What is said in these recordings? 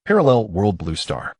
Parallel World Blue Star.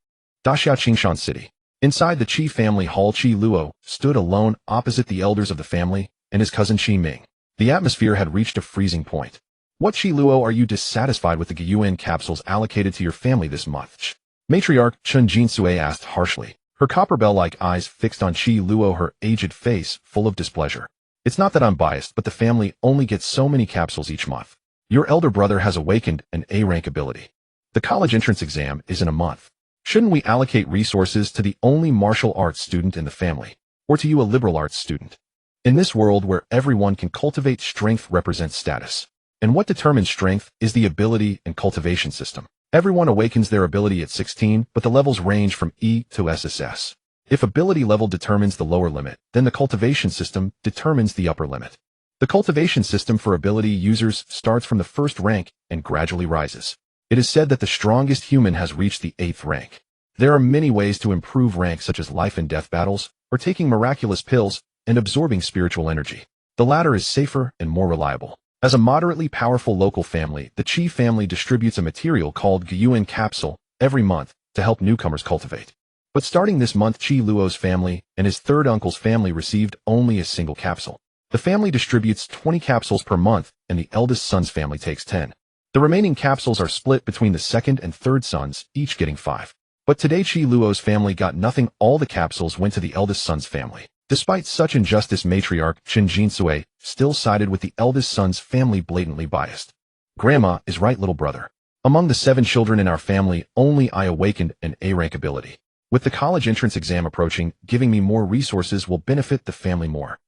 Daxia Qingshan City. Inside the Qi family hall, Qi Luo stood alone opposite the elders of the family and his cousin Qi Ming. The atmosphere had reached a freezing point. What, Qi Luo, are you dissatisfied with the Gyuan capsules allocated to your family this month? Matriarch Chen Jinsui asked harshly, her copper bell-like eyes fixed on Qi Luo, her aged face full of displeasure. It's not that I'm biased, but the family only gets so many capsules each month. Your elder brother has awakened an A-rank ability. The college entrance exam is in a month. Shouldn't we allocate resources to the only martial arts student in the family? Or to you, a liberal arts student? In this world where everyone can cultivate, strength represents status. And what determines strength is the ability and cultivation system. Everyone awakens their ability at 16, but the levels range from E to SSS. If ability level determines the lower limit, then the cultivation system determines the upper limit. The cultivation system for ability users starts from the first rank and gradually rises. It is said that the strongest human has reached the 8th rank. There are many ways to improve rank, such as life and death battles, or taking miraculous pills, and absorbing spiritual energy. The latter is safer and more reliable. As a moderately powerful local family, the Qi family distributes a material called Gyuan capsule every month to help newcomers cultivate. But starting this month, Qi Luo's family and his third uncle's family received only a single capsule. The family distributes 20 capsules per month, and the eldest son's family takes 10. The remaining capsules are split between the second and third sons, each getting 5. But today Qi Luo's family got nothing. All the capsules went to the eldest son's family. Despite such injustice, Matriarch Chen Jinsui still sided with the eldest son's family, blatantly biased. Grandma is right, little brother. Among the 7 children in our family, only I awakened an A-rank ability. With the college entrance exam approaching, giving me more resources will benefit the family more.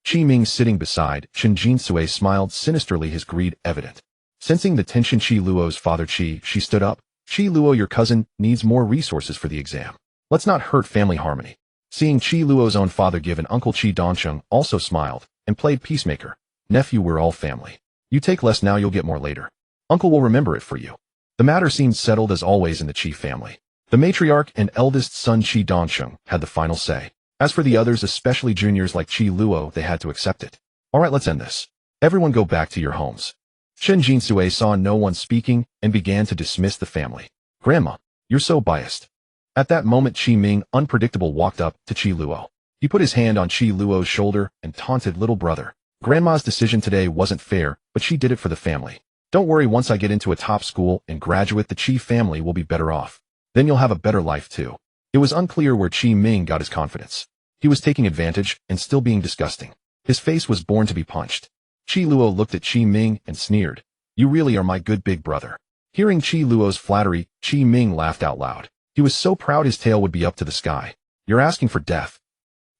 Qi Ming, sitting beside Chen Jinsui, smiled sinisterly, his greed evident. Sensing the tension, Qi Luo's father she stood up. Qi Luo, your cousin needs more resources for the exam. Let's not hurt family harmony. Seeing Qi Luo's own father give, an uncle Qi Dongsheng also smiled and played peacemaker. Nephew, we're all family. You take less now, you'll get more later. Uncle will remember it for you. The matter seemed settled as always in the Qi family. The matriarch and eldest son Qi Dongsheng had the final say. As for the others, especially juniors like Qi Luo, they had to accept it. Alright, let's end this. Everyone go back to your homes. Chen Jinsui saw no one speaking and began to dismiss the family. Grandma, you're so biased. At that moment, Qi Ming, unpredictable, walked up to Qi Luo. He put his hand on Qi Luo's shoulder and taunted, little brother. Grandma's decision today wasn't fair, but she did it for the family. Don't worry, once I get into a top school and graduate, the Qi family will be better off. Then you'll have a better life too. It was unclear where Qi Ming got his confidence. He was taking advantage and still being disgusting. His face was born to be punched. Qi Luo looked at Qi Ming and sneered. You really are my good big brother. Hearing Qi Luo's flattery, Qi Ming laughed out loud. He was so proud his tail would be up to the sky. You're asking for death.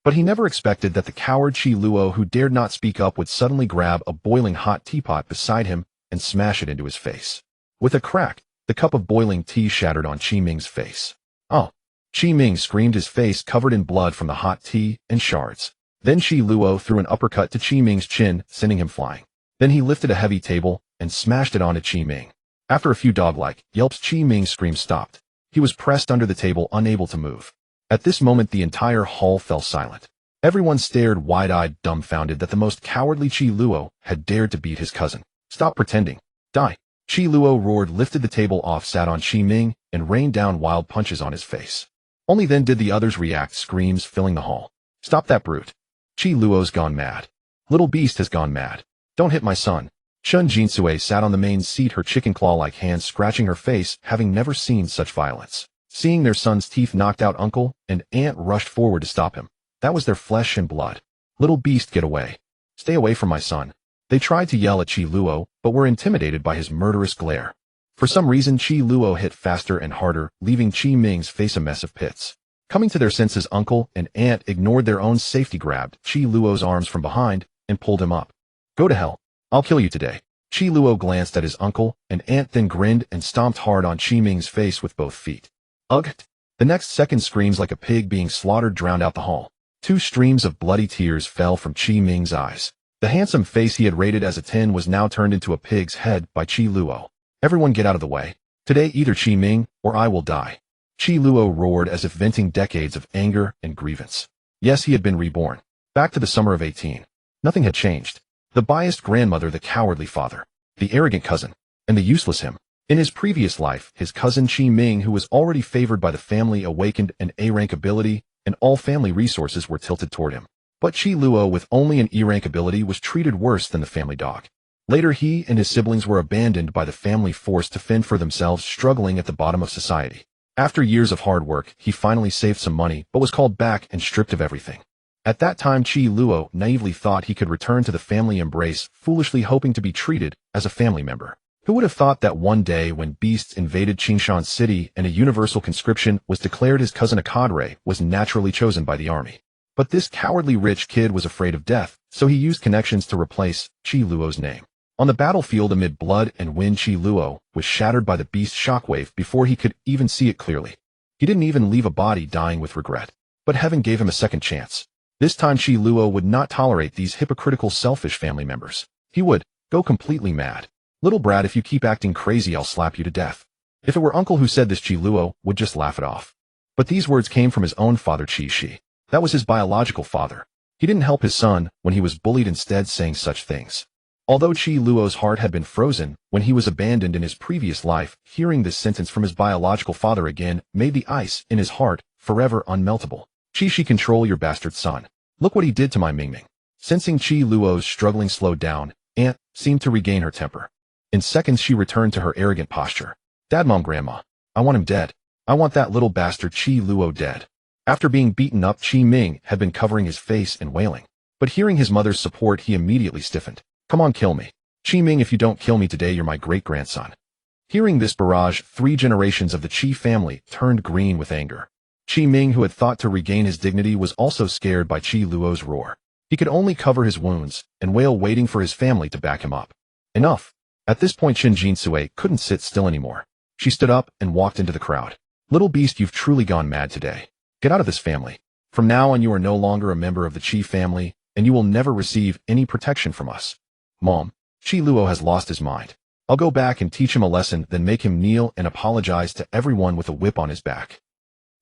But he never expected that the coward Qi Luo, who dared not speak up, would suddenly grab a boiling hot teapot beside him and smash it into his face. With a crack, the cup of boiling tea shattered on Qi Ming's face. Oh! Qi Ming screamed, his face covered in blood from the hot tea and shards. Then Qi Luo threw an uppercut to Qi Ming's chin, sending him flying. Then he lifted a heavy table and smashed it onto Qi Ming. After a few dog-like yelps, Qi Ming's scream stopped. He was pressed under the table, unable to move. At this moment, the entire hall fell silent. Everyone stared wide-eyed, dumbfounded that the most cowardly Qi Luo had dared to beat his cousin. Stop pretending. Die. Qi Luo roared, lifted the table off, sat on Qi Ming, and rained down wild punches on his face. Only then did the others react, screams filling the hall. Stop that brute. Qi Luo's gone mad. Little beast has gone mad. Don't hit my son. Chen Jinsui sat on the main seat, her chicken claw-like hands scratching her face, having never seen such violence. Seeing their son's teeth knocked out, uncle and aunt rushed forward to stop him. That was their flesh and blood. Little beast, get away. Stay away from my son. They tried to yell at Qi Luo, but were intimidated by his murderous glare. For some reason, Qi Luo hit faster and harder, leaving Qi Ming's face a mess of pits. Coming to their senses, uncle and aunt ignored their own safety, grabbed Qi Luo's arms from behind and pulled him up. Go to hell. I'll kill you today. Qi Luo glanced at his uncle and aunt, then grinned and stomped hard on Qi Ming's face with both feet. Ugh! The next second, screams like a pig being slaughtered drowned out the hall. 2 streams of bloody tears fell from Qi Ming's eyes. The handsome face he had rated as a 10 was now turned into a pig's head by Qi Luo. Everyone get out of the way. Today, either Qi Ming or I will die. Qi Luo roared, as if venting decades of anger and grievance. Yes, he had been reborn. Back to the summer of 18. Nothing had changed. The biased grandmother, the cowardly father, the arrogant cousin, and the useless him. In his previous life, his cousin Qi Ming, who was already favored by the family, awakened an A-rank ability, and all family resources were tilted toward him. But Qi Luo, with only an E-rank ability, was treated worse than the family dog. Later, he and his siblings were abandoned by the family, forced to fend for themselves, struggling at the bottom of society. After years of hard work, he finally saved some money, but was called back and stripped of everything. At that time, Qi Luo naively thought he could return to the family embrace, foolishly hoping to be treated as a family member. Who would have thought that one day, when beasts invaded Qingshan City and a universal conscription was declared, his cousin, a cadre, was naturally chosen by the army. But this cowardly rich kid was afraid of death, so he used connections to replace Qi Luo's name. On the battlefield, amid blood and wind, Qi Luo was shattered by the beast's shockwave before he could even see it clearly. He didn't even leave a body dying with regret. But heaven gave him a second chance. This time, Qi Luo would not tolerate these hypocritical, selfish family members. He would go completely mad. "Little brat, if you keep acting crazy, I'll slap you to death." If it were uncle who said this, Qi Luo would just laugh it off. But these words came from his own father, Qi Shi. That was his biological father. He didn't help his son when he was bullied, instead saying such things. Although Qi Luo's heart had been frozen when he was abandoned in his previous life, hearing this sentence from his biological father again made the ice in his heart forever unmeltable. "Qi Shi, control your bastard son. Look what he did to my Mingming." Sensing Qi Luo's struggling slowed down, Aunt seemed to regain her temper. In seconds, she returned to her arrogant posture. "Dad, Mom, Grandma, I want him dead. I want that little bastard Qi Luo dead." After being beaten up, Qi Ming had been covering his face and wailing. But hearing his mother's support, he immediately stiffened. "Come on, kill me. Qi Ming, if you don't kill me today, you're my great-grandson." Hearing this barrage, 3 generations of the Qi family turned green with anger. Qi Ming, who had thought to regain his dignity, was also scared by Qi Luo's roar. He could only cover his wounds and wail, waiting for his family to back him up. Enough. At this point, Qin Jinsui couldn't sit still anymore. She stood up and walked into the crowd. "Little beast, you've truly gone mad today. Get out of this family. From now on, you are no longer a member of the Qi family, and you will never receive any protection from us." "Mom, Qi Luo has lost his mind. I'll go back and teach him a lesson, then make him kneel and apologize to everyone with a whip on his back."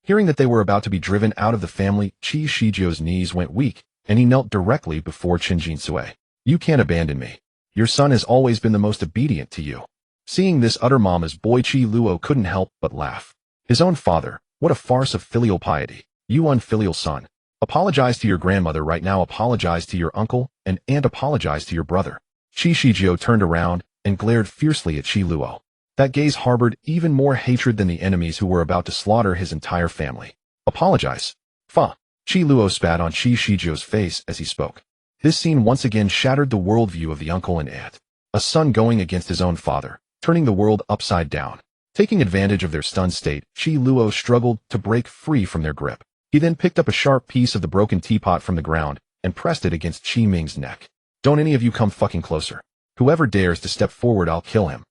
Hearing that they were about to be driven out of the family, Qi Shijio's knees went weak, and he knelt directly before Qin Jinsui. "You can't abandon me. Your son has always been the most obedient to you." Seeing this utter mama's boy, Qi Luo couldn't help but laugh. His own father, what a farce of filial piety. "You unfilial son. Apologize to your grandmother right now, apologize to your uncle, and apologize to your brother." Qi Shijio turned around and glared fiercely at Qi Luo. That gaze harbored even more hatred than the enemies who were about to slaughter his entire family. "Apologize? Fa." Qi Luo spat on Qi Shijio's face as he spoke. This scene once again shattered the worldview of the uncle and aunt. A son going against his own father, turning the world upside down. Taking advantage of their stunned state, Qi Luo struggled to break free from their grip. He then picked up a sharp piece of the broken teapot from the ground and pressed it against Qi Ming's neck. "Don't any of you come fucking closer. Whoever dares to step forward, I'll kill him."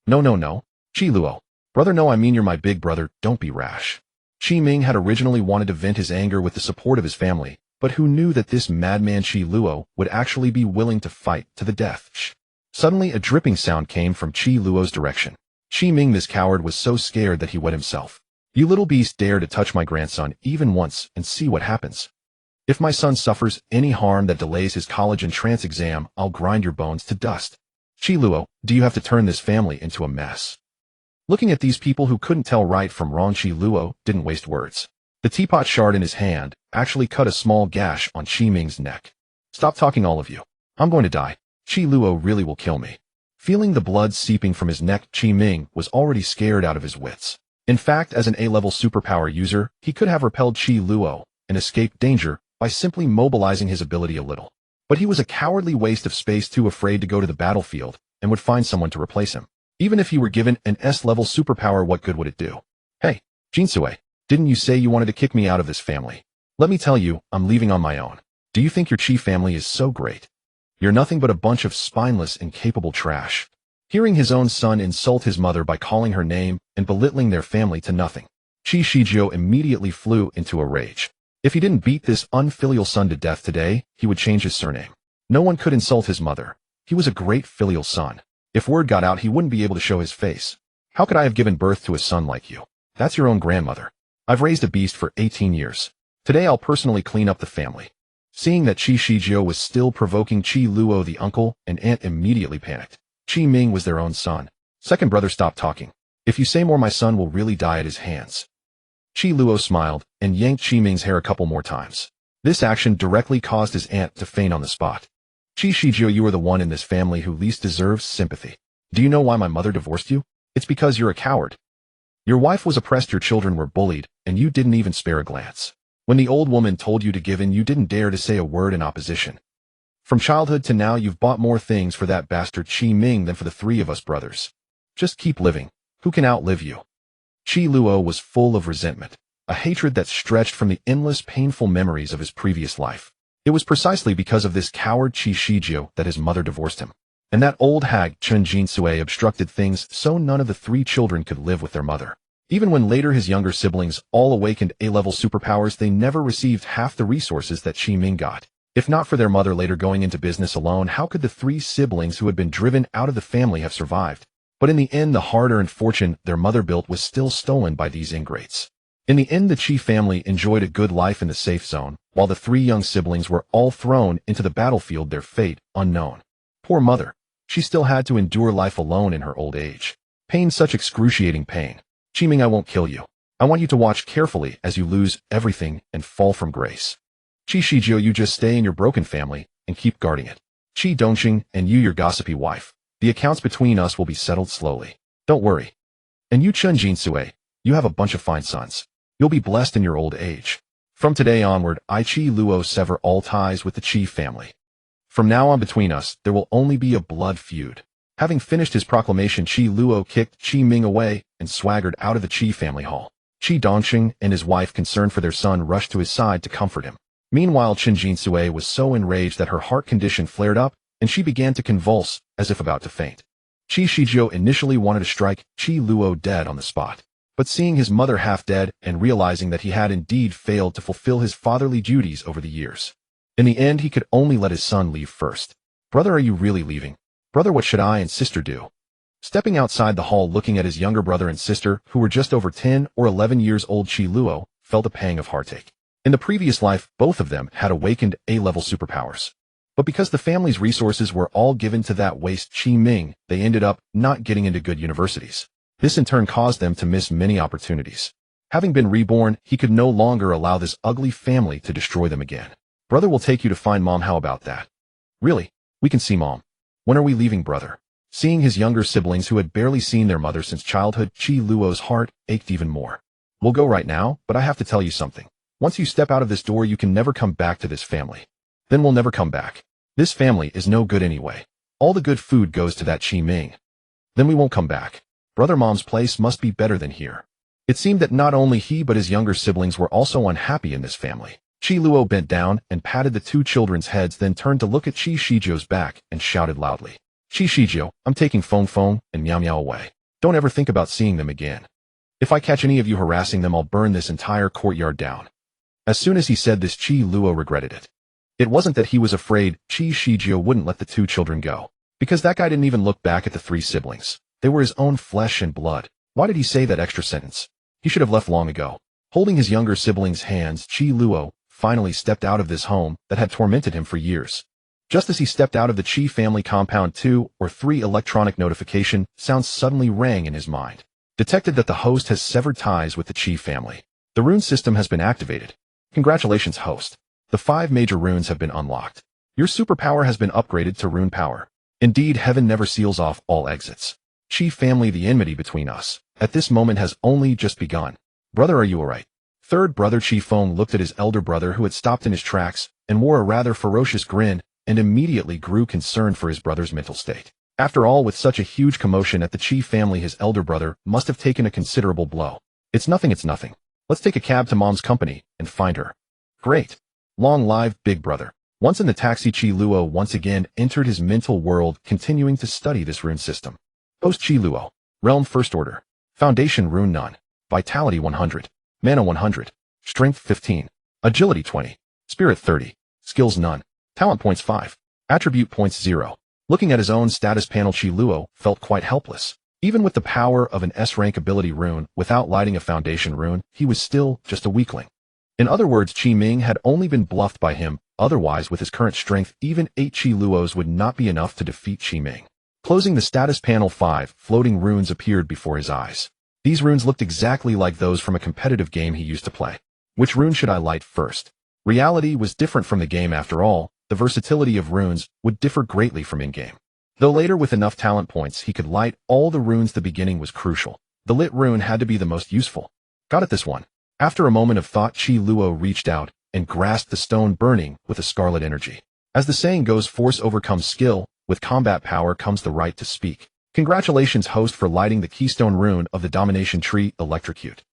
No, Qi Luo. "Brother, no, I mean you're my big brother, don't be rash." Qi Ming had originally wanted to vent his anger with the support of his family, but who knew that this madman Qi Luo would actually be willing to fight to the death? Suddenly, a dripping sound came from Qi Luo's direction. Qi Ming, this coward, was so scared that he wet himself. "You little beast, dare to touch my grandson even once and see what happens. If my son suffers any harm that delays his college entrance exam, I'll grind your bones to dust." "Qi Luo, do you have to turn this family into a mess?" Looking at these people who couldn't tell right from wrong, Qi Luo didn't waste words. The teapot shard in his hand actually cut a small gash on Qi Ming's neck. "Stop talking, all of you. I'm going to die. Qi Luo really will kill me." Feeling the blood seeping from his neck, Qi Ming was already scared out of his wits. In fact, as an A-level superpower user, he could have repelled Qi Luo and escaped danger by simply mobilizing his ability a little. But he was a cowardly waste of space, too afraid to go to the battlefield, and would find someone to replace him. Even if he were given an S-level superpower, what good would it do? "Hey, Jinsui, didn't you say you wanted to kick me out of this family? Let me tell you, I'm leaving on my own. Do you think your Qi family is so great? You're nothing but a bunch of spineless, incapable trash." Hearing his own son insult his mother by calling her name and belittling their family to nothing, Qi Shijio immediately flew into a rage. If he didn't beat this unfilial son to death today, he would change his surname. No one could insult his mother. He was a great filial son. If word got out, he wouldn't be able to show his face. "How could I have given birth to a son like you? That's your own grandmother. I've raised a beast for 18 years. Today I'll personally clean up the family." Seeing that Qi Shijio was still provoking Qi Luo, the uncle and aunt immediately panicked. Qi Ming was their own son, Second brother, stop talking. If you say more, my son will really die at his hands. Qi Luo smiled and yanked Qi Ming's hair a couple more times. This action directly caused his aunt to faint on the spot. Qi Shijio, you are the one in this family who least deserves sympathy. Do you know why my mother divorced you? It's because you're a coward. Your wife was oppressed, your children were bullied, and you didn't even spare a glance. When the old woman told you to give in, you didn't dare to say a word in opposition. From childhood to now, you've bought more things for that bastard Qi Ming than for the three of us brothers. Just keep living. Who can outlive you? Qi Luo was full of resentment, a hatred that stretched from the endless painful memories of his previous life. It was precisely because of this coward Qi Shijio that his mother divorced him. And that old hag Chen Jinsui obstructed things so none of the three children could live with their mother. Even when later his younger siblings all awakened A-level superpowers, they never received half the resources that Qi Ming got. If not for their mother later going into business alone, how could the three siblings who had been driven out of the family have survived? But in the end, the hard-earned fortune their mother built was still stolen by these ingrates. In the end, the Qi family enjoyed a good life in the safe zone, while the three young siblings were all thrown into the battlefield, their fate unknown. Poor mother. She still had to endure life alone in her old age. Pain, such excruciating pain. Qi Ming, I won't kill you. I want you to watch carefully as you lose everything and fall from grace. Qi Shijio, you just stay in your broken family and keep guarding it. Qi Dongqing and you, your gossipy wife. The accounts between us will be settled slowly. Don't worry. And you, Chen Jinsui, you have a bunch of fine sons. You'll be blessed in your old age. From today onward, I, Qi Luo, sever all ties with the Qi family. From now on, between us, there will only be a blood feud. Having finished his proclamation, Qi Luo kicked Qi Ming away and swaggered out of the Qi family hall. Qi Dongqing and his wife, concerned for their son, rushed to his side to comfort him. Meanwhile, Chen Jinsui was so enraged that her heart condition flared up, and she began to convulse, as if about to faint. Qi Shijio initially wanted to strike Qi Luo dead on the spot. But seeing his mother half dead and realizing that he had indeed failed to fulfill his fatherly duties over the years, in the end he could only let his son leave first. Brother, are you really leaving? Brother, what should I and sister do? Stepping outside the hall, looking at his younger brother and sister, who were just over 10 or 11 years old, Qi Luo felt a pang of heartache. In the previous life, both of them had awakened A-level superpowers. But because the family's resources were all given to that waste Qi Ming, they ended up not getting into good universities. This in turn caused them to miss many opportunities. Having been reborn, he could no longer allow this ugly family to destroy them again. Brother will take you to find Mom, how about that? Really? We can see Mom. When are we leaving, brother? Seeing his younger siblings who had barely seen their mother since childhood, Qi Luo's heart ached even more. We'll go right now, but I have to tell you something. Once you step out of this door, you can never come back to this family. Then we'll never come back. This family is no good anyway. All the good food goes to that Qi Ming. Then we won't come back. Brother, Mom's place must be better than here. It seemed that not only he but his younger siblings were also unhappy in this family. Qi Luo bent down and patted the two children's heads, then turned to look at Qi Shijio's back and shouted loudly. Qi Shijio, I'm taking Feng Feng and Miao Miao away. Don't ever think about seeing them again. If I catch any of you harassing them, I'll burn this entire courtyard down. As soon as he said this, Qi Luo regretted it. It wasn't that he was afraid Qi Shijio wouldn't let the two children go, because that guy didn't even look back at the three siblings. They were his own flesh and blood. Why did he say that extra sentence? He should have left long ago. Holding his younger siblings' hands, Qi Luo finally stepped out of this home that had tormented him for years. Just as he stepped out of the Qi family compound, 2 or 3 electronic notification sounds suddenly rang in his mind. Detected that the host has severed ties with the Qi family. The Rune System has been activated. Congratulations, host. The 5 major runes have been unlocked. Your superpower has been upgraded to Rune Power. Indeed, heaven never seals off all exits. Qi family, the enmity between us at this moment has only just begun. Brother, are you alright? Third brother Qi Feng looked at his elder brother, who had stopped in his tracks and wore a rather ferocious grin, and immediately grew concerned for his brother's mental state. After all, with such a huge commotion at the Qi family, his elder brother must have taken a considerable blow. It's nothing. Let's take a cab to Mom's company and find her. Great. Long live Big Brother. Once in the taxi, Qi Luo once again entered his mental world, continuing to study this rune system. Host Qi Luo. Realm First Order. Foundation Rune None. Vitality 100. Mana 100. Strength 15. Agility 20. Spirit 30. Skills none. Talent points 5. Attribute points 0. Looking at his own status panel, Qi Luo felt quite helpless. Even with the power of an S-rank ability rune, without lighting a foundation rune, he was still just a weakling. In other words, Qi Ming had only been bluffed by him. Otherwise, with his current strength, even 8 Qi Luos would not be enough to defeat Qi Ming. Closing the status panel, 5 floating runes appeared before his eyes. These runes looked exactly like those from a competitive game he used to play. Which rune should I light first? Reality was different from the game after all. The versatility of runes would differ greatly from in-game. Though later with enough talent points he could light all the runes, the beginning was crucial. The lit rune had to be the most useful. Got it, this one. After a moment of thought, Qi Luo reached out and grasped the stone, burning with a scarlet energy. As the saying goes, force overcomes skill. With combat power comes the right to speak. Congratulations, host, for lighting the keystone rune of the domination tree, Electrocute.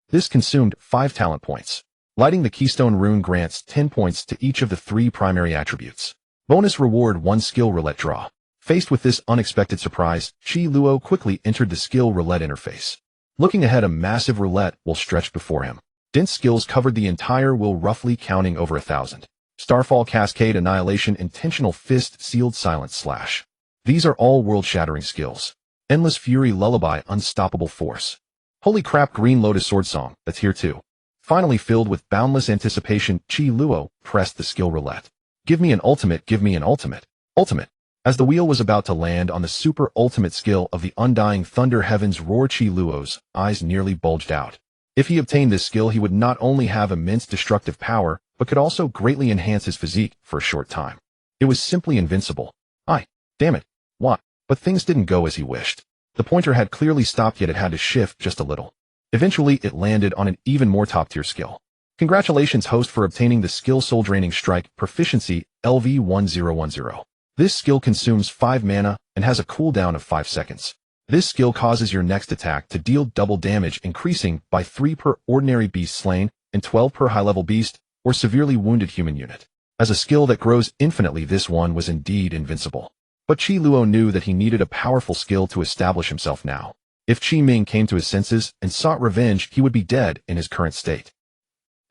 This consumed 5 talent points. Lighting the keystone rune grants 10 points to each of the 3 primary attributes. Bonus reward: 1 skill roulette draw. Faced with this unexpected surprise, Qi Luo quickly entered the skill roulette interface. Looking ahead, a massive roulette wheel stretched before him. Dense skills covered the entire wheel, roughly counting over 1,000. Starfall, Cascade, Annihilation, Intentional Fist, Sealed Silence, Slash. These are all world-shattering skills. Endless Fury, Lullaby, Unstoppable Force. Holy crap, Green Lotus Sword Song, that's here too. Finally, filled with boundless anticipation, Qi Luo pressed the skill roulette. Give me an ultimate, give me an ultimate. Ultimate. As the wheel was about to land on the super ultimate skill of the Undying Thunder Heavens Roar, Qi Luo's eyes nearly bulged out. If he obtained this skill, he would not only have immense destructive power, but could also greatly enhance his physique for a short time. It was simply invincible. Damn it. What? But things didn't go as he wished. The pointer had clearly stopped, yet it had to shift just a little. Eventually, it landed on an even more top-tier skill. Congratulations, host, for obtaining the skill Soul Draining Strike, proficiency, LV1010. This skill consumes 5 mana and has a cooldown of 5 seconds. This skill causes your next attack to deal double damage, increasing by 3 per ordinary beast slain and 12 per high-level beast or severely wounded human unit. As a skill that grows infinitely, this one was indeed invincible. But Qi Luo knew that he needed a powerful skill to establish himself now. If Qi Ming came to his senses and sought revenge, he would be dead in his current state.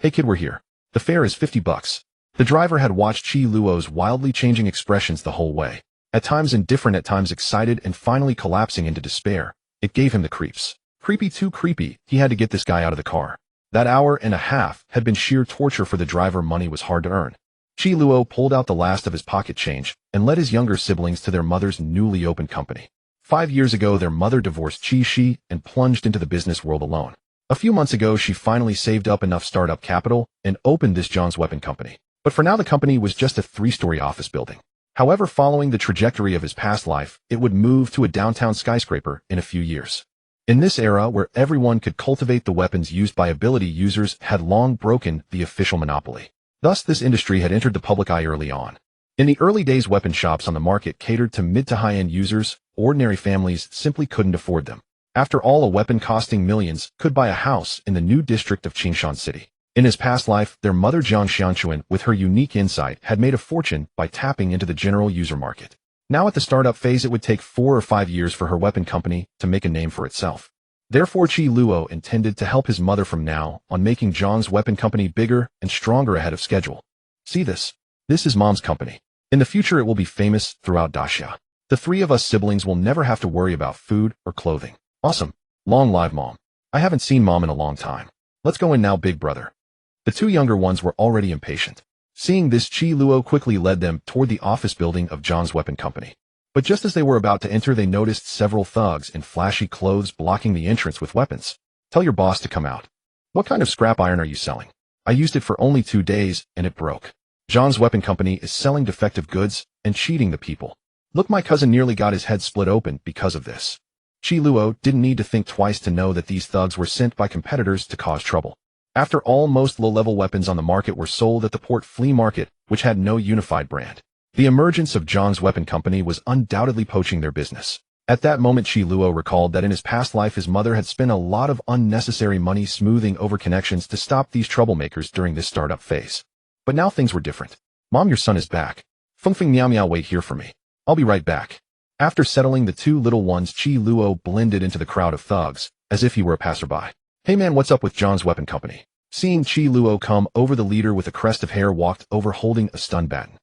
Hey kid, we're here. The fare is $50. The driver had watched Qi Luo's wildly changing expressions the whole way. At times indifferent, at times excited, and finally collapsing into despair. It gave him the creeps. Creepy, too creepy. He had to get this guy out of the car. That hour and a half had been sheer torture for the driver. Money was hard to earn. Qi Luo pulled out the last of his pocket change and led his younger siblings to their mother's newly opened company. 5 years ago, their mother divorced Qi Shi and plunged into the business world alone. A few months ago, she finally saved up enough startup capital and opened this John's Weapon Company. But for now, the company was just a 3-story office building. However, following the trajectory of his past life, it would move to a downtown skyscraper in a few years. In this era, where everyone could cultivate the weapons used by ability users, had long broken the official monopoly. Thus, this industry had entered the public eye early on. In the early days, weapon shops on the market catered to mid to high-end users. Ordinary families simply couldn't afford them. After all, a weapon costing millions could buy a house in the new district of Qingshan City. In his past life, their mother Jiang Xianchuan, with her unique insight, had made a fortune by tapping into the general user market. Now at the startup phase, it would take 4 or 5 years for her weapon company to make a name for itself. Therefore, Qi Luo intended to help his mother from now on, making Zhang's weapon company bigger and stronger ahead of schedule. See this? This is Mom's company. In the future, it will be famous throughout Daxia. The 3 of us siblings will never have to worry about food or clothing. Awesome. Long live Mom. I haven't seen Mom in a long time. Let's go in now, big brother. The 2 younger ones were already impatient. Seeing this, Qi Luo quickly led them toward the office building of Zhang's weapon company. But just as they were about to enter, they noticed several thugs in flashy clothes blocking the entrance with weapons. Tell your boss to come out. What kind of scrap iron are you selling? I used it for only 2 days and it broke. Zhang's weapon company is selling defective goods and cheating the people. Look, my cousin nearly got his head split open because of this. Qi Luo didn't need to think twice to know that these thugs were sent by competitors to cause trouble. After all, most low-level weapons on the market were sold at the port flea market, which had no unified brand. The emergence of Zhang's weapon company was undoubtedly poaching their business. At that moment, Qi Luo recalled that in his past life, his mother had spent a lot of unnecessary money smoothing over connections to stop these troublemakers during this startup phase. But now things were different. Mom, your son is back. Fengfeng Miao Miao, wait here for me. I'll be right back. After settling the 2 little ones, Qi Luo blended into the crowd of thugs, as if he were a passerby. Hey man, what's up with Zhang's weapon company? Seeing Qi Luo come over, the leader with a crest of hair walked over holding a stun baton.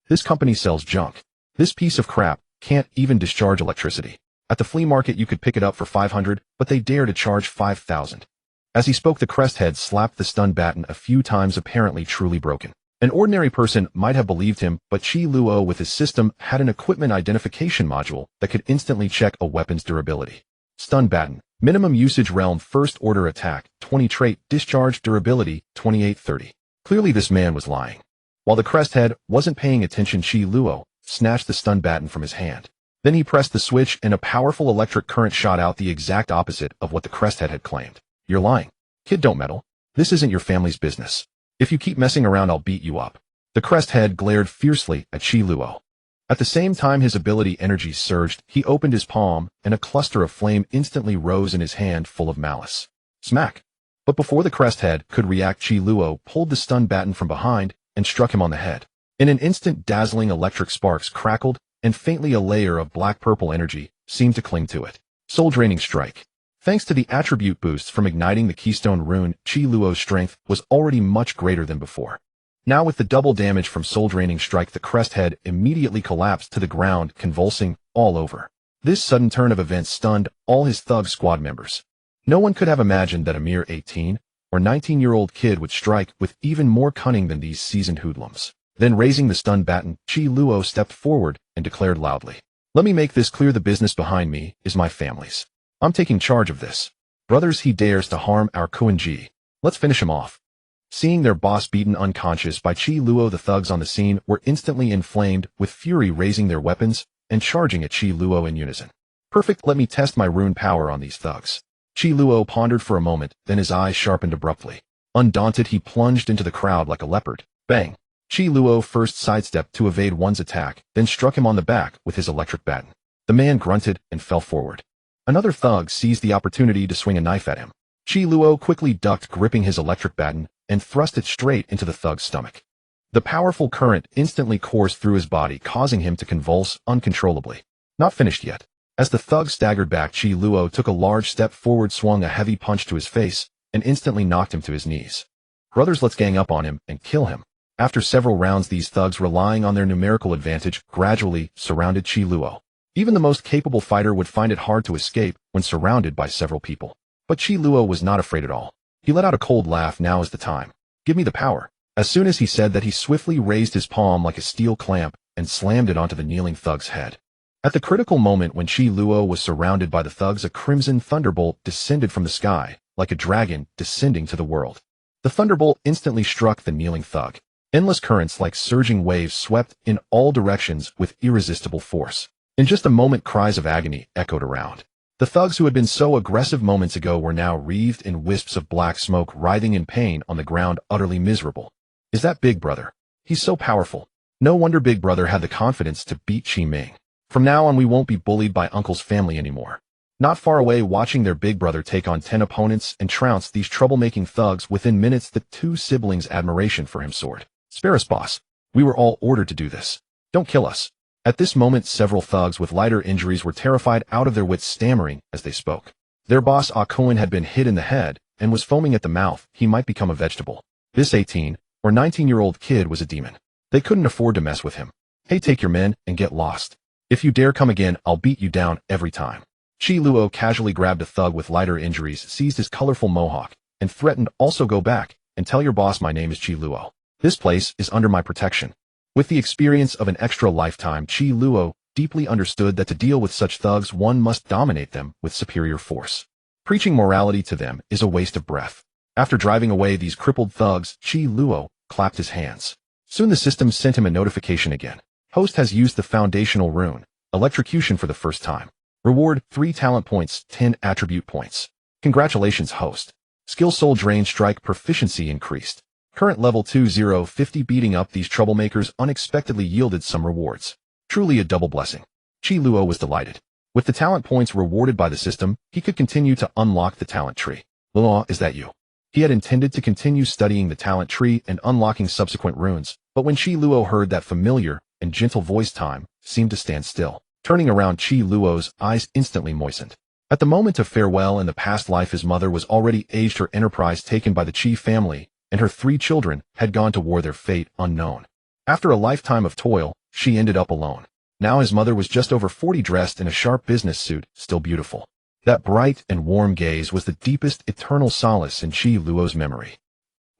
This company sells junk. This piece of crap can't even discharge electricity. At the flea market, you could pick it up for 500, but they dare to charge 5,000. As he spoke, the crest head slapped the stun baton a few times, apparently truly broken. An ordinary person might have believed him, but Qi Luo with his system had an equipment identification module that could instantly check a weapon's durability. Stun Baton. Minimum usage realm first order attack, 20 trait, discharge durability, 2830. Clearly this man was lying. While the crest head wasn't paying attention, Qi Luo snatched the stun baton from his hand. Then he pressed the switch and a powerful electric current shot out, the exact opposite of what the crest head had claimed. You're lying. Kid, don't meddle. This isn't your family's business. If you keep messing around, I'll beat you up. The crest head glared fiercely at Qi Luo. At the same time his ability energy surged, he opened his palm, and a cluster of flame instantly rose in his hand full of malice. Smack! But before the crest head could react, Qi Luo pulled the stun baton from behind and struck him on the head. In an instant, dazzling electric sparks crackled, and faintly a layer of black-purple energy seemed to cling to it. Soul-draining strike. Thanks to the attribute boosts from igniting the keystone rune, Qi Luo's strength was already much greater than before. Now with the double damage from soul-draining strike, the crest head immediately collapsed to the ground, convulsing all over. This sudden turn of events stunned all his thug squad members. No one could have imagined that a mere 18 or 19-year-old kid would strike with even more cunning than these seasoned hoodlums. Then raising the stun baton, Qi Luo stepped forward and declared loudly, "Let me make this clear, the business behind me is my family's. I'm taking charge of this. Brothers, he dares to harm our Kuan-ji. Let's finish him off." Seeing their boss beaten unconscious by Qi Luo, the thugs on the scene were instantly inflamed with fury, raising their weapons and charging at Qi Luo in unison. Perfect, let me test my rune power on these thugs. Qi Luo pondered for a moment, then his eyes sharpened abruptly. Undaunted, he plunged into the crowd like a leopard. Bang! Qi Luo first sidestepped to evade one's attack, then struck him on the back with his electric baton. The man grunted and fell forward. Another thug seized the opportunity to swing a knife at him. Qi Luo quickly ducked, gripping his electric baton, and thrust it straight into the thug's stomach. The powerful current instantly coursed through his body, causing him to convulse uncontrollably. Not finished yet. As the thug staggered back, Qi Luo took a large step forward, swung a heavy punch to his face, and instantly knocked him to his knees. Brothers, let's gang up on him and kill him. After several rounds, these thugs, relying on their numerical advantage, gradually surrounded Qi Luo. Even the most capable fighter would find it hard to escape when surrounded by several people. But Qi Luo was not afraid at all. He let out a cold laugh. Now is the time. Give me the power. As soon as he said that, he swiftly raised his palm like a steel clamp and slammed it onto the kneeling thug's head. At the critical moment when Qi Luo was surrounded by the thugs, a crimson thunderbolt descended from the sky, like a dragon descending to the world. The thunderbolt instantly struck the kneeling thug. Endless currents like surging waves swept in all directions with irresistible force. In just a moment, cries of agony echoed around. The thugs who had been so aggressive moments ago were now wreathed in wisps of black smoke, writhing in pain on the ground, utterly miserable. Is that Big Brother? He's so powerful. No wonder Big Brother had the confidence to beat Qi Ming. From now on, we won't be bullied by Uncle's family anymore. Not far away, watching their Big Brother take on 10 opponents and trounce these troublemaking thugs within minutes, the two siblings' admiration for him soared. Spare us, boss. We were all ordered to do this. Don't kill us. At this moment, several thugs with lighter injuries were terrified out of their wits, stammering as they spoke. Their boss, Ah Cohen, had been hit in the head and was foaming at the mouth. He might become a vegetable. This 18 or 19-year-old kid was a demon. They couldn't afford to mess with him. Hey, take your men and get lost. If you dare come again, I'll beat you down every time. Qi Luo casually grabbed a thug with lighter injuries, seized his colorful mohawk, and threatened, also go back and tell your boss my name is Qi Luo. This place is under my protection. With the experience of an extra lifetime, Qi Luo deeply understood that to deal with such thugs, one must dominate them with superior force. Preaching morality to them is a waste of breath. After driving away these crippled thugs, Qi Luo clapped his hands. Soon the system sent him a notification again. Host has used the foundational rune, electrocution, for the first time. Reward 3 talent points, 10 attribute points. Congratulations, host. Skill soul drain strike proficiency increased. Current level 2050. Beating up these troublemakers unexpectedly yielded some rewards. Truly a double blessing. Qi Luo was delighted. With the talent points rewarded by the system, he could continue to unlock the talent tree. Luo, is that you? He had intended to continue studying the talent tree and unlocking subsequent runes, but when Qi Luo heard that familiar and gentle voice, time seemed to stand still. Turning around, Qi Luo's eyes instantly moistened. At the moment of farewell in the past life, his mother was already aged, her enterprise taken by the Qi family, and her 3 children had gone to war, their fate unknown. After a lifetime of toil, she ended up alone. Now his mother was just over 40, dressed in a sharp business suit, still beautiful. That bright and warm gaze was the deepest eternal solace in Qi Luo's memory.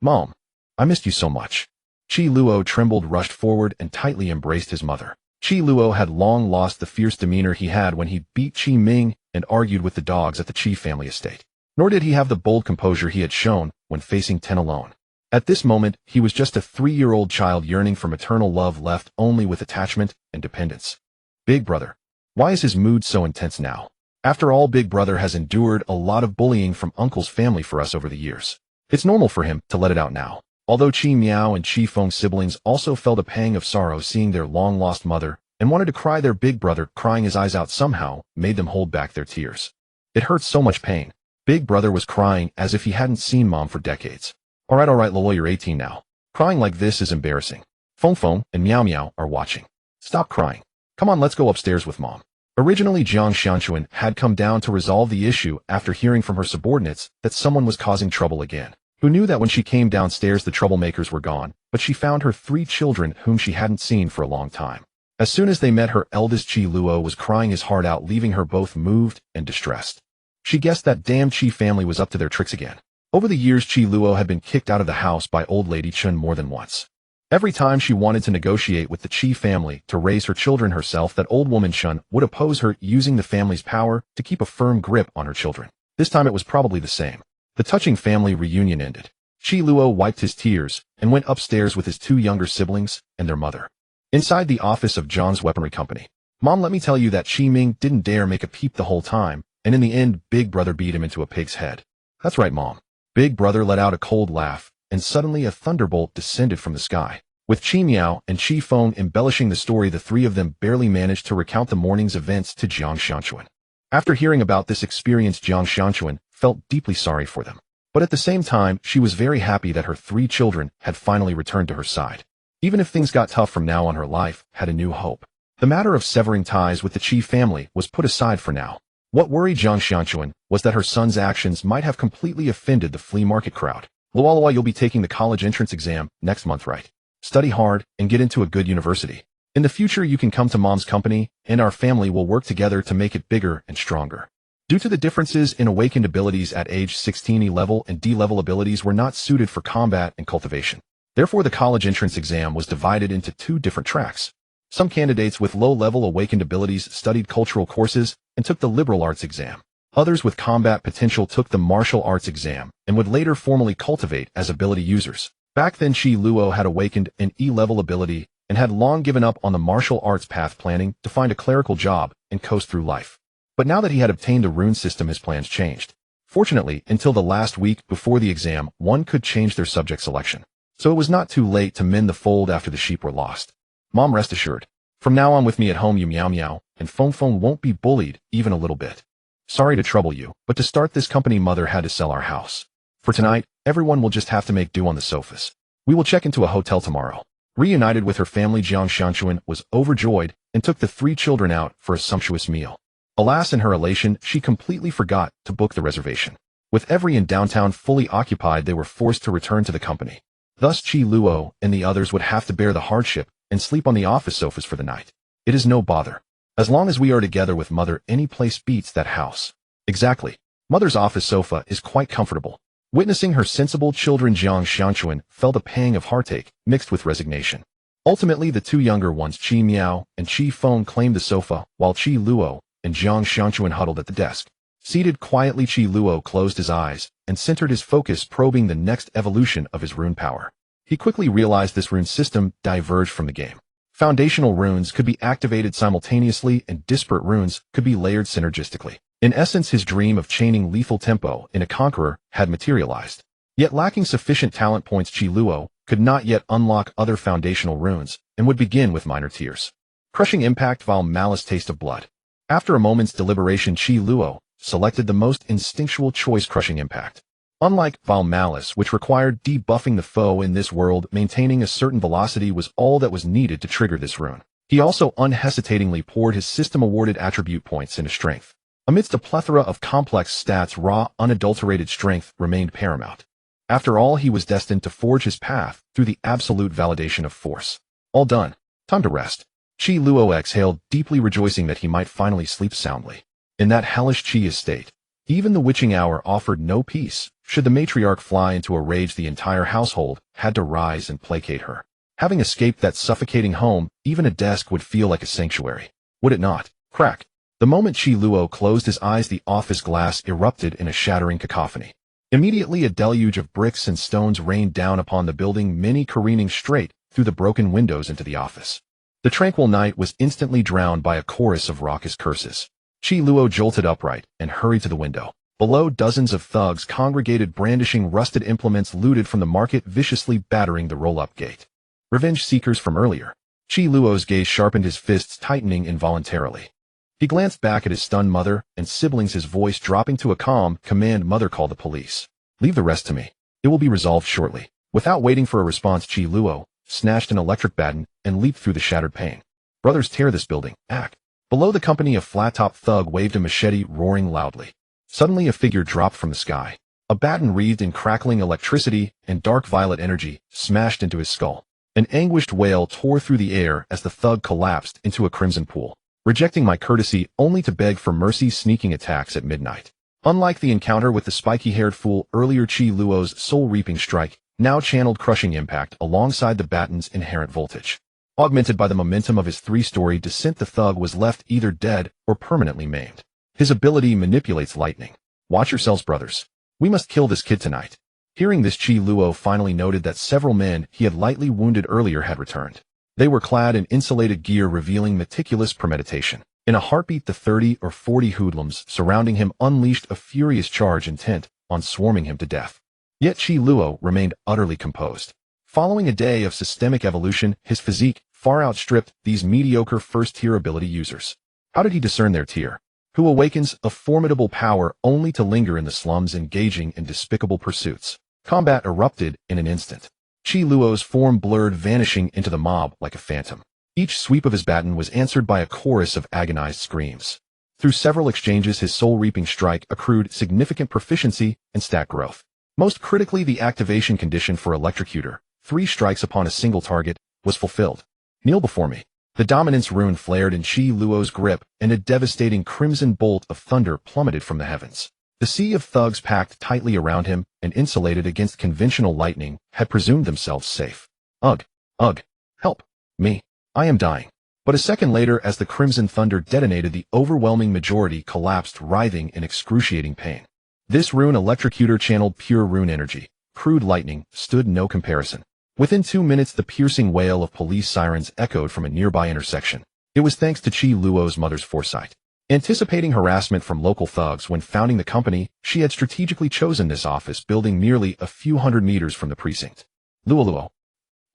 Mom, I missed you so much. Qi Luo trembled, rushed forward, and tightly embraced his mother. Qi Luo had long lost the fierce demeanor he had when he beat Qi Ming and argued with the dogs at the Qi family estate. Nor did he have the bold composure he had shown when facing Ten alone. At this moment, he was just a 3-year-old child yearning for maternal love, left only with attachment and dependence. Big brother. Why is his mood so intense now? After all, Big brother has endured a lot of bullying from Uncle's family for us over the years. It's normal for him to let it out now. Although Qi Miao and Qi Feng's siblings also felt a pang of sorrow seeing their long-lost mother and wanted to cry, their big brother crying his eyes out somehow made them hold back their tears. It hurt so much pain. Big brother was crying as if he hadn't seen Mom for decades. Alright, Lolo, you're 18 now. Crying like this is embarrassing. Feng Feng and Miao Miao are watching. Stop crying. Come on, let's go upstairs with Mom. Originally, Jiang Xianquan had come down to resolve the issue after hearing from her subordinates that someone was causing trouble again. Who knew that when she came downstairs the troublemakers were gone, but she found her 3 children whom she hadn't seen for a long time. As soon as they met, her eldest Qi Luo was crying his heart out, leaving her both moved and distressed. She guessed that damn Qi family was up to their tricks again. Over the years, Qi Luo had been kicked out of the house by old lady Chen more than once. Every time she wanted to negotiate with the Qi family to raise her children herself, that old woman Chen would oppose her, using the family's power to keep a firm grip on her children. This time it was probably the same. The touching family reunion ended. Qi Luo wiped his tears and went upstairs with his 2 younger siblings and their mother. Inside the office of John's weaponry company. Mom, let me tell you that Qi Ming didn't dare make a peep the whole time, and in the end, Big brother beat him into a pig's head. That's right, Mom. Big brother let out a cold laugh, and suddenly a thunderbolt descended from the sky. With Qi Miao and Qi Feng embellishing the story, the 3 of them barely managed to recount the morning's events to Jiang Xianquan. After hearing about this experience, Jiang Xianquan felt deeply sorry for them. But at the same time, she was very happy that her 3 children had finally returned to her side. Even if things got tough from now on, her life had a new hope. The matter of severing ties with the Qi family was put aside for now. What worried Jiang Xianquan was that her son's actions might have completely offended the flea market crowd. Luo, you'll be taking the college entrance exam next month, right? Study hard and get into a good university. In the future, you can come to Mom's company, and our family will work together to make it bigger and stronger. Due to the differences in awakened abilities at age 16, E-level and D-level abilities were not suited for combat and cultivation. Therefore, the college entrance exam was divided into 2 different tracks. Some candidates with low-level awakened abilities studied cultural courses and took the liberal arts exam. Others with combat potential took the martial arts exam and would later formally cultivate as ability users. Back then, Qi Luo had awakened an E-level ability and had long given up on the martial arts path, planning to find a clerical job and coast through life. But now that he had obtained the Rune System, his plans changed. Fortunately, until the last week before the exam, one could change their subject selection. So it was not too late to mend the fold after the sheep were lost. Mom, rest assured. From now on with me at home, you Miao Miao and Feng Feng won't be bullied even a little bit. Sorry to trouble you, but to start this company, Mother had to sell our house. For tonight, everyone will just have to make do on the sofas. We will check into a hotel tomorrow. Reunited with her family, Jiang Xianquan was overjoyed and took the 3 children out for a sumptuous meal. Alas, in her elation, she completely forgot to book the reservation. With every inn downtown fully occupied, they were forced to return to the company. Thus, Qi Luo and the others would have to bear the hardship and sleep on the office sofas for the night. It is no bother. As long as we are together with Mother, any place beats that house. Exactly. Mother's office sofa is quite comfortable. Witnessing her sensible children, Jiang Xianquan felt a pang of heartache mixed with resignation. Ultimately, the 2 younger ones, Qi Miao and Qi Feng, claimed the sofa, while Qi Luo and Jiang Xianquan huddled at the desk. Seated quietly, Qi Luo closed his eyes and centered his focus, probing the next evolution of his rune power. He quickly realized this rune system diverged from the game. Foundational runes could be activated simultaneously, and disparate runes could be layered synergistically. In essence, his dream of chaining lethal tempo in a conqueror had materialized. Yet lacking sufficient talent points, Qi Luo could not yet unlock other foundational runes and would begin with minor tiers. Crushing Impact, Vile Malice, Taste of Blood. After a moment's deliberation, Qi Luo selected the most instinctual choice, Crushing Impact. Unlike Vile Malice, which required debuffing the foe in this world, maintaining a certain velocity was all that was needed to trigger this rune. He also unhesitatingly poured his system-awarded attribute points into strength. Amidst a plethora of complex stats, raw, unadulterated strength remained paramount. After all, he was destined to forge his path through the absolute validation of force. All done. Time to rest. Qi Luo exhaled, deeply rejoicing that he might finally sleep soundly. In that hellish Qi estate, even the witching hour offered no peace. Should the matriarch fly into a rage, the entire household had to rise and placate her. Having escaped that suffocating home, even a desk would feel like a sanctuary. Would it not? Crack. The moment Qi Luo closed his eyes, the office glass erupted in a shattering cacophony. Immediately a deluge of bricks and stones rained down upon the building, many careening straight through the broken windows into the office. The tranquil night was instantly drowned by a chorus of raucous curses. Qi Luo jolted upright and hurried to the window. Below, dozens of thugs congregated, brandishing rusted implements looted from the market, viciously battering the roll-up gate. Revenge seekers from earlier. Qi Luo's gaze sharpened, his fists tightening involuntarily. He glanced back at his stunned mother and siblings, his voice dropping to a calm command. Mother, call the police. Leave the rest to me. It will be resolved shortly. Without waiting for a response, Qi Luo snatched an electric baton and leaped through the shattered pane. Brothers, tear this building. Act. Below, the company of flat-top thug waved a machete, roaring loudly. Suddenly a figure dropped from the sky. A baton wreathed in crackling electricity and dark violet energy smashed into his skull. An anguished wail tore through the air as the thug collapsed into a crimson pool. Rejecting my courtesy only to beg for mercy, sneaking attacks at midnight. Unlike the encounter with the spiky-haired fool earlier, Qi Luo's soul-reaping strike now channeled crushing impact alongside the baton's inherent voltage. Augmented by the momentum of his three-story descent, the thug was left either dead or permanently maimed. His ability manipulates lightning. Watch yourselves, brothers. We must kill this kid tonight. Hearing this, Qi Luo finally noted that several men he had lightly wounded earlier had returned. They were clad in insulated gear, revealing meticulous premeditation. In a heartbeat, the 30 or 40 hoodlums surrounding him unleashed a furious charge intent on swarming him to death. Yet Qi Luo remained utterly composed. Following a day of systemic evolution, his physique far outstripped these mediocre first-tier ability users. How did he discern their tier? Who awakens a formidable power only to linger in the slums, engaging in despicable pursuits? Combat erupted in an instant. Qi Luo's form blurred, vanishing into the mob like a phantom. Each sweep of his baton was answered by a chorus of agonized screams. Through several exchanges, his soul-reaping strike accrued significant proficiency and stat growth. Most critically, the activation condition for Electrocutor, 3 strikes upon a single target, was fulfilled. Kneel before me. The dominance rune flared in Qi Luo's grip, and a devastating crimson bolt of thunder plummeted from the heavens. The sea of thugs packed tightly around him and insulated against conventional lightning had presumed themselves safe. Ugh! Ugh! Help! Me! I am dying. But a second later, as the crimson thunder detonated, the overwhelming majority collapsed, writhing in excruciating pain. This rune Electrocutor channeled pure rune energy. Crude lightning stood no comparison. Within 2 minutes, the piercing wail of police sirens echoed from a nearby intersection. It was thanks to Qi Luo's mother's foresight. Anticipating harassment from local thugs when founding the company, she had strategically chosen this office building merely a few hundred meters from the precinct. Luo,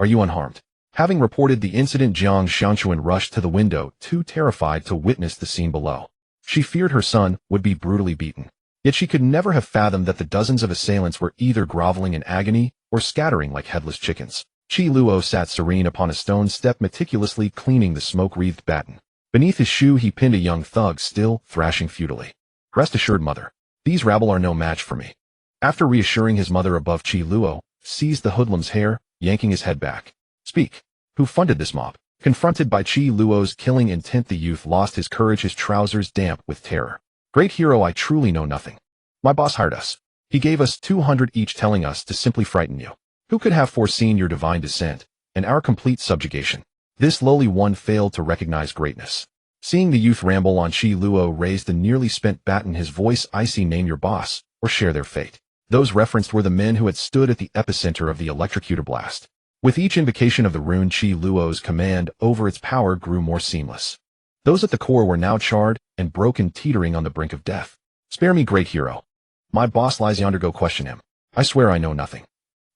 are you unharmed? Having reported the incident, Jiang Xianchuan rushed to the window, too terrified to witness the scene below. She feared her son would be brutally beaten. Yet she could never have fathomed that the dozens of assailants were either groveling in agony or scattering like headless chickens. Qi Luo sat serene upon a stone step, meticulously cleaning the smoke-wreathed baton. Beneath his shoe he pinned a young thug still thrashing futilely. Rest assured, mother, these rabble are no match for me. After reassuring his mother above, Qi Luo seized the hoodlum's hair, yanking his head back. Speak. Who funded this mob? Confronted by Qi Luo's killing intent, the youth lost his courage, his trousers damp with terror. Great hero, I truly know nothing. My boss hired us. He gave us 200 each, telling us to simply frighten you. Who could have foreseen your divine descent and our complete subjugation? This lowly one failed to recognize greatness. Seeing the youth ramble on, Qi Luo raised the nearly spent baton, his voice icy. Name your boss, or share their fate. Those referenced were the men who had stood at the epicenter of the Electrocutor blast. With each invocation of the rune, Qi Luo's command over its power grew more seamless. Those at the core were now charred and broken, teetering on the brink of death. Spare me, great hero. My boss lies yonder, go question him. I swear I know nothing.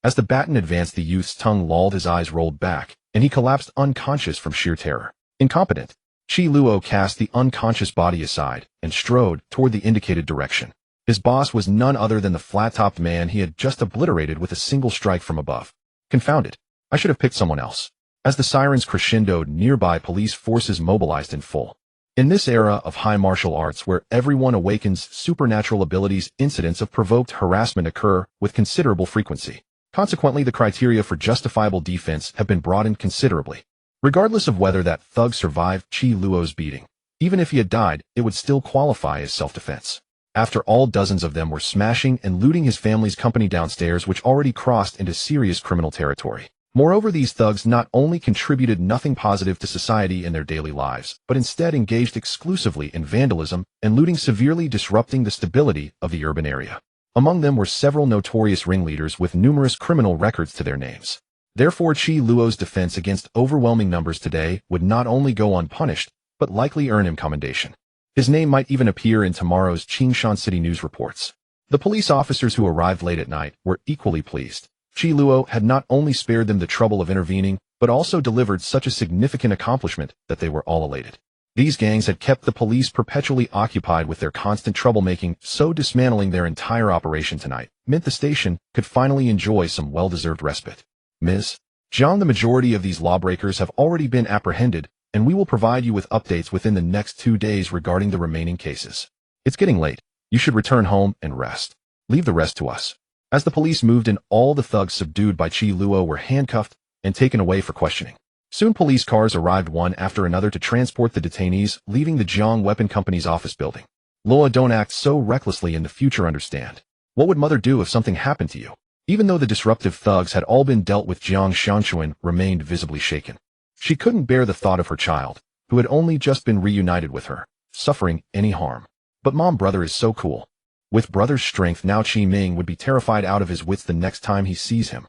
As the baton advanced, the youth's tongue lolled, his eyes rolled back, and he collapsed unconscious from sheer terror. Incompetent. Qi Luo cast the unconscious body aside and strode toward the indicated direction. His boss was none other than the flat-topped man he had just obliterated with a single strike from above. Confounded. I should have picked someone else. As the sirens crescendoed, nearby police forces mobilized in full. In this era of high martial arts where everyone awakens supernatural abilities, incidents of provoked harassment occur with considerable frequency. Consequently, the criteria for justifiable defense have been broadened considerably. Regardless of whether that thug survived Qi Luo's beating, even if he had died, it would still qualify as self-defense. After all, dozens of them were smashing and looting his family's company downstairs, which already crossed into serious criminal territory. Moreover, these thugs not only contributed nothing positive to society in their daily lives, but instead engaged exclusively in vandalism and looting, severely disrupting the stability of the urban area. Among them were several notorious ringleaders with numerous criminal records to their names. Therefore, Qi Luo's defense against overwhelming numbers today would not only go unpunished, but likely earn him commendation. His name might even appear in tomorrow's Qingshan City news reports. The police officers who arrived late at night were equally pleased. Qi Luo had not only spared them the trouble of intervening, but also delivered such a significant accomplishment that they were all elated. These gangs had kept the police perpetually occupied with their constant troublemaking, so dismantling their entire operation tonight meant the station could finally enjoy some well-deserved respite. Ms. Zhang, the majority of these lawbreakers have already been apprehended, and we will provide you with updates within the next 2 days regarding the remaining cases. It's getting late. You should return home and rest. Leave the rest to us. As the police moved in, all the thugs subdued by Qi Luo were handcuffed and taken away for questioning. Soon police cars arrived one after another to transport the detainees, leaving the Jiang Weapon Company's office building. Luo, don't act so recklessly in the future, understand? What would mother do if something happened to you? Even though the disruptive thugs had all been dealt with, Jiang Shanchuan remained visibly shaken. She couldn't bear the thought of her child, who had only just been reunited with her, suffering any harm. But brother is so cool. With brother's strength now, Qi Ming would be terrified out of his wits the next time he sees him.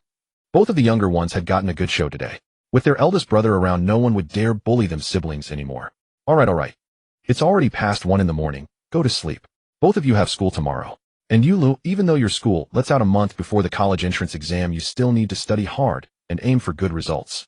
Both of the younger ones had gotten a good show today. With their eldest brother around, no one would dare bully them siblings anymore. All right. It's already past 1 in the morning. Go to sleep. Both of you have school tomorrow. And you, Lu, even though your school lets out a month before the college entrance exam, you still need to study hard and aim for good results.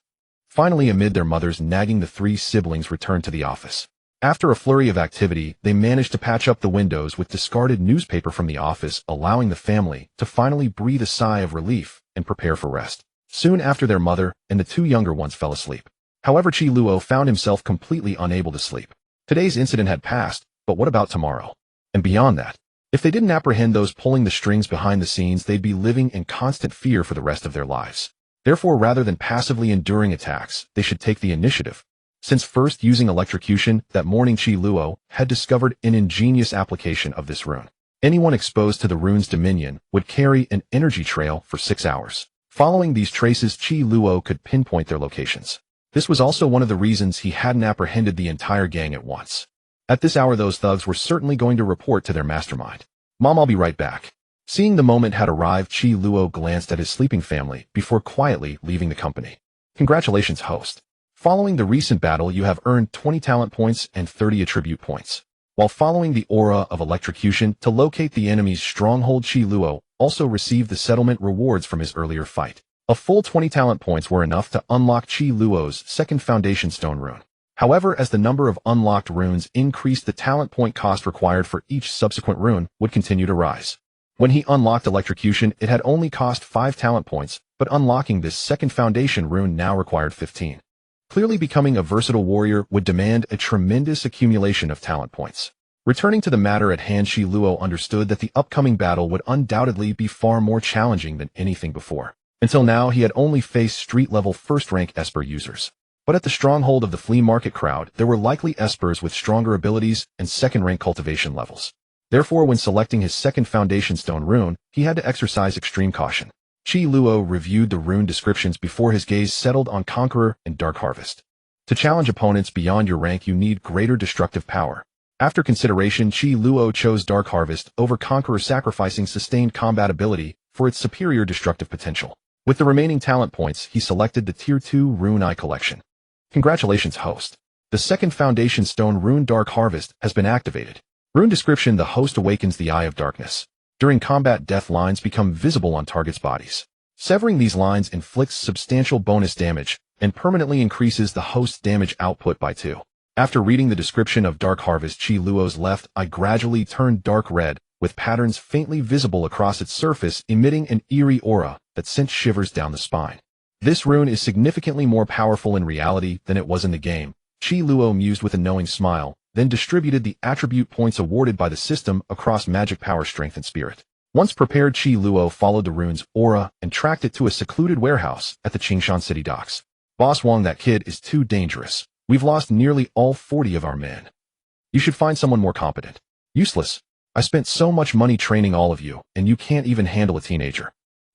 Finally, amid their mothers nagging, the 3 siblings returned to the office. After a flurry of activity, they managed to patch up the windows with discarded newspaper from the office, allowing the family to finally breathe a sigh of relief and prepare for rest. Soon after, their mother and the 2 younger ones fell asleep. However, Qi Luo found himself completely unable to sleep. Today's incident had passed, but what about tomorrow? And beyond that? If they didn't apprehend those pulling the strings behind the scenes, they'd be living in constant fear for the rest of their lives. Therefore, rather than passively enduring attacks, they should take the initiative. Since first using electrocution that morning, Qi Luo had discovered an ingenious application of this rune. Anyone exposed to the rune's dominion would carry an energy trail for 6 hours. Following these traces, Qi Luo could pinpoint their locations. This was also one of the reasons he hadn't apprehended the entire gang at once. At this hour, those thugs were certainly going to report to their mastermind. Mom, I'll be right back. Seeing the moment had arrived, Qi Luo glanced at his sleeping family before quietly leaving the company. Congratulations, host. Following the recent battle, you have earned 20 talent points and 30 attribute points. While following the aura of electrocution to locate the enemy's stronghold, Qi Luo also received the settlement rewards from his earlier fight. A full 20 talent points were enough to unlock Qi Luo's second foundation stone rune. However, as the number of unlocked runes increased, the talent point cost required for each subsequent rune would continue to rise. When he unlocked electrocution, it had only cost 5 talent points, but unlocking this second foundation rune now required 15. Clearly, becoming a versatile warrior would demand a tremendous accumulation of talent points. Returning to the matter at hand, Qi Luo understood that the upcoming battle would undoubtedly be far more challenging than anything before. Until now, he had only faced street-level first-rank Esper users. But at the stronghold of the flea market crowd, there were likely Espers with stronger abilities and second-rank cultivation levels. Therefore, when selecting his second foundation stone rune, he had to exercise extreme caution. Qi Luo reviewed the rune descriptions before his gaze settled on Conqueror and Dark Harvest. To challenge opponents beyond your rank, you need greater destructive power. After consideration, Qi Luo chose Dark Harvest over Conqueror, sacrificing sustained combat ability for its superior destructive potential. With the remaining talent points, he selected the Tier 2 Rune Eye Collection. Congratulations, host. The second foundation stone rune Dark Harvest has been activated. Rune description: the host awakens the Eye of Darkness. During combat, death lines become visible on targets' bodies. Severing these lines inflicts substantial bonus damage and permanently increases the host's damage output by 2. After reading the description of Dark Harvest, Qi Luo's left eye gradually turned dark red, with patterns faintly visible across its surface, emitting an eerie aura that sent shivers down the spine. This rune is significantly more powerful in reality than it was in the game. Qi Luo mused with a knowing smile, then distributed the attribute points awarded by the system across magic power, strength, and spirit. Once prepared, Qi Luo followed the rune's aura and tracked it to a secluded warehouse at the Qingshan City docks. Boss Wang, that kid is too dangerous. We've lost nearly all 40 of our men. You should find someone more competent. Useless. I spent so much money training all of you, and you can't even handle a teenager.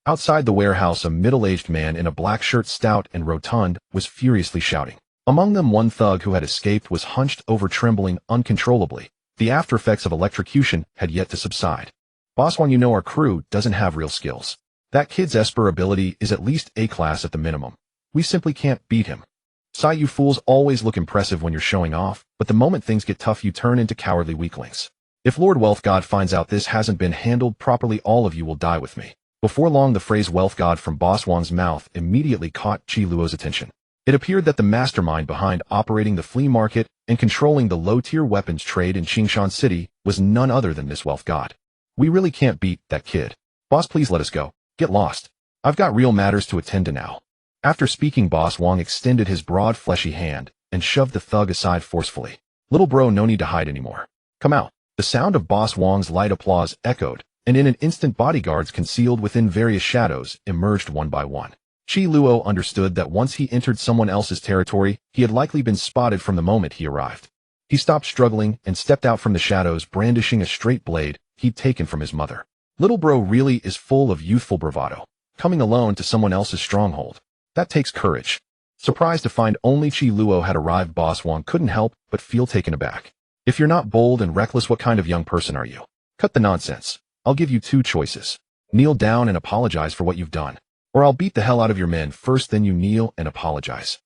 Outside the warehouse, a middle-aged man in a black shirt, stout and rotund, was furiously shouting. Among them, one thug who had escaped was hunched over, trembling uncontrollably. The after-effects of electrocution had yet to subside. "Boss Wang, you know our crew doesn't have real skills. That kid's Esper ability is at least A-class at the minimum. We simply can't beat him. Sai, you fools always look impressive when you're showing off, but the moment things get tough you turn into cowardly weaklings. If Lord Wealth God finds out this hasn't been handled properly, all of you will die with me." Before long, the phrase Wealth God from Boss Wang's mouth immediately caught Qi Luo's attention. It appeared that the mastermind behind operating the flea market and controlling the low-tier weapons trade in Qingshan City was none other than this Wealth God. "We really can't beat that kid. Boss, please let us go. Get lost. I've got real matters to attend to now." After speaking, Boss Wang extended his broad, fleshy hand and shoved the thug aside forcefully. "Little bro, no need to hide anymore. Come out." The sound of Boss Wang's light applause echoed, and in an instant bodyguards concealed within various shadows emerged one by one. Qi Luo understood that once he entered someone else's territory, he had likely been spotted from the moment he arrived. He stopped struggling and stepped out from the shadows, brandishing a straight blade he'd taken from his mother. Little bro really is full of youthful bravado, coming alone to someone else's stronghold. That takes courage. Surprised to find only Qi Luo had arrived, Boss Wang couldn't help but feel taken aback. "If you're not bold and reckless, what kind of young person are you? Cut the nonsense. I'll give you two choices. Kneel down and apologize for what you've done, or I'll beat the hell out of your men first, then you kneel and apologize."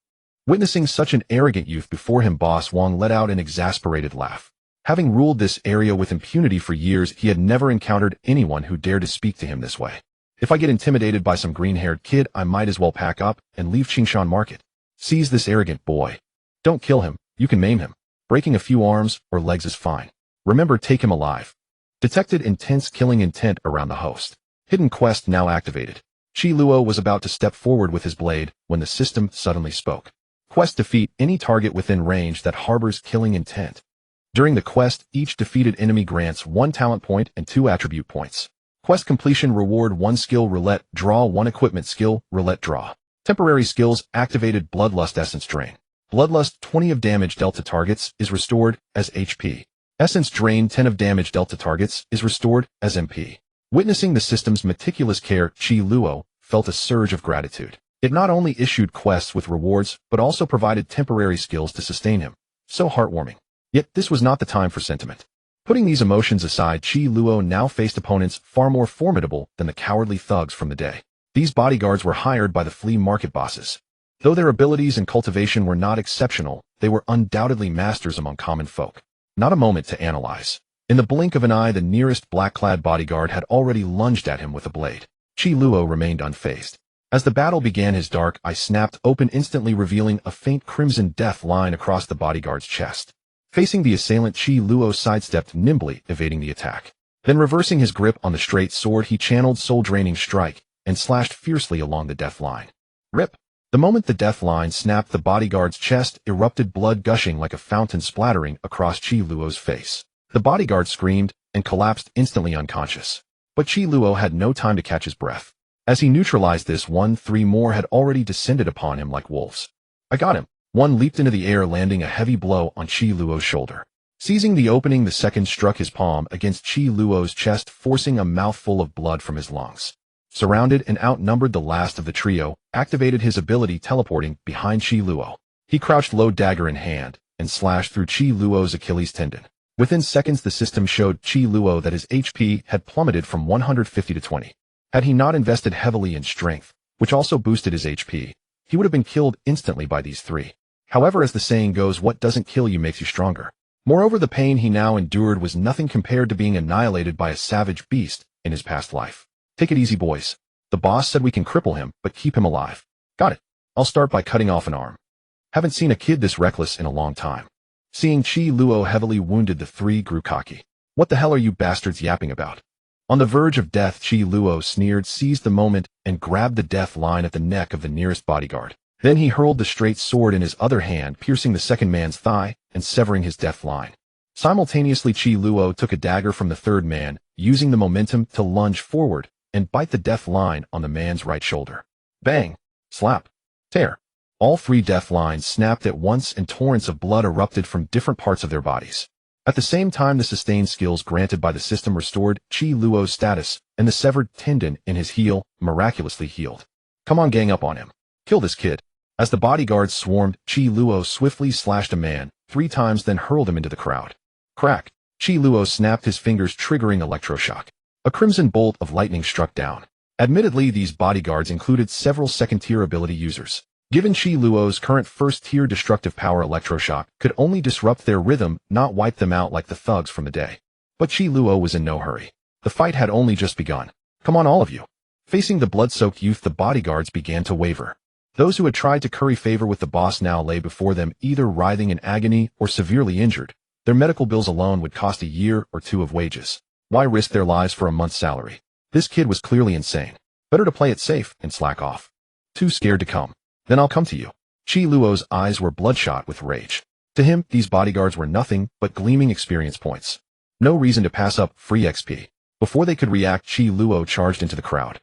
Witnessing such an arrogant youth before him, Boss Wang let out an exasperated laugh. Having ruled this area with impunity for years, he had never encountered anyone who dared to speak to him this way. "If I get intimidated by some green-haired kid, I might as well pack up and leave Qingshan Market. Seize this arrogant boy. Don't kill him, you can maim him. Breaking a few arms or legs is fine. Remember, take him alive." Detected intense killing intent around the host. Hidden quest now activated. Qi Luo was about to step forward with his blade when the system suddenly spoke. Quest: defeat any target within range that harbors killing intent. During the quest, each defeated enemy grants 1 talent point and 2 attribute points. Quest completion reward: 1 skill roulette draw, 1 equipment skill roulette draw. Temporary skills activated: Bloodlust Essence Drain. Bloodlust 20 of damage dealt to targets is restored as HP. Essence Drain 10 of damage dealt to targets is restored as MP. Witnessing the system's meticulous care, Qi Luo felt a surge of gratitude. It not only issued quests with rewards, but also provided temporary skills to sustain him. So heartwarming. Yet this was not the time for sentiment. Putting these emotions aside, Qi Luo now faced opponents far more formidable than the cowardly thugs from the day. These bodyguards were hired by the flea market bosses. Though their abilities and cultivation were not exceptional, they were undoubtedly masters among common folk. Not a moment to analyze. In the blink of an eye, the nearest black-clad bodyguard had already lunged at him with a blade. Qi Luo remained unfazed. As the battle began, his dark eye snapped open, instantly revealing a faint crimson death line across the bodyguard's chest. Facing the assailant, Qi Luo sidestepped nimbly, evading the attack. Then, reversing his grip on the straight sword, he channeled soul-draining strike and slashed fiercely along the death line. Rip! The moment the death line snapped, the bodyguard's chest erupted, blood gushing like a fountain splattering across Qi Luo's face. The bodyguard screamed and collapsed, instantly unconscious. But Qi Luo had no time to catch his breath. As he neutralized this one, 3 more had already descended upon him like wolves. "I got him." One leaped into the air, landing a heavy blow on Qi Luo's shoulder. Seizing the opening, the second struck his palm against Qi Luo's chest, forcing a mouthful of blood from his lungs. Surrounded and outnumbered, the last of the trio activated his ability, teleporting behind Qi Luo. He crouched low, dagger in hand, and slashed through Qi Luo's Achilles tendon. Within seconds, the system showed Qi Luo that his HP had plummeted from 150 to 20. Had he not invested heavily in strength, which also boosted his HP, he would have been killed instantly by these 3. However, as the saying goes, what doesn't kill you makes you stronger. Moreover, the pain he now endured was nothing compared to being annihilated by a savage beast in his past life. "Take it easy, boys. The boss said we can cripple him, but keep him alive." "Got it. I'll start by cutting off an arm." Haven't seen a kid this reckless in a long time. Seeing Qi Luo heavily wounded, the 3 grew cocky. "What the hell are you bastards yapping about?" On the verge of death, Qi Luo sneered, seized the moment, and grabbed the death line at the neck of the nearest bodyguard. Then he hurled the straight sword in his other hand, piercing the second man's thigh and severing his death line. Simultaneously, Qi Luo took a dagger from the third man, using the momentum to lunge forward and bite the death line on the man's right shoulder. Bang! Slap! Tear! All 3 death lines snapped at once, and torrents of blood erupted from different parts of their bodies. At the same time, the sustained skills granted by the system restored Qi Luo's status, and the severed tendon in his heel miraculously healed. Come on, gang up on him. Kill this kid. As the bodyguards swarmed, Qi Luo swiftly slashed a man 3 times, then hurled him into the crowd. Crack! Qi Luo snapped his fingers, triggering electroshock. A crimson bolt of lightning struck down. Admittedly, these bodyguards included several second-tier ability users. Given Qi Luo's current first-tier destructive power, electroshock could only disrupt their rhythm, not wipe them out like the thugs from the day. But Qi Luo was in no hurry. The fight had only just begun. Come on, all of you. Facing the blood-soaked youth, the bodyguards began to waver. Those who had tried to curry favor with the boss now lay before them, either writhing in agony or severely injured. Their medical bills alone would cost a year or 2 of wages. Why risk their lives for a month's salary? This kid was clearly insane. Better to play it safe and slack off. Too scared to come. Then I'll come to you. Qi Luo's eyes were bloodshot with rage. To him, these bodyguards were nothing but gleaming experience points. No reason to pass up free XP. Before they could react, Qi Luo charged into the crowd.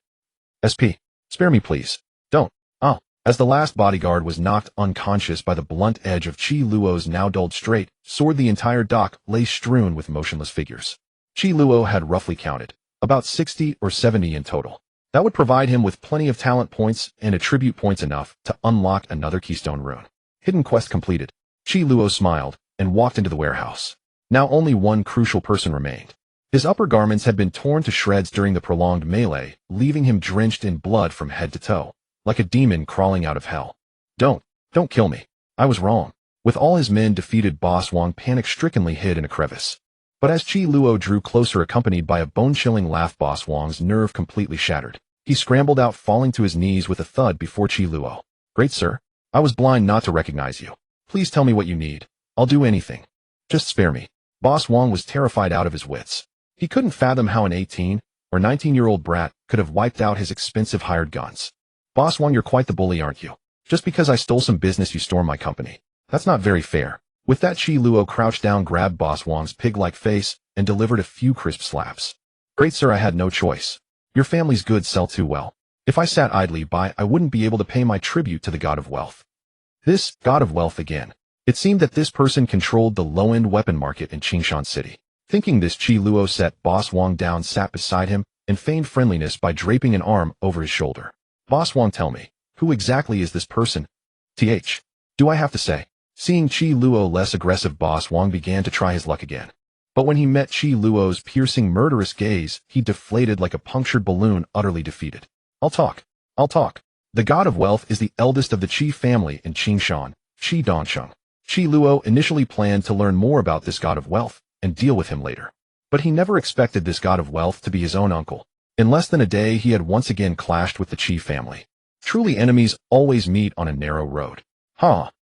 SP, spare me please. Don't. Oh. As the last bodyguard was knocked unconscious by the blunt edge of Qi Luo's now dulled straight sword, the entire dock lay strewn with motionless figures. Qi Luo had roughly counted about 60 or 70 in total. That would provide him with plenty of talent points and attribute points enough to unlock another keystone rune. Hidden quest completed. Qi Luo smiled and walked into the warehouse. Now only one crucial person remained. His upper garments had been torn to shreds during the prolonged melee, leaving him drenched in blood from head to toe, like a demon crawling out of hell. Don't kill me. I was wrong. With all his men defeated, Boss Wong panic-strickenly hid in a crevice. But as Qi Luo drew closer, accompanied by a bone-chilling laugh, Boss Wong's nerve completely shattered. He scrambled out, falling to his knees with a thud before Qi Luo. Great sir, I was blind not to recognize you. Please tell me what you need. I'll do anything. Just spare me. Boss Wong was terrified out of his wits. He couldn't fathom how an 18 or 19-year-old brat could have wiped out his expensive hired guns. Boss Wong, you're quite the bully, aren't you? Just because I stole some business, you storm my company. That's not very fair. With that, Qi Luo crouched down, grabbed Boss Wong's pig-like face, and delivered a few crisp slaps. Great sir, I had no choice. Your family's goods sell too well. If I sat idly by, I wouldn't be able to pay my tribute to the god of wealth. This god of wealth again. It seemed that this person controlled the low-end weapon market in Qingshan City. Thinking this, Qi Luo set Boss Wong down, sat beside him, and feigned friendliness by draping an arm over his shoulder. Boss Wong, tell me, who exactly is this person? Do I have to say? Seeing Qi Luo less aggressive, Boss Wong began to try his luck again. But when he met Qi Luo's piercing, murderous gaze, he deflated like a punctured balloon, utterly defeated. I'll talk. The god of wealth is the eldest of the Qi family in Qingshan, Qi Dongsheng. Qi Luo initially planned to learn more about this god of wealth and deal with him later. But he never expected this god of wealth to be his own uncle. In less than a day, he had once again clashed with the Qi family. Truly, enemies always meet on a narrow road.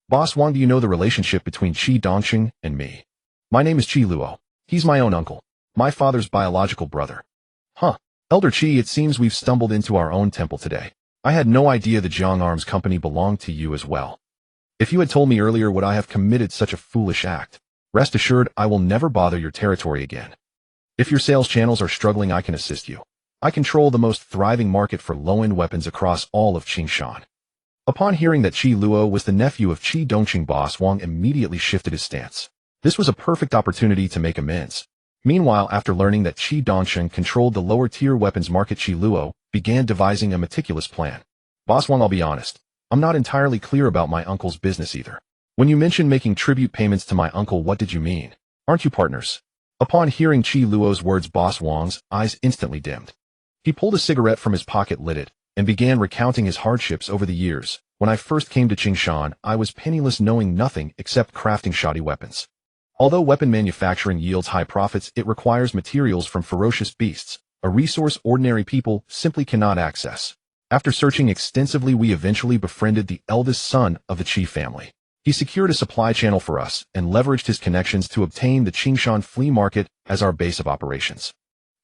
Boss Wong, do you know the relationship between Qi Dongsheng and me? My name is Qi Luo. He's my own uncle. My father's biological brother. Elder Qi, it seems we've stumbled into our own temple today. I had no idea the Jiang Arms Company belonged to you as well. If you had told me earlier, would I have committed such a foolish act? Rest assured, I will never bother your territory again. If your sales channels are struggling, I can assist you. I control the most thriving market for low-end weapons across all of Qingshan. Upon hearing that Qi Luo was the nephew of Qi Dongsheng, Boss Wong immediately shifted his stance. This was a perfect opportunity to make amends. Meanwhile, after learning that Qi Dongsheng controlled the lower-tier weapons market, Qi Luo began devising a meticulous plan. Boss Wong, I'll be honest. I'm not entirely clear about my uncle's business either. When you mentioned making tribute payments to my uncle, what did you mean? Aren't you partners? Upon hearing Qi Luo's words, Boss Wong's eyes instantly dimmed. He pulled a cigarette from his pocket, lit it, and began recounting his hardships over the years. When I first came to Qingshan, I was penniless, knowing nothing except crafting shoddy weapons. Although weapon manufacturing yields high profits, it requires materials from ferocious beasts, a resource ordinary people simply cannot access. After searching extensively, we eventually befriended the eldest son of the Qi family. He secured a supply channel for us and leveraged his connections to obtain the Qingshan flea market as our base of operations.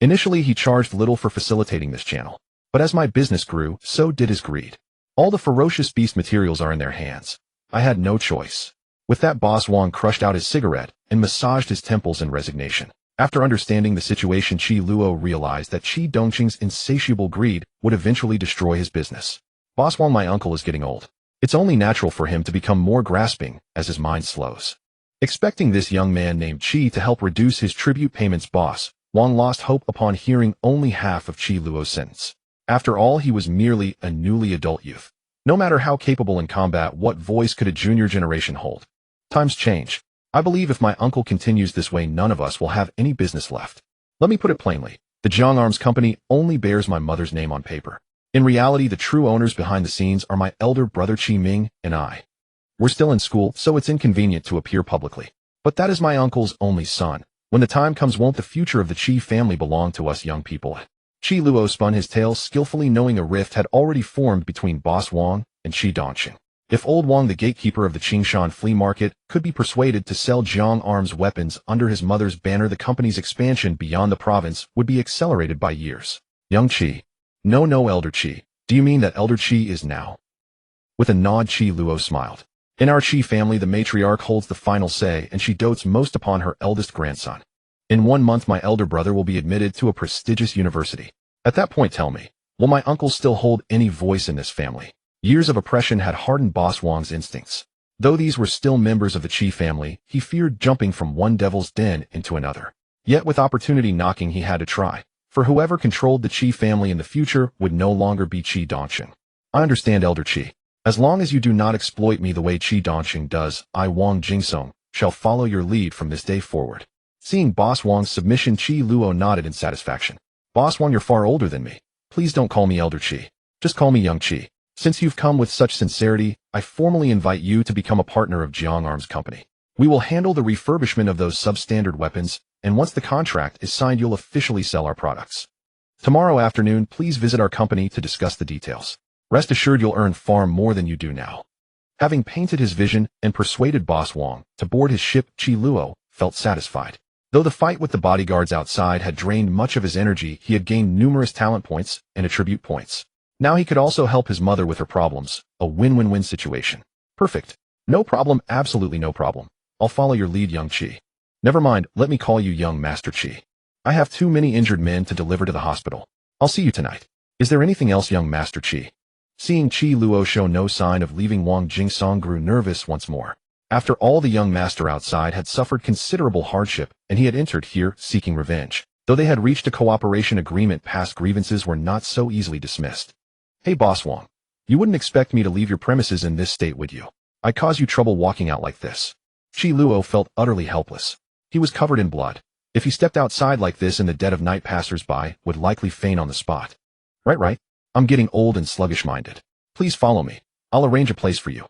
Initially, he charged little for facilitating this channel. But as my business grew, so did his greed. All the ferocious beast materials are in their hands. I had no choice. With that, Boss Wong crushed out his cigarette and massaged his temples in resignation. After understanding the situation, Qi Luo realized that Qi Dongsheng's insatiable greed would eventually destroy his business. Boss Wong, my uncle is getting old. It's only natural for him to become more grasping as his mind slows. Expecting this young man named Qi to help reduce his tribute payments, boss Wang lost hope upon hearing only half of Qi Luo's sentence. After all, he was merely a newly adult youth. No matter how capable in combat, what voice could a junior generation hold? Times change. I believe if my uncle continues this way, none of us will have any business left. Let me put it plainly. The Jiang Arms Company only bears my mother's name on paper. In reality, the true owners behind the scenes are my elder brother Qi Ming and I. We're still in school, so it's inconvenient to appear publicly. But that is my uncle's only son. When the time comes, won't the future of the Qi family belong to us young people? Qi Luo spun his tale skillfully, knowing a rift had already formed between Boss Wang and Qi Dongqing. If old Wang, the gatekeeper of the Qingshan flea market, could be persuaded to sell Jiang Arms weapons under his mother's banner, the company's expansion beyond the province would be accelerated by years. Young Qi. No, Elder Qi. Do you mean that Elder Qi is now? With a nod, Qi Luo smiled. In our Qi family, the matriarch holds the final say, and she dotes most upon her eldest grandson. In 1 month, my elder brother will be admitted to a prestigious university. At that point, tell me, will my uncle still hold any voice in this family? Years of oppression had hardened Boss Wang's instincts. Though these were still members of the Qi family, he feared jumping from one devil's den into another. Yet with opportunity knocking, he had to try, for whoever controlled the Qi family in the future would no longer be Qi Dongqing. I understand, Elder Qi. As long as you do not exploit me the way Qi Dongqing does, I, Wang Jingsong, shall follow your lead from this day forward. Seeing Boss Wang's submission, Qi Luo nodded in satisfaction. Boss Wang, you're far older than me. Please don't call me Elder Qi. Just call me Young Qi. Since you've come with such sincerity, I formally invite you to become a partner of Jiang Arms Company. We will handle the refurbishment of those substandard weapons, and once the contract is signed, you'll officially sell our products. Tomorrow afternoon, please visit our company to discuss the details. Rest assured you'll earn far more than you do now. Having painted his vision and persuaded Boss Wang to board his ship, Qi Luo felt satisfied. Though the fight with the bodyguards outside had drained much of his energy, he had gained numerous talent points and attribute points. Now he could also help his mother with her problems, a win-win-win situation. Perfect. No problem, absolutely no problem. I'll follow your lead, Young Qi. Never mind, let me call you Young Master Qi. I have too many injured men to deliver to the hospital. I'll see you tonight. Is there anything else, Young Master Qi? Seeing Qi Luo show no sign of leaving, Wang Jingsong grew nervous once more. After all, the young master outside had suffered considerable hardship, and he had entered here seeking revenge. Though they had reached a cooperation agreement, past grievances were not so easily dismissed. Hey, Boss Wang. You wouldn't expect me to leave your premises in this state, would you? I'd cause you trouble walking out like this. Qi Luo felt utterly helpless. He was covered in blood. If he stepped outside like this in the dead of night, passers-by would likely faint on the spot. Right. I'm getting old and sluggish-minded. Please follow me. I'll arrange a place for you.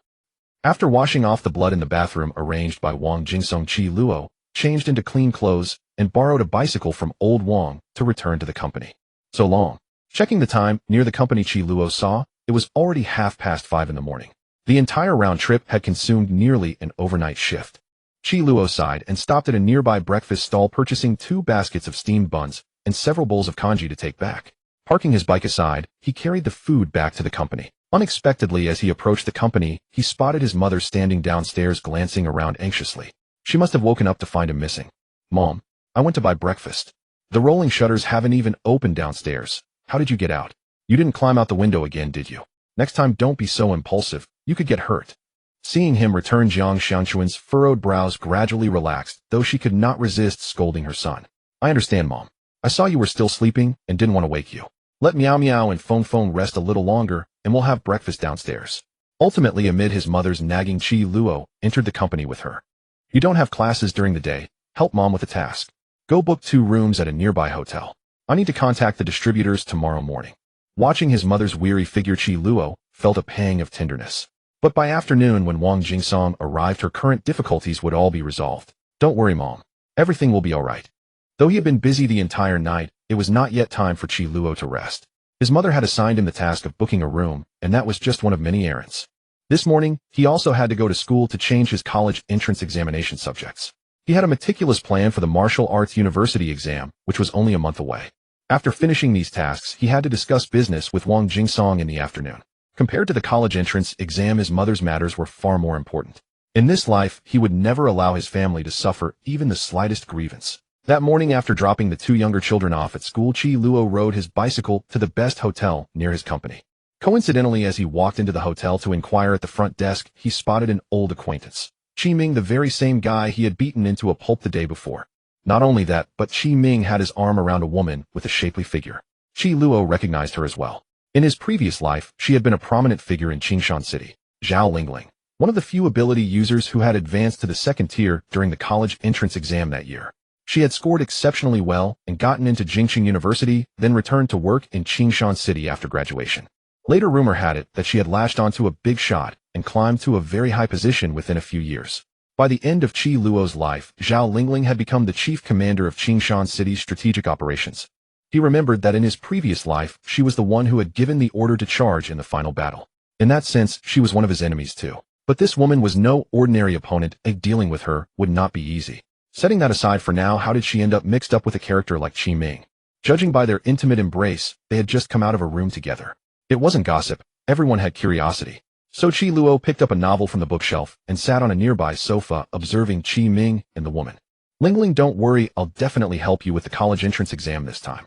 After washing off the blood in the bathroom arranged by Wang Jingsong, Qi Luo changed into clean clothes and borrowed a bicycle from old Wang to return to the company. So long. Checking the time near the company, Qi Luo saw it was already 5:30 in the morning. The entire round trip had consumed nearly an overnight shift. Qi Luo sighed and stopped at a nearby breakfast stall, purchasing 2 baskets of steamed buns and several bowls of congee to take back. Parking his bike aside, he carried the food back to the company. Unexpectedly, as he approached the company, he spotted his mother standing downstairs, glancing around anxiously. She must have woken up to find him missing. Mom, I went to buy breakfast. The rolling shutters haven't even opened downstairs. How did you get out? You didn't climb out the window again, did you? Next time, don't be so impulsive. You could get hurt. Seeing him return, Jiang Xianchuan's furrowed brows gradually relaxed, though she could not resist scolding her son. I understand, Mom. I saw you were still sleeping and didn't want to wake you. Let Meow Meow and Phone rest a little longer, and we'll have breakfast downstairs. Ultimately, amid his mother's nagging, Qi Luo entered the company with her. You don't have classes during the day. Help Mom with a task. Go book 2 rooms at a nearby hotel. I need to contact the distributors tomorrow morning. Watching his mother's weary figure, Qi Luo felt a pang of tenderness. But by afternoon, when Wang Jingsong arrived, her current difficulties would all be resolved. Don't worry, Mom. Everything will be all right. Though he had been busy the entire night, it was not yet time for Qi Luo to rest. His mother had assigned him the task of booking a room, and that was just one of many errands. This morning, he also had to go to school to change his college entrance examination subjects. He had a meticulous plan for the martial arts university exam, which was only a month away. After finishing these tasks, he had to discuss business with Wang Jingsong in the afternoon. Compared to the college entrance exam, his mother's matters were far more important. In this life, he would never allow his family to suffer even the slightest grievance. That morning, after dropping the 2 younger children off at school, Qi Luo rode his bicycle to the best hotel near his company. Coincidentally, as he walked into the hotel to inquire at the front desk, he spotted an old acquaintance. Qi Ming, the very same guy he had beaten into a pulp the day before. Not only that, but Qi Ming had his arm around a woman with a shapely figure. Qi Luo recognized her as well. In his previous life, she had been a prominent figure in Qingshan City. Zhao Lingling, one of the few ability users who had advanced to the second tier during the college entrance exam that year. She had scored exceptionally well and gotten into Jingqing University, then returned to work in Qingshan City after graduation. Later rumor had it that she had latched onto a big shot and climbed to a very high position within a few years. By the end of Qi Luo's life, Zhao Lingling had become the chief commander of Qingshan City's strategic operations. He remembered that in his previous life, she was the one who had given the order to charge in the final battle. In that sense, she was one of his enemies too. But this woman was no ordinary opponent, and dealing with her would not be easy. Setting that aside for now, how did she end up mixed up with a character like Qi Ming? Judging by their intimate embrace, they had just come out of a room together. It wasn't gossip, everyone had curiosity. So Qi Luo picked up a novel from the bookshelf and sat on a nearby sofa observing Qi Ming and the woman. Lingling, don't worry, I'll definitely help you with the college entrance exam this time.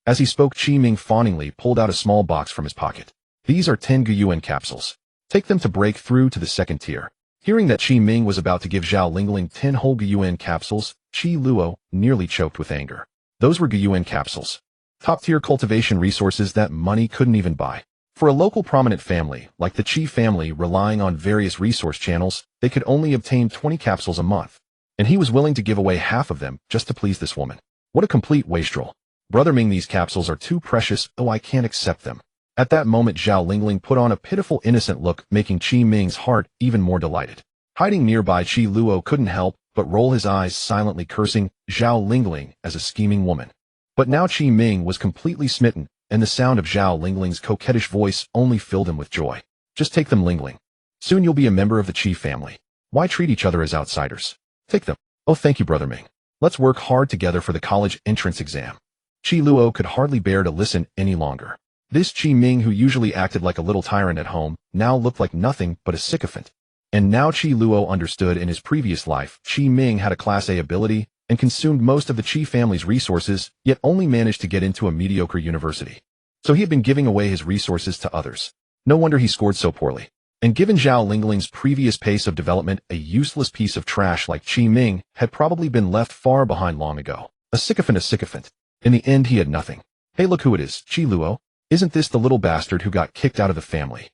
As he spoke, Qi Ming fawningly pulled out a small box from his pocket. These are 10 Guyuan capsules. Take them to break through to the second tier. Hearing that Qi Ming was about to give Zhao Lingling 10 whole Guyuan capsules, Qi Luo nearly choked with anger. Those were Guyuan capsules. Top-tier cultivation resources that money couldn't even buy. For a local prominent family, like the Qi family relying on various resource channels, they could only obtain 20 capsules a month. And he was willing to give away half of them just to please this woman. What a complete wastrel. Brother Ming, these capsules are too precious, oh I can't accept them. At that moment Zhao Lingling put on a pitiful innocent look, making Qi Ming's heart even more delighted. Hiding nearby, Qi Luo couldn't help but roll his eyes, silently cursing Zhao Lingling as a scheming woman. But now Qi Ming was completely smitten, and the sound of Zhao Lingling's coquettish voice only filled him with joy. Just take them, Lingling. Soon you'll be a member of the Qi family. Why treat each other as outsiders? Take them. Oh, thank you, Brother Ming. Let's work hard together for the college entrance exam. Qi Luo could hardly bear to listen any longer. This Qi Ming, who usually acted like a little tyrant at home, now looked like nothing but a sycophant. And now Qi Luo understood in his previous life, Qi Ming had a Class A ability and consumed most of the Qi family's resources, yet only managed to get into a mediocre university. So he had been giving away his resources to others. No wonder he scored so poorly. And given Zhao Lingling's previous pace of development, a useless piece of trash like Qi Ming had probably been left far behind long ago. A sycophant. In the end, he had nothing. Hey, look who it is, Qi Luo. Isn't this the little bastard who got kicked out of the family?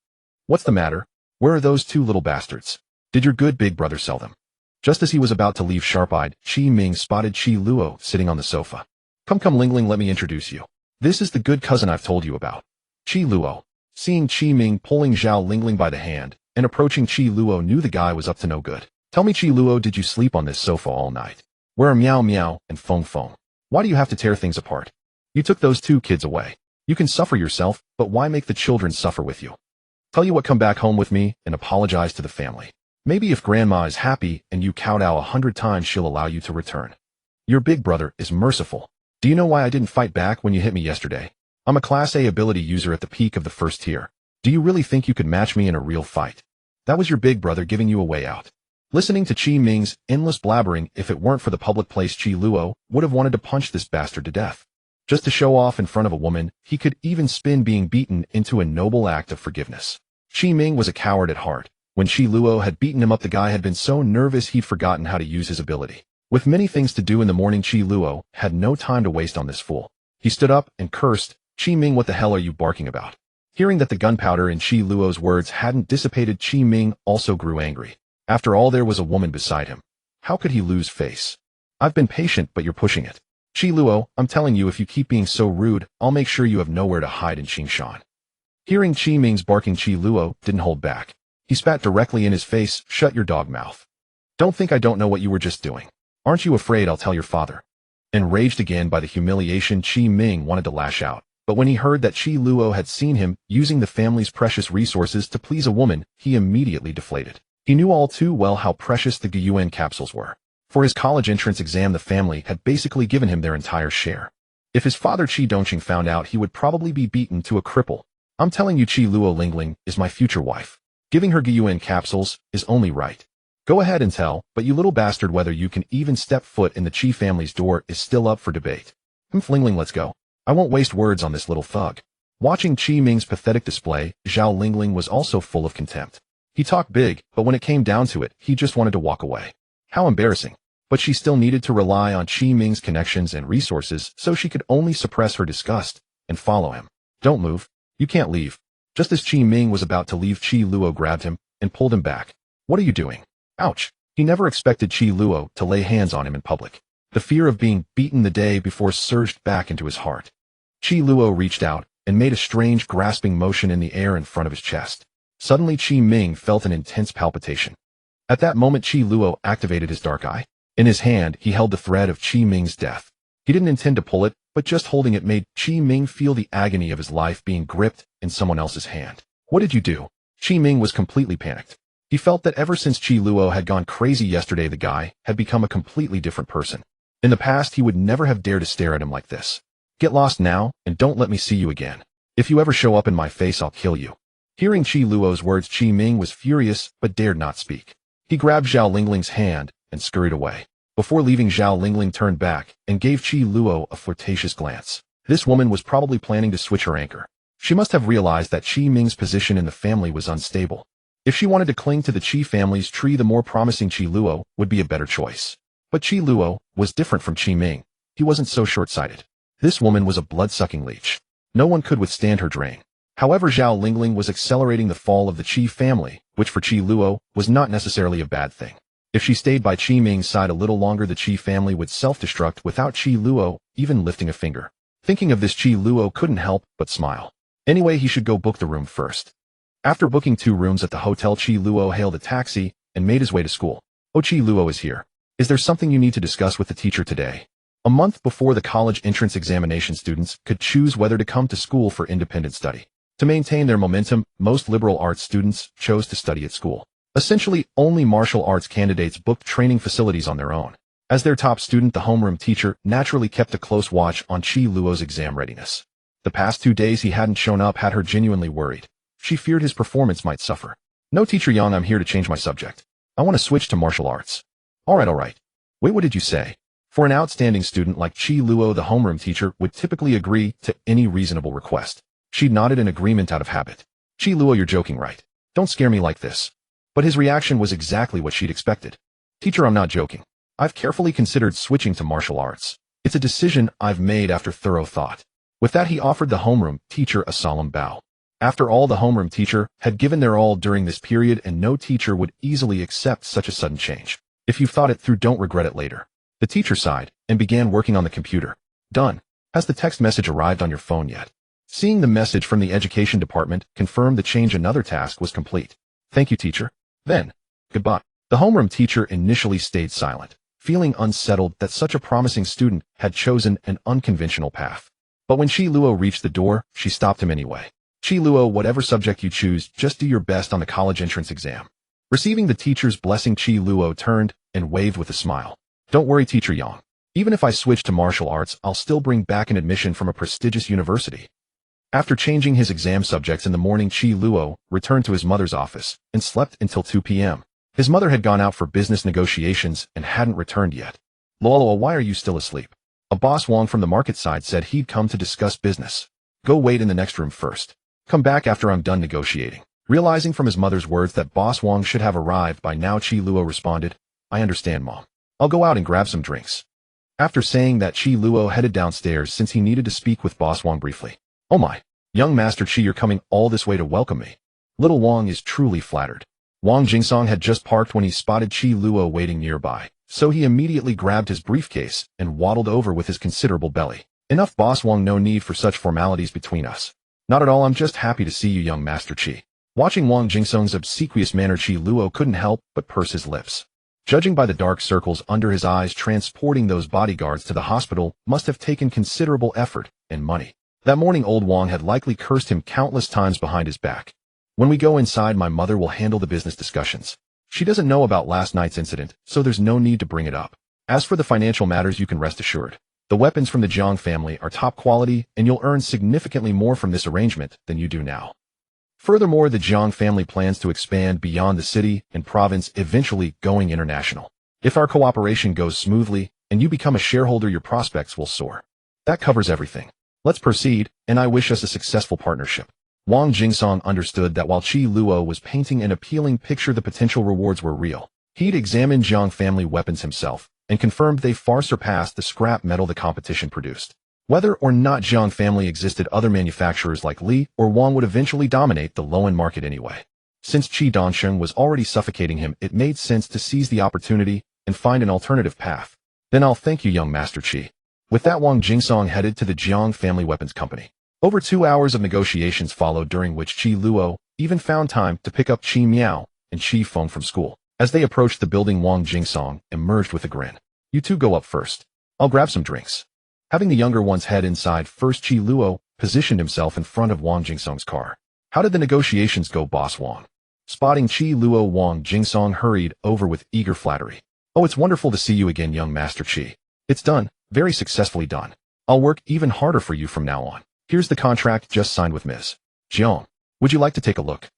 What's the matter? Where are those two little bastards? Did your good big brother sell them? Just as he was about to leave sharp-eyed, Qi Ming spotted Qi Luo sitting on the sofa. Come Lingling, let me introduce you. This is the good cousin I've told you about. Qi Luo. Seeing Qi Ming pulling Zhao Lingling by the hand and approaching, Qi Luo knew the guy was up to no good. Tell me, Qi Luo, did you sleep on this sofa all night? Where are Meow Meow and Feng Feng? Why do you have to tear things apart? You took those two kids away. You can suffer yourself, but why make the children suffer with you? Tell you what, come back home with me and apologize to the family. Maybe if Grandma is happy and you kowtow 100 times, she'll allow you to return. Your big brother is merciful. Do you know why I didn't fight back when you hit me yesterday? I'm a Class A ability user at the peak of the first tier. Do you really think you could match me in a real fight? That was your big brother giving you a way out. Listening to Qi Ming's endless blabbering, if it weren't for the public place, Qi Luo would have wanted to punch this bastard to death. Just to show off in front of a woman, he could even spin being beaten into a noble act of forgiveness. Qi Ming was a coward at heart. When Qi Luo had beaten him up, the guy had been so nervous he'd forgotten how to use his ability. With many things to do in the morning, Qi Luo had no time to waste on this fool. He stood up and cursed, Qi Ming, what the hell are you barking about? Hearing that the gunpowder in Qi Luo's words hadn't dissipated, Qi Ming also grew angry. After all, there was a woman beside him. How could he lose face? I've been patient, but you're pushing it. Qi Luo, I'm telling you, if you keep being so rude, I'll make sure you have nowhere to hide in Qingshan. Hearing Qi Ming's barking, Qi Luo didn't hold back. He spat directly in his face, shut your dog mouth. Don't think I don't know what you were just doing. Aren't you afraid I'll tell your father? Enraged again by the humiliation, Qi Ming wanted to lash out. But when he heard that Qi Luo had seen him using the family's precious resources to please a woman, he immediately deflated. He knew all too well how precious the Guyuan capsules were. For his college entrance exam, the family had basically given him their entire share. If his father Qi Dongqing found out, he would probably be beaten to a cripple. I'm telling you, Qi Luo Lingling is my future wife. Giving her Guyuan capsules is only right. Go ahead and tell, but you little bastard, whether you can even step foot in the Qi family's door is still up for debate. Lingling, let's go. I won't waste words on this little thug. Watching Qi Ming's pathetic display, Zhao Lingling was also full of contempt. He talked big, but when it came down to it, he just wanted to walk away. How embarrassing. But she still needed to rely on Qi Ming's connections and resources, so she could only suppress her disgust and follow him. Don't move. You can't leave. Just as Qi Ming was about to leave, Qi Luo grabbed him and pulled him back. What are you doing? Ouch. He never expected Qi Luo to lay hands on him in public. The fear of being beaten the day before surged back into his heart. Qi Luo reached out and made a strange grasping motion in the air in front of his chest. Suddenly Qi Ming felt an intense palpitation. At that moment Qi Luo activated his dark eye. In his hand he held the thread of Qi Ming's death. He didn't intend to pull it, but just holding it made Qi Ming feel the agony of his life being gripped in someone else's hand. What did you do? Qi Ming was completely panicked. He felt that ever since Qi Luo had gone crazy yesterday, the guy had become a completely different person. In the past he would never have dared to stare at him like this. Get lost now, and don't let me see you again. If you ever show up in my face, I'll kill you. Hearing Qi Luo's words, Qi Ming was furious but dared not speak. He grabbed Zhao Lingling's hand and scurried away. Before leaving, Zhao Lingling turned back and gave Qi Luo a flirtatious glance. This woman was probably planning to switch her anchor. She must have realized that Qi Ming's position in the family was unstable. If she wanted to cling to the Qi family's tree, the more promising Qi Luo would be a better choice. But Qi Luo was different from Qi Ming. He wasn't so short-sighted. This woman was a blood-sucking leech. No one could withstand her drain. However, Zhao Lingling was accelerating the fall of the Qi family, which for Qi Luo was not necessarily a bad thing. If she stayed by Qi Ming's side a little longer, the Qi family would self-destruct without Qi Luo even lifting a finger. Thinking of this, Qi Luo couldn't help but smile. Anyway, he should go book the room first. After booking 2 rooms at the hotel, Qi Luo hailed a taxi and made his way to school. Oh, Qi Luo is here. Is there something you need to discuss with the teacher today? A month before the college entrance examination, students could choose whether to come to school for independent study. To maintain their momentum, most liberal arts students chose to study at school. Essentially, only martial arts candidates booked training facilities on their own. As their top student, the homeroom teacher naturally kept a close watch on Qi Luo's exam readiness. The past 2 days he hadn't shown up had her genuinely worried. She feared his performance might suffer. No, Teacher Yang, I'm here to change my subject. I want to switch to martial arts. Alright. Wait, what did you say? For an outstanding student like Qi Luo, the homeroom teacher would typically agree to any reasonable request. She nodded in agreement out of habit. Qi Luo, you're joking, right? Don't scare me like this. But his reaction was exactly what she'd expected. Teacher, I'm not joking. I've carefully considered switching to martial arts. It's a decision I've made after thorough thought. With that, he offered the homeroom teacher a solemn bow. After all, the homeroom teacher had given their all during this period, and no teacher would easily accept such a sudden change. If you've thought it through, don't regret it later. The teacher sighed and began working on the computer. Done. Has the text message arrived on your phone yet? Seeing the message from the education department confirmed the change, another task was complete. Thank you, teacher. Then, goodbye. The homeroom teacher initially stayed silent, feeling unsettled that such a promising student had chosen an unconventional path. But when Qi Luo reached the door, she stopped him anyway. Qi Luo, whatever subject you choose, just do your best on the college entrance exam. Receiving the teacher's blessing, Qi Luo turned and waved with a smile. Don't worry, Teacher Yang. Even if I switch to martial arts, I'll still bring back an admission from a prestigious university. After changing his exam subjects in the morning, Qi Luo returned to his mother's office and slept until 2 p.m. His mother had gone out for business negotiations and hadn't returned yet. Luo, why are you still asleep? A boss Wang from the market side said he'd come to discuss business. Go wait in the next room first. Come back after I'm done negotiating. Realizing from his mother's words that Boss Wang should have arrived by now, Qi Luo responded, I understand, Mom. I'll go out and grab some drinks. After saying that, Qi Luo headed downstairs since he needed to speak with Boss Wang briefly. Oh my, young Master Qi, you're coming all this way to welcome me. Little Wang is truly flattered. Wang Jingsong had just parked when he spotted Qi Luo waiting nearby, so he immediately grabbed his briefcase and waddled over with his considerable belly. Enough, Boss Wang, no need for such formalities between us. Not at all, I'm just happy to see you, young Master Qi. Watching Wang Jingsong's obsequious manner, Qi Luo couldn't help but purse his lips. Judging by the dark circles under his eyes, transporting those bodyguards to the hospital must have taken considerable effort and money. That morning, old Wang had likely cursed him countless times behind his back. When we go inside, my mother will handle the business discussions. She doesn't know about last night's incident, so there's no need to bring it up. As for the financial matters, you can rest assured. The weapons from the Jiang family are top quality, and you'll earn significantly more from this arrangement than you do now. Furthermore, the Jiang family plans to expand beyond the city and province, eventually going international. If our cooperation goes smoothly and you become a shareholder, your prospects will soar. That covers everything. Let's proceed, and I wish us a successful partnership. Wang Jingsong understood that while Qi Luo was painting an appealing picture, the potential rewards were real. He'd examined Jiang family weapons himself and confirmed they far surpassed the scrap metal the competition produced. Whether or not Jiang family existed, other manufacturers like Li or Wang would eventually dominate the low-end market anyway. Since Qi Dongsheng was already suffocating him, it made sense to seize the opportunity and find an alternative path. Then I'll thank you, young Master Qi. With that, Wang Jingsong headed to the Jiang family weapons company. Over 2 hours of negotiations followed, during which Qi Luo even found time to pick up Qi Miao and Qi Feng from school. As they approached the building, Wang Jingsong emerged with a grin. You two go up first. I'll grab some drinks. Having the younger ones head inside first, Qi Luo positioned himself in front of Wang Jingsong's car. How did the negotiations go, Boss Wang? Spotting Qi Luo, Wang Jingsong hurried over with eager flattery. Oh, it's wonderful to see you again, young Master Qi. It's done. Very successfully done. I'll work even harder for you from now on. Here's the contract just signed with Ms. Jiang. Would you like to take a look?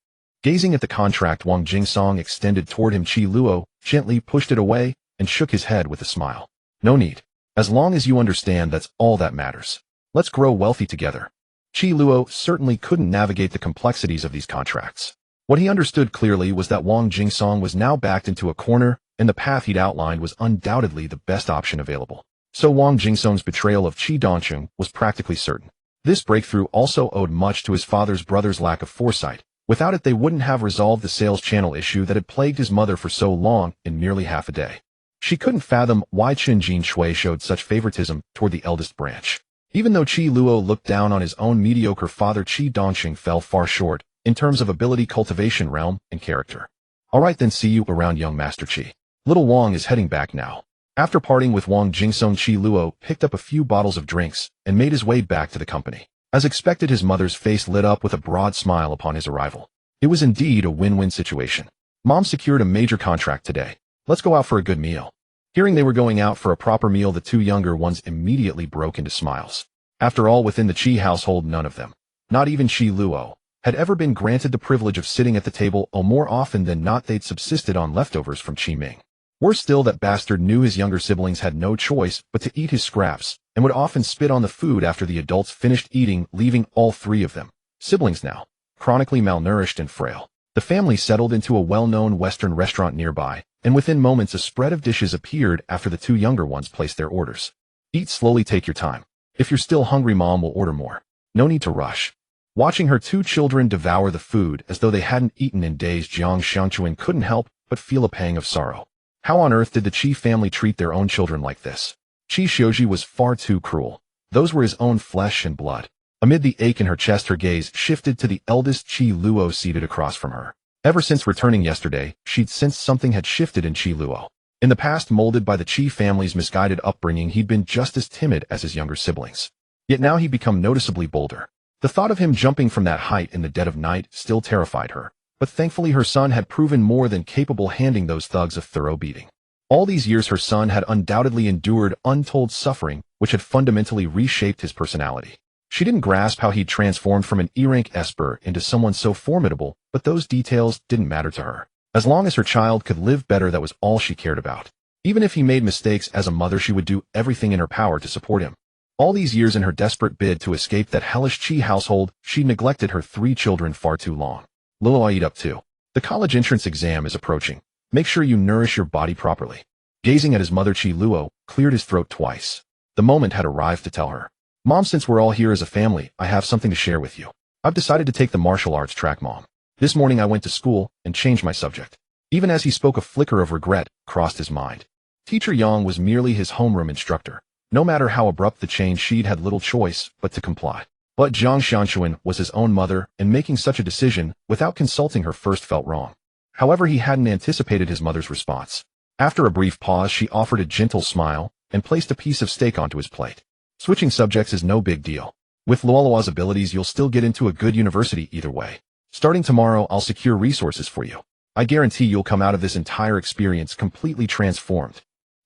Gazing at the contract Wang Jingsong extended toward him, Qi Luo gently pushed it away and shook his head with a smile. No need. As long as you understand, that's all that matters. Let's grow wealthy together. Qi Luo certainly couldn't navigate the complexities of these contracts. What he understood clearly was that Wang Jingsong was now backed into a corner, and the path he'd outlined was undoubtedly the best option available. So Wang Jingsong's betrayal of Qi Dongsheng was practically certain. This breakthrough also owed much to his father's brother's lack of foresight. Without it, they wouldn't have resolved the sales channel issue that had plagued his mother for so long in merely half a day. She couldn't fathom why Chen Jinshui showed such favoritism toward the eldest branch. Even though Qi Luo looked down on his own mediocre father, Qi Dongsheng fell far short in terms of ability, cultivation, realm, and character. All right, then, see you around, young Master Qi. Little Wang is heading back now. After parting with Wang Jingsong, Qi Luo picked up a few bottles of drinks and made his way back to the company. As expected, his mother's face lit up with a broad smile upon his arrival. It was indeed a win-win situation. Mom secured a major contract today. Let's go out for a good meal. Hearing they were going out for a proper meal, the two younger ones immediately broke into smiles. After all, within the Qi household, none of them, not even Qi Luo, had ever been granted the privilege of sitting at the table. More often than not, they'd subsisted on leftovers from Qi Ming. Worse still, that bastard knew his younger siblings had no choice but to eat his scraps, and would often spit on the food after the adults finished eating, leaving all three of them, siblings now, chronically malnourished and frail. The family settled into a well-known Western restaurant nearby, and within moments a spread of dishes appeared after the two younger ones placed their orders. Eat slowly, take your time. If you're still hungry, Mom will order more. No need to rush. Watching her two children devour the food as though they hadn't eaten in days, Jiang Xiangchuan couldn't help but feel a pang of sorrow. How on earth did the Qi family treat their own children like this? Qi Xiuji was far too cruel. Those were his own flesh and blood. Amid the ache in her chest, her gaze shifted to the eldest Qi Luo seated across from her. Ever since returning yesterday, she'd sensed something had shifted in Qi Luo. In the past, molded by the Qi family's misguided upbringing, he'd been just as timid as his younger siblings. Yet now he'd become noticeably bolder. The thought of him jumping from that height in the dead of night still terrified her, but thankfully her son had proven more than capable, handing those thugs a thorough beating. All these years her son had undoubtedly endured untold suffering, which had fundamentally reshaped his personality. She didn't grasp how he'd transformed from an E-rank esper into someone so formidable, but those details didn't matter to her. As long as her child could live better, that was all she cared about. Even if he made mistakes as a mother, she would do everything in her power to support him. All these years, in her desperate bid to escape that hellish Qi household, she neglected her three children far too long. Luo, eat up too. The college entrance exam is approaching. Make sure you nourish your body properly. Gazing at his mother, Qi Luo cleared his throat twice. The moment had arrived to tell her. Mom, since we're all here as a family, I have something to share with you. I've decided to take the martial arts track, Mom. This morning I went to school and changed my subject. Even as he spoke, a flicker of regret crossed his mind. Teacher Yang was merely his homeroom instructor. No matter how abrupt the change, she'd had little choice but to comply. But Jiang Xiangchuan was his own mother, and making such a decision without consulting her first felt wrong. However, he hadn't anticipated his mother's response. After a brief pause, she offered a gentle smile and placed a piece of steak onto his plate. Switching subjects is no big deal. With Luolua's abilities, you'll still get into a good university either way. Starting tomorrow, I'll secure resources for you. I guarantee you'll come out of this entire experience completely transformed.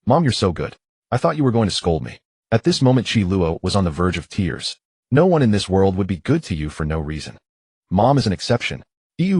Mom, you're so good. I thought you were going to scold me. At this moment, Qi Luo was on the verge of tears. No one in this world would be good to you for no reason. Mom is an exception.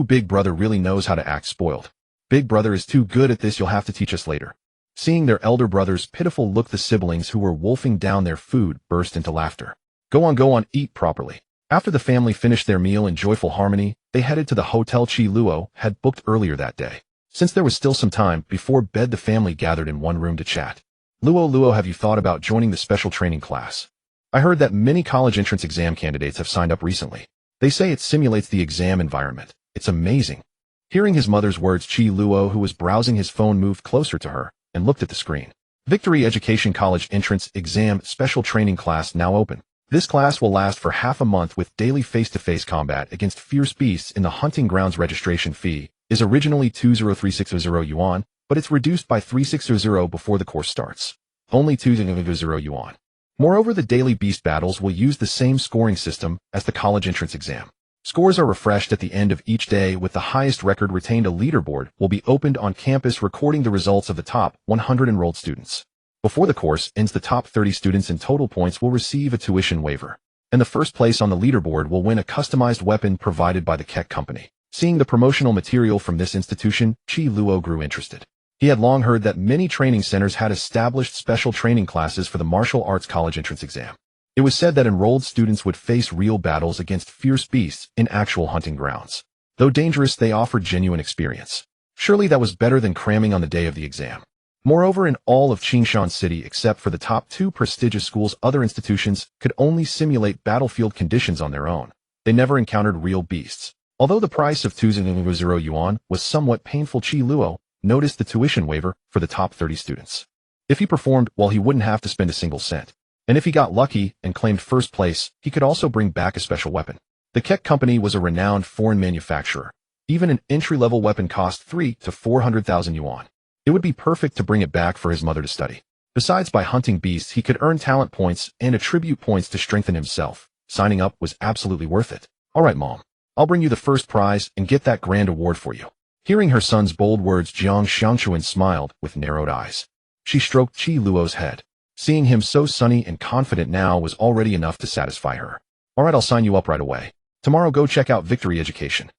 Big brother really knows how to act spoiled. Big brother is too good at this, you'll have to teach us later. Seeing their elder brother's pitiful look, the siblings who were wolfing down their food burst into laughter. Go on, eat properly. After the family finished their meal in joyful harmony, they headed to the hotel Qi Luo had booked earlier that day. Since there was still some time before bed, the family gathered in one room to chat. Luo, have you thought about joining the special training class? I heard that many college entrance exam candidates have signed up recently. They say it simulates the exam environment. It's amazing. Hearing his mother's words, Qi Luo, who was browsing his phone, moved closer to her and looked at the screen. Victory Education College Entrance Exam Special Training Class now open. This class will last for half a month with daily face-to-face combat against fierce beasts in the hunting grounds. Registration fee is originally 20360 yuan, but it's reduced by 3600 before the course starts. Only 200 yuan. Moreover, the daily beast battles will use the same scoring system as the college entrance exam. Scores are refreshed at the end of each day, with the highest record retained. A leaderboard will be opened on campus recording the results of the top 100 enrolled students. Before the course ends, the top 30 students in total points will receive a tuition waiver, and the first place on the leaderboard will win a customized weapon provided by the Keck Company. Seeing the promotional material from this institution, Qi Luo grew interested. He had long heard that many training centers had established special training classes for the martial arts college entrance exam. It was said that enrolled students would face real battles against fierce beasts in actual hunting grounds. Though dangerous, they offered genuine experience. Surely that was better than cramming on the day of the exam. Moreover, in all of Qingshan City, except for the top 2 prestigious schools, other institutions could only simulate battlefield conditions on their own. They never encountered real beasts. Although the price of 200 yuan was somewhat painful, Qi Luo noticed the tuition waiver for the top 30 students. If he performed well, he wouldn't have to spend a single cent. And if he got lucky and claimed first place, he could also bring back a special weapon. The Keck Company was a renowned foreign manufacturer. Even an entry-level weapon cost 300,000 to 400,000 yuan. It would be perfect to bring it back for his mother to study. Besides, by hunting beasts, he could earn talent points and attribute points to strengthen himself. Signing up was absolutely worth it. All right, Mom. I'll bring you the first prize and get that grand award for you. Hearing her son's bold words, Jiang Xiangchuan smiled with narrowed eyes. She stroked Qi Luo's head. Seeing him so sunny and confident now was already enough to satisfy her. All right, I'll sign you up right away. Tomorrow, go check out Victory Education.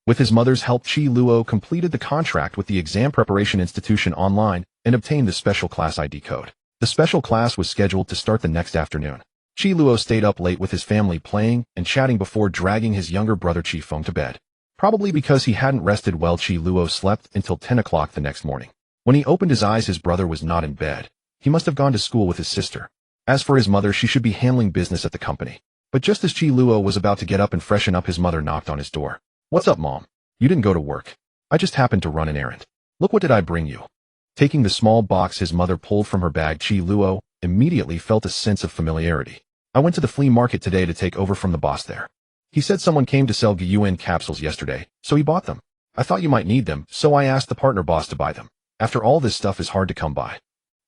With his mother's help, Qi Luo completed the contract with the exam preparation institution online and obtained the special class ID code. The special class was scheduled to start the next afternoon. Qi Luo stayed up late with his family playing and chatting before dragging his younger brother Qi Feng to bed. Probably because he hadn't rested well, Qi Luo slept until 10 o'clock the next morning. When he opened his eyes, his brother was not in bed. He must have gone to school with his sister. As for his mother, she should be handling business at the company. But just as Qi Luo was about to get up and freshen up, his mother knocked on his door. "What's up, Mom? You didn't go to work. I just happened to run an errand. Look, what did I bring you?" Taking the small box his mother pulled from her bag, Qi Luo immediately felt a sense of familiarity. "I went to the flea market today to take over from the boss there. He said someone came to sell Guiyuan capsules yesterday, so he bought them. I thought you might need them, so I asked the partner boss to buy them. After all, this stuff is hard to come by.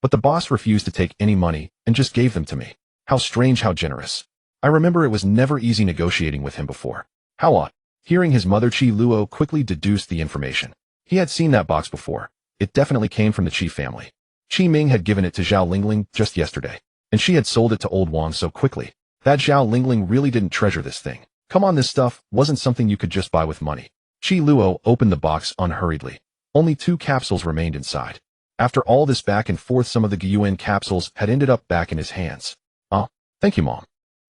But the boss refused to take any money and just gave them to me. How strange, how generous. I remember it was never easy negotiating with him before. How odd." Hearing his mother, Qi Luo quickly deduced the information. He had seen that box before. It definitely came from the Qi family. Qi Ming had given it to Zhao Lingling just yesterday, and she had sold it to old Wang so quickly. That Zhao Lingling really didn't treasure this thing. Come on, this stuff wasn't something you could just buy with money. Qi Luo opened the box unhurriedly. Only 2 capsules remained inside. After all this back and forth, some of the Guiyuan capsules had ended up back in his hands. "Oh, thank you, Mom."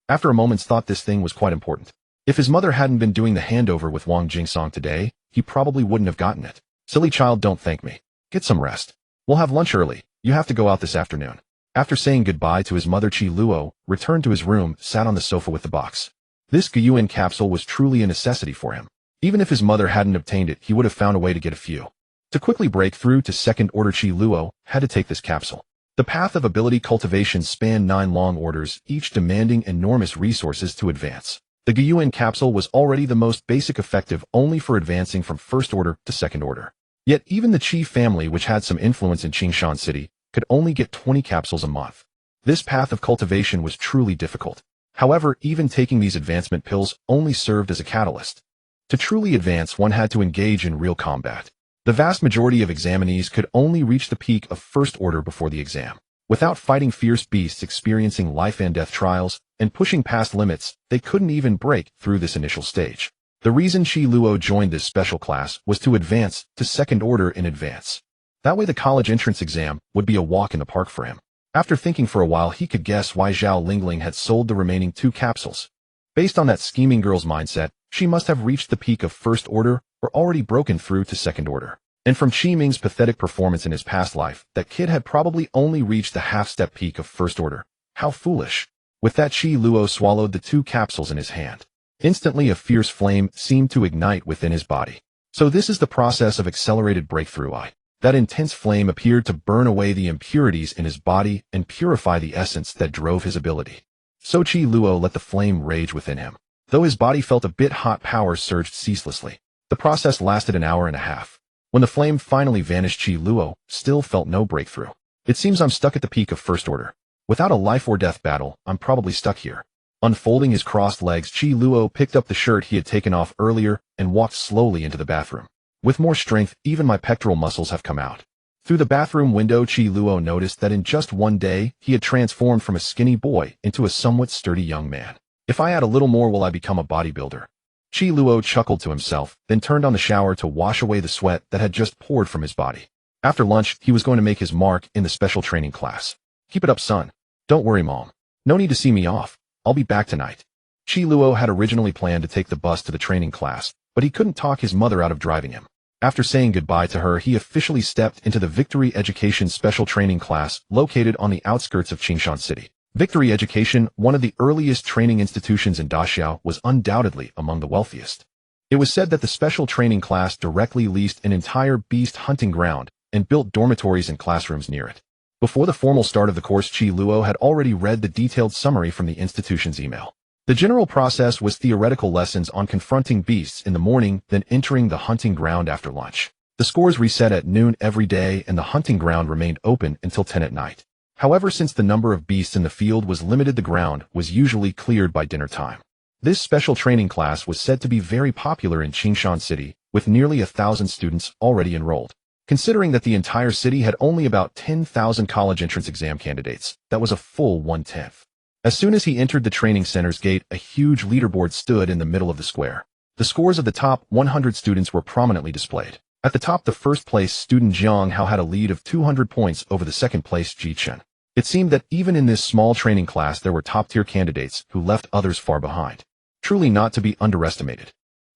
After a moment's thought, this thing was quite important. If his mother hadn't been doing the handover with Wang Jingsong today, he probably wouldn't have gotten it. "Silly child, don't thank me. Get some rest. We'll have lunch early. You have to go out this afternoon." After saying goodbye to his mother, Qi Luo returned to his room, sat on the sofa with the box. This Guiyuan capsule was truly a necessity for him. Even if his mother hadn't obtained it, he would have found a way to get a few. To quickly break through to second order, Qi Luo had to take this capsule. The path of ability cultivation spanned 9 long orders, each demanding enormous resources to advance. The Guiyuan capsule was already the most basic, effective only for advancing from first order to second order. Yet even the Qi family, which had some influence in Qingshan City, could only get 20 capsules a month. This path of cultivation was truly difficult. However, even taking these advancement pills only served as a catalyst. To truly advance, one had to engage in real combat. The vast majority of examinees could only reach the peak of first order before the exam. Without fighting fierce beasts, experiencing life and death trials, and pushing past limits, they couldn't even break through this initial stage. The reason Qi Luo joined this special class was to advance to second order in advance. That way the college entrance exam would be a walk in the park for him. After thinking for a while, he could guess why Zhao Lingling had sold the remaining 2 capsules. Based on that scheming girl's mindset, she must have reached the peak of first order or already broken through to second order. And from Qi Ming's pathetic performance in his past life, that kid had probably only reached the half-step peak of first order. How foolish. With that, Qi Luo swallowed the 2 capsules in his hand. Instantly, a fierce flame seemed to ignite within his body. So this is the process of accelerated breakthrough. That intense flame appeared to burn away the impurities in his body and purify the essence that drove his ability. So Qi Luo let the flame rage within him. Though his body felt a bit hot, power surged ceaselessly. The process lasted an hour and a half. When the flame finally vanished, Qi Luo still felt no breakthrough. It seems I'm stuck at the peak of first order. Without a life or death battle, I'm probably stuck here. Unfolding his crossed legs, Qi Luo picked up the shirt he had taken off earlier and walked slowly into the bathroom. With more strength, even my pectoral muscles have come out. Through the bathroom window, Qi Luo noticed that in just one day, he had transformed from a skinny boy into a somewhat sturdy young man. If I add a little more, will I become a bodybuilder? Qi Luo chuckled to himself, then turned on the shower to wash away the sweat that had just poured from his body. After lunch, he was going to make his mark in the special training class. Keep it up, son. Don't worry, Mom. No need to see me off. I'll be back tonight. Qi Luo had originally planned to take the bus to the training class, but he couldn't talk his mother out of driving him. After saying goodbye to her, he officially stepped into the Victory Education Special Training Class located on the outskirts of Qingshan City. Victory Education, one of the earliest training institutions in Daxiao, was undoubtedly among the wealthiest. It was said that the special training class directly leased an entire beast hunting ground and built dormitories and classrooms near it. Before the formal start of the course, Qi Luo had already read the detailed summary from the institution's email. The general process was theoretical lessons on confronting beasts in the morning, then entering the hunting ground after lunch. The scores reset at noon every day, and the hunting ground remained open until 10 at night. However, since the number of beasts in the field was limited, the ground was usually cleared by dinner time. This special training class was said to be very popular in Qingshan City, with nearly 1,000 students already enrolled. Considering that the entire city had only about 10,000 college entrance exam candidates, that was a full 1/10. As soon as he entered the training center's gate, a huge leaderboard stood in the middle of the square. The scores of the top 100 students were prominently displayed. At the top, the first place student Jiang Hao had a lead of 200 points over the second place Ji Chen. It seemed that even in this small training class there were top-tier candidates who left others far behind. Truly not to be underestimated.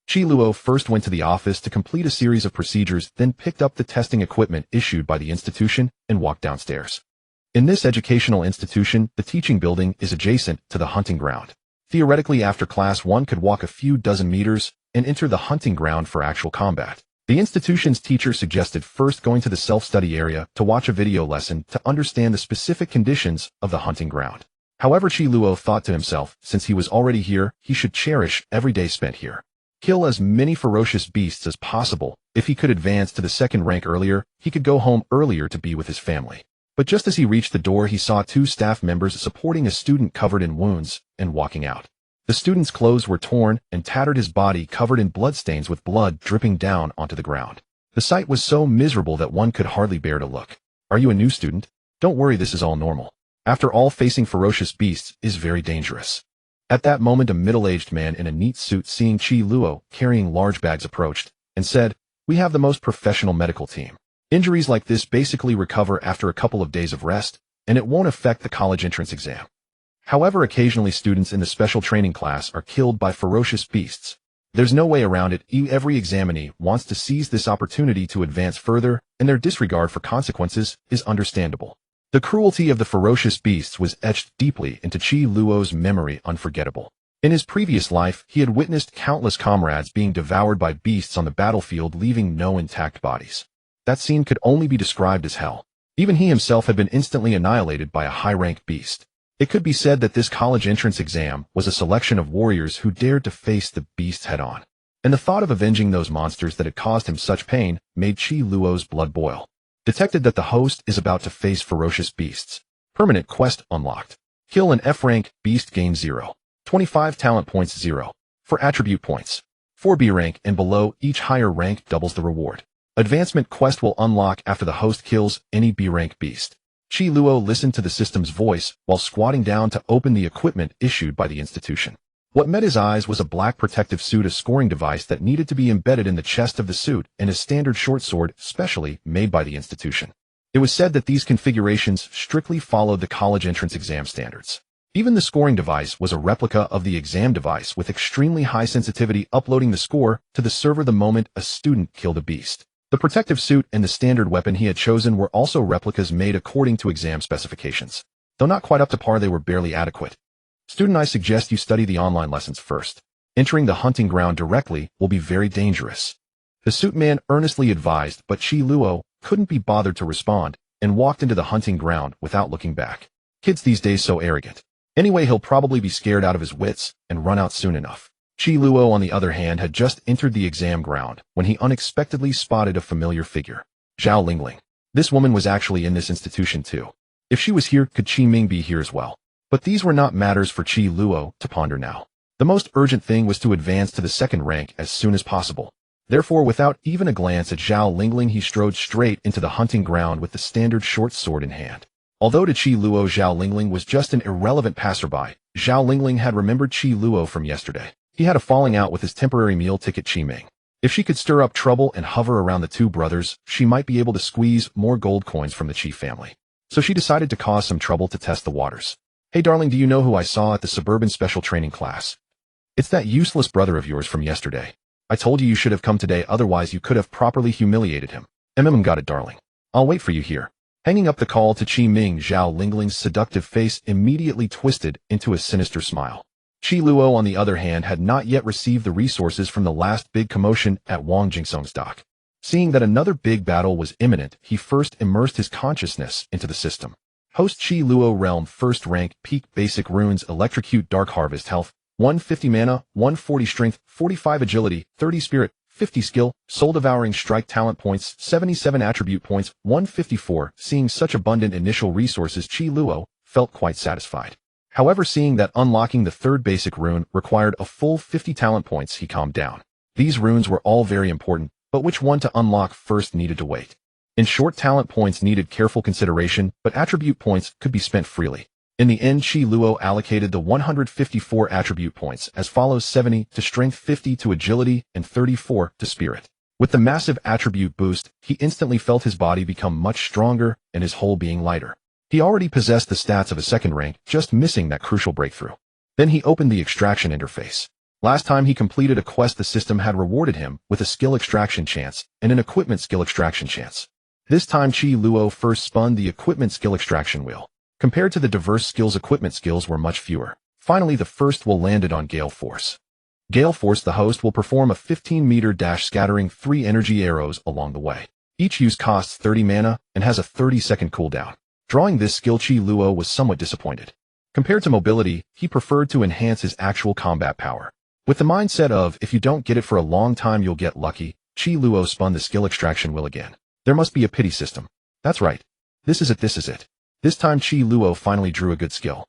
Qi Luo first went to the office to complete a series of procedures, then picked up the testing equipment issued by the institution and walked downstairs. In this educational institution, the teaching building is adjacent to the hunting ground. Theoretically, after class, one could walk a few dozen meters and enter the hunting ground for actual combat. The institution's teacher suggested first going to the self-study area to watch a video lesson to understand the specific conditions of the hunting ground. However, Qi Luo thought to himself, since he was already here, he should cherish every day spent here. Kill as many ferocious beasts as possible. If he could advance to the second rank earlier, he could go home earlier to be with his family. But just as he reached the door, he saw 2 staff members supporting a student covered in wounds and walking out. The student's clothes were torn and tattered, his body covered in bloodstains with blood dripping down onto the ground. The sight was so miserable that one could hardly bear to look. Are you a new student? Don't worry, this is all normal. After all, facing ferocious beasts is very dangerous. At that moment, a middle-aged man in a neat suit, seeing Qi Luo carrying large bags, approached and said, "We have the most professional medical team. Injuries like this basically recover after a couple of days of rest, and it won't affect the college entrance exam. However, occasionally students in the special training class are killed by ferocious beasts. There's no way around it. Every examinee wants to seize this opportunity to advance further, and their disregard for consequences is understandable." The cruelty of the ferocious beasts was etched deeply into Qi Luo's memory, unforgettable. In his previous life, he had witnessed countless comrades being devoured by beasts on the battlefield, leaving no intact bodies. That scene could only be described as hell. Even he himself had been instantly annihilated by a high-ranked beast. It could be said that this college entrance exam was a selection of warriors who dared to face the beasts head-on. And the thought of avenging those monsters that had caused him such pain made Qi Luo's blood boil. Detected that the host is about to face ferocious beasts. Permanent quest unlocked. Kill an F-rank beast, gain 0. 25 talent points, 0. For attribute points. 4 B rank and below, each higher rank doubles the reward. Advancement quest will unlock after the host kills any B-rank beast. Qi Luo listened to the system's voice while squatting down to open the equipment issued by the institution. What met his eyes was a black protective suit, a scoring device that needed to be embedded in the chest of the suit, and a standard short sword specially made by the institution. It was said that these configurations strictly followed the college entrance exam standards. Even the scoring device was a replica of the exam device with extremely high sensitivity, uploading the score to the server the moment a student killed a beast. The protective suit and the standard weapon he had chosen were also replicas made according to exam specifications. Though not quite up to par, they were barely adequate. Student, I suggest you study the online lessons first. Entering the hunting ground directly will be very dangerous. The suit man earnestly advised, but Qi Luo couldn't be bothered to respond and walked into the hunting ground without looking back. Kids these days so arrogant. Anyway, he'll probably be scared out of his wits and run out soon enough. Qi Luo, on the other hand, had just entered the exam ground when he unexpectedly spotted a familiar figure. Zhao Lingling. This woman was actually in this institution too. If she was here, could Qi Ming be here as well? But these were not matters for Qi Luo to ponder now. The most urgent thing was to advance to the second rank as soon as possible. Therefore, without even a glance at Zhao Lingling, he strode straight into the hunting ground with the standard short sword in hand. Although to Qi Luo Zhao Lingling was just an irrelevant passerby, Zhao Lingling had remembered Qi Luo from yesterday. He had a falling out with his temporary meal ticket Qi Ming. If she could stir up trouble and hover around the two brothers, she might be able to squeeze more gold coins from the Qi family. So she decided to cause some trouble to test the waters. Hey darling, do you know who I saw at the suburban special training class? It's that useless brother of yours from yesterday. I told you should have come today, otherwise you could have properly humiliated him. Got it, darling. I'll wait for you here. Hanging up the call to Qi Ming, Zhao Lingling's seductive face immediately twisted into a sinister smile. Qi Luo, on the other hand, had not yet received the resources from the last big commotion at Wang Jingsong's dock. Seeing that another big battle was imminent, he first immersed his consciousness into the system. Host Qi Luo Realm First Rank Peak Basic Runes Electrocute Dark Harvest Health 150 Mana, 140 Strength, 45 Agility, 30 Spirit, 50 Skill, Soul Devouring Strike Talent Points, 77 Attribute Points, 154. Seeing such abundant initial resources, Qi Luo felt quite satisfied. However, seeing that unlocking the third basic rune required a full 50 talent points, he calmed down. These runes were all very important, but which one to unlock first needed to wait. In short, talent points needed careful consideration, but attribute points could be spent freely. In the end, Qi Luo allocated the 154 attribute points as follows: 70 to Strength, 50 to Agility, and 34 to Spirit. With the massive attribute boost, he instantly felt his body become much stronger and his whole being lighter. He already possessed the stats of a second rank, just missing that crucial breakthrough. Then he opened the extraction interface. Last time he completed a quest, the system had rewarded him with a skill extraction chance and an equipment skill extraction chance. This time Qi Luo first spun the equipment skill extraction wheel. Compared to the diverse skills, equipment skills were much fewer. Finally, the first will landed on Gale Force. Gale Force, the host will perform a 15-meter dash, scattering 3 energy arrows along the way. Each use costs 30 mana and has a 30-second cooldown. Drawing this skill, Qi Luo was somewhat disappointed. Compared to mobility, he preferred to enhance his actual combat power. With the mindset of, if you don't get it for a long time, you'll get lucky, Qi Luo spun the skill extraction wheel again. There must be a pity system. That's right. This is it. This time Qi Luo finally drew a good skill.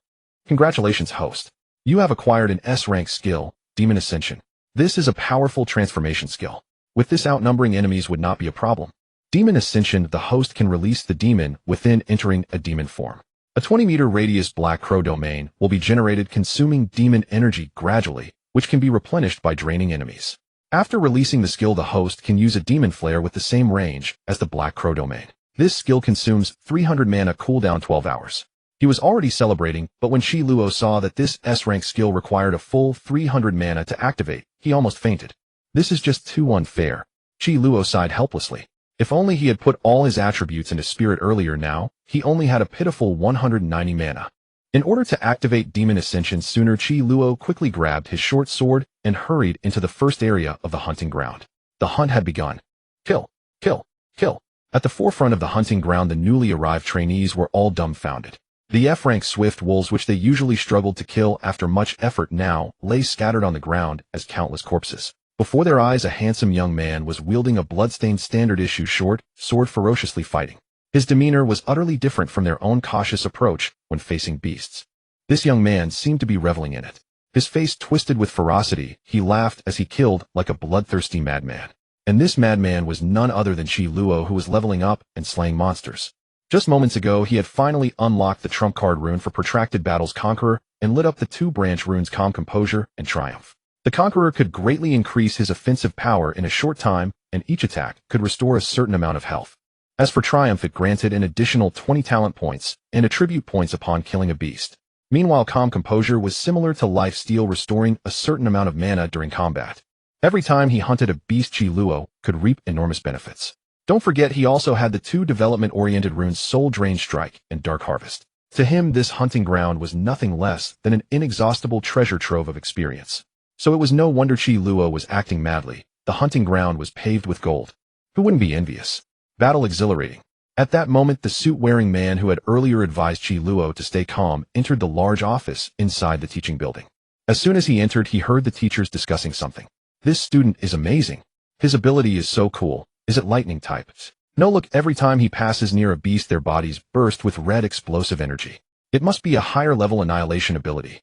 Congratulations, host. You have acquired an S-rank skill, Demon Ascension. This is a powerful transformation skill. With this, outnumbering enemies would not be a problem. Demon Ascension, the host can release the demon within entering a demon form. A 20-meter radius Black Crow domain will be generated, consuming demon energy gradually, which can be replenished by draining enemies. After releasing the skill, the host can use a demon flare with the same range as the Black Crow domain. This skill consumes 300 mana, cooldown 12 hours. He was already celebrating, but when Qi Luo saw that this S-rank skill required a full 300 mana to activate, he almost fainted. This is just too unfair. Qi Luo sighed helplessly. If only he had put all his attributes into Spirit earlier. Now, he only had a pitiful 190 mana. In order to activate Demon Ascension sooner, Qi Luo quickly grabbed his short sword and hurried into the first area of the hunting ground. The hunt had begun. Kill, kill, kill. At the forefront of the hunting ground, the newly arrived trainees were all dumbfounded. The F-rank swift wolves, which they usually struggled to kill after much effort, now lay scattered on the ground as countless corpses. Before their eyes, a handsome young man was wielding a bloodstained standard-issue short sword, ferociously fighting. His demeanor was utterly different from their own cautious approach when facing beasts. This young man seemed to be reveling in it. His face twisted with ferocity, he laughed as he killed like a bloodthirsty madman. And this madman was none other than Qi Luo, who was leveling up and slaying monsters. Just moments ago, he had finally unlocked the trump card rune for Protracted Battle's Conqueror and lit up the 2-branch runes Calm, Composure, and Triumph. The Conqueror could greatly increase his offensive power in a short time, and each attack could restore a certain amount of health. As for Triumph, it granted an additional 20 talent points and attribute points upon killing a beast. Meanwhile, calm composure was similar to life steal, restoring a certain amount of mana during combat. Every time he hunted a beast, Qi Luo could reap enormous benefits. Don't forget, he also had the two development-oriented runes Soul Drain Strike and Dark Harvest. To him, this hunting ground was nothing less than an inexhaustible treasure trove of experience. So it was no wonder Qi Luo was acting madly. The hunting ground was paved with gold. Who wouldn't be envious? Battle exhilarating. At that moment, the suit-wearing man who had earlier advised Qi Luo to stay calm entered the large office inside the teaching building. As soon as he entered, he heard the teachers discussing something. This student is amazing. His ability is so cool. Is it lightning type? No, look, every time he passes near a beast, their bodies burst with red explosive energy. It must be a higher level annihilation ability.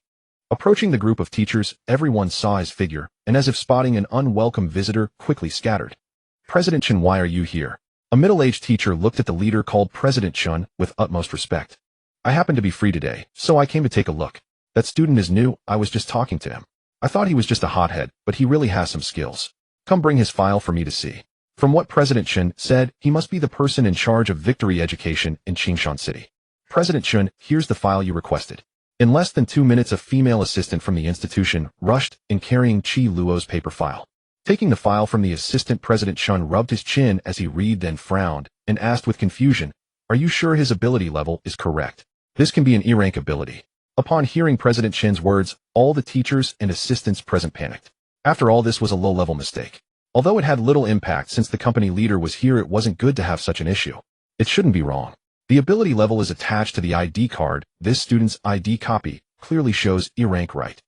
Approaching the group of teachers, everyone saw his figure, and as if spotting an unwelcome visitor, quickly scattered. President Chen, why are you here? A middle-aged teacher looked at the leader called President Chen with utmost respect. I happen to be free today, so I came to take a look. That student is new, I was just talking to him. I thought he was just a hothead, but he really has some skills. Come bring his file for me to see. From what President Chen said, he must be the person in charge of victory education in Qingshan City. President Chen, here's the file you requested. In less than 2 minutes, a female assistant from the institution rushed in carrying Qi Luo's paper file. Taking the file from the assistant, President Chen rubbed his chin as he read, then frowned, and asked with confusion, are you sure his ability level is correct? This can be an E-rank ability. Upon hearing President Chen's words, all the teachers and assistants present panicked. After all, this was a low-level mistake. Although it had little impact since the company leader was here, it wasn't good to have such an issue. It shouldn't be wrong. The ability level is attached to the ID card. This student's ID copy clearly shows E-rank, right?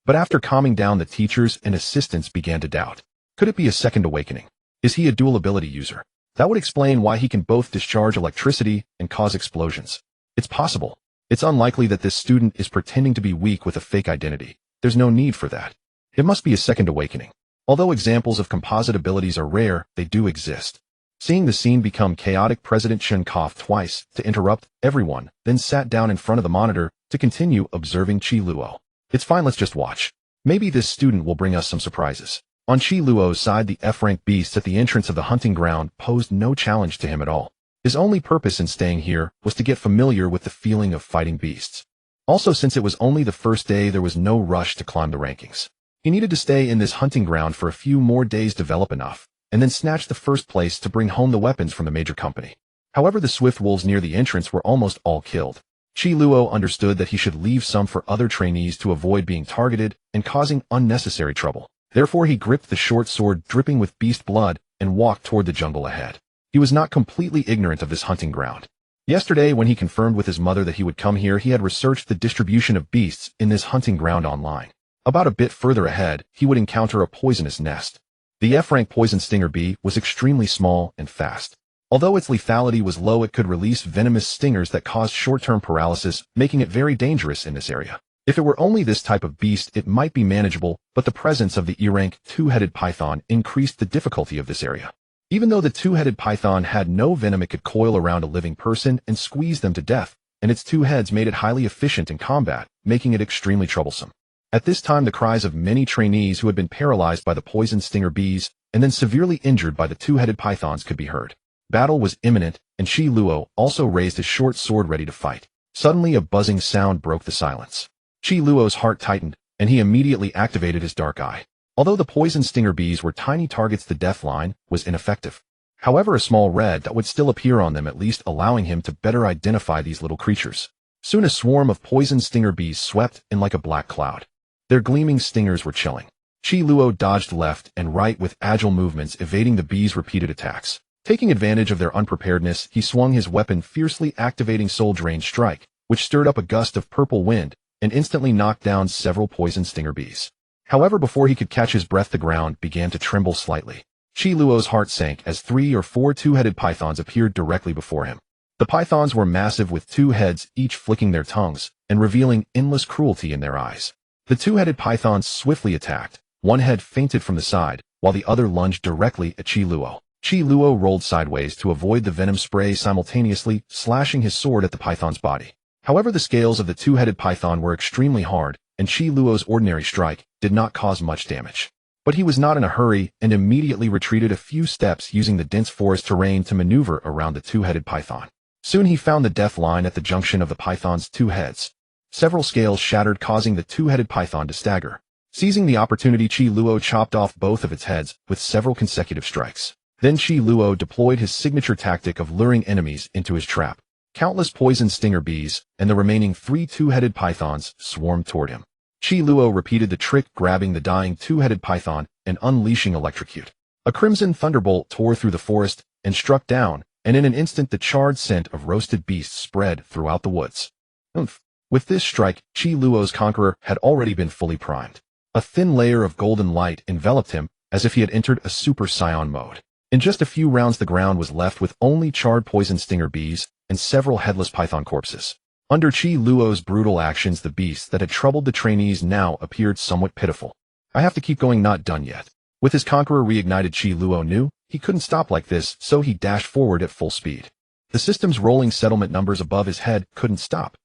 But after calming down, the teachers and assistants began to doubt. Could it be a second awakening? Is he a dual ability user? That would explain why he can both discharge electricity and cause explosions. It's possible. It's unlikely that this student is pretending to be weak with a fake identity. There's no need for that. It must be a second awakening. Although examples of composite abilities are rare, they do exist. Seeing the scene become chaotic, President Chen coughed twice to interrupt everyone, then sat down in front of the monitor to continue observing Qi Luo. It's fine, let's just watch. Maybe this student will bring us some surprises. On Qi Luo's side, the F-rank beasts at the entrance of the hunting ground posed no challenge to him at all. His only purpose in staying here was to get familiar with the feeling of fighting beasts. Also, since it was only the first day, there was no rush to climb the rankings. He needed to stay in this hunting ground for a few more days, develop enough, and then snatch the first place to bring home the weapons from the major company. However, the swift wolves near the entrance were almost all killed. Qi Luo understood that he should leave some for other trainees to avoid being targeted and causing unnecessary trouble. Therefore, he gripped the short sword dripping with beast blood and walked toward the jungle ahead. He was not completely ignorant of this hunting ground. Yesterday, when he confirmed with his mother that he would come here, he had researched the distribution of beasts in this hunting ground online. About a bit further ahead, he would encounter a poisonous nest. The F-rank poison stinger bee was extremely small and fast. Although its lethality was low, it could release venomous stingers that caused short-term paralysis, making it very dangerous in this area. If it were only this type of beast, it might be manageable, but the presence of the E-rank two-headed python increased the difficulty of this area. Even though the two-headed python had no venom, it could coil around a living person and squeeze them to death, and its two heads made it highly efficient in combat, making it extremely troublesome. At this time, the cries of many trainees who had been paralyzed by the poison stinger bees and then severely injured by the two-headed pythons could be heard. Battle was imminent, and Qi Luo also raised his short sword ready to fight. Suddenly, a buzzing sound broke the silence. Qi Luo's heart tightened, and he immediately activated his dark eye. Although the poison stinger bees were tiny targets, the death line was ineffective. However, a small red dot would still appear on them, at least allowing him to better identify these little creatures. Soon a swarm of poison stinger bees swept in like a black cloud. Their gleaming stingers were chilling. Qi Luo dodged left and right with agile movements, evading the bees' repeated attacks. Taking advantage of their unpreparedness, he swung his weapon fiercely, activating Soul Drain Strike, which stirred up a gust of purple wind and instantly knocked down several poison stinger bees. However, before he could catch his breath, the ground began to tremble slightly. Qi Luo's heart sank as 3 or 4 two-headed pythons appeared directly before him. The pythons were massive, with 2 heads, each flicking their tongues and revealing endless cruelty in their eyes. The two-headed pythons swiftly attacked. One head feinted from the side, while the other lunged directly at Qi Luo. Qi Luo rolled sideways to avoid the venom spray, simultaneously slashing his sword at the python's body. However, the scales of the two-headed python were extremely hard, and Qi Luo's ordinary strike did not cause much damage. But he was not in a hurry and immediately retreated a few steps, using the dense forest terrain to maneuver around the two-headed python. Soon he found the death line at the junction of the python's 2 heads. Several scales shattered, causing the two-headed python to stagger. Seizing the opportunity, Qi Luo chopped off both of its heads with several consecutive strikes. Then Qi Luo deployed his signature tactic of luring enemies into his trap. Countless poison stinger bees and the remaining 3 two-headed pythons swarmed toward him. Qi Luo repeated the trick, grabbing the dying two-headed python and unleashing electrocute. A crimson thunderbolt tore through the forest and struck down, and in an instant the charred scent of roasted beasts spread throughout the woods. Oomph! With this strike, Qi Luo's conqueror had already been fully primed. A thin layer of golden light enveloped him as if he had entered a Super Saiyan mode. In just a few rounds the ground was left with only charred poison stinger bees and several headless python corpses. Under Qi Luo's brutal actions, the beasts that had troubled the trainees now appeared somewhat pitiful. I have to keep going, not done yet. With his conqueror reignited, Qi Luo knew he couldn't stop like this, so he dashed forward at full speed. The system's rolling settlement numbers above his head couldn't stop.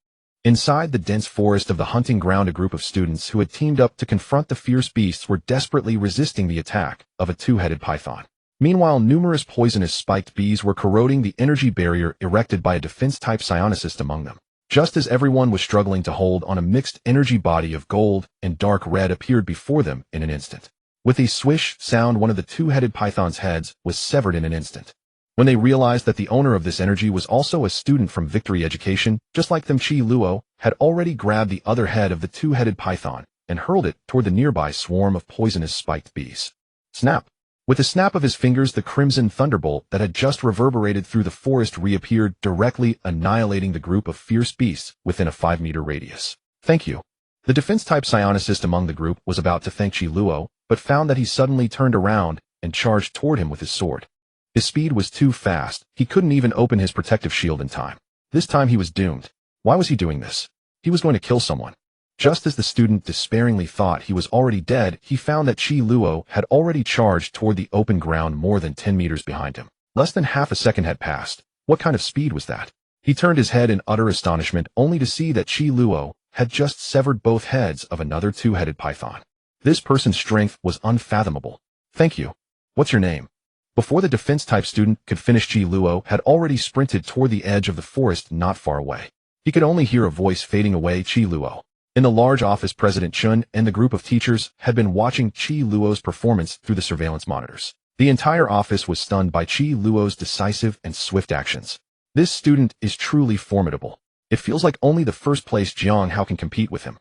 Inside the dense forest of the hunting ground, a group of students who had teamed up to confront the fierce beasts were desperately resisting the attack of a two-headed python. Meanwhile, numerous poisonous spiked bees were corroding the energy barrier erected by a defense-type psionicist among them. Just as everyone was struggling to hold on, a mixed energy body of gold and dark red appeared before them in an instant. With a swish sound, one of the two-headed python's heads was severed in an instant. When they realized that the owner of this energy was also a student from Victory Education, just like them, Qi Luo had already grabbed the other head of the two-headed python and hurled it toward the nearby swarm of poisonous spiked bees. Snap! With a snap of his fingers, the crimson thunderbolt that had just reverberated through the forest reappeared, directly annihilating the group of fierce beasts within a 5-meter radius. Thank you. The defense-type psionicist among the group was about to thank Qi Luo, but found that he suddenly turned around and charged toward him with his sword. His speed was too fast. He couldn't even open his protective shield in time. This time he was doomed. Why was he doing this? He was going to kill someone. Just as the student despairingly thought he was already dead, he found that Qi Luo had already charged toward the open ground more than 10 meters behind him. Less than half a second had passed. What kind of speed was that? He turned his head in utter astonishment, only to see that Qi Luo had just severed both heads of another two-headed python. This person's strength was unfathomable. Thank you. What's your name? Before the defense-type student could finish, Qi Luo had already sprinted toward the edge of the forest not far away. He could only hear a voice fading away. Qi Luo. In the large office, President Chun and the group of teachers had been watching Qi Luo's performance through the surveillance monitors. The entire office was stunned by Qi Luo's decisive and swift actions. This student is truly formidable. It feels like only the first-place Jiang Hao can compete with him.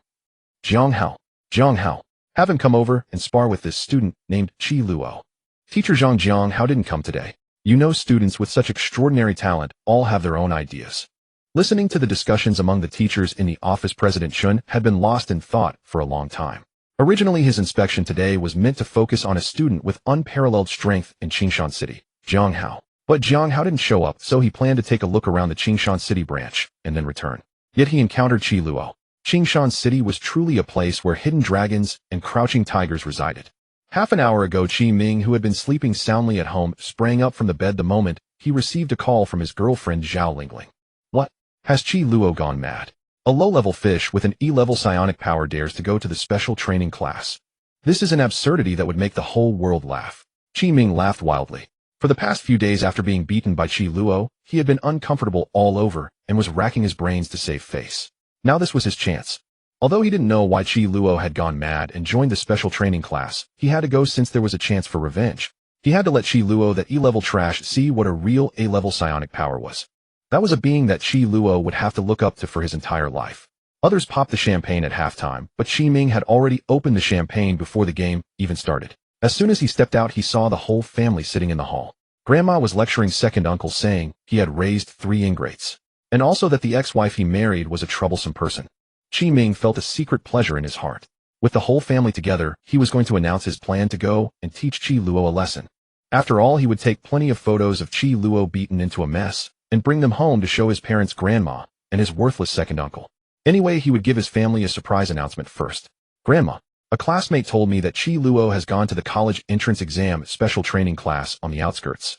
Jiang Hao. Have him come over and spar with this student named Qi Luo. Teacher Jiang Hao didn't come today. You know, students with such extraordinary talent all have their own ideas. Listening to the discussions among the teachers in the office, President Chun had been lost in thought for a long time. Originally, his inspection today was meant to focus on a student with unparalleled strength in Qingshan City, Jiang Hao. But Jiang Hao didn't show up, so he planned to take a look around the Qingshan City branch and then return. Yet he encountered Qi Luo. Qingshan City was truly a place where hidden dragons and crouching tigers resided. Half an hour ago, Qi Ming, who had been sleeping soundly at home, sprang up from the bed the moment he received a call from his girlfriend Zhao Lingling. What? Has Qi Luo gone mad? A low-level fish with an E-level psionic power dares to go to the special training class. This is an absurdity that would make the whole world laugh. Qi Ming laughed wildly. For the past few days after being beaten by Qi Luo, he had been uncomfortable all over and was racking his brains to save face. Now this was his chance. Although he didn't know why Qi Luo had gone mad and joined the special training class, he had to go since there was a chance for revenge. He had to let Qi Luo, that E-level trash, see what a real A-level psionic power was. That was a being that Qi Luo would have to look up to for his entire life. Others popped the champagne at halftime, but Qi Ming had already opened the champagne before the game even started. As soon as he stepped out, he saw the whole family sitting in the hall. Grandma was lecturing second uncle, saying he had raised 3 ingrates, and also that the ex-wife he married was a troublesome person. Qi Ming felt a secret pleasure in his heart. With the whole family together, he was going to announce his plan to go and teach Qi Luo a lesson. After all, he would take plenty of photos of Qi Luo beaten into a mess and bring them home to show his parents' grandma and his worthless second uncle. Anyway, he would give his family a surprise announcement first. Grandma, a classmate told me that Qi Luo has gone to the college entrance exam special training class on the outskirts.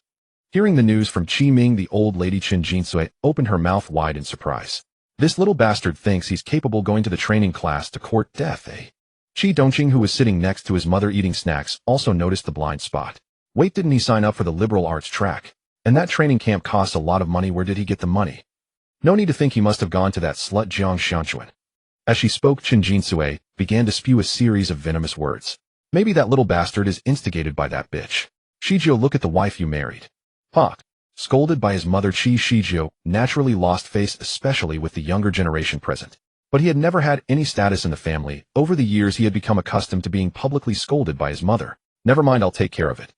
Hearing the news from Qi Ming, the old lady Chen Jinsui opened her mouth wide in surprise. This little bastard thinks he's capable going to the training class to court death, eh? Qi Dongqing, who was sitting next to his mother eating snacks, also noticed the blind spot. Wait, didn't he sign up for the liberal arts track? And that training camp costs a lot of money. Where did he get the money? No need to think he must have gone to that slut Jiang Xianchuan. As she spoke, Qin Jinsue began to spew a series of venomous words. Maybe that little bastard is instigated by that bitch. Shijio, look at the wife you married. Fuck. Scolded by his mother, Shijio naturally lost face, especially with the younger generation present. But he had never had any status in the family. Over the years he had become accustomed to being publicly scolded by his mother. Never mind, I'll take care of it.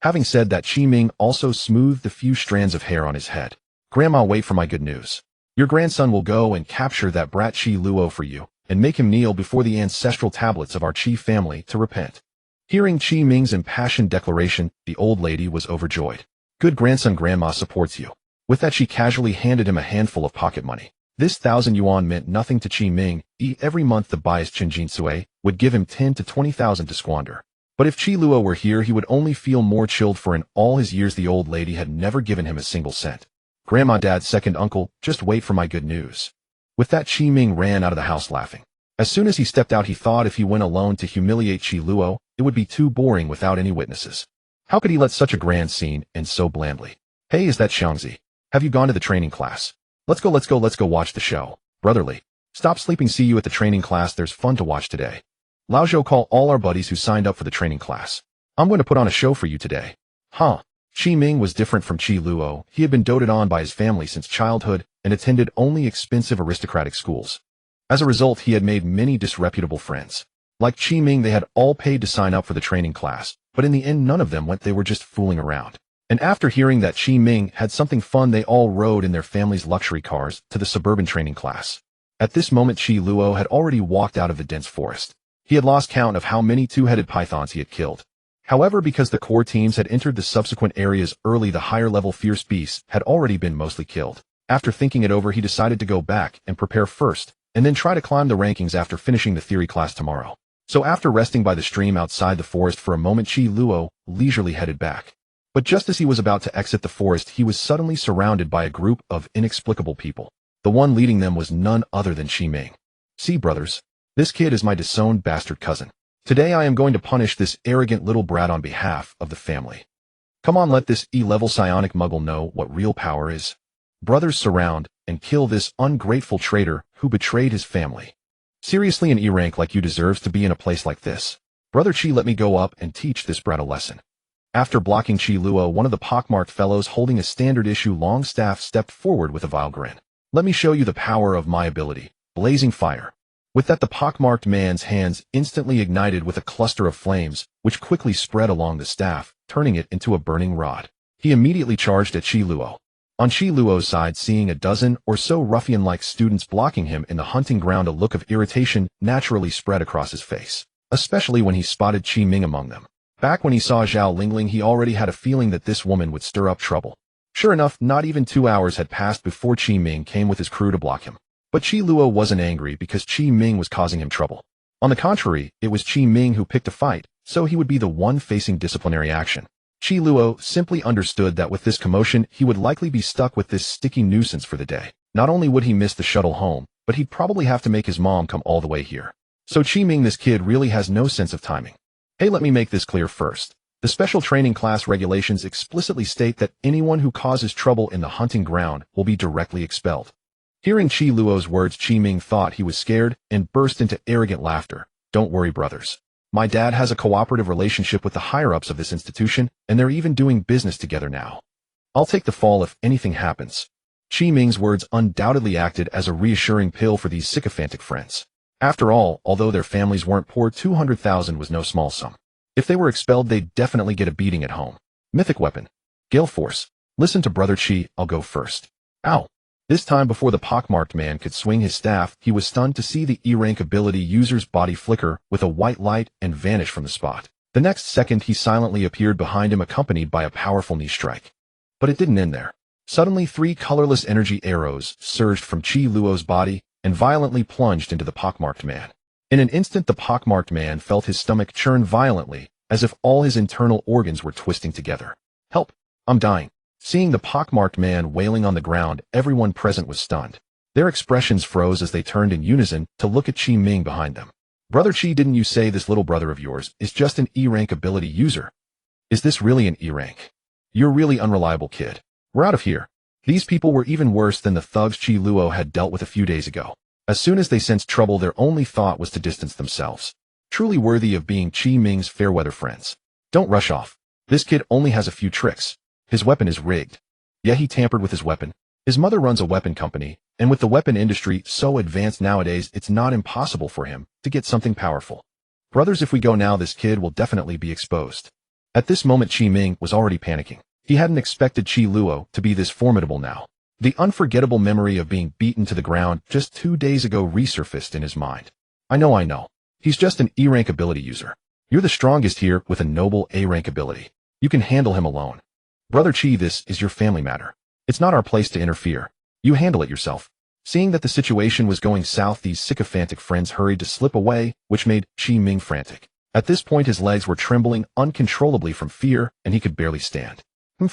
Having said that, Qi Ming also smoothed the few strands of hair on his head. Grandma, wait for my good news. Your grandson will go and capture that brat Qi Luo for you, and make him kneel before the ancestral tablets of our Qi family to repent. Hearing Qi Ming's impassioned declaration, the old lady was overjoyed. Good grandson, grandma supports you. With that, she casually handed him a handful of pocket money. This 1,000 yuan meant nothing to Qi Ming. Every month the biased Qin Jinsue would give him 10 to 20,000 to squander. But if Qi Luo were here, he would only feel more chilled, for in all his years the old lady had never given him a single cent. Grandma, Dad's second uncle, just wait for my good news. With that, Qi Ming ran out of the house laughing. As soon as he stepped out, he thought if he went alone to humiliate Qi Luo, it would be too boring without any witnesses. How could he let such a grand scene end so blandly? Hey, is that Xiangzi? Have you gone to the training class? Let's go watch the show. Brotherly. Stop sleeping, see you at the training class, there's fun to watch today. Lao Zhou, call all our buddies who signed up for the training class. I'm going to put on a show for you today. Huh. Qi Ming was different from Qi Luo. He had been doted on by his family since childhood and attended only expensive aristocratic schools. As a result, he had made many disreputable friends. Like Qi Ming, they had all paid to sign up for the training class, but in the end none of them went, they were just fooling around. And after hearing that Qi Ming had something fun, they all rode in their family's luxury cars to the suburban training class. At this moment, Qi Luo had already walked out of the dense forest. He had lost count of how many two-headed pythons he had killed. However, because the core teams had entered the subsequent areas early, the higher-level fierce beasts had already been mostly killed. After thinking it over, he decided to go back and prepare first, and then try to climb the rankings after finishing the theory class tomorrow. So after resting by the stream outside the forest for a moment, Qi Luo leisurely headed back. But just as he was about to exit the forest, he was suddenly surrounded by a group of inexplicable people. The one leading them was none other than Qi Ming. See, brothers, this kid is my disowned bastard cousin. Today I am going to punish this arrogant little brat on behalf of the family. Come on, let this E-level psionic muggle know what real power is. Brothers, surround and kill this ungrateful traitor who betrayed his family. Seriously, an E-rank like you deserves to be in a place like this. Brother Qi, let me go up and teach this brat a lesson. After blocking Qi Luo, one of the pockmarked fellows holding a standard-issue long staff stepped forward with a vile grin. Let me show you the power of my ability, blazing fire. With that, the pockmarked man's hands instantly ignited with a cluster of flames, which quickly spread along the staff, turning it into a burning rod. He immediately charged at Qi Luo. On Qi Luo's side, seeing a dozen or so ruffian-like students blocking him in the hunting ground, a look of irritation naturally spread across his face, especially when he spotted Qi Ming among them. Back when he saw Zhao Lingling, he already had a feeling that this woman would stir up trouble. Sure enough, not even 2 hours had passed before Qi Ming came with his crew to block him. But Qi Luo wasn't angry because Qi Ming was causing him trouble. On the contrary, it was Qi Ming who picked a fight, so he would be the one facing disciplinary action. Qi Luo simply understood that with this commotion, he would likely be stuck with this sticky nuisance for the day. Not only would he miss the shuttle home, but he'd probably have to make his mom come all the way here. So Qi Ming, this kid really has no sense of timing. Hey, let me make this clear first. The special training class regulations explicitly state that anyone who causes trouble in the hunting ground will be directly expelled. Hearing Qi Luo's words, Qi Ming thought he was scared and burst into arrogant laughter. Don't worry, brothers. My dad has a cooperative relationship with the higher-ups of this institution, and they're even doing business together now. I'll take the fall if anything happens. Qi Ming's words undoubtedly acted as a reassuring pill for these sycophantic friends. After all, although their families weren't poor, 200,000 was no small sum. If they were expelled, they'd definitely get a beating at home. Mythic weapon. Gale Force. Listen to Brother Qi, I'll go first. Ow. This time, before the pockmarked man could swing his staff, he was stunned to see the E-rank ability user's body flicker with a white light and vanish from the spot. The next second, he silently appeared behind him, accompanied by a powerful knee strike. But it didn't end there. Suddenly, 3 colorless energy arrows surged from Qi Luo's body and violently plunged into the pockmarked man. In an instant, the pockmarked man felt his stomach churn violently, as if all his internal organs were twisting together. Help! I'm dying. Seeing the pockmarked man wailing on the ground, everyone present was stunned. Their expressions froze as they turned in unison to look at Qi Ming behind them. Brother Qi, didn't you say this little brother of yours is just an E-rank ability user? Is this really an E-rank? You're really unreliable, kid. We're out of here. These people were even worse than the thugs Qi Luo had dealt with a few days ago. As soon as they sensed trouble, their only thought was to distance themselves. Truly worthy of being Qi Ming's fair-weather friends. Don't rush off. This kid only has a few tricks. His weapon is rigged. Yeah, he tampered with his weapon. His mother runs a weapon company, and with the weapon industry so advanced nowadays, it's not impossible for him to get something powerful. Brothers, if we go now, this kid will definitely be exposed. At this moment, Qi Ming was already panicking. He hadn't expected Qi Luo to be this formidable now. The unforgettable memory of being beaten to the ground just 2 days ago resurfaced in his mind. I know. He's just an E-rank ability user. You're the strongest here with a noble A-rank ability. You can handle him alone. Brother Qi, this is your family matter. It's not our place to interfere. You handle it yourself. Seeing that the situation was going south, these sycophantic friends hurried to slip away, which made Qi Ming frantic. At this point, his legs were trembling uncontrollably from fear, and he could barely stand.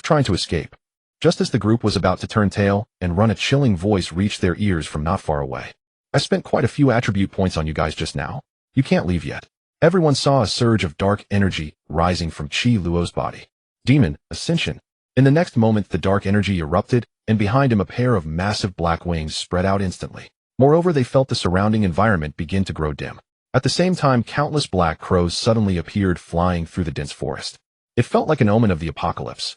Trying to escape. Just as the group was about to turn tail and run, a chilling voice reached their ears from not far away. I spent quite a few attribute points on you guys just now. You can't leave yet. Everyone saw a surge of dark energy rising from Qi Luo's body. Demon Ascension. In the next moment, the dark energy erupted, and behind him a pair of massive black wings spread out instantly. Moreover, they felt the surrounding environment begin to grow dim. At the same time, countless black crows suddenly appeared flying through the dense forest. It felt like an omen of the apocalypse.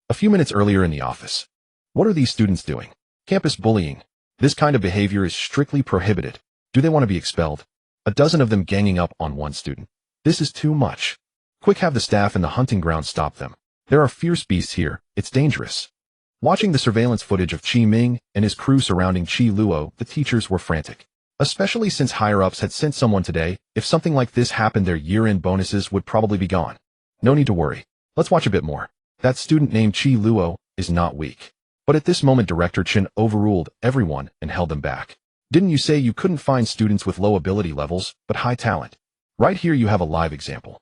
A few minutes earlier in the office. What are these students doing? Campus bullying. This kind of behavior is strictly prohibited. Do they want to be expelled? A dozen of them ganging up on one student. This is too much. Quick, have the staff in the hunting ground stop them. There are fierce beasts here. It's dangerous. Watching the surveillance footage of Qi Ming and his crew surrounding Qi Luo, the teachers were frantic. Especially since higher-ups had sent someone today. If something like this happened, their year-end bonuses would probably be gone. No need to worry. Let's watch a bit more. That student named Qi Luo is not weak. But at this moment, Director Chen overruled everyone and held them back. Didn't you say you couldn't find students with low ability levels, but high talent? Right here you have a live example.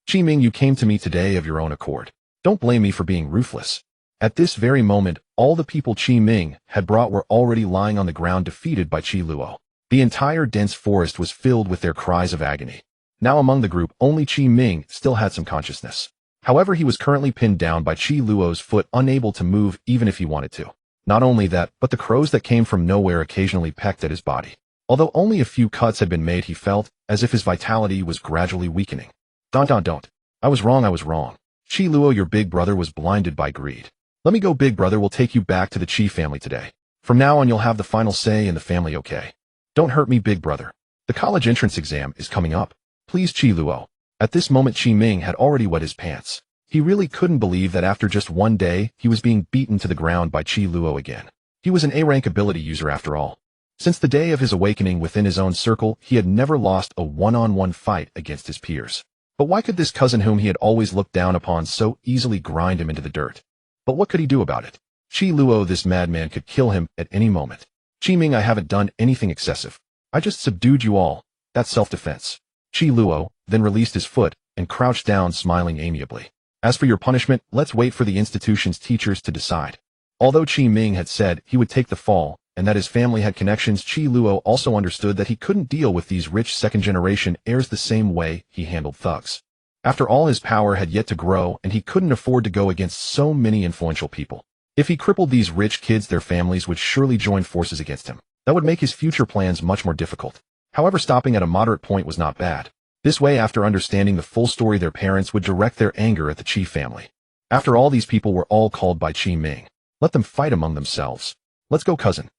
Qi Ming, you came to me today of your own accord. Don't blame me for being ruthless. At this very moment, all the people Qi Ming had brought were already lying on the ground, defeated by Qi Luo. The entire dense forest was filled with their cries of agony. Now among the group, only Qi Ming still had some consciousness. However, he was currently pinned down by Qi Luo's foot, unable to move even if he wanted to. Not only that, but the crows that came from nowhere occasionally pecked at his body. Although only a few cuts had been made, he felt as if his vitality was gradually weakening. Don't. I was wrong. Qi Luo, your big brother, was blinded by greed. Let me go, big brother. Will take you back to the Qi family today. From now on, you'll have the final say in the family, okay? Don't hurt me, big brother. The college entrance exam is coming up. Please, Qi Luo. At this moment, Qi Ming had already wet his pants. He really couldn't believe that after just one day, he was being beaten to the ground by Qi Luo again. He was an A-rank ability user after all. Since the day of his awakening within his own circle, he had never lost a one-on-one fight against his peers. But why could this cousin whom he had always looked down upon so easily grind him into the dirt? But what could he do about it? Qi Luo, this madman, could kill him at any moment. Qi Ming, I haven't done anything excessive. I just subdued you all. That's self-defense. Qi Luo then released his foot and crouched down, smiling amiably. As for your punishment, let's wait for the institution's teachers to decide. Although Qi Ming had said he would take the fall and that his family had connections, Qi Luo also understood that he couldn't deal with these rich second-generation heirs the same way he handled thugs. After all, his power had yet to grow, and he couldn't afford to go against so many influential people. If he crippled these rich kids, their families would surely join forces against him. That would make his future plans much more difficult. However, stopping at a moderate point was not bad. This way, after understanding the full story, their parents would direct their anger at the Qi family. After all, these people were all called by Qi Ming. Let them fight among themselves. Let's go, cousin.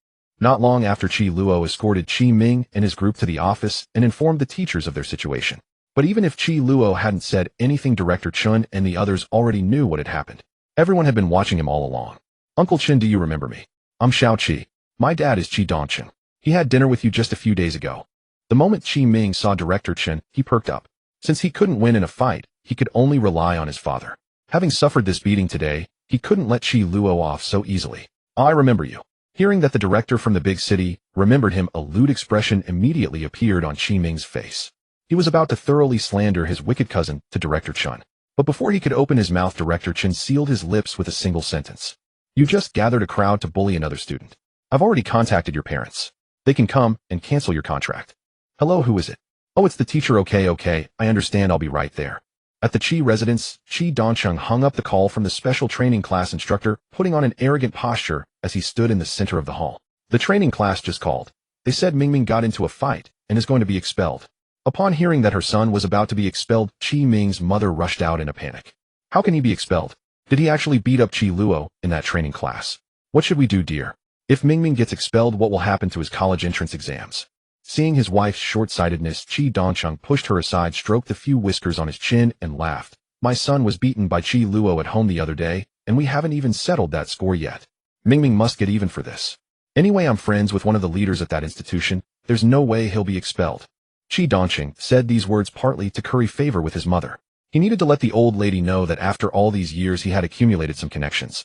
Not long after, Qi Luo escorted Qi Ming and his group to the office and informed the teachers of their situation. But even if Qi Luo hadn't said anything, Director Chen and the others already knew what had happened. Everyone had been watching him all along. Uncle Chen, do you remember me? I'm Xiao Qi. My dad is Qi Dongchen. He had dinner with you just a few days ago. The moment Qi Ming saw Director Chen, he perked up. Since he couldn't win in a fight, he could only rely on his father. Having suffered this beating today, he couldn't let Qi Luo off so easily. I remember you. Hearing that the director from the big city remembered him, a lewd expression immediately appeared on Qi Ming's face. He was about to thoroughly slander his wicked cousin to Director Chen. But before he could open his mouth, Director Chen sealed his lips with a single sentence. You just gathered a crowd to bully another student. I've already contacted your parents. They can come and cancel your contract. Hello, who is it? Oh, it's the teacher. Okay, I understand, I'll be right there. At the Qi residence, Qi Dongcheng hung up the call from the special training class instructor, putting on an arrogant posture as he stood in the center of the hall. The training class just called. They said Mingming got into a fight and is going to be expelled. Upon hearing that her son was about to be expelled, Qi Ming's mother rushed out in a panic. How can he be expelled? Did he actually beat up Qi Luo in that training class? What should we do, dear? If Mingming gets expelled, what will happen to his college entrance exams? Seeing his wife's short-sightedness, Qi Dongcheng pushed her aside, stroked the few whiskers on his chin, and laughed. My son was beaten by Qi Luo at home the other day, and we haven't even settled that score yet. Mingming must get even for this. Anyway, I'm friends with one of the leaders at that institution. There's no way he'll be expelled. Qi Dongcheng said these words partly to curry favor with his mother. He needed to let the old lady know that after all these years he had accumulated some connections.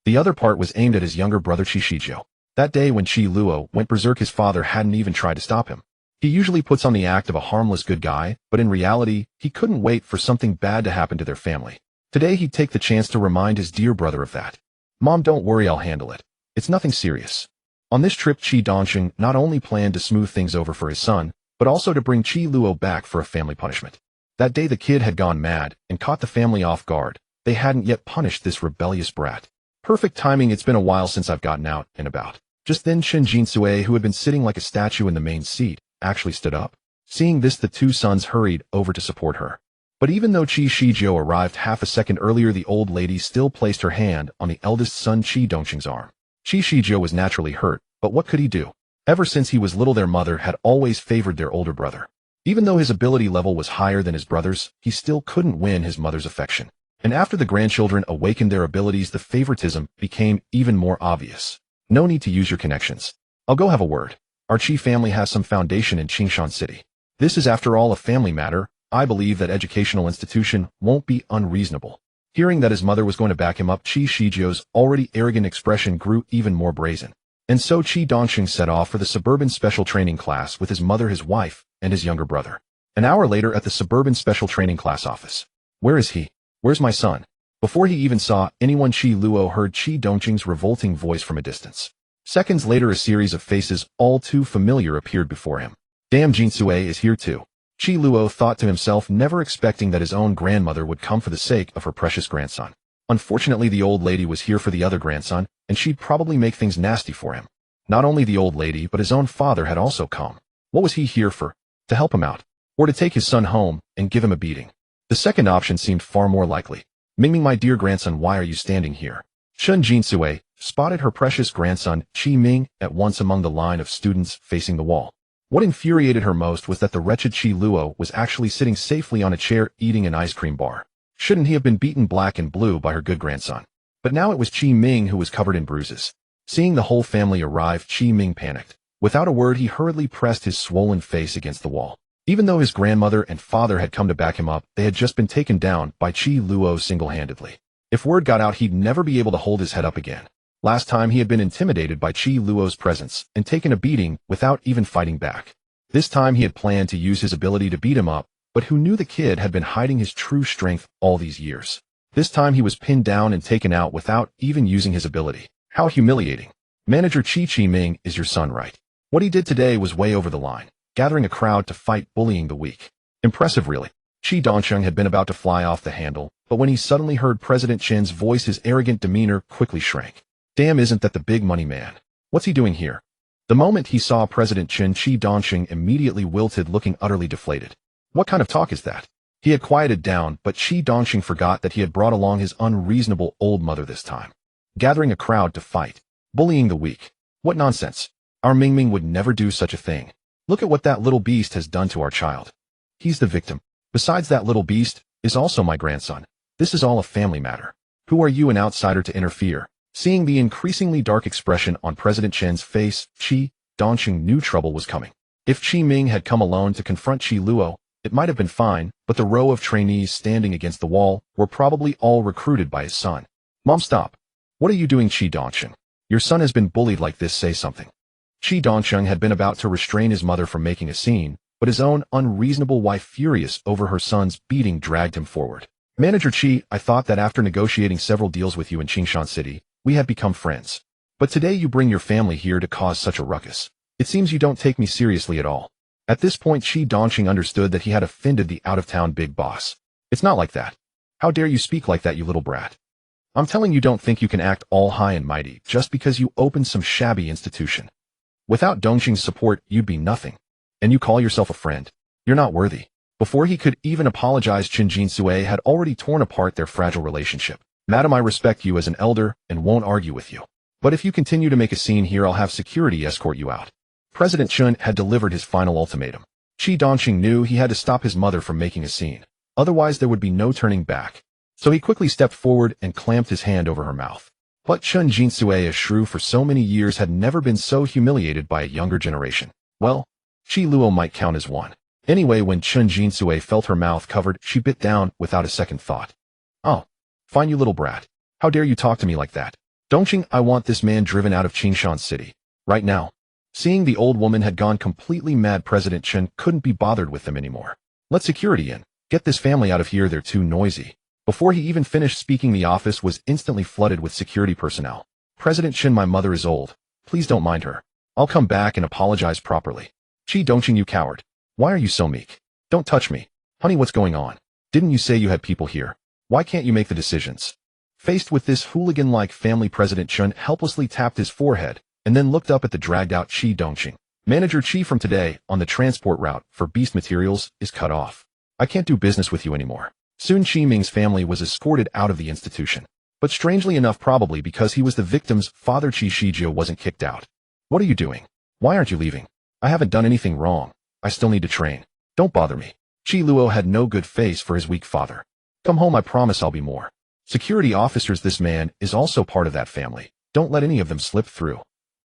The other part was aimed at his younger brother Qi Shizhou. That day when Qi Luo went berserk, his father hadn't even tried to stop him. He usually puts on the act of a harmless good guy, but in reality, he couldn't wait for something bad to happen to their family. Today he'd take the chance to remind his dear brother of that. Mom, don't worry, I'll handle it. It's nothing serious. On this trip, Qi Dongcheng not only planned to smooth things over for his son, but also to bring Qi Luo back for a family punishment. That day the kid had gone mad and caught the family off guard. They hadn't yet punished this rebellious brat. Perfect timing, it's been a while since I've gotten out and about. Just then Chen Jinsui, who had been sitting like a statue in the main seat, actually stood up. Seeing this, the two sons hurried over to support her. But even though Qi Shizhou arrived half a second earlier, the old lady still placed her hand on the eldest son Qi Dongcheng's arm. Qi Shizhou was naturally hurt, but what could he do? Ever since he was little, their mother had always favored their older brother. Even though his ability level was higher than his brother's, he still couldn't win his mother's affection. And after the grandchildren awakened their abilities, the favoritism became even more obvious. No need to use your connections. I'll go have a word. Our Qi family has some foundation in Qingshan City. This is after all a family matter. I believe that educational institution won't be unreasonable. Hearing that his mother was going to back him up, Qi Shizhou's already arrogant expression grew even more brazen. And so Qi Dongcheng set off for the suburban special training class with his mother, his wife, and his younger brother. An hour later at the suburban special training class office. Where is he? Where's my son? Before he even saw anyone, Qi Luo heard Qi Dongcheng's revolting voice from a distance. Seconds later, a series of faces all too familiar appeared before him. Damn, Jinsui is here too. Qi Luo thought to himself, never expecting that his own grandmother would come for the sake of her precious grandson. Unfortunately, the old lady was here for the other grandson, and she'd probably make things nasty for him. Not only the old lady, but his own father had also come. What was he here for? To help him out? Or to take his son home and give him a beating? The second option seemed far more likely. Mingming, my dear grandson, why are you standing here? Chen Jinsui spotted her precious grandson, Qi Ming, at once among the line of students facing the wall. What infuriated her most was that the wretched Qi Luo was actually sitting safely on a chair eating an ice cream bar. Shouldn't he have been beaten black and blue by her good grandson? But now it was Qi Ming who was covered in bruises. Seeing the whole family arrive, Qi Ming panicked. Without a word, he hurriedly pressed his swollen face against the wall. Even though his grandmother and father had come to back him up, they had just been taken down by Qi Luo single-handedly. If word got out, he'd never be able to hold his head up again. Last time he had been intimidated by Qi Luo's presence and taken a beating without even fighting back. This time he had planned to use his ability to beat him up, but who knew the kid had been hiding his true strength all these years. This time he was pinned down and taken out without even using his ability. How humiliating. Manager Qi Ming is your son, right? What he did today was way over the line, gathering a crowd to fight bullying the weak. Impressive, really. Qi Dongcheng had been about to fly off the handle, but when he suddenly heard President Chen's voice, his arrogant demeanor quickly shrank. Damn, isn't that the big money man? What's he doing here? The moment he saw President Chen, Qi Dongcheng immediately wilted, looking utterly deflated. What kind of talk is that? He had quieted down, but Qi Dongcheng forgot that he had brought along his unreasonable old mother this time. Gathering a crowd to fight. Bullying the weak. What nonsense. Our Mingming would never do such a thing. Look at what that little beast has done to our child. He's the victim. Besides, that little beast is also my grandson. This is all a family matter. Who are you, an outsider, to interfere? Seeing the increasingly dark expression on President Chen's face, Qi Dongcheng knew trouble was coming. If Qi Ming had come alone to confront Qi Luo, it might have been fine, but the row of trainees standing against the wall were probably all recruited by his son. Mom, stop. What are you doing, Qi Dongcheng? Your son has been bullied like this, say something. Qi Dongcheng had been about to restrain his mother from making a scene, but his own unreasonable wife, furious over her son's beating, dragged him forward. Manager Qi, I thought that after negotiating several deals with you in Qingshan City, we had become friends. But today you bring your family here to cause such a ruckus. It seems you don't take me seriously at all. At this point, Qi Dongcheng understood that he had offended the out-of-town big boss. It's not like that. How dare you speak like that, you little brat? I'm telling you, don't think you can act all high and mighty just because you opened some shabby institution. Without Dongqing's support, you'd be nothing. And you call yourself a friend? You're not worthy. Before he could even apologize, Qin Jinsui had already torn apart their fragile relationship. Madam, I respect you as an elder and won't argue with you. But if you continue to make a scene here, I'll have security escort you out. President Chun had delivered his final ultimatum. Qi Dongqing knew he had to stop his mother from making a scene. Otherwise, there would be no turning back. So he quickly stepped forward and clamped his hand over her mouth. But Qin Jinsui, a shrew for so many years, had never been so humiliated by a younger generation. Well, Qi Luo might count as one. Anyway, when Qin Jinsui felt her mouth covered, she bit down without a second thought. Oh, fine, you little brat. How dare you talk to me like that? Dongqing, I want this man driven out of Qingshan City. Right now. Seeing the old woman had gone completely mad, President Chen couldn't be bothered with them anymore. Let security in. Get this family out of here, they're too noisy. Before he even finished speaking, the office was instantly flooded with security personnel. President Chen, my mother is old. Please don't mind her. I'll come back and apologize properly. Qi Dongqing, you coward. Why are you so meek? Don't touch me. Honey, what's going on? Didn't you say you had people here? Why can't you make the decisions? Faced with this hooligan-like family, President Chen helplessly tapped his forehead and then looked up at the dragged-out Qi Dongqing. Manager Qi, from today on, the transport route for beast materials is cut off. I can't do business with you anymore. Soon Qi Ming's family was escorted out of the institution. But strangely enough, probably because he was the victim's father, Qi Shijie wasn't kicked out. What are you doing? Why aren't you leaving? I haven't done anything wrong. I still need to train. Don't bother me. Qi Luo had no good face for his weak father. Come home, I promise I'll be more. Security officers, this man is also part of that family. Don't let any of them slip through.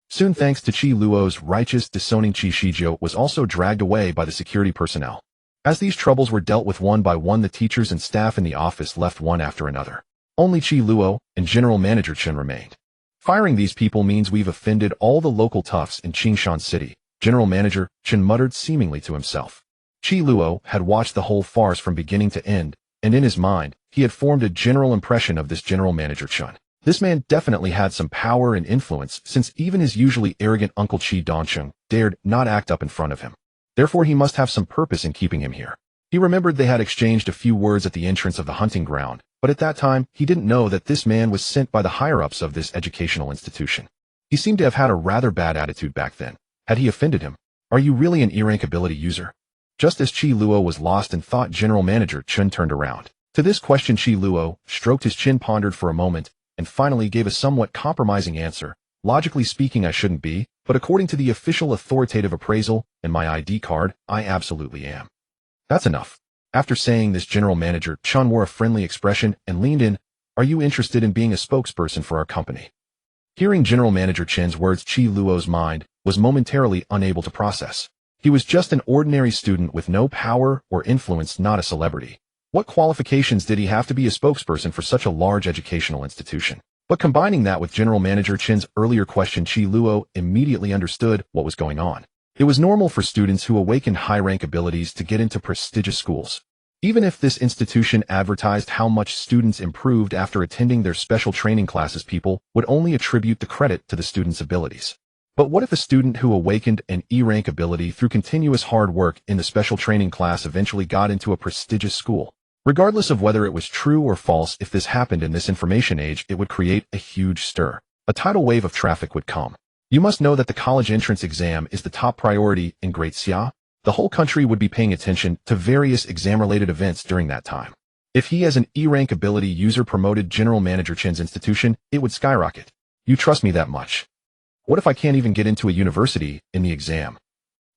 Soon, thanks to Qi Luo's righteous disowning, Qi Shijie was also dragged away by the security personnel. As these troubles were dealt with one by one, the teachers and staff in the office left one after another. Only Qi Luo and General Manager Chen remained. Firing these people means we've offended all the local toughs in Qingshan City, General Manager Chen muttered seemingly to himself. Qi Luo had watched the whole farce from beginning to end, and in his mind, he had formed a general impression of this General Manager Chen. This man definitely had some power and influence, since even his usually arrogant uncle Qi Dongqing dared not act up in front of him. Therefore, he must have some purpose in keeping him here. He remembered they had exchanged a few words at the entrance of the hunting ground, but at that time, he didn't know that this man was sent by the higher-ups of this educational institution. He seemed to have had a rather bad attitude back then. Had he offended him? Are you really an E-rank ability user? Just as Qi Luo was lost in thought, General Manager Chen turned around. To this question, Qi Luo stroked his chin, pondered for a moment, and finally gave a somewhat compromising answer. Logically speaking, I shouldn't be, but according to the official authoritative appraisal and my ID card, I absolutely am. That's enough. After saying this, General Manager Chen wore a friendly expression and leaned in. Are you interested in being a spokesperson for our company? Hearing General Manager Chen's words, Qi Luo's mind was momentarily unable to process. He was just an ordinary student with no power or influence, not a celebrity. What qualifications did he have to be a spokesperson for such a large educational institution? But combining that with General Manager Chen's earlier question, Qi Luo immediately understood what was going on. It was normal for students who awakened high-rank abilities to get into prestigious schools. Even if this institution advertised how much students improved after attending their special training classes, people would only attribute the credit to the student's abilities. But what if a student who awakened an E-rank ability through continuous hard work in the special training class eventually got into a prestigious school? Regardless of whether it was true or false, if this happened in this information age, it would create a huge stir. A tidal wave of traffic would come. You must know that the college entrance exam is the top priority in Great Xia. The whole country would be paying attention to various exam-related events during that time. If he, as an E-rank ability user, promoted General Manager Chen's institution, it would skyrocket. You trust me that much? What if I can't even get into a university in the exam?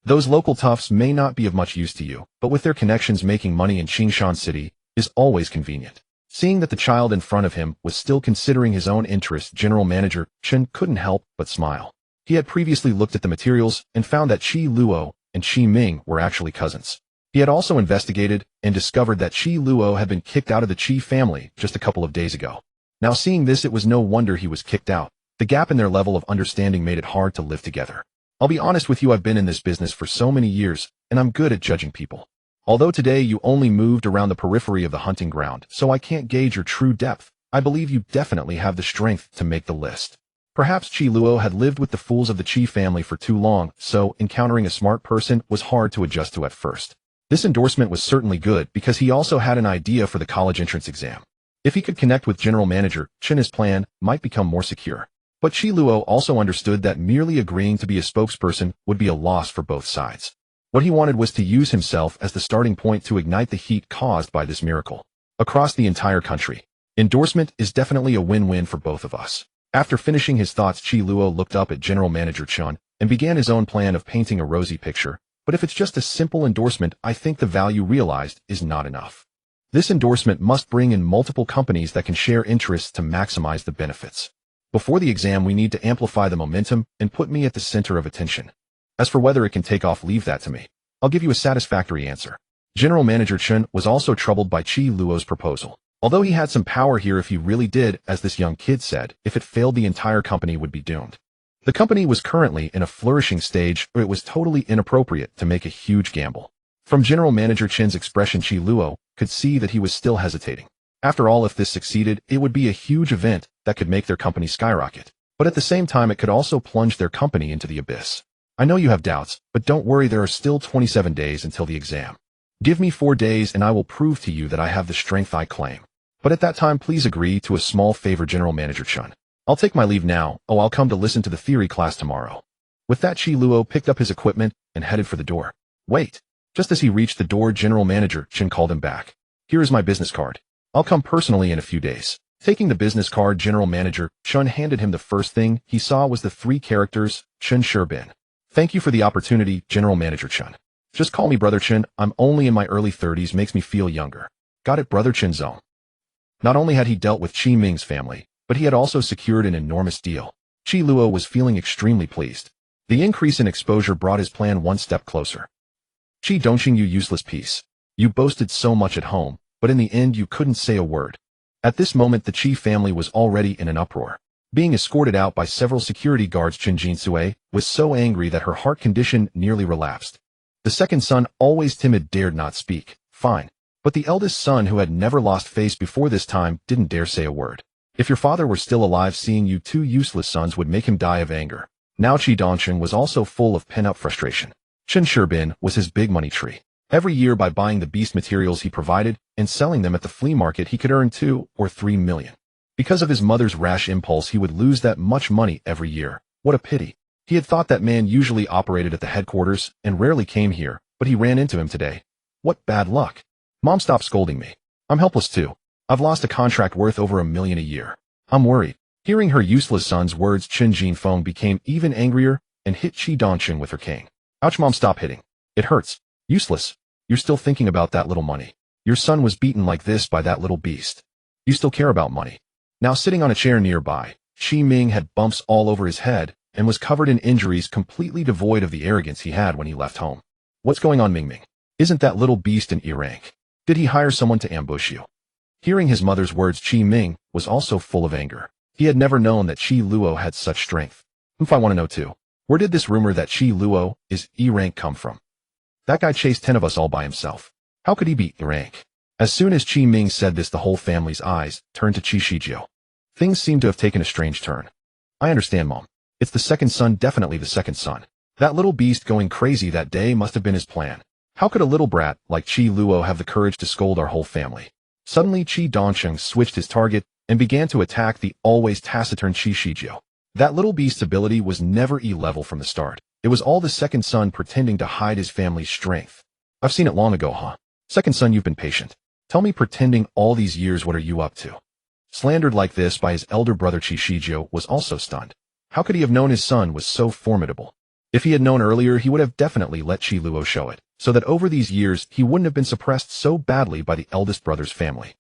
Those local toughs may not be of much use to you, but with their connections, making money in Qingshan City is always convenient. Seeing that the child in front of him was still considering his own interests, General Manager Chen couldn't help but smile. He had previously looked at the materials and found that Qi Luo and Qi Ming were actually cousins. He had also investigated and discovered that Qi Luo had been kicked out of the Qi family just a couple of days ago. Now, seeing this, it was no wonder he was kicked out. The gap in their level of understanding made it hard to live together. I'll be honest with you, I've been in this business for so many years, and I'm good at judging people. Although today you only moved around the periphery of the hunting ground, so I can't gauge your true depth, I believe you definitely have the strength to make the list. Perhaps Qi Luo had lived with the fools of the Qi family for too long, so encountering a smart person was hard to adjust to at first. This endorsement was certainly good because he also had an idea for the college entrance exam. If he could connect with General Manager Chen, his plan might become more secure. But Qi Luo also understood that merely agreeing to be a spokesperson would be a loss for both sides. What he wanted was to use himself as the starting point to ignite the heat caused by this miracle. Across the entire country, endorsement is definitely a win-win for both of us. After finishing his thoughts, Qi Luo looked up at General Manager Chun and began his own plan of painting a rosy picture. But if it's just a simple endorsement, I think the value realized is not enough. This endorsement must bring in multiple companies that can share interests to maximize the benefits. Before the exam, we need to amplify the momentum and put me at the center of attention. As for whether it can take off, leave that to me. I'll give you a satisfactory answer. General Manager Chun was also troubled by Qi Luo's proposal. Although he had some power here, if he really did, as this young kid said, if it failed, the entire company would be doomed. The company was currently in a flourishing stage, or it was totally inappropriate to make a huge gamble. From General Manager Chin's expression, Qi Luo could see that he was still hesitating. After all, if this succeeded, it would be a huge event that could make their company skyrocket. But at the same time, it could also plunge their company into the abyss. I know you have doubts, but don't worry, there are still 27 days until the exam. Give me 4 days and I will prove to you that I have the strength I claim. But at that time, please agree to a small favor, General Manager Chun. I'll take my leave now. I'll come to listen to the theory class tomorrow. With that, Qi Luo picked up his equipment and headed for the door. Wait. Just as he reached the door, General Manager Chun called him back. Here is my business card. I'll come personally in a few days. Taking the business card, General Manager Chun handed him. The first thing he saw was the 3 characters, Chun Sherbin. Thank you for the opportunity, General Manager Chun. Just call me Brother Chun. I'm only in my early 30s, makes me feel younger. Got it, Brother Chun Zone. Not only had he dealt with Qi Ming's family, but he had also secured an enormous deal. Qi Luo was feeling extremely pleased. The increase in exposure brought his plan one step closer. Qi Dongqing, you useless piece. You boasted so much at home, but in the end you couldn't say a word. At this moment, the Qi family was already in an uproar. Being escorted out by several security guards, Chen Jinsui was so angry that her heart condition nearly relapsed. The second son, always timid, dared not speak. Fine. But the eldest son, who had never lost face before this time, didn't dare say a word. If your father were still alive, seeing you 2 useless sons would make him die of anger. Now Qi Dongqing was also full of pent-up frustration. Chen Sherbin was his big money tree. Every year, by buying the beast materials he provided and selling them at the flea market, he could earn 2 or 3 million. Because of his mother's rash impulse, he would lose that much money every year. What a pity. He had thought that man usually operated at the headquarters and rarely came here, but he ran into him today. What bad luck. Mom, stop scolding me. I'm helpless too. I've lost a contract worth over $1 million a year. I'm worried. Hearing her useless son's words, Chen Jinfeng became even angrier and hit Qi Dongqing with her cane. Ouch, Mom, stop hitting. It hurts. Useless. You're still thinking about that little money. Your son was beaten like this by that little beast. You still care about money. Now, sitting on a chair nearby, Qi Ming had bumps all over his head and was covered in injuries, completely devoid of the arrogance he had when he left home. What's going on, Ming Ming? Isn't that little beast an E-rank? Did he hire someone to ambush you? Hearing his mother's words, Qi Ming was also full of anger. He had never known that Qi Luo had such strength. If I want to know too, where did this rumor that Qi Luo is E-rank come from? That guy chased 10 of us all by himself. How could he be E-rank? As soon as Qi Ming said this, the whole family's eyes turned to Qi Shijio. Things seemed to have taken a strange turn. I understand, Mom. It's the second son, definitely the second son. That little beast going crazy that day must have been his plan. How could a little brat like Qi Luo have the courage to scold our whole family? Suddenly, Qi Dongqing switched his target and began to attack the always taciturn Qi Shijio. That little beast's ability was never E-level from the start. It was all the second son pretending to hide his family's strength. I've seen it long ago, huh? Second son, you've been patient. Tell me, pretending all these years, what are you up to? Slandered like this by his elder brother, Qi Shijio was also stunned. How could he have known his son was so formidable? If he had known earlier, he would have definitely let Qi Luo show it, so that over these years he wouldn't have been suppressed so badly by the eldest brother's family.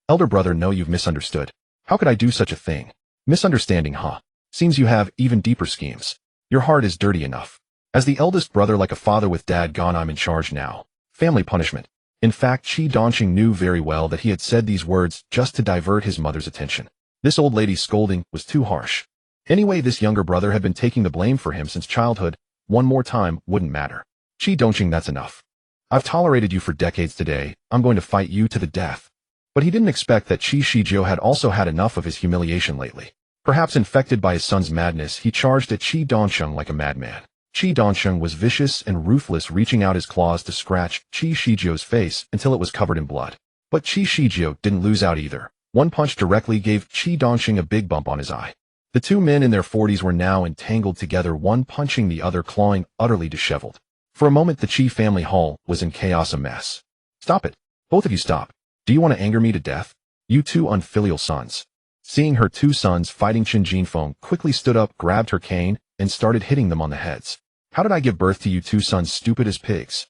Elder brother, no, you've misunderstood. How could I do such a thing? Misunderstanding, huh? Seems you have even deeper schemes. Your heart is dirty enough. As the eldest brother, like a father with dad gone, I'm in charge now. Family punishment. In fact, Qi Dongqing knew very well that he had said these words just to divert his mother's attention. This old lady's scolding was too harsh. Anyway, this younger brother had been taking the blame for him since childhood. One more time wouldn't matter. Qi Dongqing, that's enough. I've tolerated you for decades. Today, I'm going to fight you to the death. But he didn't expect that Qi Shijio had also had enough of his humiliation lately. Perhaps infected by his son's madness, he charged at Qi Dongqing like a madman. Qi Dongqing was vicious and ruthless, reaching out his claws to scratch Qi Shijio's face until it was covered in blood. But Qi Shijio didn't lose out either. One punch directly gave Qi Dongqing a big bump on his eye. The two men in their 40s were now entangled together, one punching the other, clawing, utterly disheveled. For a moment the Qi family hall was in chaos, a mess. Stop it. Both of you stop. Do you want to anger me to death? You two unfilial sons. Seeing her two sons fighting, Qin Jinfeng quickly stood up, grabbed her cane, and started hitting them on the heads. How did I give birth to you two sons, stupid as pigs?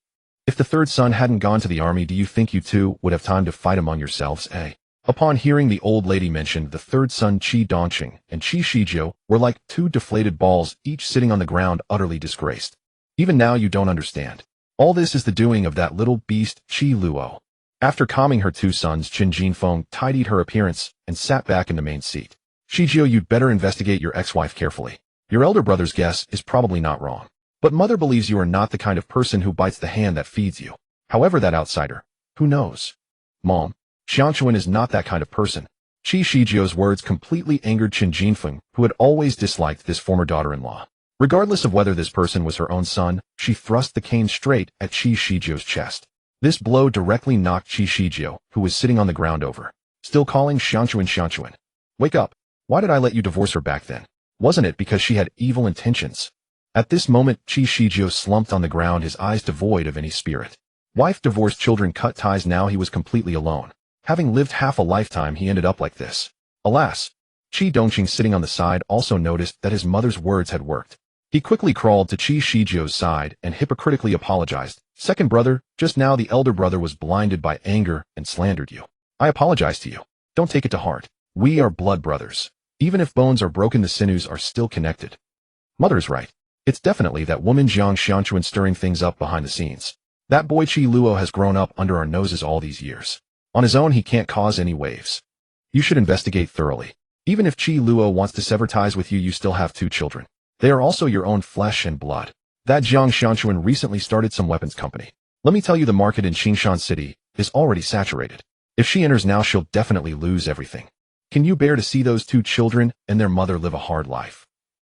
If the third son hadn't gone to the army, do you think you two would have time to fight among yourselves, eh? Upon hearing the old lady mentioned, the third son, Qi Dongqing and Qi Shizhou, were like two deflated balls, each sitting on the ground, utterly disgraced. Even now you don't understand. All this is the doing of that little beast, Qi Luo. After calming her two sons, Qin Jinfeng tidied her appearance and sat back in the main seat. Shizhou, you'd better investigate your ex-wife carefully. Your elder brother's guess is probably not wrong. But mother believes you are not the kind of person who bites the hand that feeds you. However, that outsider, who knows? Mom, Xianquan is not that kind of person. Qi Shizhou's words completely angered Qin Jinfeng, who had always disliked this former daughter-in-law. Regardless of whether this person was her own son, she thrust the cane straight at Qi Shizhou's chest. This blow directly knocked Qi Shizhou, who was sitting on the ground, over. Still calling Xianquan. Wake up. Why did I let you divorce her back then? Wasn't it because she had evil intentions? At this moment, Qi Shizhou slumped on the ground, his eyes devoid of any spirit. Wife divorced, children cut ties, now he was completely alone. Having lived half a lifetime, he ended up like this. Alas! Qi Dongqing, sitting on the side, also noticed that his mother's words had worked. He quickly crawled to Qi Shizhou's side and hypocritically apologized. Second brother, just now the elder brother was blinded by anger and slandered you. I apologize to you. Don't take it to heart. We are blood brothers. Even if bones are broken, the sinews are still connected. Mother is right. It's definitely that woman Jiang Xianquan stirring things up behind the scenes. That boy Qi Luo has grown up under our noses all these years. On his own, he can't cause any waves. You should investigate thoroughly. Even if Qi Luo wants to sever ties with you, you still have two children. They are also your own flesh and blood. That Jiang Xianquan recently started some weapons company. Let me tell you, the market in Qingshan City is already saturated. If she enters now, she'll definitely lose everything. Can you bear to see those two children and their mother live a hard life?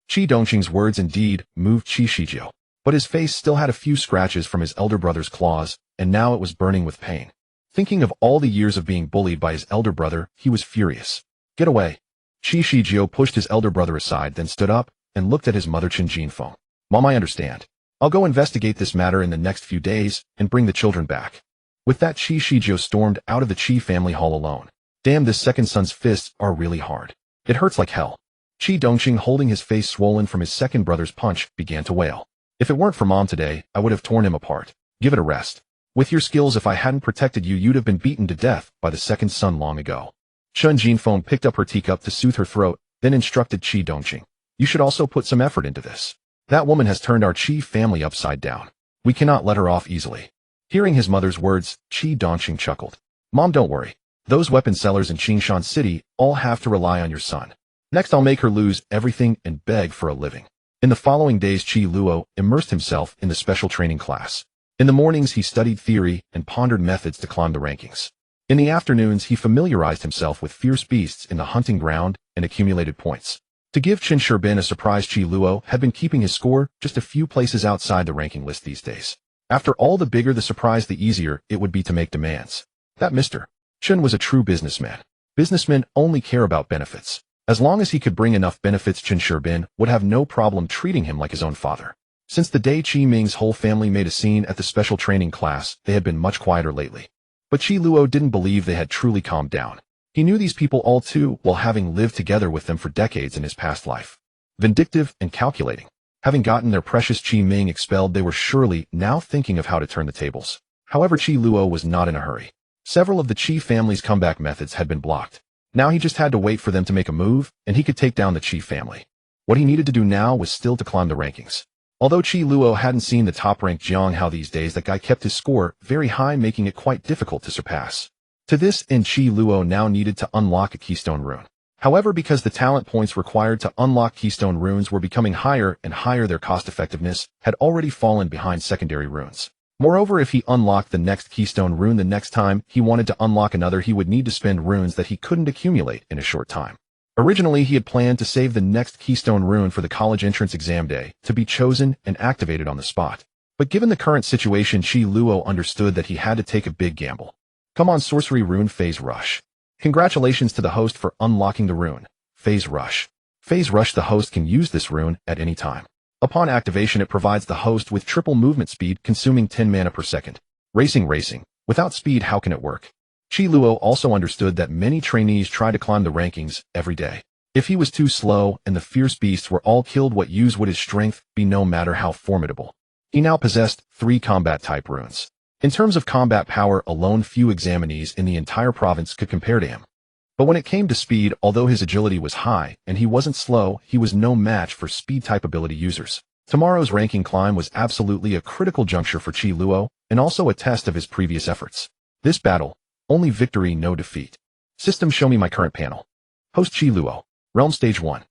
Qi Dongqing's words indeed moved Qi Shizhou, but his face still had a few scratches from his elder brother's claws, and now it was burning with pain. Thinking of all the years of being bullied by his elder brother, he was furious. Get away. Qi Shizhou pushed his elder brother aside, then stood up and looked at his mother Qin Jinfeng. Mom, I understand. I'll go investigate this matter in the next few days and bring the children back. With that, Qi Shizhou stormed out of the Qi family hall alone. Damn, this second son's fists are really hard. It hurts like hell. Qi Dongqing, holding his face swollen from his second brother's punch, began to wail. If it weren't for Mom today, I would have torn him apart. Give it a rest. With your skills, if I hadn't protected you, you'd have been beaten to death by the second son long ago. Qin Jinfeng picked up her teacup to soothe her throat, then instructed Qi Dongqing. You should also put some effort into this. That woman has turned our Qi family upside down. We cannot let her off easily. Hearing his mother's words, Qi Dongqing chuckled. Mom, don't worry. Those weapon sellers in Qingshan City all have to rely on your son. Next, I'll make her lose everything and beg for a living. In the following days, Qi Luo immersed himself in the special training class. In the mornings, he studied theory and pondered methods to climb the rankings. In the afternoons, he familiarized himself with fierce beasts in the hunting ground and accumulated points. To give Qin Shirbin a surprise, Qi Luo had been keeping his score just a few places outside the ranking list these days. After all, the bigger the surprise, the easier it would be to make demands. That Mr. Qin was a true businessman. Businessmen only care about benefits. As long as he could bring enough benefits, Qin Shirbin would have no problem treating him like his own father. Since the day Qi Ming's whole family made a scene at the special training class, they had been much quieter lately. But Qi Luo didn't believe they had truly calmed down. He knew these people all too well, having lived together with them for decades in his past life. Vindictive and calculating. Having gotten their precious Qi Ming expelled, they were surely now thinking of how to turn the tables. However, Qi Luo was not in a hurry. Several of the Qi family's comeback methods had been blocked. Now he just had to wait for them to make a move, and he could take down the Qi family. What he needed to do now was still to climb the rankings. Although Qi Luo hadn't seen the top-ranked Jiang Hao these days, that guy kept his score very high, making it quite difficult to surpass. To this end, Qi Luo now needed to unlock a keystone rune. However, because the talent points required to unlock keystone runes were becoming higher and higher, their cost-effectiveness had already fallen behind secondary runes. Moreover, if he unlocked the next keystone rune, the next time he wanted to unlock another, he would need to spend runes that he couldn't accumulate in a short time. Originally, he had planned to save the next keystone rune for the college entrance exam day, to be chosen and activated on the spot. But given the current situation, Qi Luo understood that he had to take a big gamble. Come on, sorcery rune phase rush. Congratulations to the host for unlocking the rune phase rush. Phase Rush. The host can use this rune at any time. Upon activation, it provides the host with triple movement speed, consuming 10 mana per second. Racing. Without speed, how can it work? Qi Luo also understood that many trainees try to climb the rankings every day. If he was too slow and the fierce beasts were all killed, what use would his strength be, no matter how formidable? He now possessed 3 combat-type runes. In terms of combat power alone, few examinees in the entire province could compare to him. But when it came to speed, although his agility was high and he wasn't slow, he was no match for speed-type ability users. Tomorrow's ranking climb was absolutely a critical juncture for Qi Luo, and also a test of his previous efforts. This battle, only victory, no defeat. System. Show me my current panel. Host Qi Luo. Realm Stage 1.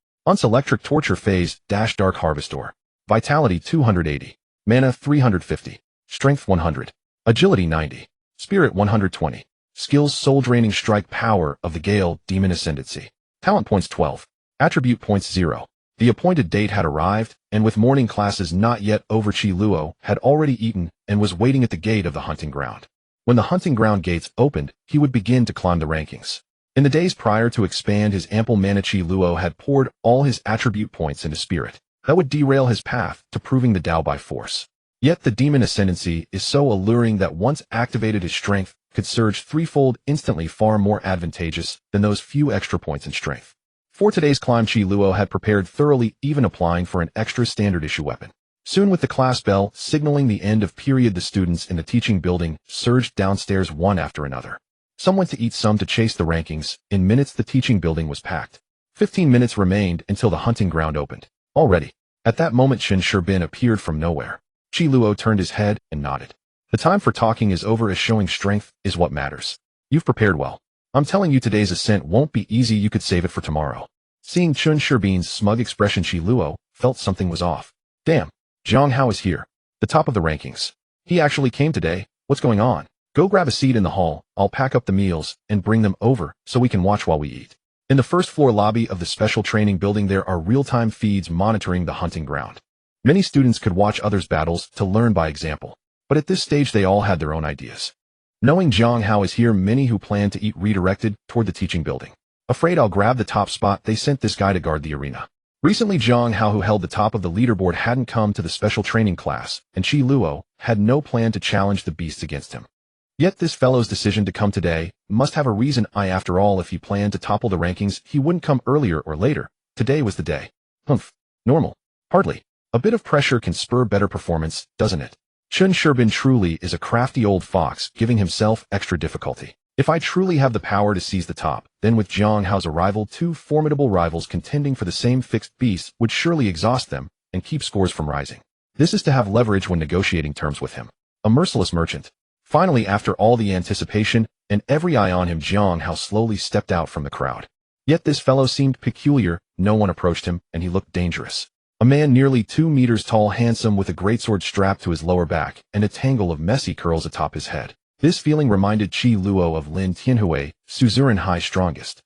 Electric Torture Phase - Dark Harvestor. Vitality 280. Mana 350. Strength 100. Agility 90. Spirit 120. Skills: Soul Draining Strike, Power of the Gale, Demon Ascendancy. Talent points 12. Attribute points 0. The appointed date had arrived, and with morning classes not yet over, Qi Luo had already eaten and was waiting at the gate of the hunting ground. When the hunting ground gates opened, he would begin to climb the rankings. In the days prior to expand his ample mana, Qi Luo had poured all his attribute points into Spirit. That would derail his path to proving the Tao by force. Yet the Demon Ascendancy is so alluring that once activated, his strength could surge threefold instantly, far more advantageous than those few extra points in strength. For today's climb, Qi Luo had prepared thoroughly, even applying for an extra standard issue weapon. Soon, with the class bell signaling the end of period, the students in the teaching building surged downstairs one after another. Some went to eat, some to chase the rankings. In minutes, the teaching building was packed. 15 minutes remained until the hunting ground opened. Already. At that moment, Qin Sherbin appeared from nowhere. Qi Luo turned his head and nodded. The time for talking is over, as showing strength is what matters. You've prepared well. I'm telling you, today's ascent won't be easy. You could save it for tomorrow. Seeing Qin Sherbin's smug expression, Qi Luo felt something was off. Damn, Zhang Hao is here. The top of the rankings. He actually came today. What's going on? Go grab a seat in the hall. I'll pack up the meals and bring them over so we can watch while we eat. In the first floor lobby of the special training building, there are real-time feeds monitoring the hunting ground. Many students could watch others' battles to learn by example. But at this stage, they all had their own ideas. Knowing Zhang Hao is here, many who planned to eat redirected toward the teaching building. Afraid I'll grab the top spot, they sent this guy to guard the arena. Recently, Zhang Hao, who held the top of the leaderboard, hadn't come to the special training class, and Qi Luo had no plan to challenge the beasts against him. Yet this fellow's decision to come today must have a reason. After all, if he planned to topple the rankings, he wouldn't come earlier or later. Today was the day. Humph. Normal. Hardly. A bit of pressure can spur better performance, doesn't it? Qin Sherbin truly is a crafty old fox, giving himself extra difficulty. If I truly have the power to seize the top, then with Zhang Hao's arrival, 2 formidable rivals contending for the same fixed beast would surely exhaust them and keep scores from rising. This is to have leverage when negotiating terms with him. A merciless merchant. Finally, after all the anticipation and every eye on him, Zhang Hao slowly stepped out from the crowd. Yet this fellow seemed peculiar. No one approached him, and he looked dangerous. A man nearly 2 meters tall, handsome, with a greatsword strapped to his lower back and a tangle of messy curls atop his head. This feeling reminded Qi Luo of Lin Tianhui, Suzerain High Strongest.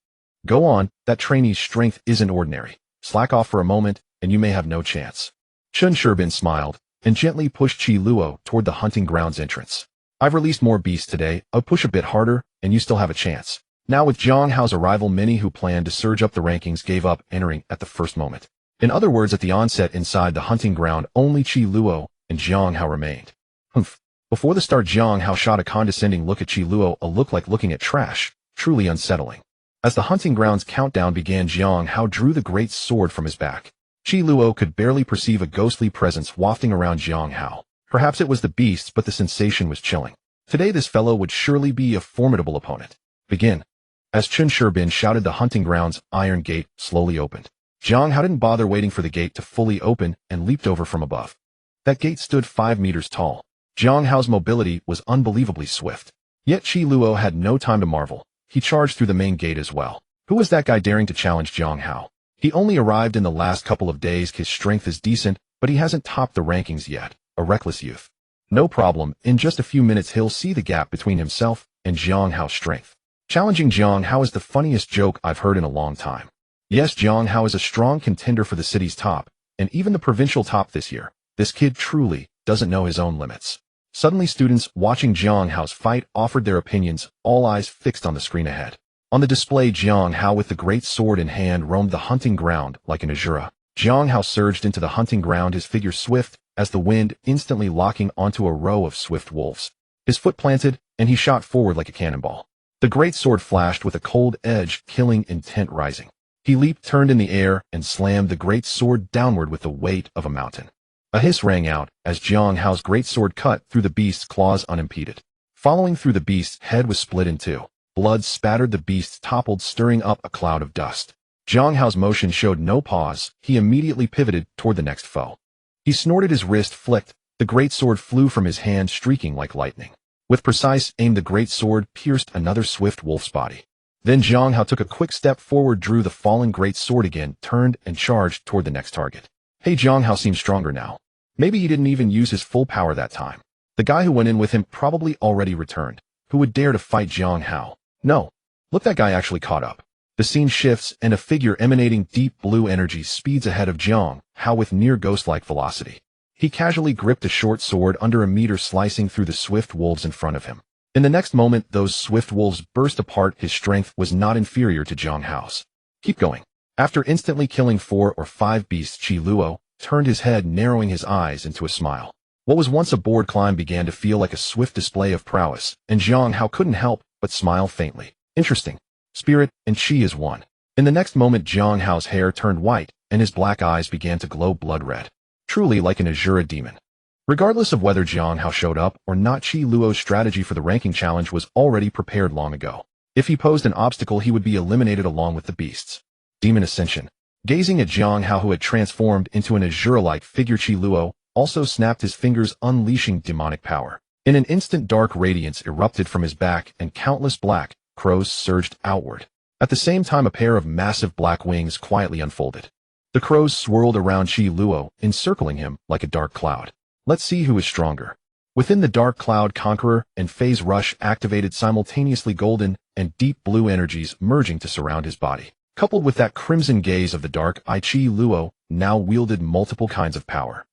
Go on, that trainee's strength isn't ordinary. Slack off for a moment, and you may have no chance. Qin Sherbin smiled and gently pushed Qi Luo toward the hunting grounds entrance. I've released more beasts today. I'll push a bit harder, and you still have a chance. Now, with Zhang Hao's arrival, many who planned to surge up the rankings gave up entering at the first moment. In other words, at the onset inside the hunting ground, only Qi Luo and Zhang Hao remained. Humph. Before the start, Zhang Hao shot a condescending look at Qi Luo, a look like looking at trash, truly unsettling. As the hunting grounds countdown began, Zhang Hao drew the great sword from his back. Qi Luo could barely perceive a ghostly presence wafting around Zhang Hao. Perhaps it was the beasts, but the sensation was chilling. Today this fellow would surely be a formidable opponent. Begin. As Qin Sherbin shouted, the hunting grounds iron gate slowly opened. Zhang Hao didn't bother waiting for the gate to fully open and leaped over from above. That gate stood 5 meters tall. Zhang Hao's mobility was unbelievably swift. Yet Qi Luo had no time to marvel. He charged through the main gate as well. Who was that guy daring to challenge Zhang Hao? He only arrived in the last couple of days. His strength is decent, but he hasn't topped the rankings yet. A reckless youth. No problem, in just a few minutes he'll see the gap between himself and Zhang Hao's strength. Challenging Zhang Hao is the funniest joke I've heard in a long time. Yes, Zhang Hao is a strong contender for the city's top, and even the provincial top this year. This kid truly doesn't know his own limits. Suddenly, students watching Zhang Hao's fight offered their opinions, all eyes fixed on the screen ahead. On the display, Jiang Hao with the great sword in hand roamed the hunting ground like an Azura. Jiang Hao surged into the hunting ground, his figure swift as the wind, instantly locking onto a row of swift wolves. His foot planted, and he shot forward like a cannonball. The great sword flashed with a cold edge, killing intent rising. He leaped, turned in the air, and slammed the great sword downward with the weight of a mountain. A hiss rang out as Jiang Hao's great sword cut through the beast's claws unimpeded. Following through, the beast's head was split in two. Blood spattered, the beast toppled, stirring up a cloud of dust. Jiang Hao's motion showed no pause. He immediately pivoted toward the next foe. He snorted, his wrist flicked. The great sword flew from his hand, streaking like lightning. With precise aim, the great sword pierced another swift wolf's body. Then Jiang Hao took a quick step forward, drew the fallen great sword again, turned and charged toward the next target. Hey, Jiang Hao seemed stronger now. Maybe he didn't even use his full power that time. The guy who went in with him probably already returned. Who would dare to fight Jiang Hao? No. Look, that guy actually caught up. The scene shifts, and a figure emanating deep blue energy speeds ahead of Jiang Hao with near ghost-like velocity. He casually gripped a short sword under a meter, slicing through the swift wolves in front of him. In the next moment, those swift wolves burst apart. His strength was not inferior to Jiang Hao's. Keep going. After instantly killing 4 or 5 beasts, Qi Luo turned his head, narrowing his eyes into a smile. What was once a bored climb began to feel like a swift display of prowess, and Jiang Hao couldn't help but smile faintly. Interesting. Spirit and Qi is one. In the next moment, Jiang Hao's hair turned white, and his black eyes began to glow blood red. Truly like an Azura demon. Regardless of whether Jiang Hao showed up or not, Qi Luo's strategy for the ranking challenge was already prepared long ago. If he posed an obstacle, he would be eliminated along with the beasts. Demon Ascension. Gazing at Jiang Hao, who had transformed into an Azura-like figure, Qi Luo also snapped his fingers, unleashing demonic power. In an instant, dark radiance erupted from his back, and countless black crows surged outward. At the same time, a pair of massive black wings quietly unfolded. The crows swirled around Qi Luo, encircling him like a dark cloud. Let's see who is stronger. Within the dark cloud, Conqueror and Phase Rush activated simultaneously, golden and deep blue energies merging to surround his body. Coupled with that crimson gaze of the dark eye, Qi Luo now wielded multiple kinds of power.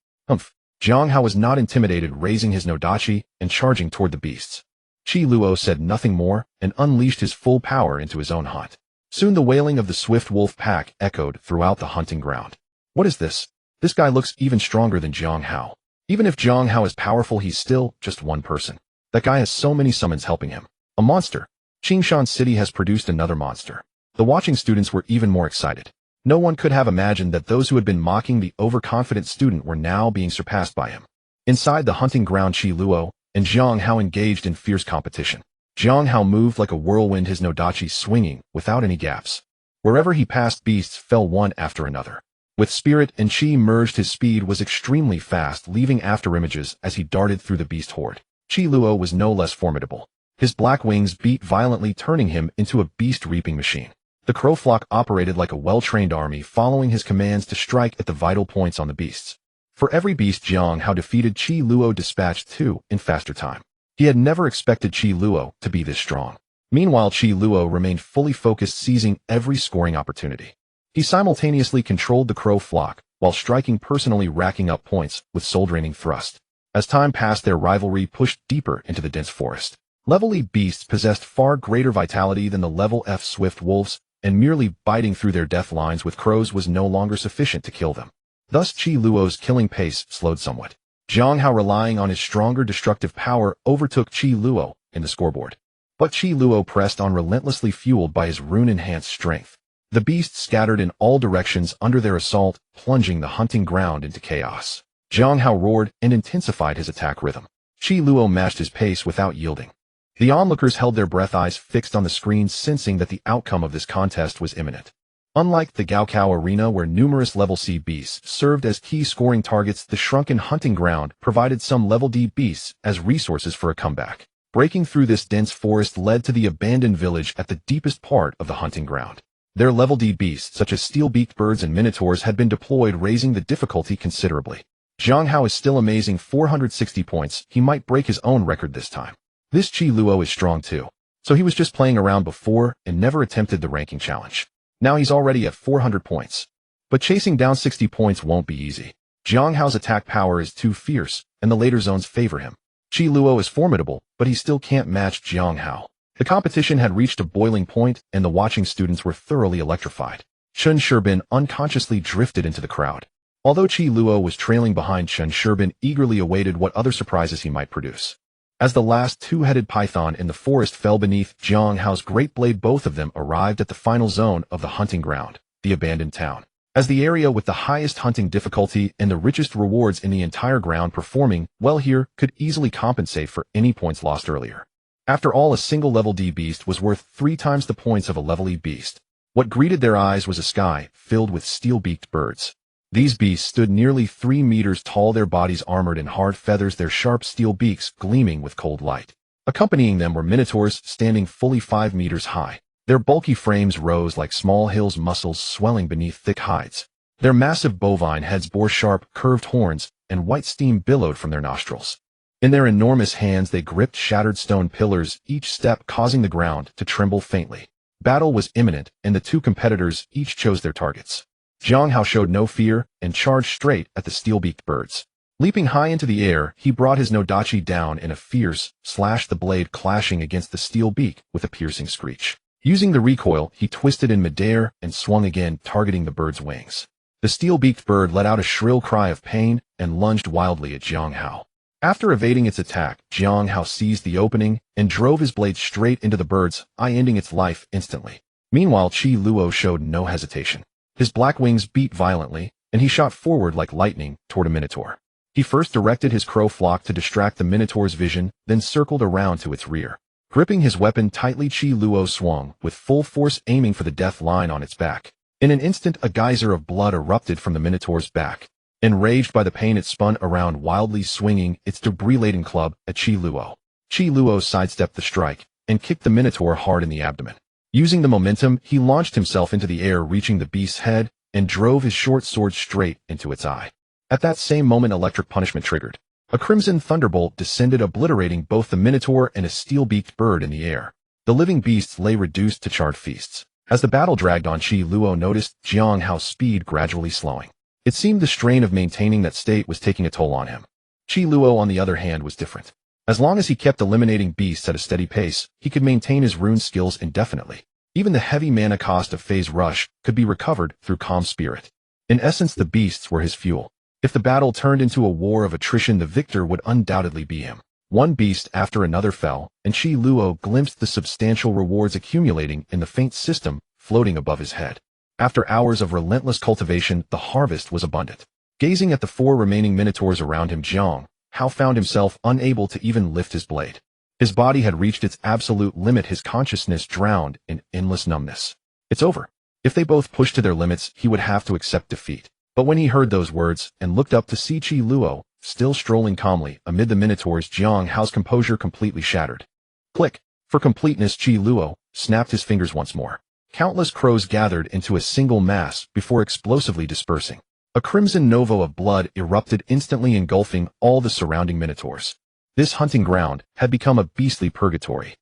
Jiang Hao was not intimidated, raising his Nodachi and charging toward the beasts. Qi Luo said nothing more and unleashed his full power into his own hunt. Soon the wailing of the swift wolf pack echoed throughout the hunting ground. What is this? This guy looks even stronger than Jiang Hao. Even if Jiang Hao is powerful, he's still just one person. That guy has so many summons helping him. A monster. Qingshan City has produced another monster. The watching students were even more excited. No one could have imagined that those who had been mocking the overconfident student were now being surpassed by him. Inside the hunting ground, Qi Luo and Jiang Hao engaged in fierce competition. Jiang Hao moved like a whirlwind, his Nodachi swinging without any gaps. Wherever he passed, beasts fell one after another. With spirit and Qi merged, his speed was extremely fast, leaving afterimages as he darted through the beast horde. Qi Luo was no less formidable. His black wings beat violently, turning him into a beast-reaping machine. The crow flock operated like a well-trained army, following his commands to strike at the vital points on the beasts. For every beast Jiang Hao defeated, Qi Luo dispatched 2 in faster time. He had never expected Qi Luo to be this strong. Meanwhile, Qi Luo remained fully focused, seizing every scoring opportunity. He simultaneously controlled the crow flock, while striking personally, racking up points with soul-draining thrust. As time passed, their rivalry pushed deeper into the dense forest. Level E beasts possessed far greater vitality than the level F swift wolves, and merely biting through their death lines with crows was no longer sufficient to kill them. Thus, Qi Luo's killing pace slowed somewhat. Jiang Hao, relying on his stronger destructive power, overtook Qi Luo in the scoreboard. But Qi Luo pressed on relentlessly, fueled by his rune-enhanced strength. The beasts scattered in all directions under their assault, plunging the hunting ground into chaos. Jiang Hao roared and intensified his attack rhythm. Qi Luo matched his pace without yielding. The onlookers held their breath, eyes fixed on the screens, sensing that the outcome of this contest was imminent. Unlike the Gaokao arena, where numerous level C beasts served as key scoring targets, the shrunken hunting ground provided some level D beasts as resources for a comeback. Breaking through this dense forest led to the abandoned village at the deepest part of the hunting ground. Their level D beasts, such as steel-beaked birds and minotaurs, had been deployed, raising the difficulty considerably. Jiang Hao is still amazing, 460 points. He might break his own record this time. This Qi Luo is strong too. So he was just playing around before and never attempted the ranking challenge. Now he's already at 400 points. But chasing down 60 points won't be easy. Jiang Hao's attack power is too fierce, and the later zones favor him. Qi Luo is formidable, but he still can't match Jiang Hao. The competition had reached a boiling point, and the watching students were thoroughly electrified. Chen Sherbin unconsciously drifted into the crowd. Although Qi Luo was trailing behind, Chen Sherbin eagerly awaited what other surprises he might produce. As the last two-headed python in the forest fell beneath Jiang Hao's great blade, both of them arrived at the final zone of the hunting ground, the abandoned town. As the area with the highest hunting difficulty and the richest rewards in the entire ground, performing well here could easily compensate for any points lost earlier. After all, a single level D beast was worth 3 times the points of a level E beast. What greeted their eyes was a sky filled with steel-beaked birds. These beasts stood nearly 3 meters tall, their bodies armored in hard feathers, their sharp steel beaks gleaming with cold light. Accompanying them were minotaurs standing fully 5 meters high. Their bulky frames rose like small hills, muscles swelling beneath thick hides. Their massive bovine heads bore sharp, curved horns, and white steam billowed from their nostrils. In their enormous hands they gripped shattered stone pillars, each step causing the ground to tremble faintly. Battle was imminent, and the two competitors each chose their targets. Jiang Hao showed no fear and charged straight at the steel-beaked birds. Leaping high into the air, he brought his nodachi down in a fierce slash, the blade clashing against the steel beak with a piercing screech. Using the recoil, he twisted in midair and swung again, targeting the bird's wings. The steel-beaked bird let out a shrill cry of pain and lunged wildly at Jiang Hao. After evading its attack, Jiang Hao seized the opening and drove his blade straight into the bird's eye, ending its life instantly. Meanwhile, Qi Luo showed no hesitation. His black wings beat violently, and he shot forward like lightning toward a minotaur. He first directed his crow flock to distract the minotaur's vision, then circled around to its rear. Gripping his weapon tightly, Qi Luo swung with full force, aiming for the death line on its back. In an instant, a geyser of blood erupted from the minotaur's back. Enraged by the pain, it spun around wildly, swinging its debris-laden club at Qi Luo. Qi Luo sidestepped the strike and kicked the minotaur hard in the abdomen. Using the momentum, he launched himself into the air, reaching the beast's head, and drove his short sword straight into its eye. At that same moment, electric punishment triggered. A crimson thunderbolt descended, obliterating both the minotaur and a steel-beaked bird in the air. The living beasts lay reduced to charred feasts. As the battle dragged on, Qi Luo noticed Jiang Hao's speed gradually slowing. It seemed the strain of maintaining that state was taking a toll on him. Qi Luo, on the other hand, was different. As long as he kept eliminating beasts at a steady pace, he could maintain his rune skills indefinitely. Even the heavy mana cost of Phase Rush could be recovered through Calm Spirit. In essence, the beasts were his fuel. If the battle turned into a war of attrition, the victor would undoubtedly be him. One beast after another fell, and Qi Luo glimpsed the substantial rewards accumulating in the faint system floating above his head. After hours of relentless cultivation, the harvest was abundant. Gazing at the 4 remaining minotaurs around him, Jiang Hao found himself unable to even lift his blade. His body had reached its absolute limit, his consciousness drowned in endless numbness. It's over. If they both pushed to their limits, he would have to accept defeat. But when he heard those words and looked up to see Qi Luo still strolling calmly amid the minotaurs, Jiang Hao's composure completely shattered. Click. For completeness, Qi Luo snapped his fingers once more. Countless crows gathered into a single mass before explosively dispersing. A crimson nova of blood erupted, instantly engulfing all the surrounding minotaurs. This hunting ground had become a beastly purgatory.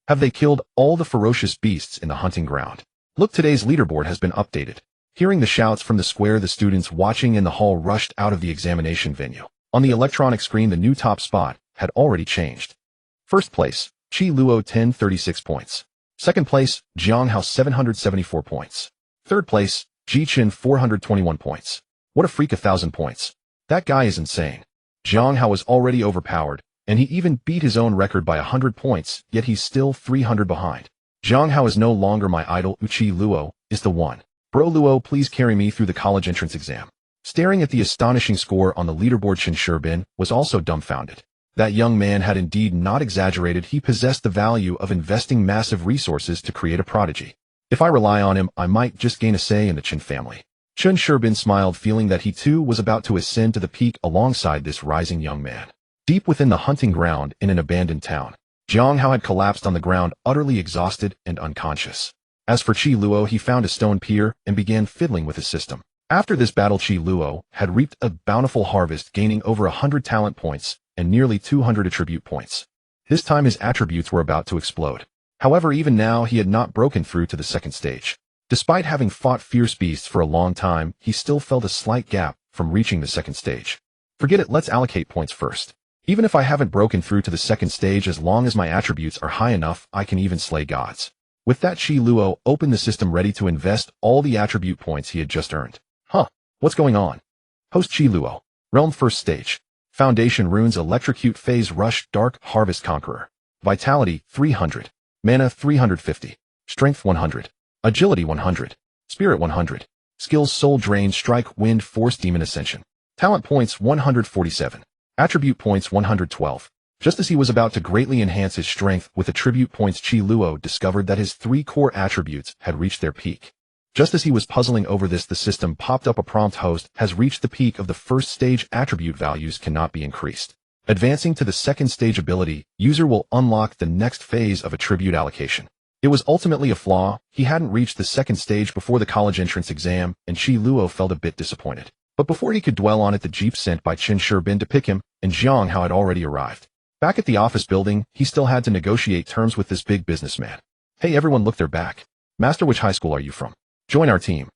Have they killed all the ferocious beasts in the hunting ground? Look, today's leaderboard has been updated. Hearing the shouts from the square, the students watching in the hall rushed out of the examination venue. On the electronic screen, the new top spot had already changed. First place, Qi Luo, 1036 points. Second place, Jiang Hao, 774 points. Third place, Ji Qin, 421 points. What a freak, 1,000 points. That guy is insane. Jiang Hao was already overpowered, and he even beat his own record by 100 points, yet he's still 300 behind. Jiang Hao is no longer my idol. Qi Luo is the one. Bro Luo, please carry me through the college entrance exam. Staring at the astonishing score on the leaderboard, Chen Sherbin was also dumbfounded. That young man had indeed not exaggerated. He possessed the value of investing massive resources to create a prodigy. If I rely on him, I might just gain a say in the Chen family. Chen Sherbin smiled, feeling that he too was about to ascend to the peak alongside this rising young man. Deep within the hunting ground in an abandoned town, Jiang Hao had collapsed on the ground, utterly exhausted and unconscious. As for Qi Luo, he found a stone pier and began fiddling with his system. After this battle, Qi Luo had reaped a bountiful harvest, gaining over 100 talent points and nearly 200 attribute points. This time his attributes were about to explode. However, even now he had not broken through to the second stage. Despite having fought fierce beasts for a long time, he still felt a slight gap from reaching the second stage. Forget it, let's allocate points first. Even if I haven't broken through to the second stage, as long as my attributes are high enough, I can even slay gods. With that, Qi Luo opened the system ready to invest all the attribute points he had just earned. Huh, what's going on? Host Qi Luo. Realm First Stage. Foundation Runes Electrocute Phase Rush Dark Harvest Conqueror. Vitality 300. Mana 350. Strength 100. Agility 100. Spirit 100. Skills Soul Drain Strike Wind Force Demon Ascension. Talent points 147. Attribute points 112. Just as he was about to greatly enhance his strength with attribute points, Qi Luo discovered that his 3 core attributes had reached their peak. Just as he was puzzling over this, the system popped up a prompt: host has reached the peak of the first stage, attribute values cannot be increased. Advancing to the second stage ability, user will unlock the next phase of attribute allocation. It was ultimately a flaw. He hadn't reached the second stage before the college entrance exam, and Qi Luo felt a bit disappointed. But before he could dwell on it, the jeep sent by Qin Shibin to pick him and Jiang Hao had already arrived. Back at the office building, he still had to negotiate terms with this big businessman. Hey everyone, look, they're back. Master, which high school are you from? Join our team.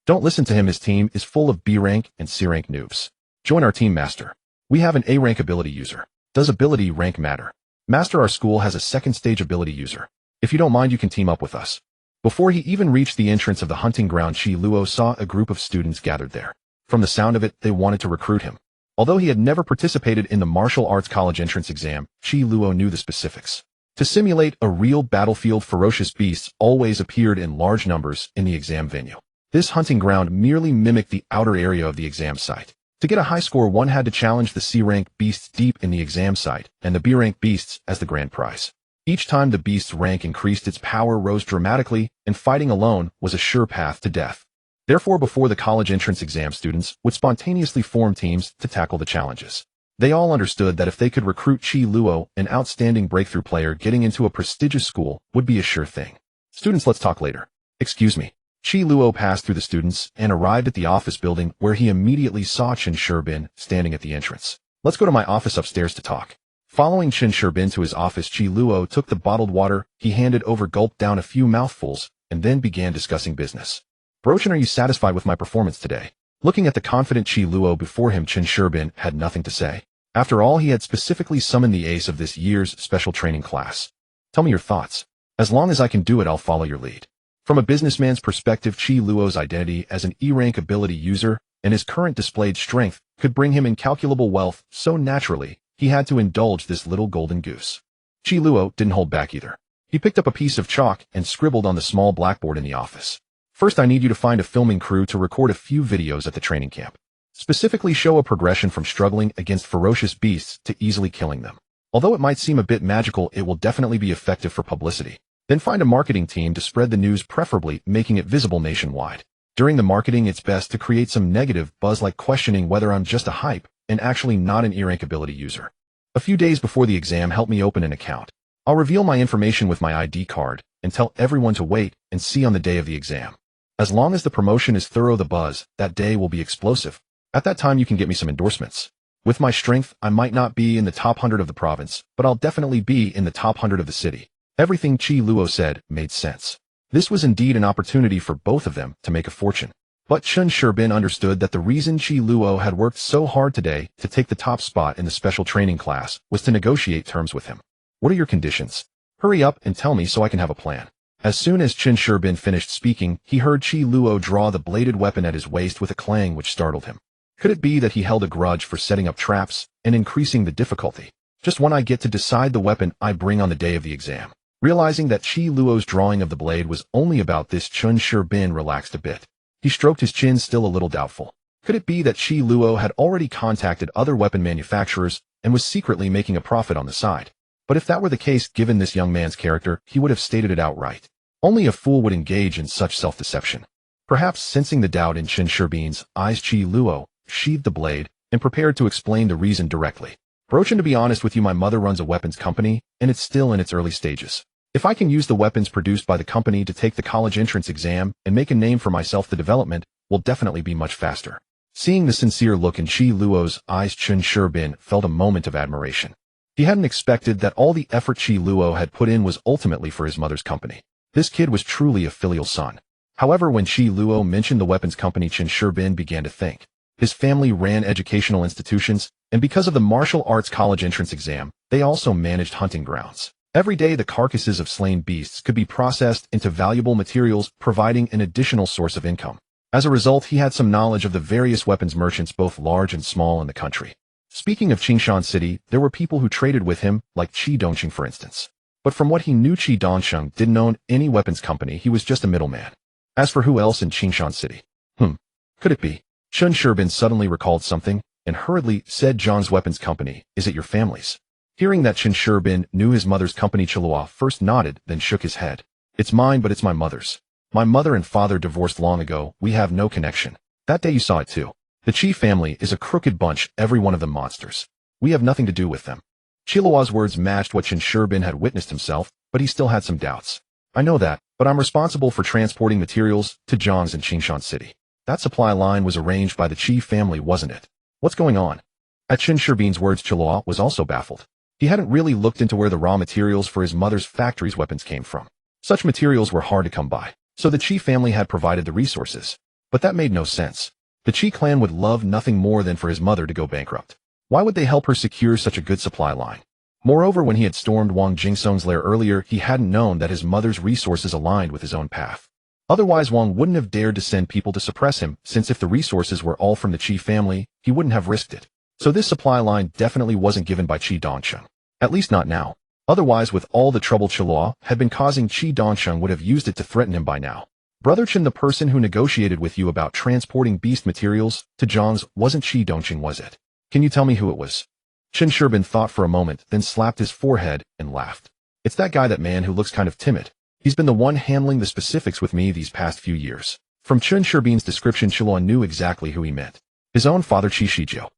Don't listen to him, his team is full of B rank and C rank noobs. Join our team, Master. We have an A rank ability user. Does ability rank matter? Master, our school has a second stage ability user. If you don't mind, you can team up with us. Before he even reached the entrance of the hunting ground, Qi Luo saw a group of students gathered there. From the sound of it, they wanted to recruit him. Although he had never participated in the martial arts college entrance exam, Qi Luo knew the specifics. To simulate a real battlefield, ferocious beasts always appeared in large numbers in the exam venue. This hunting ground merely mimicked the outer area of the exam site. To get a high score, one had to challenge the C-rank beasts deep in the exam site, and the B-rank beasts as the grand prize. Each time the beast's rank increased, its power rose dramatically, and fighting alone was a sure path to death. Therefore, before the college entrance exam, students would spontaneously form teams to tackle the challenges. They all understood that if they could recruit Qi Luo, an outstanding breakthrough player, getting into a prestigious school would be a sure thing. Students, let's talk later. Excuse me. Qi Luo passed through the students and arrived at the office building, where he immediately saw Qin Shibin standing at the entrance. Let's go to my office upstairs to talk. Following Qin Shibin to his office, Qi Luo took the bottled water he handed over, gulped down a few mouthfuls, and then began discussing business. Brochin, are you satisfied with my performance today? Looking at the confident Qi Luo before him, Qin Shibin had nothing to say. After all, he had specifically summoned the ace of this year's special training class. Tell me your thoughts. As long as I can do it, I'll follow your lead. From a businessman's perspective, Qi Luo's identity as an E-rank ability user and his current displayed strength could bring him incalculable wealth, so naturally, he had to indulge this little golden goose. Qi Luo didn't hold back either. He picked up a piece of chalk and scribbled on the small blackboard in the office. First, I need you to find a filming crew to record a few videos at the training camp. Specifically show a progression from struggling against ferocious beasts to easily killing them. Although it might seem a bit magical, it will definitely be effective for publicity. Then find a marketing team to spread the news, preferably making it visible nationwide. During the marketing, it's best to create some negative buzz, like questioning whether I'm just a hype and actually not an E-rank ability user. A few days before the exam, help me open an account. I'll reveal my information with my ID card and tell everyone to wait and see on the day of the exam. As long as the promotion is thorough, the buzz that day will be explosive. At that time, you can get me some endorsements. With my strength, I might not be in the top 100 of the province, but I'll definitely be in the top 100 of the city. Everything Qi Luo said made sense. This was indeed an opportunity for both of them to make a fortune. But Qin Shibin understood that the reason Qi Luo had worked so hard today to take the top spot in the special training class was to negotiate terms with him. What are your conditions? Hurry up and tell me so I can have a plan. As soon as Qin Shibin finished speaking, he heard Qi Luo draw the bladed weapon at his waist with a clang which startled him. Could it be that he held a grudge for setting up traps and increasing the difficulty? Just when I get to decide the weapon I bring on the day of the exam. Realizing that Qi Luo's drawing of the blade was only about this, Qin Shibin relaxed a bit. He stroked his chin, still a little doubtful. Could it be that Qi Luo had already contacted other weapon manufacturers and was secretly making a profit on the side? But if that were the case, given this young man's character, he would have stated it outright. Only a fool would engage in such self-deception. Perhaps sensing the doubt in Qin Shibin's eyes, Qi Luo sheathed the blade and prepared to explain the reason directly. Brochin, to be honest with you, my mother runs a weapons company, and it's still in its early stages. If I can use the weapons produced by the company to take the college entrance exam and make a name for myself, the development will definitely be much faster. Seeing the sincere look in Qi Luo's eyes, Qin Shibin felt a moment of admiration. He hadn't expected that all the effort Qi Luo had put in was ultimately for his mother's company. This kid was truly a filial son. However, when Qi Luo mentioned the weapons company, Qin Shibin began to think. His family ran educational institutions, and because of the martial arts college entrance exam, they also managed hunting grounds. Every day the carcasses of slain beasts could be processed into valuable materials, providing an additional source of income. As a result, he had some knowledge of the various weapons merchants, both large and small, in the country. Speaking of Qingshan City, there were people who traded with him, like Qi Dongqing for instance. But from what he knew, Qi Dongsheng didn't own any weapons company, he was just a middleman. As for who else in Qingshan City? Could it be? Chen Sherbin suddenly recalled something, and hurriedly said, Zhang's weapons company, is it your family's? Hearing that Chen Sherbin knew his mother's company, Qi Luo first nodded, then shook his head. It's mine, but it's my mother's. My mother and father divorced long ago, we have no connection. That day you saw it too. The Qi family is a crooked bunch, every one of them monsters. We have nothing to do with them. Qi Luo's words matched what Chen Sherbin had witnessed himself, but he still had some doubts. I know that, but I'm responsible for transporting materials to Zhang's in Qingshan City. That supply line was arranged by the Qi family, wasn't it? What's going on? At Chen Sherbin's words, Qi Luo was also baffled. He hadn't really looked into where the raw materials for his mother's factory's weapons came from. Such materials were hard to come by, so the Qi family had provided the resources. But that made no sense. The Qi clan would love nothing more than for his mother to go bankrupt. Why would they help her secure such a good supply line? Moreover, when he had stormed Wang Jingsong's lair earlier, he hadn't known that his mother's resources aligned with his own path. Otherwise, Wang wouldn't have dared to send people to suppress him, since if the resources were all from the Qi family, he wouldn't have risked it. So this supply line definitely wasn't given by Qi Dongsheng. At least not now. Otherwise, with all the trouble Qi Luo had been causing, Qi Dongsheng would have used it to threaten him by now. Brother Chen, the person who negotiated with you about transporting beast materials to Zhang's wasn't Qi Dongqing, was it? Can you tell me who it was? Chen Sherbin thought for a moment, then slapped his forehead and laughed. It's that guy, that man who looks kind of timid. He's been the one handling the specifics with me these past few years. From Chen Sherbin's description, Qi Luo knew exactly who he meant. His own father, Qi Shijiu.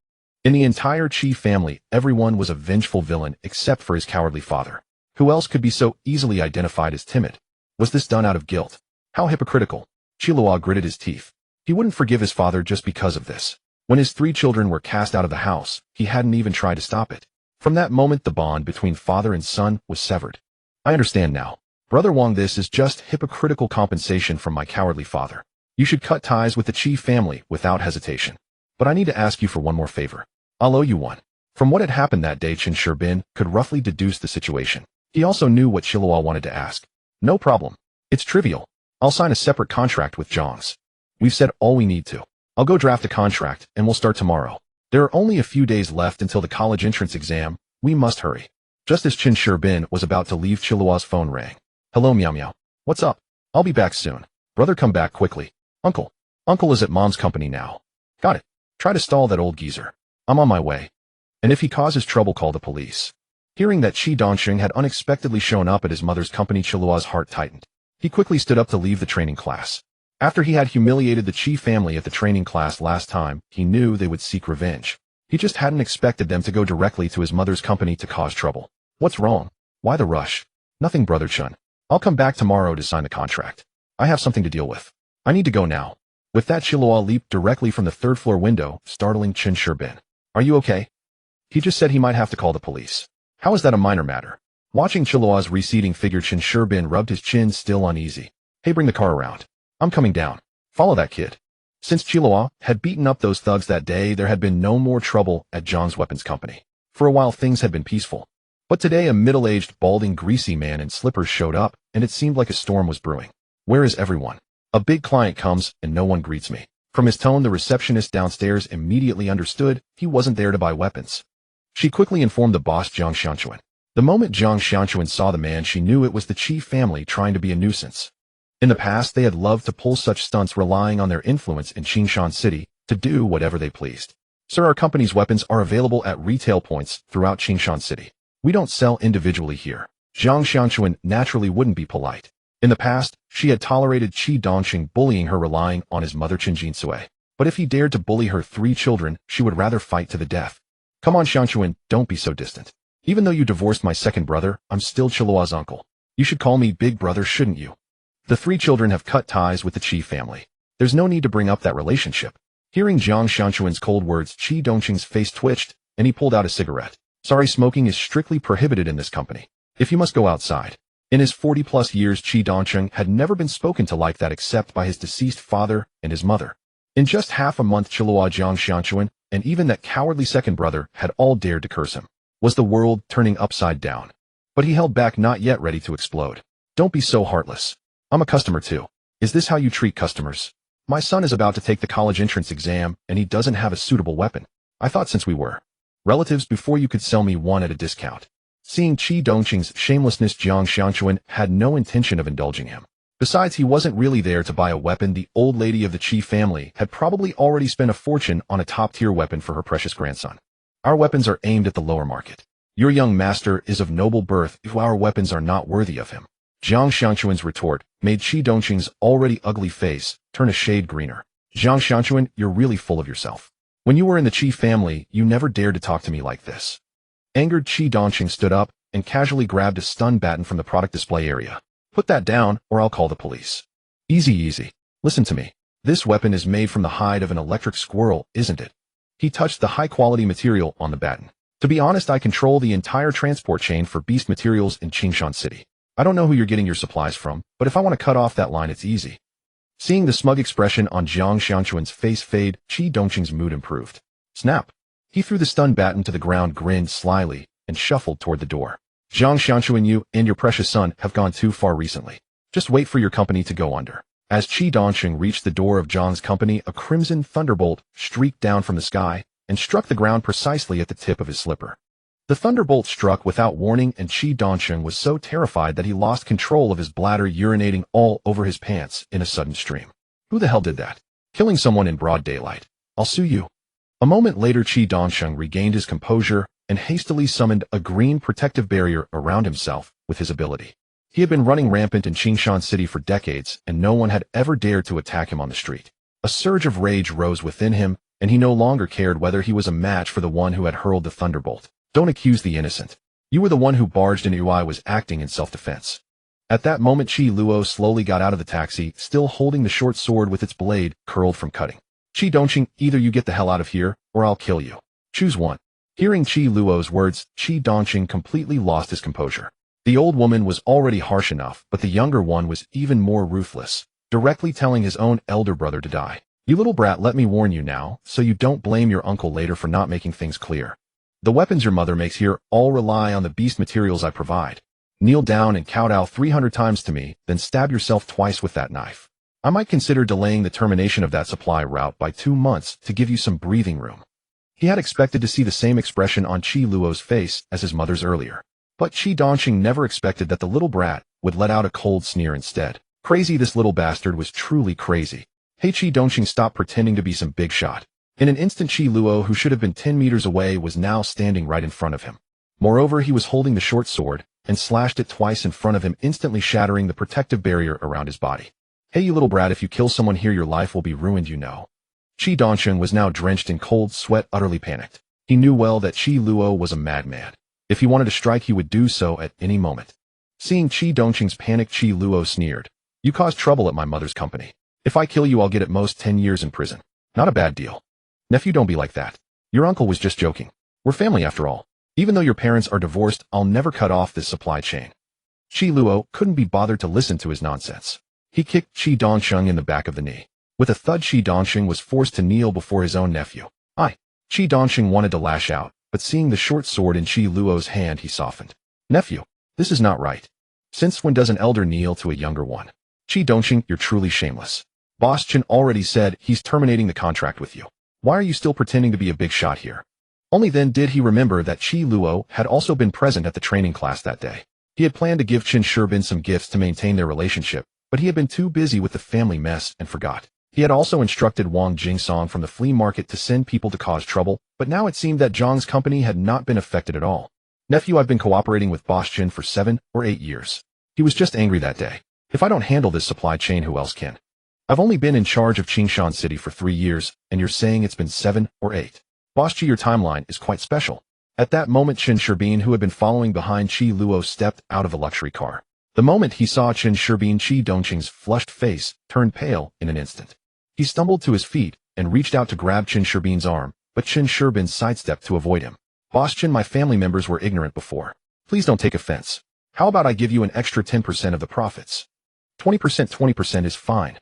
In the entire Qi family, everyone was a vengeful villain except for his cowardly father. Who else could be so easily identified as timid? Was this done out of guilt? How hypocritical. Qi Luo gritted his teeth. He wouldn't forgive his father just because of this. When his 3 children were cast out of the house, he hadn't even tried to stop it. From that moment, the bond between father and son was severed. I understand now. Brother Wang, this is just hypocritical compensation from my cowardly father. You should cut ties with the Qi family without hesitation. But I need to ask you for one more favor. I'll owe you one. From what had happened that day, Chen Sherbin could roughly deduce the situation. He also knew what Qi Luo wanted to ask. No problem. It's trivial. I'll sign a separate contract with Zhang's. We've said all we need to. I'll go draft a contract, and we'll start tomorrow. There are only a few days left until the college entrance exam. We must hurry. Just as Chen Sherbin was about to leave, Qi Luo's phone rang. Hello, Meow Meow. What's up? I'll be back soon. Brother, come back quickly. Uncle. Uncle is at Mom's company now. Got it. Try to stall that old geezer. I'm on my way. And if he causes trouble, call the police. Hearing that Qi Dongqing had unexpectedly shown up at his mother's company, Qi Luo's heart tightened. He quickly stood up to leave the training class. After he had humiliated the Qi family at the training class last time, he knew they would seek revenge. He just hadn't expected them to go directly to his mother's company to cause trouble. What's wrong? Why the rush? Nothing, Brother Chen. I'll come back tomorrow to sign the contract. I have something to deal with. I need to go now. With that, Qi Luo leaped directly from the 3rd floor window, startling Chen Sherbin. Are you okay? He just said he might have to call the police. How is that a minor matter? Watching Qi Luo's receding figure, Chen Sherbin rubbed his chin, still uneasy. Hey, bring the car around. I'm coming down. Follow that kid. Since Qi Luo had beaten up those thugs that day, there had been no more trouble at Zhang's weapons company. For a while, things had been peaceful. But today, a middle-aged, balding, greasy man in slippers showed up, and it seemed like a storm was brewing. Where is everyone? A big client comes, and no one greets me. From his tone, the receptionist downstairs immediately understood he wasn't there to buy weapons. She quickly informed the boss, Zhang Xianquan. The moment Zhang Xianquan saw the man, she knew it was the Qi family trying to be a nuisance. In the past, they had loved to pull such stunts, relying on their influence in Qingshan City to do whatever they pleased. Sir, our company's weapons are available at retail points throughout Qingshan City. We don't sell individually here. Zhang Xianquan naturally wouldn't be polite. In the past, she had tolerated Qi Dongqing bullying her, relying on his mother Qin Jinsui. But if he dared to bully her 3 children, she would rather fight to the death. Come on, Xianquan, don't be so distant. Even though you divorced my second brother, I'm still Qi Luo's uncle. You should call me big brother, shouldn't you? The 3 children have cut ties with the Qi family. There's no need to bring up that relationship. Hearing Zhang Xianquan's cold words, Qi Dongqing's face twitched, and he pulled out a cigarette. Sorry, smoking is strictly prohibited in this company. If you must go outside. In his 40-plus years, Qi Dongqing had never been spoken to like that except by his deceased father and his mother. In just half a month, Qi Luo, Jiang Xianchuan, and even that cowardly second brother had all dared to curse him. Was the world turning upside down? But he held back, not yet ready to explode. Don't be so heartless. I'm a customer too. Is this how you treat customers? My son is about to take the college entrance exam, and he doesn't have a suitable weapon. I thought since we were relatives before you could sell me one at a discount. Seeing Qi Dongqing's shamelessness, Jiang Xianchuan had no intention of indulging him. Besides, he wasn't really there to buy a weapon. The old lady of the Qi family had probably already spent a fortune on a top-tier weapon for her precious grandson. Our weapons are aimed at the lower market. Your young master is of noble birth if our weapons are not worthy of him. Jiang Xianchuan's retort made Qi Dongqing's already ugly face turn a shade greener. Jiang Xianchuan, you're really full of yourself. When you were in the Qi family, you never dared to talk to me like this. Angered, Qi Dongqing stood up and casually grabbed a stun baton from the product display area. Put that down, or I'll call the police. Easy, easy. Listen to me. This weapon is made from the hide of an electric squirrel, isn't it? He touched the high-quality material on the baton. To be honest, I control the entire transport chain for beast materials in Qingshan City. I don't know who you're getting your supplies from, but if I want to cut off that line, it's easy. Seeing the smug expression on Jiang Xianchuan's face fade, Qi Dongqing's mood improved. Snap. He threw the stun baton to the ground, grinned slyly, and shuffled toward the door. Jiang Xianchuan, you and your precious son have gone too far recently. Just wait for your company to go under. As Qi Dongqing reached the door of Jiang's company, a crimson thunderbolt streaked down from the sky and struck the ground precisely at the tip of his slipper. The thunderbolt struck without warning, and Qi Dongqing was so terrified that he lost control of his bladder, urinating all over his pants in a sudden stream. Who the hell did that? Killing someone in broad daylight. I'll sue you. A moment later, Qi Dongqing regained his composure and hastily summoned a green protective barrier around himself with his ability. He had been running rampant in Qingshan City for decades, and no one had ever dared to attack him on the street. A surge of rage rose within him, and he no longer cared whether he was a match for the one who had hurled the thunderbolt. Don't accuse the innocent. You were the one who barged in. I was acting in self-defense. At that moment, Qi Luo slowly got out of the taxi, still holding the short sword with its blade curled from cutting. Qi Dongqing, either you get the hell out of here, or I'll kill you. Choose one. Hearing Qi Luo's words, Qi Dongqing completely lost his composure. The old woman was already harsh enough, but the younger one was even more ruthless, directly telling his own elder brother to die. You little brat, let me warn you now, so you don't blame your uncle later for not making things clear. The weapons your mother makes here all rely on the beast materials I provide. Kneel down and kowtow 300 times to me, then stab yourself twice with that knife. I might consider delaying the termination of that supply route by 2 months to give you some breathing room. He had expected to see the same expression on Qi Luo's face as his mother's earlier. But Qi Dongqing never expected that the little brat would let out a cold sneer instead. Crazy, this little bastard was truly crazy. Hey Qi Dongqing, stop pretending to be some big shot. In an instant, Qi Luo, who should have been 10 meters away, was now standing right in front of him. Moreover, he was holding the short sword and slashed it twice in front of him, instantly shattering the protective barrier around his body. Hey you little brat, if you kill someone here, your life will be ruined, you know. Qi Dongqing was now drenched in cold sweat, utterly panicked. He knew well that Qi Luo was a madman. If he wanted to strike, he would do so at any moment. Seeing Qi Dongqing's panic, Qi Luo sneered. You caused trouble at my mother's company. If I kill you, I'll get at most 10 years in prison. Not a bad deal. Nephew, don't be like that. Your uncle was just joking. We're family after all. Even though your parents are divorced, I'll never cut off this supply chain. Qi Luo couldn't be bothered to listen to his nonsense. He kicked Qi Dongqing in the back of the knee. With a thud, Qi Dongqing was forced to kneel before his own nephew. Qi Dongqing wanted to lash out, but seeing the short sword in Qi Luo's hand, he softened. Nephew, this is not right. Since when does an elder kneel to a younger one? Qi Dongqing, you're truly shameless. Boss Chen already said he's terminating the contract with you. Why are you still pretending to be a big shot here? Only then did he remember that Qi Luo had also been present at the training class that day. He had planned to give Chen Sherbin some gifts to maintain their relationship, but he had been too busy with the family mess and forgot. He had also instructed Wang Jingsong from the flea market to send people to cause trouble, but now it seemed that Zhang's company had not been affected at all. Nephew, I've been cooperating with Boss Chen for 7 or 8 years. He was just angry that day. If I don't handle this supply chain, who else can? I've only been in charge of Qingshan City for 3 years, and you're saying it's been 7 or 8. Boss Qi, your timeline is quite special. At that moment, Chen Sherbin, who had been following behind Qi Luo, stepped out of a luxury car. The moment he saw Chen Sherbin, Qi Dongqing's flushed face turned pale in an instant. He stumbled to his feet and reached out to grab Chen Sherbin's arm, but Chen Sherbin sidestepped to avoid him. Boss Chen, my family members were ignorant before. Please don't take offense. How about I give you an extra 10% of the profits? 20% is fine.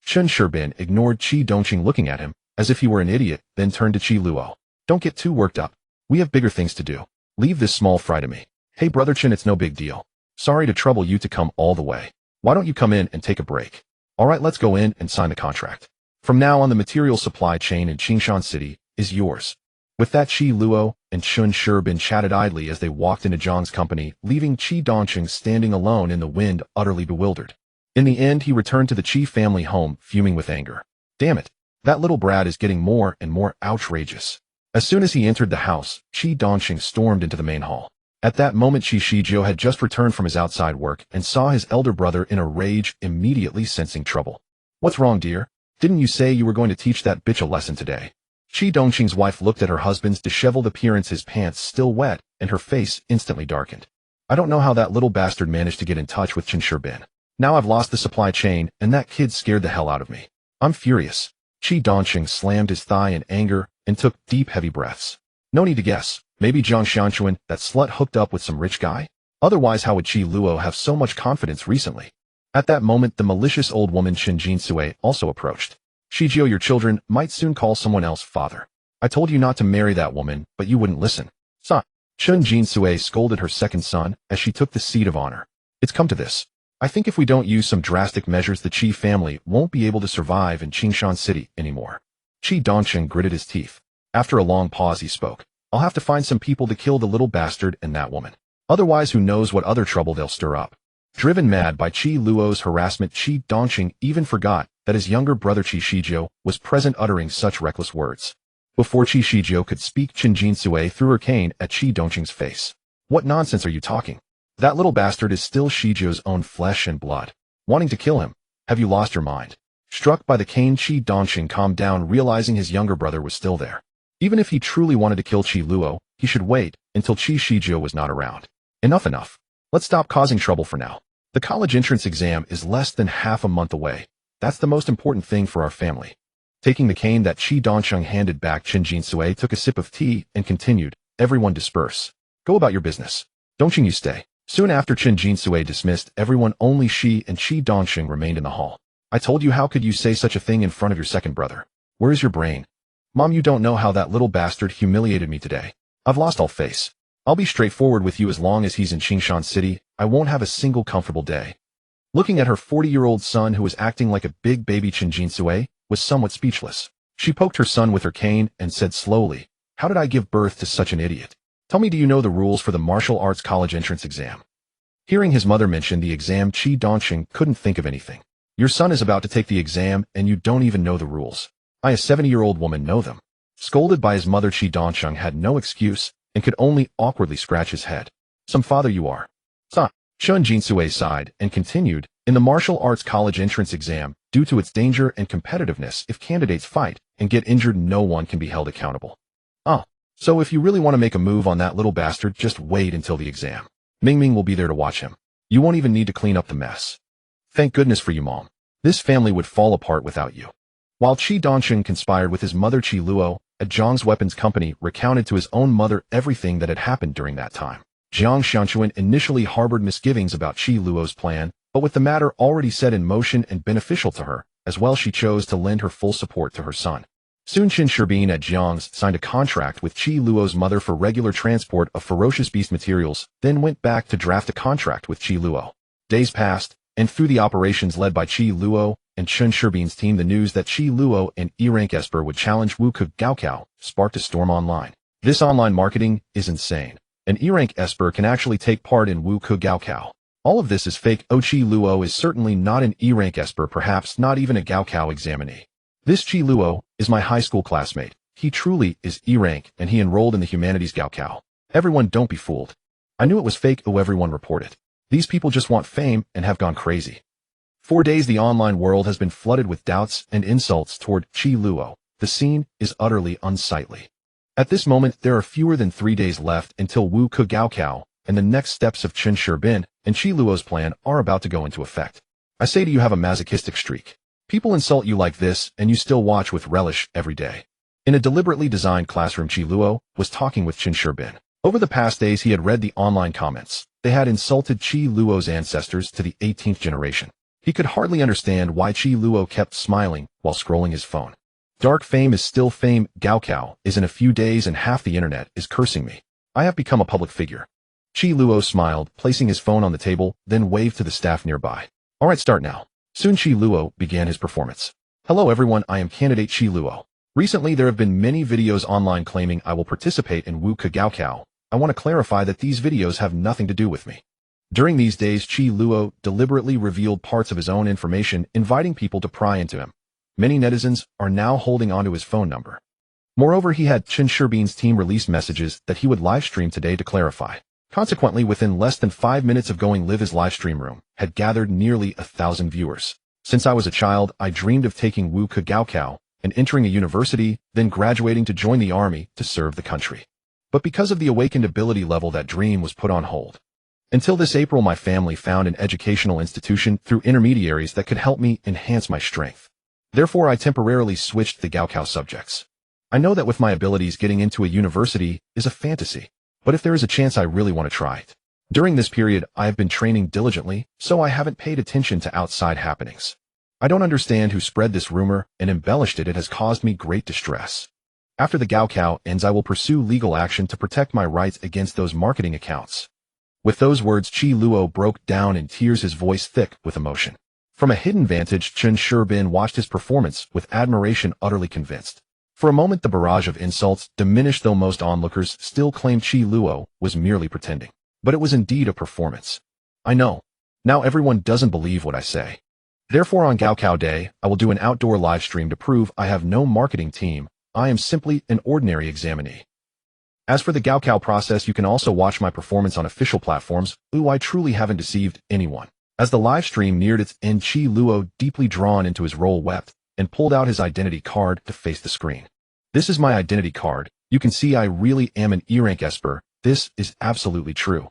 Chen Shirbin ignored Qi Dongqing looking at him, as if he were an idiot, then turned to Qi Luo. Don't get too worked up. We have bigger things to do. Leave this small fry to me. Hey brother Chen, it's no big deal. Sorry to trouble you to come all the way. Why don't you come in and take a break? Alright, let's go in and sign the contract. From now on the material supply chain in Qingshan City is yours. With that, Qi Luo and Chen Shirbin chatted idly as they walked into Zhang's company, leaving Qi Dongqing standing alone in the wind, utterly bewildered. In the end, he returned to the Qi family home, fuming with anger. Damn it, that little brat is getting more and more outrageous. As soon as he entered the house, Qi Dongqing stormed into the main hall. At that moment, Qi Shizhou had just returned from his outside work and saw his elder brother in a rage, immediately sensing trouble. What's wrong, dear? Didn't you say you were going to teach that bitch a lesson today? Qi Dongqing's wife looked at her husband's disheveled appearance, his pants still wet, and her face instantly darkened. I don't know how that little bastard managed to get in touch with Chen Shirbin. Now I've lost the supply chain, and that kid scared the hell out of me. I'm furious. Qi Dongqing slammed his thigh in anger and took deep, heavy breaths. No need to guess. Maybe Zhang Xianquan, that slut, hooked up with some rich guy? Otherwise, how would Qi Luo have so much confidence recently? At that moment, the malicious old woman Chen Jinsui also approached. Shizhou, your children might soon call someone else father. I told you not to marry that woman, but you wouldn't listen. Son. Chen Jinsui scolded her second son as she took the seat of honor. It's come to this. I think if we don't use some drastic measures, the Qi family won't be able to survive in Qingshan City anymore. Qi Dongqing gritted his teeth. After a long pause, he spoke. I'll have to find some people to kill the little bastard and that woman. Otherwise, who knows what other trouble they'll stir up. Driven mad by Qi Luo's harassment, Qi Dongqing even forgot that his younger brother Qi Shizhou was present, uttering such reckless words. Before Qi Shizhou could speak, Chen Jinsui threw her cane at Qi Dongqing's face. What nonsense are you talking? That little bastard is still Shizhou's own flesh and blood. Wanting to kill him? Have you lost your mind? Struck by the cane, Qi Dongqing calmed down, realizing his younger brother was still there. Even if he truly wanted to kill Qi Luo, he should wait until Qi Shizhou was not around. Enough. Let's stop causing trouble for now. The college entrance exam is less than half a month away. That's the most important thing for our family. Taking the cane that Qi Dongqing handed back, Chen Jinsui took a sip of tea and continued, everyone disperse. Go about your business. Dongqing, you stay. Soon after Chen Jinsui dismissed everyone, only Qi and Qi Dongqing remained in the hall. I told you, how could you say such a thing in front of your second brother? Where is your brain? Mom, you don't know how that little bastard humiliated me today. I've lost all face. I'll be straightforward with you. As long as he's in Qingshan City, I won't have a single comfortable day. Looking at her 40-year-old son, who was acting like a big baby, Chen Jinsui was somewhat speechless. She poked her son with her cane and said slowly, how did I give birth to such an idiot? Tell me, do you know the rules for the martial arts college entrance exam? Hearing his mother mention the exam, Qi Dongqing couldn't think of anything. Your son is about to take the exam and you don't even know the rules. I, a 70-year-old woman, know them. Scolded by his mother, Qi Dongqing had no excuse and could only awkwardly scratch his head. Some father you are. Son. Chen Jinsui sighed and continued, in the martial arts college entrance exam, due to its danger and competitiveness, if candidates fight and get injured, no one can be held accountable. So if you really want to make a move on that little bastard, just wait until the exam. Mingming will be there to watch him. You won't even need to clean up the mess. Thank goodness for you, Mom. This family would fall apart without you. While Qi Dongqing conspired with his mother Qi Luo at Zhang's weapons company, recounted to his own mother everything that had happened during that time. Zhang Xianquan initially harbored misgivings about Qi Luo's plan, but with the matter already set in motion and beneficial to her, as well, she chose to lend her full support to her son. Soon Chen Shirbin at Zhang's signed a contract with Qi Luo's mother for regular transport of ferocious beast materials, then went back to draft a contract with Qi Luo. Days passed, and through the operations led by Qi Luo and Chen Shirbin's team, the news that Qi Luo and E-rank Esper would challenge Wu Ke Gaokao sparked a storm online. This online marketing is insane. An E-rank Esper can actually take part in Wu Ke Gaokao. All of this is fake. Qi Luo is certainly not an E-rank Esper, perhaps not even a Gaokao examinee. This Qi Luo is my high school classmate. He truly is E-rank, and he enrolled in the humanities Gaokao. Everyone, don't be fooled. I knew it was fake. Everyone reported. These people just want fame and have gone crazy. 4 days the online world has been flooded with doubts and insults toward Qi Luo. The scene is utterly unsightly. At this moment, there are fewer than 3 days left until Wu Ke Gaokao, and the next steps of Chen Shirbin and Qi Luo's plan are about to go into effect. I say to you, have a masochistic streak. People insult you like this, and you still watch with relish every day. In a deliberately designed classroom, Qi Luo was talking with Chen Shirbin. Over the past days, he had read the online comments. They had insulted Qi Luo's ancestors to the 18th generation. He could hardly understand why Qi Luo kept smiling while scrolling his phone. Dark fame is still fame. Gaokao is in a few days and half the internet is cursing me. I have become a public figure. Qi Luo smiled, placing his phone on the table, then waved to the staff nearby. Alright, start now. Soon Qi Luo began his performance. Hello everyone, I am candidate Qi Luo. Recently there have been many videos online claiming I will participate in Wu Ke Gaokao. I want to clarify that these videos have nothing to do with me. During these days, Qi Luo deliberately revealed parts of his own information, inviting people to pry into him. Many netizens are now holding onto his phone number. Moreover, he had Chen Shibin's team release messages that he would livestream today to clarify. Consequently, within less than 5 minutes of going live, his livestream room had gathered nearly 1,000 viewers. Since I was a child, I dreamed of taking Wu Ke Gaokao and entering a university, then graduating to join the army to serve the country. But because of the awakened ability level, that dream was put on hold. Until this April, my family found an educational institution through intermediaries that could help me enhance my strength. Therefore, I temporarily switched the Gaokao subjects. I know that with my abilities, getting into a university is a fantasy, but if there is a chance, I really want to try it. During this period, I have been training diligently, so I haven't paid attention to outside happenings. I don't understand who spread this rumor and embellished it. It has caused me great distress. After the Gaokao ends, I will pursue legal action to protect my rights against those marketing accounts. With those words, Qi Luo broke down in tears, his voice thick with emotion. From a hidden vantage, Chen Shibin watched his performance with admiration, utterly convinced. For a moment, the barrage of insults diminished, though most onlookers still claimed Qi Luo was merely pretending. But it was indeed a performance. I know. Now everyone doesn't believe what I say. Therefore, on Gaokao Day, I will do an outdoor live stream to prove I have no marketing team. I am simply an ordinary examinee. As for the Gaokao process, you can also watch my performance on official platforms. I truly haven't deceived anyone. As the live stream neared its end, Qi Luo, deeply drawn into his role, wept and pulled out his identity card to face the screen. This is my identity card. You can see I really am an E-rank esper. This is absolutely true.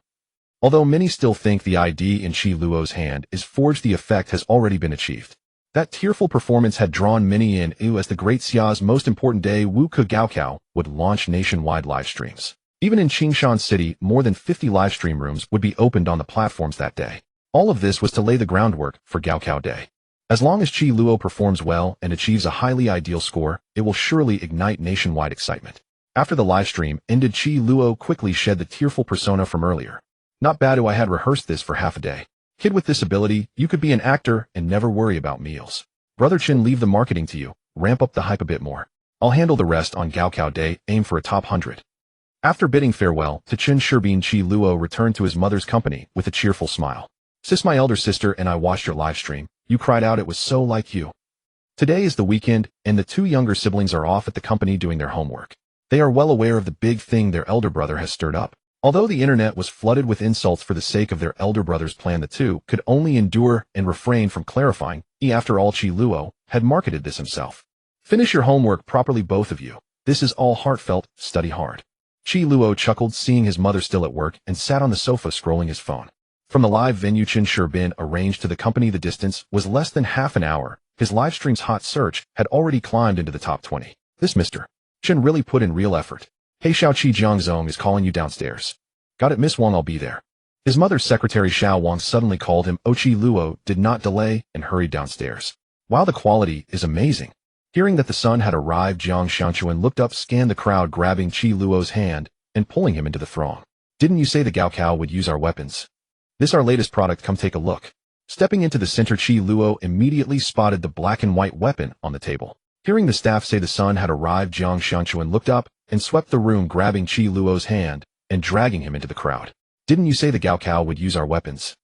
Although many still think the ID in Qi Luo's hand is forged, the effect has already been achieved. That tearful performance had drawn many in. As the Great Xia's most important day, Wu Ke Gaokao would launch nationwide live streams. Even in Qingshan City, more than 50 live stream rooms would be opened on the platforms that day. All of this was to lay the groundwork for Gaokao Day. As long as Qi Luo performs well and achieves a highly ideal score, it will surely ignite nationwide excitement. After the live stream ended, Qi Luo quickly shed the tearful persona from earlier. Not bad. I had rehearsed this for half a day. Kid, with this ability, you could be an actor and never worry about meals. Brother Chen, leave the marketing to you. Ramp up the hype a bit more. I'll handle the rest on Gaokao Day. Aim for a top 100. After bidding farewell to Chen Shibin, Qi Luo returned to his mother's company with a cheerful smile. Sis, my elder sister and I watched your live stream. You cried out. It was so like you. Today is the weekend, and the 2 younger siblings are off at the company doing their homework. They are well aware of the big thing their elder brother has stirred up. Although the internet was flooded with insults for the sake of their elder brother's plan, the two could only endure and refrain from clarifying. After all, Qi Luo had marketed this himself. Finish your homework properly, both of you. This is all heartfelt. Study hard. Qi Luo chuckled, seeing his mother still at work, and sat on the sofa scrolling his phone. From the live venue Chen Shibin arranged to the company, the distance was less than half an hour. His livestream's hot search had already climbed into the top 20. This Mr. Chen really put in real effort. Hey, Xiao Qi, Jiangzong is calling you downstairs. Got it, Miss Wang, I'll be there. His mother's secretary Xiao Wang suddenly called him. Qi Luo did not delay and hurried downstairs. Wow, the quality is amazing. Hearing that the son had arrived, Jiang Xianchuan looked up, scanned the crowd, grabbing Qi Luo's hand and pulling him into the throng. Didn't you say the Gaokao would use our weapons? This our latest product, come take a look. Stepping into the center, Qi Luo immediately spotted the black and white weapon on the table. Hearing the staff say the son had arrived, Jiang Xianchuan looked up and swept the room, grabbing Qi Luo's hand and dragging him into the crowd. Didn't you say the Gaokao would use our weapons?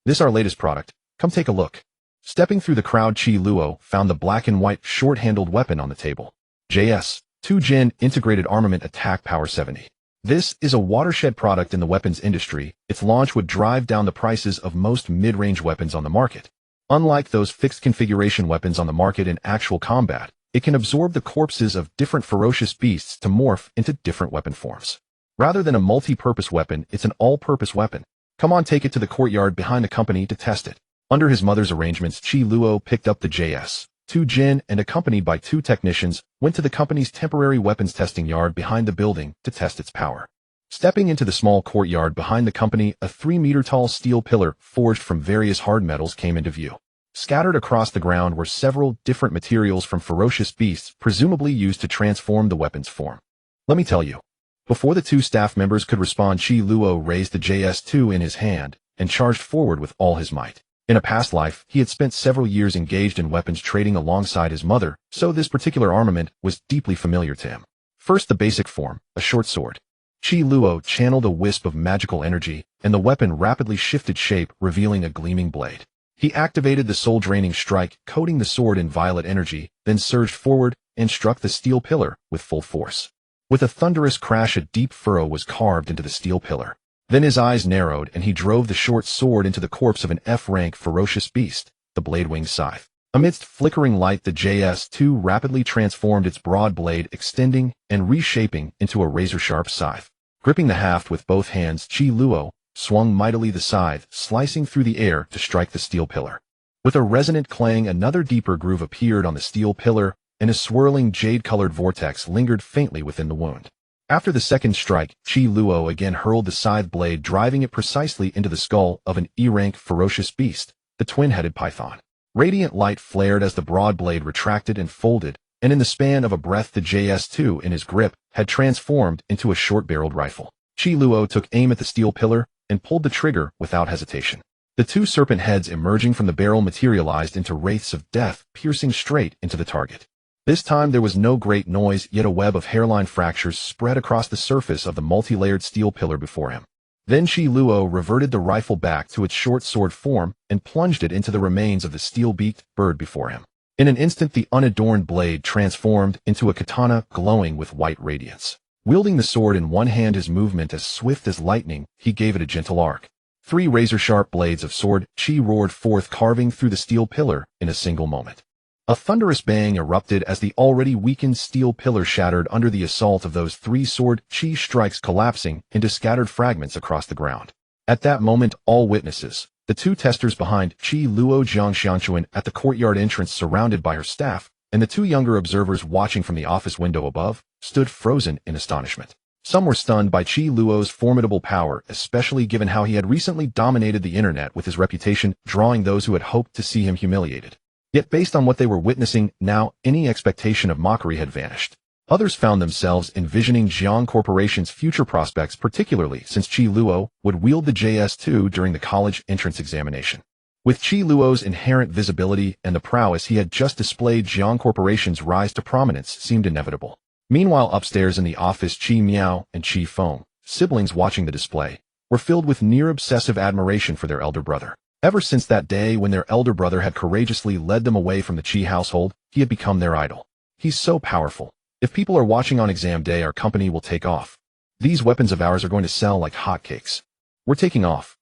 This our latest product, come take a look. Stepping through the crowd, Qi Luo found the black and white short-handled weapon on the table. JS-2 Jin Integrated Armament Attack Power 70. This is a watershed product in the weapons industry. Its launch would drive down the prices of most mid-range weapons on the market. Unlike those fixed configuration weapons on the market in actual combat, it can absorb the corpses of different ferocious beasts to morph into different weapon forms. Rather than a multi-purpose weapon, it's an all-purpose weapon. Come on, take it to the courtyard behind the company to test it. Under his mother's arrangements, Qi Luo picked up the JS-2 Jin and, accompanied by 2 technicians, went to the company's temporary weapons testing yard behind the building to test its power. Stepping into the small courtyard behind the company, a 3-meter-tall steel pillar forged from various hard metals came into view. Scattered across the ground were several different materials from ferocious beasts presumably used to transform the weapon's form. Let me tell you. Before the two staff members could respond, Qi Luo raised the JS2 in his hand and charged forward with all his might. In a past life, he had spent several years engaged in weapons trading alongside his mother, so this particular armament was deeply familiar to him. First, the basic form, a short sword. Qi Luo channeled a wisp of magical energy, and the weapon rapidly shifted shape, revealing a gleaming blade. He activated the soul-draining strike, coating the sword in violet energy, then surged forward and struck the steel pillar with full force. With a thunderous crash, a deep furrow was carved into the steel pillar. Then his eyes narrowed, and he drove the short sword into the corpse of an F-rank ferocious beast, the blade-winged scythe. Amidst flickering light, the JS2 rapidly transformed its broad blade, extending and reshaping into a razor-sharp scythe. Gripping the haft with both hands, Qi Luo swung mightily the scythe, slicing through the air to strike the steel pillar. With a resonant clang, another deeper groove appeared on the steel pillar, and a swirling jade-colored vortex lingered faintly within the wound. After the second strike, Qi Luo again hurled the scythe blade, driving it precisely into the skull of an E-rank ferocious beast, the twin-headed python. Radiant light flared as the broad blade retracted and folded, and in the span of a breath the JS2 in his grip had transformed into a short-barreled rifle. Qi Luo took aim at the steel pillar and pulled the trigger without hesitation. The two serpent heads emerging from the barrel materialized into wraiths of death, piercing straight into the target. This time there was no great noise, yet a web of hairline fractures spread across the surface of the multi-layered steel pillar before him. Then Qi Luo reverted the rifle back to its short sword form and plunged it into the remains of the steel-beaked bird before him. In an instant, the unadorned blade transformed into a katana glowing with white radiance. Wielding the sword in one hand, his movement as swift as lightning, he gave it a gentle arc. 3 razor-sharp blades of sword Qi roared forth, carving through the steel pillar in a single moment. A thunderous bang erupted as the already weakened steel pillar shattered under the assault of those 3 sword Qi strikes, collapsing into scattered fragments across the ground. At that moment, all witnesses, the 2 testers behind Qi Luo, Jiang Xiangquan at the courtyard entrance surrounded by her staff, and the 2 younger observers watching from the office window above, stood frozen in astonishment. Some were stunned by Qi Luo's formidable power, especially given how he had recently dominated the internet with his reputation, drawing those who had hoped to see him humiliated. Yet based on what they were witnessing, now any expectation of mockery had vanished. Others found themselves envisioning Jiang Corporation's future prospects, particularly since Qi Luo would wield the JS2 during the college entrance examination. With Qi Luo's inherent visibility and the prowess he had just displayed, Jiang Corporation's rise to prominence seemed inevitable. Meanwhile, upstairs in the office, Qi Miao and Qi Feng, siblings watching the display, were filled with near-obsessive admiration for their elder brother. Ever since that day when their elder brother had courageously led them away from the Qi household, he had become their idol. He's so powerful. If people are watching on exam day, our company will take off. These weapons of ours are going to sell like hotcakes. We're taking off.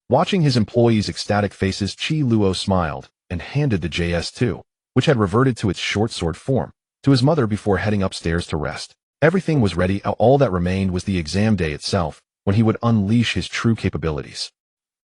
Watching his employees' ecstatic faces, Qi Luo smiled and handed the JS2, which had reverted to its short sword form, to his mother before heading upstairs to rest. Everything was ready. All that remained was the exam day itself, when he would unleash his true capabilities.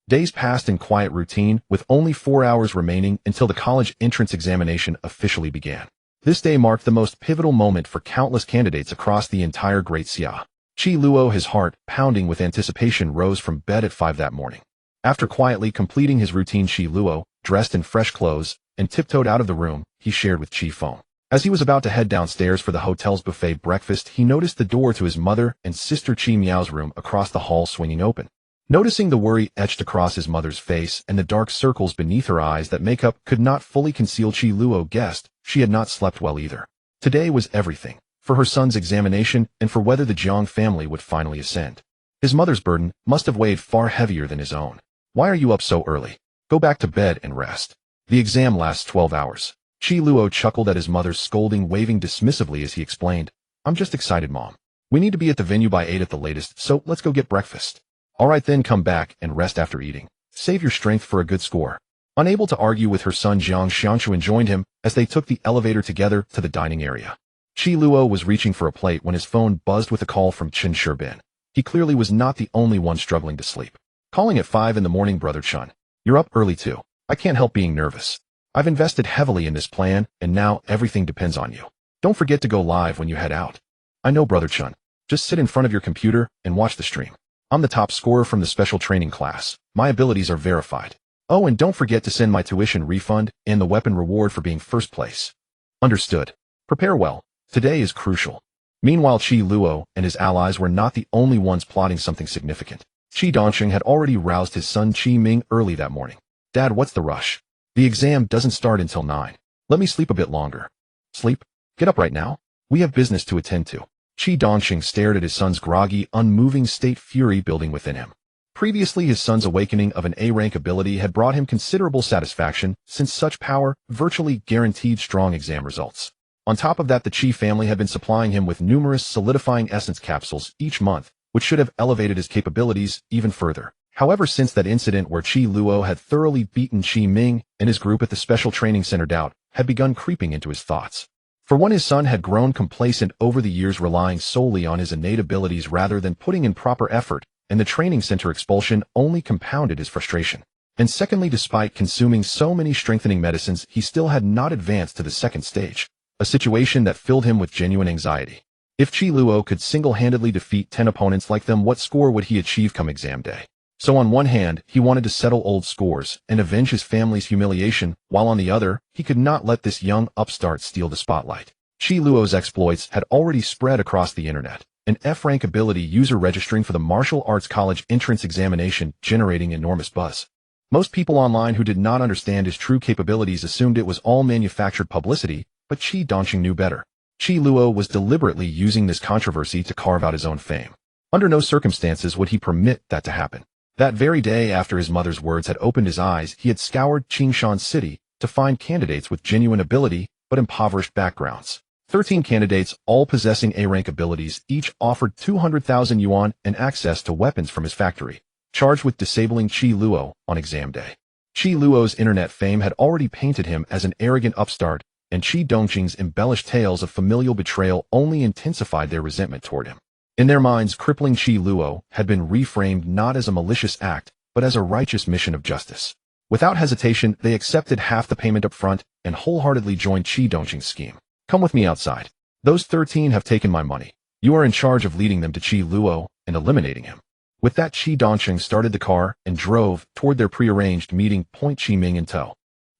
Days passed in quiet routine, with only 4 hours remaining until the college entrance examination officially began. This day marked the most pivotal moment for countless candidates across the entire Great Xia. Qi Luo, his heart pounding with anticipation, rose from bed at 5 that morning. After quietly completing his routine, Qi Luo, dressed in fresh clothes, and tiptoed out of the room he shared with Qi Feng. As he was about to head downstairs for the hotel's buffet breakfast, he noticed the door to his mother and sister Qi Miao's room across the hall swinging open. Noticing the worry etched across his mother's face and the dark circles beneath her eyes that makeup could not fully conceal, Qi Luo guessed she had not slept well either. Today was everything, for her son's examination and for whether the Jiang family would finally ascend. His mother's burden must have weighed far heavier than his own. Why are you up so early? Go back to bed and rest. The exam lasts 12 hours. Qi Luo chuckled at his mother's scolding, waving dismissively as he explained, I'm just excited, Mom. We need to be at the venue by 8 at the latest, so let's go get breakfast. All right, then come back and rest after eating. Save your strength for a good score. Unable to argue with her son, Jiang Xiangquan joined him as they took the elevator together to the dining area. Qi Luo was reaching for a plate when his phone buzzed with a call from Chen Sherbin. He clearly was not the only one struggling to sleep. Calling at 5 in the morning, Brother Chen. You're up early too. I can't help being nervous. I've invested heavily in this plan, and now everything depends on you. Don't forget to go live when you head out. I know, Brother Chen. Just sit in front of your computer and watch the stream. I'm the top scorer from the special training class. My abilities are verified. Oh, and don't forget to send my tuition refund and the weapon reward for being first place. Understood. Prepare well. Today is crucial. Meanwhile, Qi Luo and his allies were not the only ones plotting something significant. Qi Dongxing had already roused his son Qi Ming early that morning. Dad, what's the rush? The exam doesn't start until 9. Let me sleep a bit longer. Sleep? Get up right now. We have business to attend to. Qi Dongxing stared at his son's groggy, unmoving state, fury building within him. Previously, his son's awakening of an A-rank ability had brought him considerable satisfaction, since such power virtually guaranteed strong exam results. On top of that, the Qi family had been supplying him with numerous solidifying essence capsules each month, which should have elevated his capabilities even further. However, since that incident where Qi Luo had thoroughly beaten Qi Ming and his group at the special training center, doubt had begun creeping into his thoughts. For one, his son had grown complacent over the years, relying solely on his innate abilities rather than putting in proper effort, and the training center expulsion only compounded his frustration. And secondly, despite consuming so many strengthening medicines, he still had not advanced to the second stage, a situation that filled him with genuine anxiety. If Qi Luo could single-handedly defeat 10 opponents like them, what score would he achieve come exam day? So on one hand, he wanted to settle old scores and avenge his family's humiliation, while on the other, he could not let this young upstart steal the spotlight. Qi Luo's exploits had already spread across the internet, an F-rank ability user registering for the martial arts college entrance examination generating enormous buzz. Most people online who did not understand his true capabilities assumed it was all manufactured publicity, but Qi Dongxing knew better. Qi Luo was deliberately using this controversy to carve out his own fame. Under no circumstances would he permit that to happen. That very day after his mother's words had opened his eyes, he had scoured Qingshan City to find candidates with genuine ability but impoverished backgrounds. 13 candidates, all possessing A-rank abilities, each offered 200,000 yuan and access to weapons from his factory, charged with disabling Qi Luo on exam day. Qi Luo's internet fame had already painted him as an arrogant upstart, and Qi Dongxing's embellished tales of familial betrayal only intensified their resentment toward him. In their minds, crippling Qi Luo had been reframed not as a malicious act, but as a righteous mission of justice. Without hesitation, they accepted half the payment up front and wholeheartedly joined Qi Dongxing's scheme. Come with me outside. Those 13 have taken my money. You are in charge of leading them to Qi Luo and eliminating him. With that, Qi Dongxing started the car and drove toward their prearranged meeting point, Qi Ming in tow.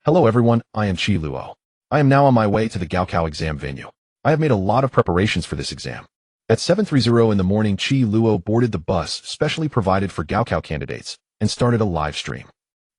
Hello everyone, I am Qi Luo. I am now on my way to the Gaokao exam venue. I have made a lot of preparations for this exam. At 7:30 in the morning, Qi Luo boarded the bus specially provided for Gaokao candidates and started a live stream.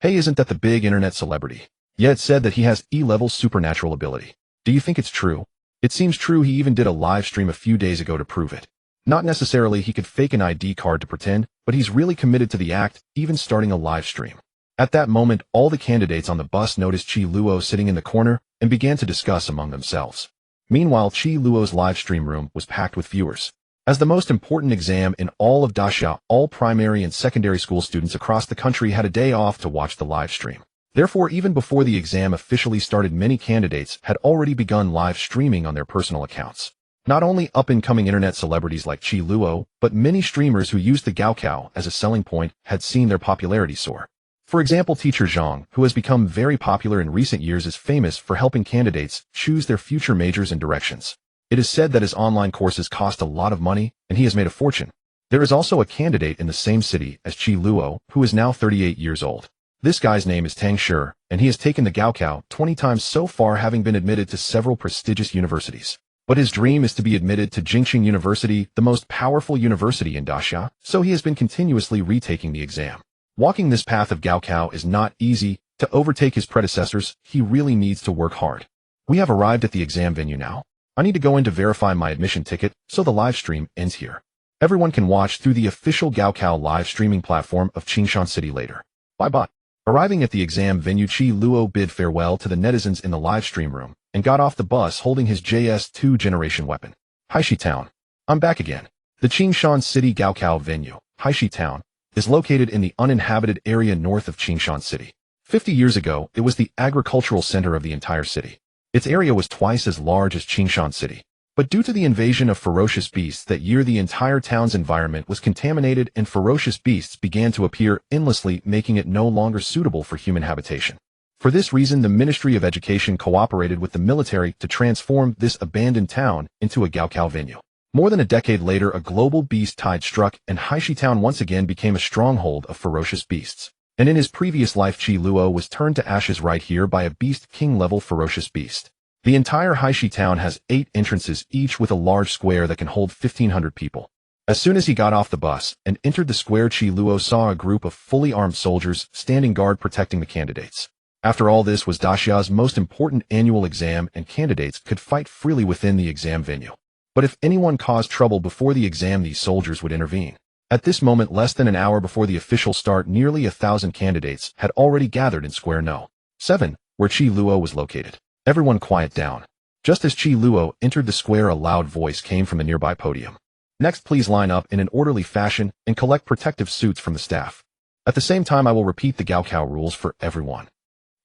Hey, isn't that the big internet celebrity? Yeah, it said that he has E-level supernatural ability. Do you think it's true? It seems true. He even did a live stream a few days ago to prove it. Not necessarily he could fake an ID card to pretend, but he's really committed to the act, even starting a live stream. At that moment, all the candidates on the bus noticed Qi Luo sitting in the corner and began to discuss among themselves. Meanwhile, Qi Luo's live stream room was packed with viewers. As the most important exam in all of Daxia, all primary and secondary school students across the country had a day off to watch the live stream. Therefore, even before the exam officially started, many candidates had already begun live streaming on their personal accounts. Not only up-and-coming internet celebrities like Qi Luo, but many streamers who used the Gaokao as a selling point had seen their popularity soar. For example, Teacher Zhang, who has become very popular in recent years, is famous for helping candidates choose their future majors and directions. It is said that his online courses cost a lot of money, and he has made a fortune. There is also a candidate in the same city as Qi Luo, who is now 38 years old. This guy's name is Tang Shi, and he has taken the Gaokao 20 times so far, having been admitted to several prestigious universities. But his dream is to be admitted to Jingxing University, the most powerful university in Daxia, so he has been continuously retaking the exam. Walking this path of Gaokao is not easy. To overtake his predecessors, he really needs to work hard. We have arrived at the exam venue now. I need to go in to verify my admission ticket, so the live stream ends here. Everyone can watch through the official Gaokao live streaming platform of Qingshan City later. Bye-bye. Arriving at the exam venue, Qi Luo bid farewell to the netizens in the live stream room and got off the bus holding his JS2 generation weapon. Haishi Town. I'm back again. The Qingshan City Gaokao venue, Haishi Town, is located in the uninhabited area north of Qingshan City. 50 years ago, it was the agricultural center of the entire city. Its area was twice as large as Qingshan City. But due to the invasion of ferocious beasts that year, the entire town's environment was contaminated and ferocious beasts began to appear endlessly, making it no longer suitable for human habitation. For this reason, the Ministry of Education cooperated with the military to transform this abandoned town into a Gaokao venue. More than a decade later, a global beast tide struck, and Haishi Town once again became a stronghold of ferocious beasts. And in his previous life Qi Luo was turned to ashes right here by a beast king-level ferocious beast. The entire Haishi town has 8 entrances, each with a large square that can hold 1,500 people. As soon as he got off the bus and entered the square, Qi Luo saw a group of fully armed soldiers standing guard protecting the candidates. After all, this was Daxia's most important annual exam, and candidates could fight freely within the exam venue. But if anyone caused trouble before the exam, these soldiers would intervene. At this moment, less than an hour before the official start, nearly 1,000 candidates had already gathered in Square No. 7, where Qi Luo was located. Everyone quiet down. Just as Qi Luo entered the square, a loud voice came from the nearby podium. Next, please line up in an orderly fashion and collect protective suits from the staff. At the same time, I will repeat the Gaokao rules for everyone.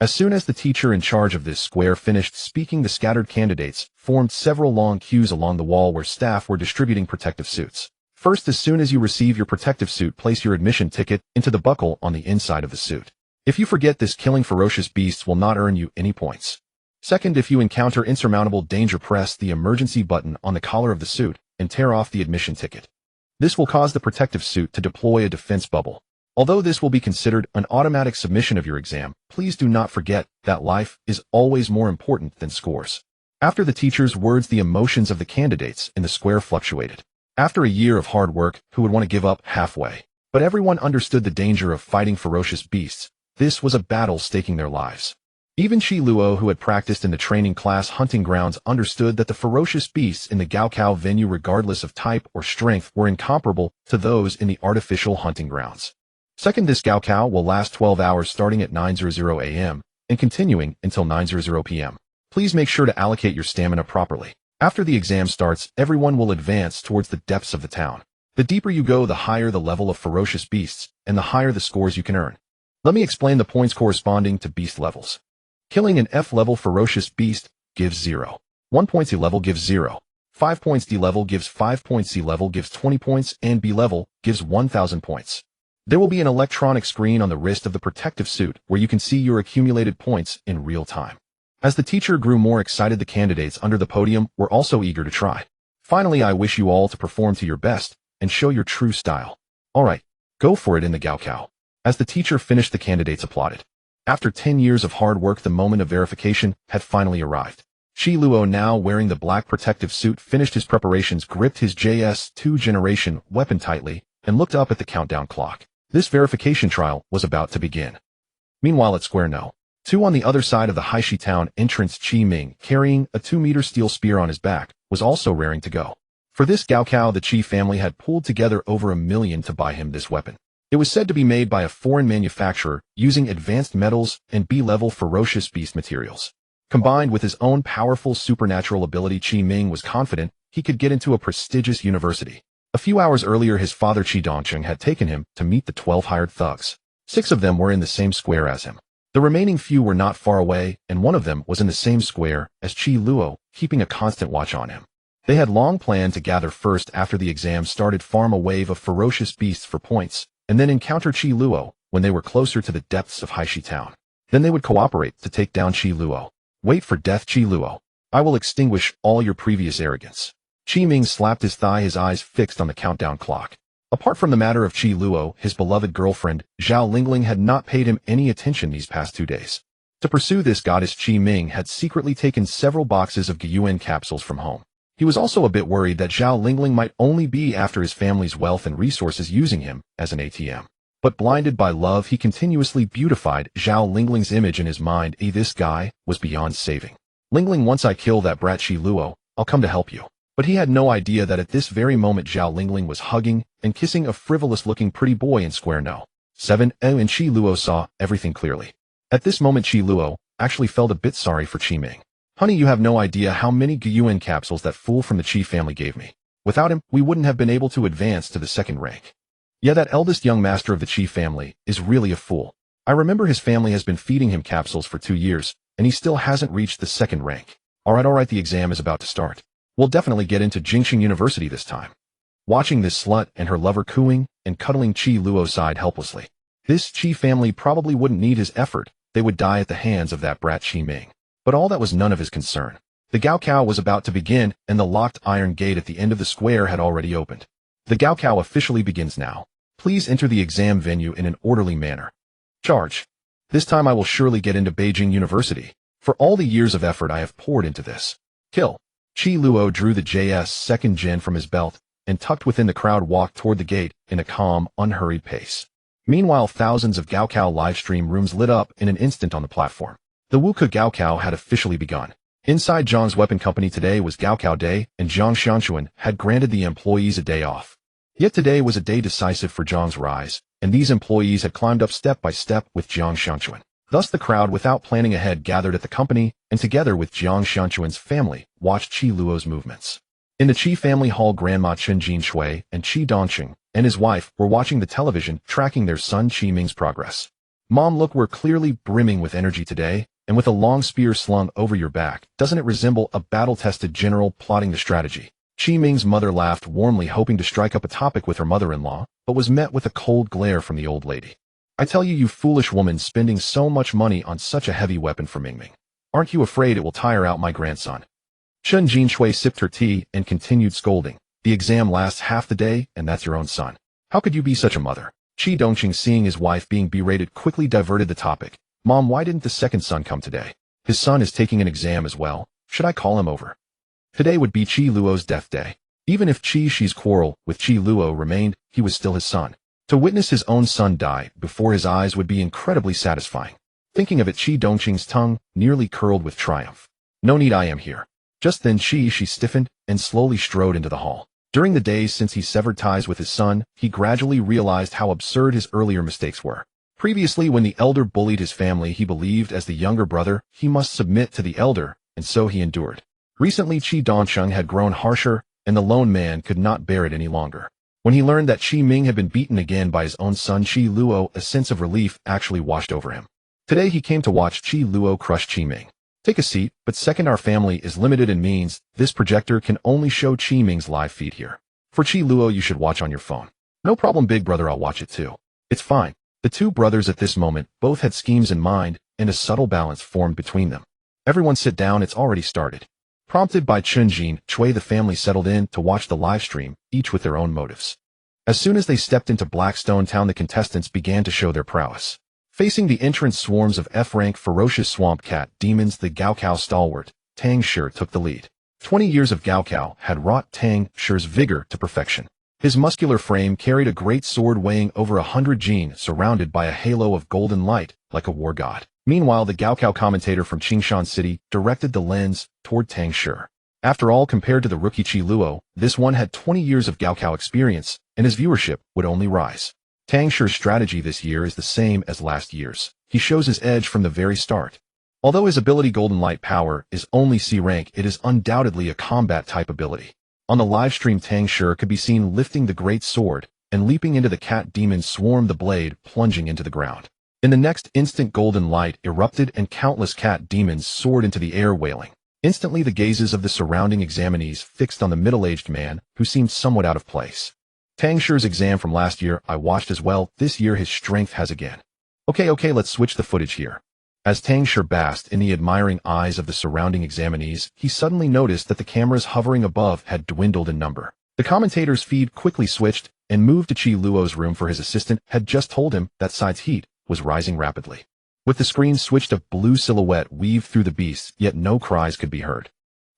As soon as the teacher in charge of this square finished speaking, the scattered candidates formed several long queues along the wall where staff were distributing protective suits. First, as soon as you receive your protective suit, place your admission ticket into the buckle on the inside of the suit. If you forget this, killing ferocious beasts will not earn you any points. Second, if you encounter insurmountable danger, press the emergency button on the collar of the suit and tear off the admission ticket. This will cause the protective suit to deploy a defense bubble. Although this will be considered an automatic submission of your exam, please do not forget that life is always more important than scores. After the teacher's words, the emotions of the candidates in the square fluctuated. After a year of hard work, who would want to give up halfway? But everyone understood the danger of fighting ferocious beasts. This was a battle staking their lives. Even Qi Luo, who had practiced in the training class hunting grounds, understood that the ferocious beasts in the Gaokao venue, regardless of type or strength, were incomparable to those in the artificial hunting grounds. Second, this Gaokao will last 12 hours starting at 9:00 a.m. and continuing until 9:00 p.m. Please make sure to allocate your stamina properly. After the exam starts, everyone will advance towards the depths of the town. The deeper you go, the higher the level of ferocious beasts, and the higher the scores you can earn. Let me explain the points corresponding to beast levels. Killing an F-level ferocious beast gives 0. 1 point. C level gives 0. 5 points. D level gives 5 points. C level gives 20 points, and B level gives 1,000 points. There will be an electronic screen on the wrist of the protective suit where you can see your accumulated points in real time. As the teacher grew more excited, the candidates under the podium were also eager to try. Finally, I wish you all to perform to your best and show your true style. Alright, go for it in the Gaokao. As the teacher finished, the candidates applauded. After 10 years of hard work, the moment of verification had finally arrived. Qi Luo, now wearing the black protective suit, finished his preparations, gripped his JS2 generation weapon tightly, and looked up at the countdown clock. This verification trial was about to begin. Meanwhile, at Square No. 2 on the other side of the Haishi town entrance, Qi Ming, carrying a 2-meter steel spear on his back, was also raring to go. For this Gaokao, the Qi family had pulled together over $1 million to buy him this weapon. It was said to be made by a foreign manufacturer using advanced metals and B-level ferocious beast materials. Combined with his own powerful supernatural ability, Qi Ming was confident he could get into a prestigious university. A few hours earlier, his father Qi Dongcheng had taken him to meet the 12 hired thugs. 6 of them were in the same square as him. The remaining few were not far away, and one of them was in the same square as Qi Luo, keeping a constant watch on him. They had long planned to gather first after the exam started, farm a wave of ferocious beasts for points, and then encounter Qi Luo when they were closer to the depths of Haishi town. Then they would cooperate to take down Qi Luo. Wait for death, Qi Luo. I will extinguish all your previous arrogance. Qi Ming slapped his thigh, his eyes fixed on the countdown clock. Apart from the matter of Qi Luo, his beloved girlfriend, Zhao Lingling, had not paid him any attention these past 2 days. To pursue this goddess, Qi Ming had secretly taken several boxes of Gyuan capsules from home. He was also a bit worried that Zhao Lingling might only be after his family's wealth and resources, using him as an ATM. But blinded by love, he continuously beautified Zhao Lingling's image in his mind. This guy was beyond saving. Lingling, once I kill that brat Qi Luo, I'll come to help you. But he had no idea that at this very moment Zhao Lingling was hugging and kissing a frivolous-looking pretty boy in Square No. 7, and Qi Luo saw everything clearly. At this moment, Qi Luo actually felt a bit sorry for Qi Ming. Honey, you have no idea how many Gyuan capsules that fool from the Qi family gave me. Without him, we wouldn't have been able to advance to the 2nd rank. Yeah, that eldest young master of the Qi family is really a fool. I remember his family has been feeding him capsules for 2 years, and he still hasn't reached the 2nd rank. Alright, the exam is about to start. We'll definitely get into Jingxing University this time. Watching this slut and her lover cooing and cuddling, Qi Luo sighed helplessly. This Qi family probably wouldn't need his effort. They would die at the hands of that brat Qi Ming. But all that was none of his concern. The Gaokao was about to begin, and the locked iron gate at the end of the square had already opened. The Gaokao officially begins now. Please enter the exam venue in an orderly manner. Charge. This time I will surely get into Beijing University. For all the years of effort I have poured into this. Kill. Qi Luo drew the JS second gen from his belt and tucked within the crowd walked toward the gate in a calm, unhurried pace. Meanwhile, thousands of Gaokao livestream rooms lit up in an instant on the platform. The Wuke Gaokao had officially begun. Inside Zhang's weapon company today was Gaokao Day, and Zhang Xianquan had granted the employees a day off. Yet today was a day decisive for Zhang's rise, and these employees had climbed up step by step with Zhang Xianquan. Thus the crowd, without planning ahead, gathered at the company, and together with Zhang Xianquan's family, watched Qi Luo's movements. In the Qi family hall, Grandma Chen Jinshui and Qi Dongqing and his wife were watching the television, tracking their son Qi Ming's progress. Mom, look, we're clearly brimming with energy today, and with a long spear slung over your back, doesn't it resemble a battle-tested general plotting the strategy? Qi Ming's mother laughed warmly, hoping to strike up a topic with her mother-in-law, but was met with a cold glare from the old lady. I tell you, you foolish woman, spending so much money on such a heavy weapon for Mingming. Aren't you afraid it will tire out my grandson? Chen Jinshui sipped her tea and continued scolding. The exam lasts half the day, and that's your own son. How could you be such a mother? Qi Dongqing, seeing his wife being berated, quickly diverted the topic. Mom, why didn't the second son come today? His son is taking an exam as well. Should I call him over? Today would be Qi Luo's death day. Even if Qi's quarrel with Qi Luo remained, he was still his son. To witness his own son die before his eyes would be incredibly satisfying. Thinking of it, Qi Dongqing's tongue nearly curled with triumph. No need, I am here. Just then she stiffened and slowly strode into the hall. During the days since he severed ties with his son, he gradually realized how absurd his earlier mistakes were. Previously, when the elder bullied his family, he believed as the younger brother, he must submit to the elder, and so he endured. Recently, Qi Dongqing had grown harsher, and the lone man could not bear it any longer. When he learned that Qi Ming had been beaten again by his own son Qi Luo, a sense of relief actually washed over him. Today he came to watch Qi Luo crush Qi Ming. Take a seat, but second, our family is limited in means. This projector can only show Qi Ming's live feed here. For Qi Luo, you should watch on your phone. No problem, big brother, I'll watch it too. It's fine. The two brothers at this moment both had schemes in mind, and a subtle balance formed between them. Everyone sit down, it's already started. Prompted by Chen Jinshui, the family settled in to watch the live stream, each with their own motives. As soon as they stepped into Blackstone Town, the contestants began to show their prowess. Facing the entrance swarms of F-rank ferocious swamp cat demons, the Gaokao stalwart, Tang Shi took the lead. 20 years of Gaokao had wrought Tang Shi's vigor to perfection. His muscular frame carried a great sword weighing over 100 jin, surrounded by a halo of golden light, like a war god. Meanwhile, the Gaokao commentator from Qingshan City directed the lens toward Tang Shi. After all, compared to the rookie Qi Luo, this one had 20 years of Gaokao experience, and his viewership would only rise. Tang Shi's strategy this year is the same as last year's. He shows his edge from the very start. Although his ability Golden Light Power is only C rank, it is undoubtedly a combat-type ability. On the livestream, Tang Shi could be seen lifting the great sword and leaping into the cat demon swarm, the blade plunging into the ground. In the next instant, golden light erupted and countless cat demons soared into the air, wailing. Instantly, the gazes of the surrounding examinees fixed on the middle-aged man, who seemed somewhat out of place. Tang Shi's exam from last year I watched as well. This year his strength has again. Okay, let's switch the footage here. As Tang Shi basked in the admiring eyes of the surrounding examinees, he suddenly noticed that the cameras hovering above had dwindled in number. The commentator's feed quickly switched and moved to Qi Luo's room, for his assistant had just told him that side's heat was rising rapidly. With the screen switched, a blue silhouette weaved through the beasts, yet no cries could be heard.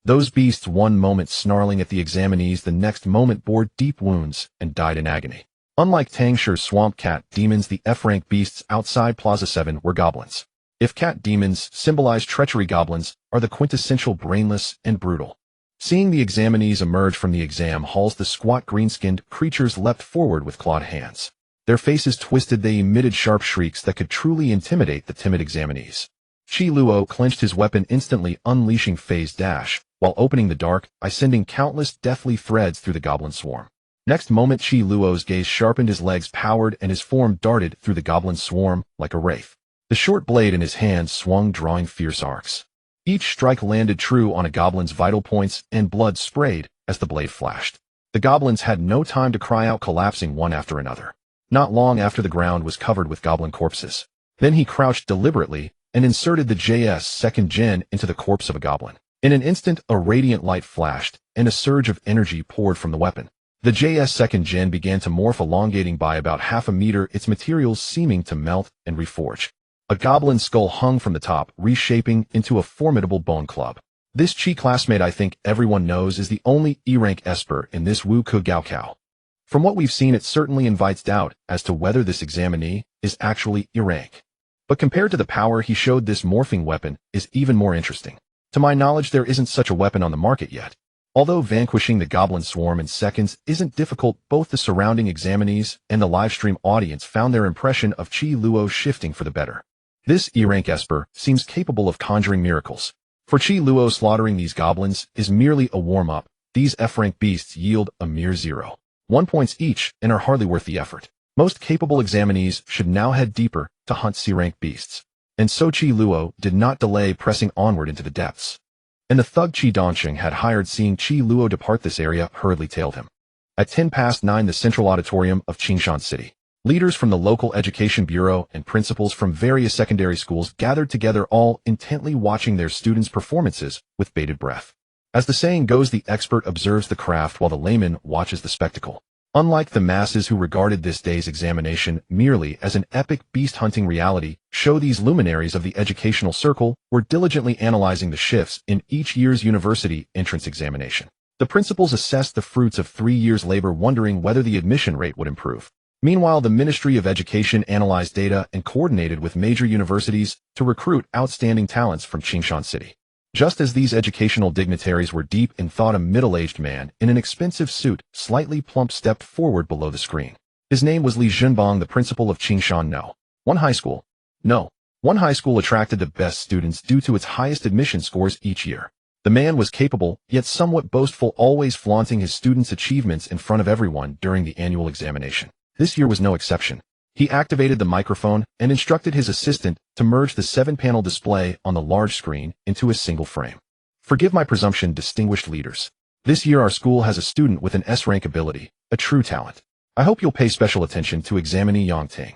Those beasts, one moment snarling at the examinees, the next moment bored deep wounds and died in agony. Unlike Tang Shi's swamp cat demons, the F-rank beasts outside Plaza 7 were goblins. If cat demons symbolize treachery, goblins are the quintessential brainless and brutal. Seeing the examinees emerge from the exam halls, the squat green-skinned creatures leapt forward with clawed hands. Their faces twisted, they emitted sharp shrieks that could truly intimidate the timid examinees. Qi Luo clenched his weapon, instantly unleashing Phase Dash, while opening the dark eye, sending countless deathly threads through the goblin swarm. Next moment, Qi Luo's gaze sharpened, his legs powered, and his form darted through the goblin swarm like a wraith. The short blade in his hand swung, drawing fierce arcs. Each strike landed true on a goblin's vital points, and blood sprayed as the blade flashed. The goblins had no time to cry out, collapsing one after another. Not long after, the ground was covered with goblin corpses. Then he crouched deliberately and inserted the JS second gen into the corpse of a goblin. In an instant, a radiant light flashed, and a surge of energy poured from the weapon. The JS second gen began to morph, elongating by about half a meter, its materials seeming to melt and reforge. A goblin skull hung from the top, reshaping into a formidable bone club. This Qi classmate I think everyone knows is the only E-rank Esper in this Wu Ke Gao Kao. From what we've seen, it certainly invites doubt as to whether this examinee is actually E-rank. But compared to the power he showed, this morphing weapon is even more interesting. To my knowledge, there isn't such a weapon on the market yet. Although vanquishing the goblin swarm in seconds isn't difficult, both the surrounding examinees and the livestream audience found their impression of Qi Luo shifting for the better. This E-rank Esper seems capable of conjuring miracles. For Qi Luo, slaughtering these goblins is merely a warm-up. These F-rank beasts yield a mere 0.1 points each and are hardly worth the effort. Most capable examinees should now head deeper to hunt C-rank beasts. And so Qi Luo did not delay, pressing onward into the depths. And the thug Qi Dongsheng had hired, seeing Qi Luo depart this area, hurriedly tailed him. At 9:10, the central auditorium of Qingshan City. Leaders from the local education bureau and principals from various secondary schools gathered together, all intently watching their students' performances with bated breath. As the saying goes, the expert observes the craft while the layman watches the spectacle. Unlike the masses who regarded this day's examination merely as an epic beast-hunting reality show, these luminaries of the educational circle were diligently analyzing the shifts in each year's university entrance examination. The principals assessed the fruits of 3 years' labor, wondering whether the admission rate would improve. Meanwhile, the Ministry of Education analyzed data and coordinated with major universities to recruit outstanding talents from Qingshan City. Just as these educational dignitaries were deep in thought, a middle-aged man in an expensive suit, slightly plump, stepped forward below the screen. His name was Li Zhenbang, the principal of Qingshan No. 1 High School. No. 1 High School attracted the best students due to its highest admission scores each year. The man was capable, yet somewhat boastful, always flaunting his students' achievements in front of everyone during the annual examination. This year was no exception. He activated the microphone and instructed his assistant to merge the 7-panel display on the large screen into a single frame. Forgive my presumption, distinguished leaders. This year our school has a student with an S-rank ability, a true talent. I hope you'll pay special attention to examinee Yang Ting.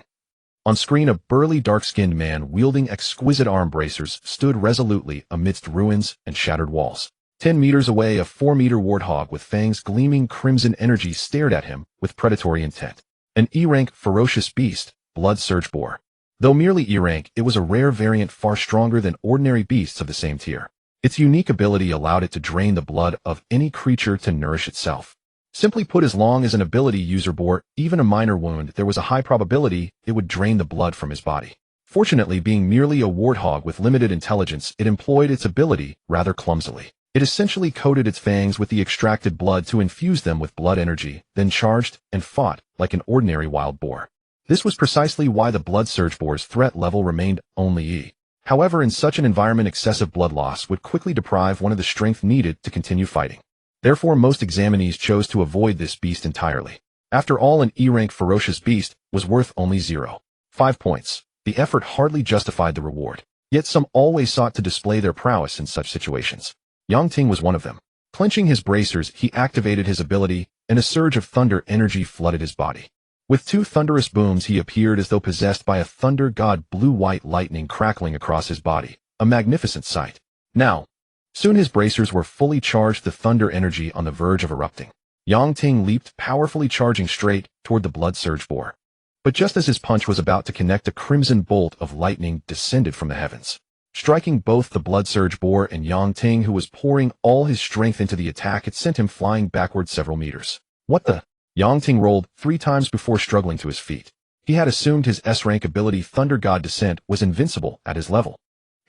On screen, a burly, dark-skinned man wielding exquisite arm bracers stood resolutely amidst ruins and shattered walls. 10 meters away, a 4-meter warthog with fangs gleaming crimson energy stared at him with predatory intent. An E-rank ferocious beast, Blood Surge Boar. Though merely E-rank, it was a rare variant, far stronger than ordinary beasts of the same tier. Its unique ability allowed it to drain the blood of any creature to nourish itself. Simply put, as long as an ability user bore even a minor wound, there was a high probability it would drain the blood from his body. Fortunately, being merely a warthog with limited intelligence, it employed its ability rather clumsily. It essentially coated its fangs with the extracted blood to infuse them with blood energy, then charged and fought like an ordinary wild boar. This was precisely why the Blood Surge Boar's threat level remained only E. However, in such an environment, excessive blood loss would quickly deprive one of the strength needed to continue fighting. Therefore, most examinees chose to avoid this beast entirely. After all, an E-rank ferocious beast was worth only 0.5 points. The effort hardly justified the reward. Yet some always sought to display their prowess in such situations. Yang Ting was one of them. Clenching his bracers, he activated his ability, and a surge of thunder energy flooded his body. With 2 thunderous booms, he appeared as though possessed by a thunder god, blue-white lightning crackling across his body. A magnificent sight. Now, soon his bracers were fully charged, the thunder energy on the verge of erupting. Yang Ting leaped, powerfully charging straight toward the Blood Surge Boar. But just as his punch was about to connect, a crimson bolt of lightning descended from the heavens, striking both the Blood Surge Boar and Yang Ting, who was pouring all his strength into the attack. It sent him flying backward several meters. What the? Yang Ting rolled 3 times before struggling to his feet. He had assumed his S-rank ability, Thunder God Descent, was invincible at his level.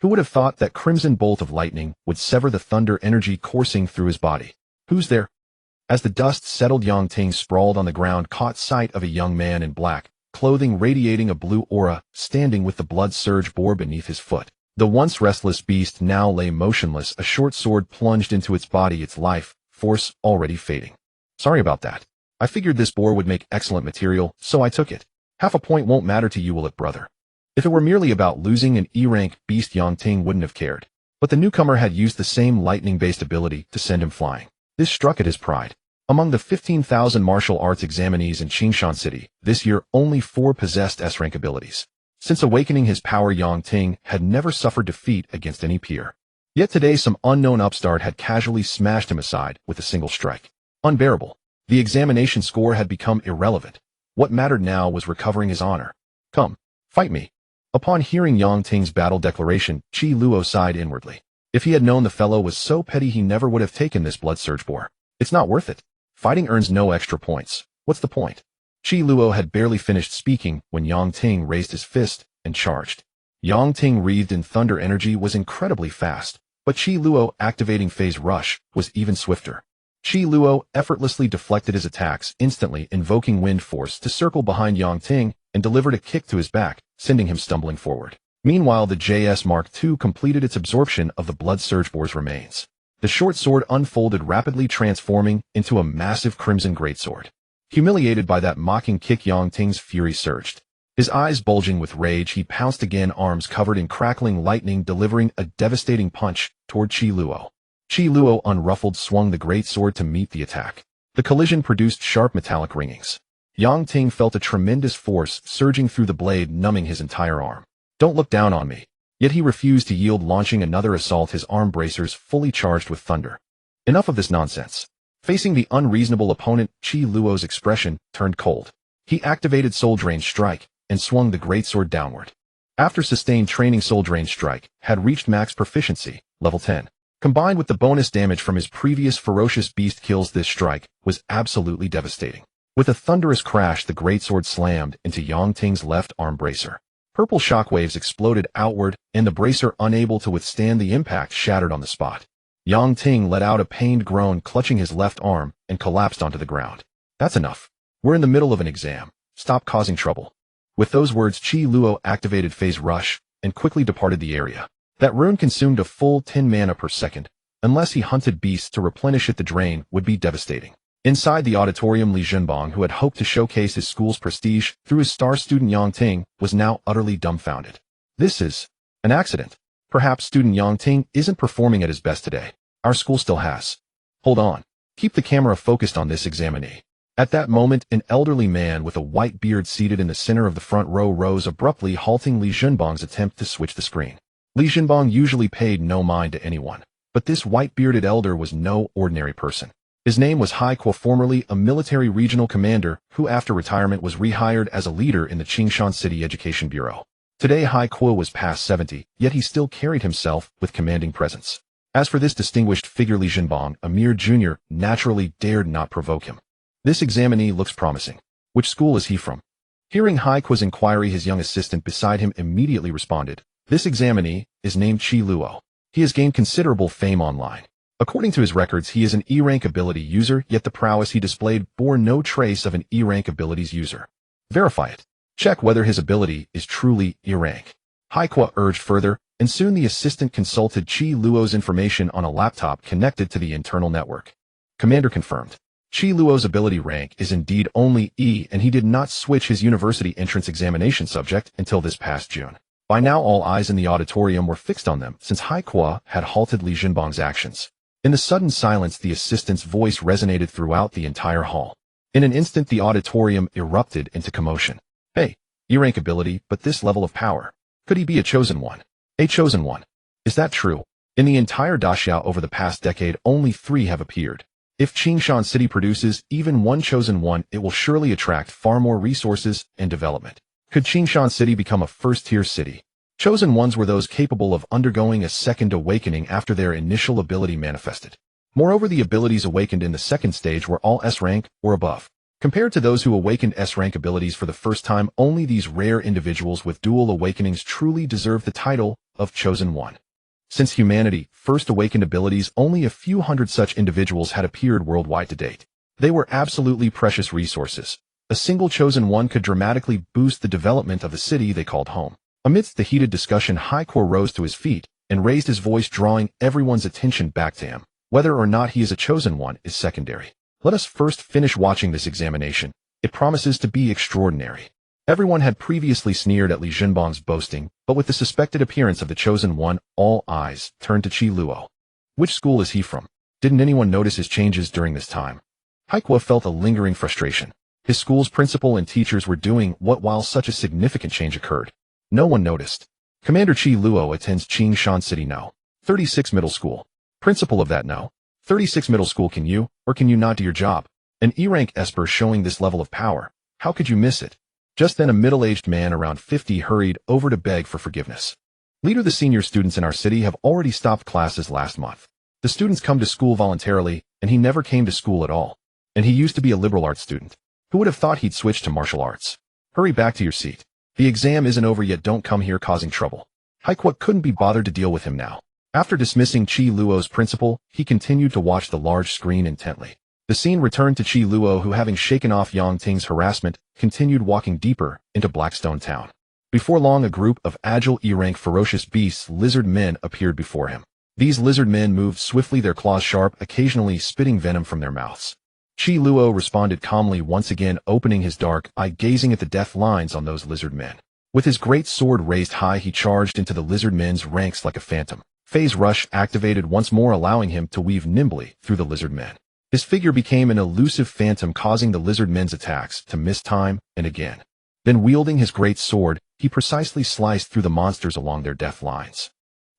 Who would have thought that crimson bolt of lightning would sever the thunder energy coursing through his body? Who's there? As the dust settled, Yang Ting, sprawled on the ground, caught sight of a young man in black clothing radiating a blue aura, standing with the Blood Surge Boar beneath his foot. The once restless beast now lay motionless, a short sword plunged into its body, its life force already fading. Sorry about that. I figured this boar would make excellent material, so I took it. Half a point won't matter to you, will it, brother? If it were merely about losing an E-rank beast, Yang Ting wouldn't have cared. But the newcomer had used the same lightning-based ability to send him flying. This struck at his pride. Among the 15,000 martial arts examinees in Qingshan City, this year only 4 possessed S-rank abilities. Since awakening his power, Yang Ting had never suffered defeat against any peer. Yet today some unknown upstart had casually smashed him aside with a single strike. Unbearable. The examination score had become irrelevant. What mattered now was recovering his honor. Come, fight me. Upon hearing Yang Ting's battle declaration, Qi Luo sighed inwardly. If he had known the fellow was so petty, he never would have taken this blood surge bore. It's not worth it. Fighting earns no extra points. What's the point? Qi Luo had barely finished speaking when Yang Ting raised his fist and charged. Yang Ting, wreathed in thunder energy, was incredibly fast, but Qi Luo, activating Phase Rush, was even swifter. Qi Luo effortlessly deflected his attacks, instantly invoking wind force to circle behind Yang Ting and delivered a kick to his back, sending him stumbling forward. Meanwhile, the JS Mark II completed its absorption of the blood surge bore's remains. The short sword unfolded, rapidly transforming into a massive crimson greatsword. Humiliated by that mocking kick, Yang Ting's fury surged. His eyes bulging with rage, he pounced again, arms covered in crackling lightning, delivering a devastating punch toward Qi Luo. Qi Luo, unruffled, swung the greatsword to meet the attack. The collision produced sharp metallic ringings. Yang Ting felt a tremendous force surging through the blade, numbing his entire arm. Don't look down on me. Yet he refused to yield, launching another assault, his arm bracers fully charged with thunder. Enough of this nonsense. Facing the unreasonable opponent, Qi Luo's expression turned cold. He activated Soul Drain Strike and swung the greatsword downward. After sustained training, Soul Drain Strike had reached max proficiency, level 10. Combined with the bonus damage from his previous ferocious beast kills, this strike was absolutely devastating. With a thunderous crash, the greatsword slammed into Yang Ting's left arm bracer. Purple shockwaves exploded outward, and the bracer, unable to withstand the impact, shattered on the spot. Yang Ting let out a pained groan, clutching his left arm, and collapsed onto the ground. That's enough. We're in the middle of an exam. Stop causing trouble. With those words, Qi Luo activated Phase Rush and quickly departed the area. That rune consumed a full 10 mana per second. Unless he hunted beasts to replenish it, the drain would be devastating. Inside the auditorium, Li Zhenbang, who had hoped to showcase his school's prestige through his star student Yang Ting, was now utterly dumbfounded. This is an accident. Perhaps student Yang Ting isn't performing at his best today. Our school still has. Hold on. Keep the camera focused on this examinee. At that moment, an elderly man with a white beard seated in the center of the front row rose abruptly, halting Li Zhenbang's attempt to switch the screen. Li Zhenbang usually paid no mind to anyone, but this white-bearded elder was no ordinary person. His name was Hai Kuo, formerly a military regional commander who after retirement was rehired as a leader in the Qingshan City Education Bureau. Today Hai Kuo was past 70, yet he still carried himself with commanding presence. As for this distinguished figure, Li Zhenbang, a mere junior, naturally dared not provoke him. This examinee looks promising. Which school is he from? Hearing Hai Kuo's inquiry, his young assistant beside him immediately responded. This examinee is named Qi Luo. He has gained considerable fame online. According to his records, he is an E-rank ability user, yet the prowess he displayed bore no trace of an E-rank abilities user. Verify it. Check whether his ability is truly E-rank. Hai Kuo urged further, and soon the assistant consulted Qi Luo's information on a laptop connected to the internal network. Commander confirmed. Qi Luo's ability rank is indeed only E, and he did not switch his university entrance examination subject until this past June. By now all eyes in the auditorium were fixed on them, since Hai Kuo had halted Li Zhenbang's actions. In the sudden silence, the assistant's voice resonated throughout the entire hall. In an instant, the auditorium erupted into commotion. Hey, E-rank ability, but this level of power. Could he be a chosen one? A chosen one. Is that true? In the entire Daxiao over the past decade, only 3 have appeared. If Qingshan City produces even one chosen one, it will surely attract far more resources and development. Could Qingshan City become a first-tier city? Chosen ones were those capable of undergoing a second awakening after their initial ability manifested. Moreover, the abilities awakened in the second stage were all S-rank or above. Compared to those who awakened S-rank abilities for the first time, only these rare individuals with dual awakenings truly deserve the title of Chosen One. Since humanity first awakened abilities, only a few hundred such individuals had appeared worldwide to date. They were absolutely precious resources. A single chosen one could dramatically boost the development of the city they called home. Amidst the heated discussion, Hai Kuo rose to his feet and raised his voice, drawing everyone's attention back to him. Whether or not he is a chosen one is secondary. Let us first finish watching this examination. It promises to be extraordinary. Everyone had previously sneered at Li Zhenbang's boasting, but with the suspected appearance of the chosen one, all eyes turned to Qi Luo. Which school is he from? Didn't anyone notice his changes during this time? Hai Kuo felt a lingering frustration. His school's principal and teachers were doing what while such a significant change occurred? No one noticed. Commander Qi Luo attends Qingshan City No. 36 Middle School. Principal of that No. 36 Middle School, can you, or can you not do your job? An E-rank Esper showing this level of power. How could you miss it? Just then a middle-aged man around 50 hurried over to beg for forgiveness. Leader, the senior students in our city have already stopped classes last month. The students come to school voluntarily, and he never came to school at all. And he used to be a liberal arts student. Who would have thought he'd switch to martial arts? Hurry back to your seat. The exam isn't over yet. Don't come here causing trouble. Haikwut couldn't be bothered to deal with him now. After dismissing Qi Luo's principal, he continued to watch the large screen intently. The scene returned to Qi Luo, who, having shaken off Yang Ting's harassment, continued walking deeper into Blackstone Town. Before long, a group of agile E-rank ferocious beasts, lizard men, appeared before him. These lizard men moved swiftly, their claws sharp, occasionally spitting venom from their mouths. Qi Luo responded calmly, once again opening his dark eye, gazing at the death lines on those lizard men. With his great sword raised high, he charged into the lizard men's ranks like a phantom. Phase Rush activated once more, allowing him to weave nimbly through the lizard men. His figure became an elusive phantom, causing the lizard men's attacks to miss time and again. Then, wielding his great sword, he precisely sliced through the monsters along their death lines.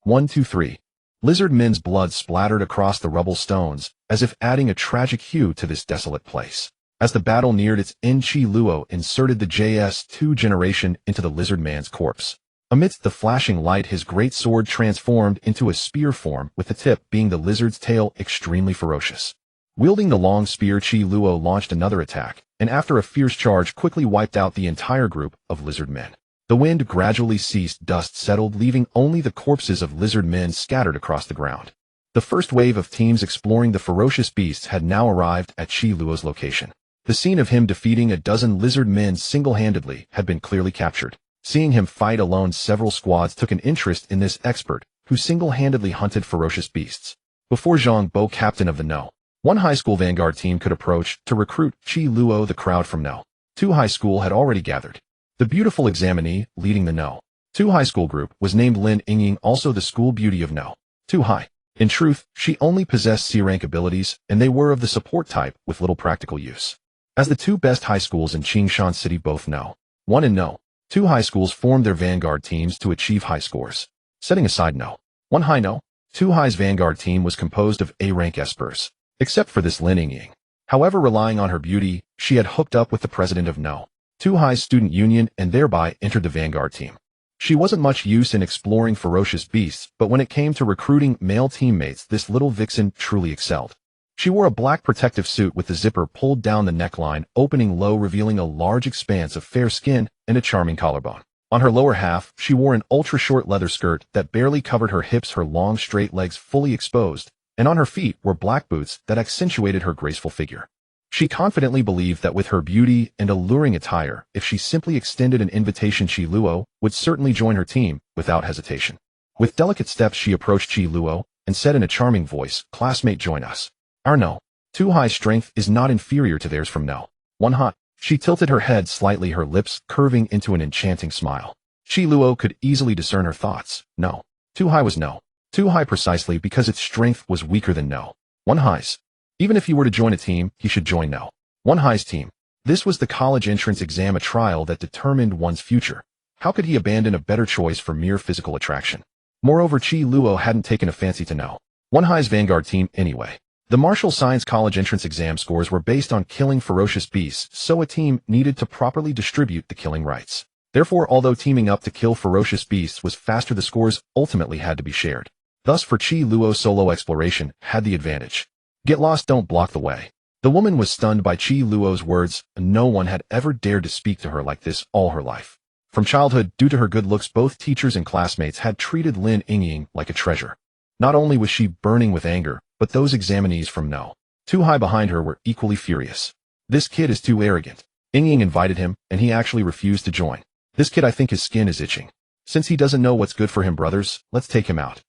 1, 2, 3. Lizard men's blood splattered across the rubble stones, as if adding a tragic hue to this desolate place. As the battle neared its end, Qi Luo inserted the JS2 generation into the lizard man's corpse. Amidst the flashing light, his great sword transformed into a spear form, with the tip being the lizard's tail, extremely ferocious. Wielding the long spear, Qi Luo launched another attack, and after a fierce charge quickly wiped out the entire group of lizard men. The wind gradually ceased, dust settled, leaving only the corpses of lizard men scattered across the ground. The first wave of teams exploring the ferocious beasts had now arrived at Qi Luo's location. The scene of him defeating a dozen lizard men single-handedly had been clearly captured. Seeing him fight alone, several squads took an interest in this expert, who single-handedly hunted ferocious beasts. Before Zhang Bo, captain of the No. 1 high school vanguard team, could approach to recruit Qi Luo, the crowd from No. 2 high school had already gathered. The beautiful examinee leading the No. 2 high school group was named Lin Yingying, also the school beauty of No. 2 high. In truth, she only possessed C-rank abilities, and they were of the support type with little practical use. As the 2 best high schools in Qingshan City, both No. 1 and No. 2 high schools formed their vanguard teams to achieve high scores. Setting aside No. 1 high, No. 2 high's vanguard team was composed of A-rank espers. Except for this Lin Yingying. However, relying on her beauty, she had hooked up with the president of No. 2 high's student union and thereby entered the vanguard team. She wasn't much use in exploring ferocious beasts, but when it came to recruiting male teammates, this little vixen truly excelled. She wore a black protective suit with the zipper pulled down the neckline, opening low, revealing a large expanse of fair skin and a charming collarbone. On her lower half, she wore an ultra-short leather skirt that barely covered her hips, her long straight legs fully exposed, and on her feet were black boots that accentuated her graceful figure. She confidently believed that with her beauty and alluring attire, if she simply extended an invitation, Qi Luo would certainly join her team without hesitation. With delicate steps, she approached Qi Luo and said in a charming voice, "Classmate, join us. Our No. 2 high strength is not inferior to theirs from No. 1 high." She tilted her head slightly, her lips curving into an enchanting smile. Qi Luo could easily discern her thoughts. No. 2 high was No. 2 high precisely because its strength was weaker than No. 1 high's. Even if he were to join a team, he should join No. 1 high's team. This was the college entrance exam, a trial that determined one's future. How could he abandon a better choice for mere physical attraction? Moreover, Qi Luo hadn't taken a fancy to No. 1 high's vanguard team anyway. The martial science college entrance exam scores were based on killing ferocious beasts, so a team needed to properly distribute the killing rights. Therefore, although teaming up to kill ferocious beasts was faster, the scores ultimately had to be shared. Thus, for Qi Luo, solo exploration had the advantage. Get lost, don't block the way. The woman was stunned by Qi Luo's words. No one had ever dared to speak to her like this all her life. From childhood, due to her good looks, both teachers and classmates had treated Lin Yingying like a treasure. Not only was she burning with anger, but those examinees from No. 2 high behind her were equally furious. This kid is too arrogant. Yingying invited him, and he actually refused to join. This kid, I think his skin is itching. Since he doesn't know what's good for him, brothers, let's take him out.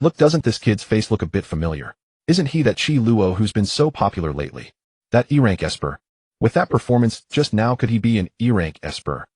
Look, doesn't this kid's face look a bit familiar? Isn't he that Qi Luo who's been so popular lately? That E-rank esper. With that performance just now, could he be an E-rank esper?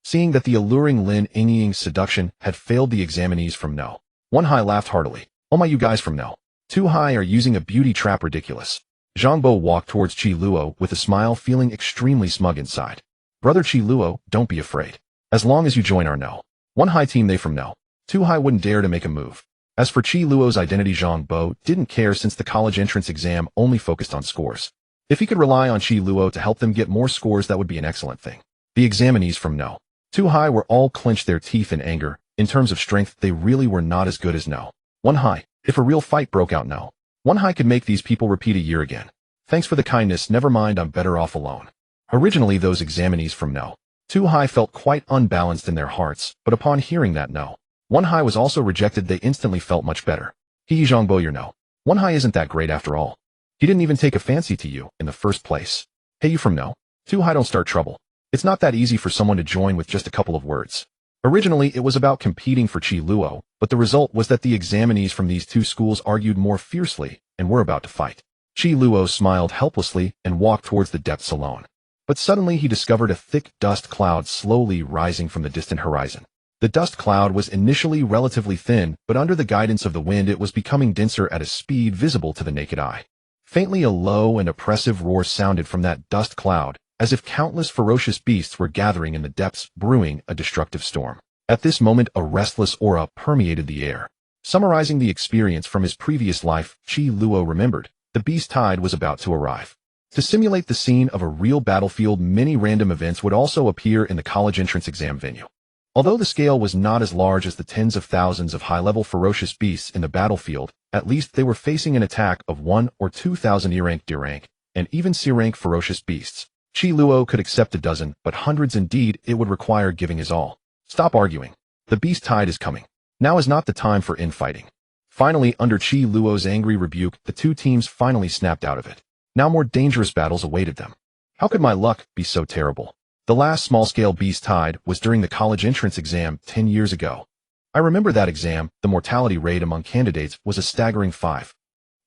Seeing that the alluring Lin Yingying's seduction had failed, the examinees from No. 1 high laughed heartily. Oh my, you guys from No. 2 high are using a beauty trap, ridiculous. Zhang Bo walked towards Qi Luo with a smile, feeling extremely smug inside. Brother Qi Luo, don't be afraid. As long as you join our No. 1 high team, they from No. 2 high wouldn't dare to make a move. As for Qi Luo's identity, Zhang Bo didn't care, since the college entrance exam only focused on scores. If he could rely on Qi Luo to help them get more scores, that would be an excellent thing. The examinees from No. 2 High were all clenched their teeth in anger. In terms of strength, they really were not as good as No. 1 High. If a real fight broke out, No. 1 High could make these people repeat a year again. Thanks for the kindness, never mind, I'm better off alone. Originally, those examinees from No. 2 High felt quite unbalanced in their hearts, but upon hearing that No. 1 High was also rejected, they instantly felt much better. He Zhongbo, your No. 1 High isn't that great after all. He didn't even take a fancy to you in the first place. Hey, you from No. 2 High, don't start trouble. It's not that easy for someone to join with just a couple of words. Originally, it was about competing for Qi Luo, but the result was that the examinees from these two schools argued more fiercely and were about to fight. Qi Luo smiled helplessly and walked towards the depths alone. But suddenly he discovered a thick dust cloud slowly rising from the distant horizon. The dust cloud was initially relatively thin, but under the guidance of the wind it was becoming denser at a speed visible to the naked eye. Faintly a low and oppressive roar sounded from that dust cloud, as if countless ferocious beasts were gathering in the depths, brewing a destructive storm. At this moment, a restless aura permeated the air. Summarizing the experience from his previous life, Qi Luo remembered, the beast tide was about to arrive. To simulate the scene of a real battlefield, many random events would also appear in the college entrance exam venue. Although the scale was not as large as the tens of thousands of high-level ferocious beasts in the battlefield, at least they were facing an attack of 1 or 2,000 E-rank, D-rank, and even C-rank ferocious beasts. Qi Luo could accept a dozen, but hundreds indeed, it would require giving his all. Stop arguing. The beast tide is coming. Now is not the time for infighting. Finally, under Qi Luo's angry rebuke, the two teams finally snapped out of it. Now more dangerous battles awaited them. How could my luck be so terrible? The last small-scale beast tide was during the college entrance exam 10 years ago. I remember that exam. The mortality rate among candidates was a staggering 5.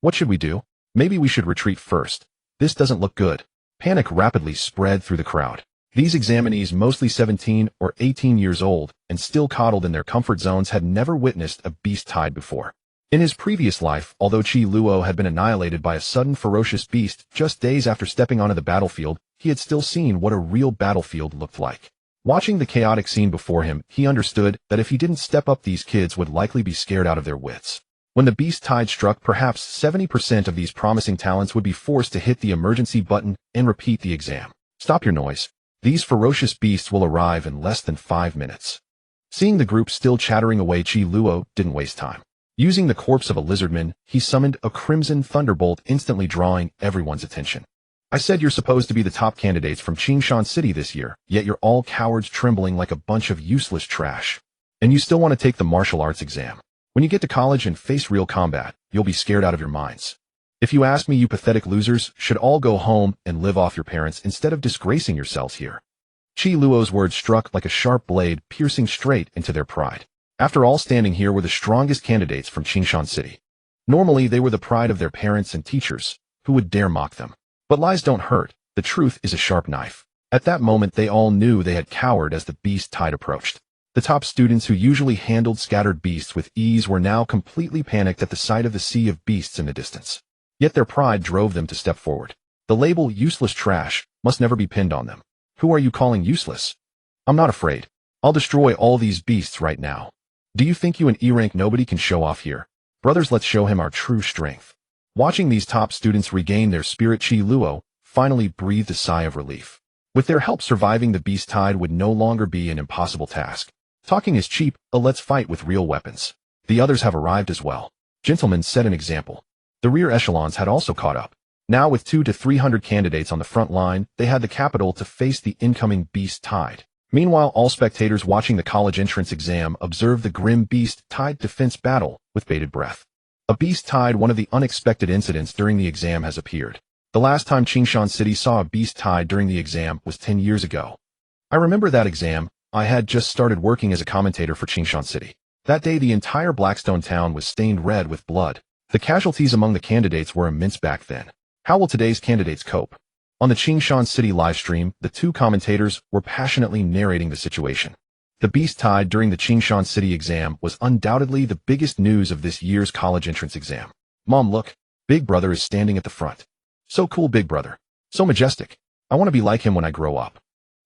What should we do? Maybe we should retreat first. This doesn't look good. Panic rapidly spread through the crowd. These examinees, mostly 17 or 18 years old and still coddled in their comfort zones, had never witnessed a beast tide before. In his previous life, although Qi Luo had been annihilated by a sudden ferocious beast just days after stepping onto the battlefield, he had still seen what a real battlefield looked like. Watching the chaotic scene before him, he understood that if he didn't step up, these kids would likely be scared out of their wits. When the beast tide struck, perhaps 70% of these promising talents would be forced to hit the emergency button and repeat the exam. Stop your noise. These ferocious beasts will arrive in less than 5 minutes. Seeing the group still chattering away, Qi Luo didn't waste time. Using the corpse of a lizardman, he summoned a crimson thunderbolt, instantly drawing everyone's attention. I said you're supposed to be the top candidates from Qingshan City this year, yet you're all cowards trembling like a bunch of useless trash. And you still want to take the martial arts exam. When you get to college and face real combat, you'll be scared out of your minds. If you ask me, you pathetic losers should all go home and live off your parents instead of disgracing yourselves here. Qi Luo's words struck like a sharp blade, piercing straight into their pride. After all, standing here were the strongest candidates from Qingshan City. Normally, they were the pride of their parents and teachers, who would dare mock them. But lies don't hurt. The truth is a sharp knife. At that moment, they all knew they had cowered as the beast tide approached. The top students, who usually handled scattered beasts with ease, were now completely panicked at the sight of the sea of beasts in the distance. Yet their pride drove them to step forward. The label useless trash must never be pinned on them. Who are you calling useless? I'm not afraid. I'll destroy all these beasts right now. Do you think you an E-rank nobody can show off here? Brothers, let's show him our true strength. Watching these top students regain their spirit, Qi Luo finally breathed a sigh of relief. With their help, surviving the beast tide would no longer be an impossible task. Talking is cheap, let's fight with real weapons. The others have arrived as well. Gentlemen, set an example. The rear echelons had also caught up. Now with 200 to 300 candidates on the front line, they had the capital to face the incoming beast tide. Meanwhile, all spectators watching the college entrance exam observed the grim beast tide defense battle with bated breath. A beast tide, one of the unexpected incidents during the exam, has appeared. The last time Qingshan City saw a beast tide during the exam was 10 years ago. I remember that exam. I had just started working as a commentator for Qingshan City. That day, the entire Blackstone town was stained red with blood. The casualties among the candidates were immense back then. How will today's candidates cope? On the Qingshan City livestream, the two commentators were passionately narrating the situation. The beast tide during the Qingshan City exam was undoubtedly the biggest news of this year's college entrance exam. Mom, look. Big Brother is standing at the front. So cool, Big Brother. So majestic. I want to be like him when I grow up.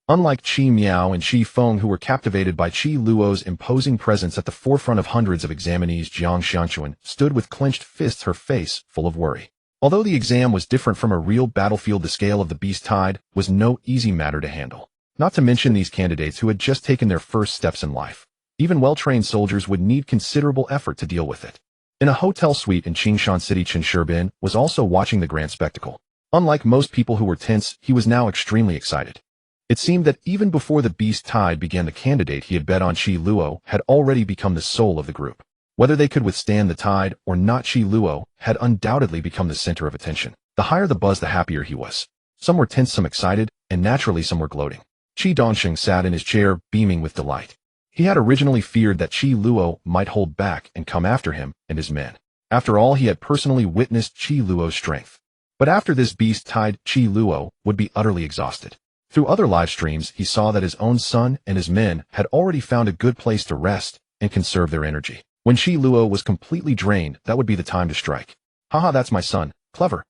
Unlike Qi Miao and Qi Feng, who were captivated by Qi Luo's imposing presence at the forefront of hundreds of examinees, Jiang Xianchuan stood with clenched fists, her face full of worry. Although the exam was different from a real battlefield, the scale of the beast tide was no easy matter to handle. Not to mention these candidates who had just taken their first steps in life. Even well-trained soldiers would need considerable effort to deal with it. In a hotel suite in Qingshan City, Chen Sherbin was also watching the grand spectacle. Unlike most people who were tense, he was now extremely excited. It seemed that even before the beast tide began, the candidate he had bet on, Qi Luo, had already become the soul of the group. Whether they could withstand the tide or not, Qi Luo had undoubtedly become the center of attention. The higher the buzz, the happier he was. Some were tense, some excited, and naturally some were gloating. Qi Dongsheng sat in his chair, beaming with delight. He had originally feared that Qi Luo might hold back and come after him and his men. After all, he had personally witnessed Qi Luo's strength. But after this beast tide, Qi Luo would be utterly exhausted. Through other live streams, he saw that his own son and his men had already found a good place to rest and conserve their energy. When Qi Luo was completely drained, that would be the time to strike. Haha, that's my son. Clever.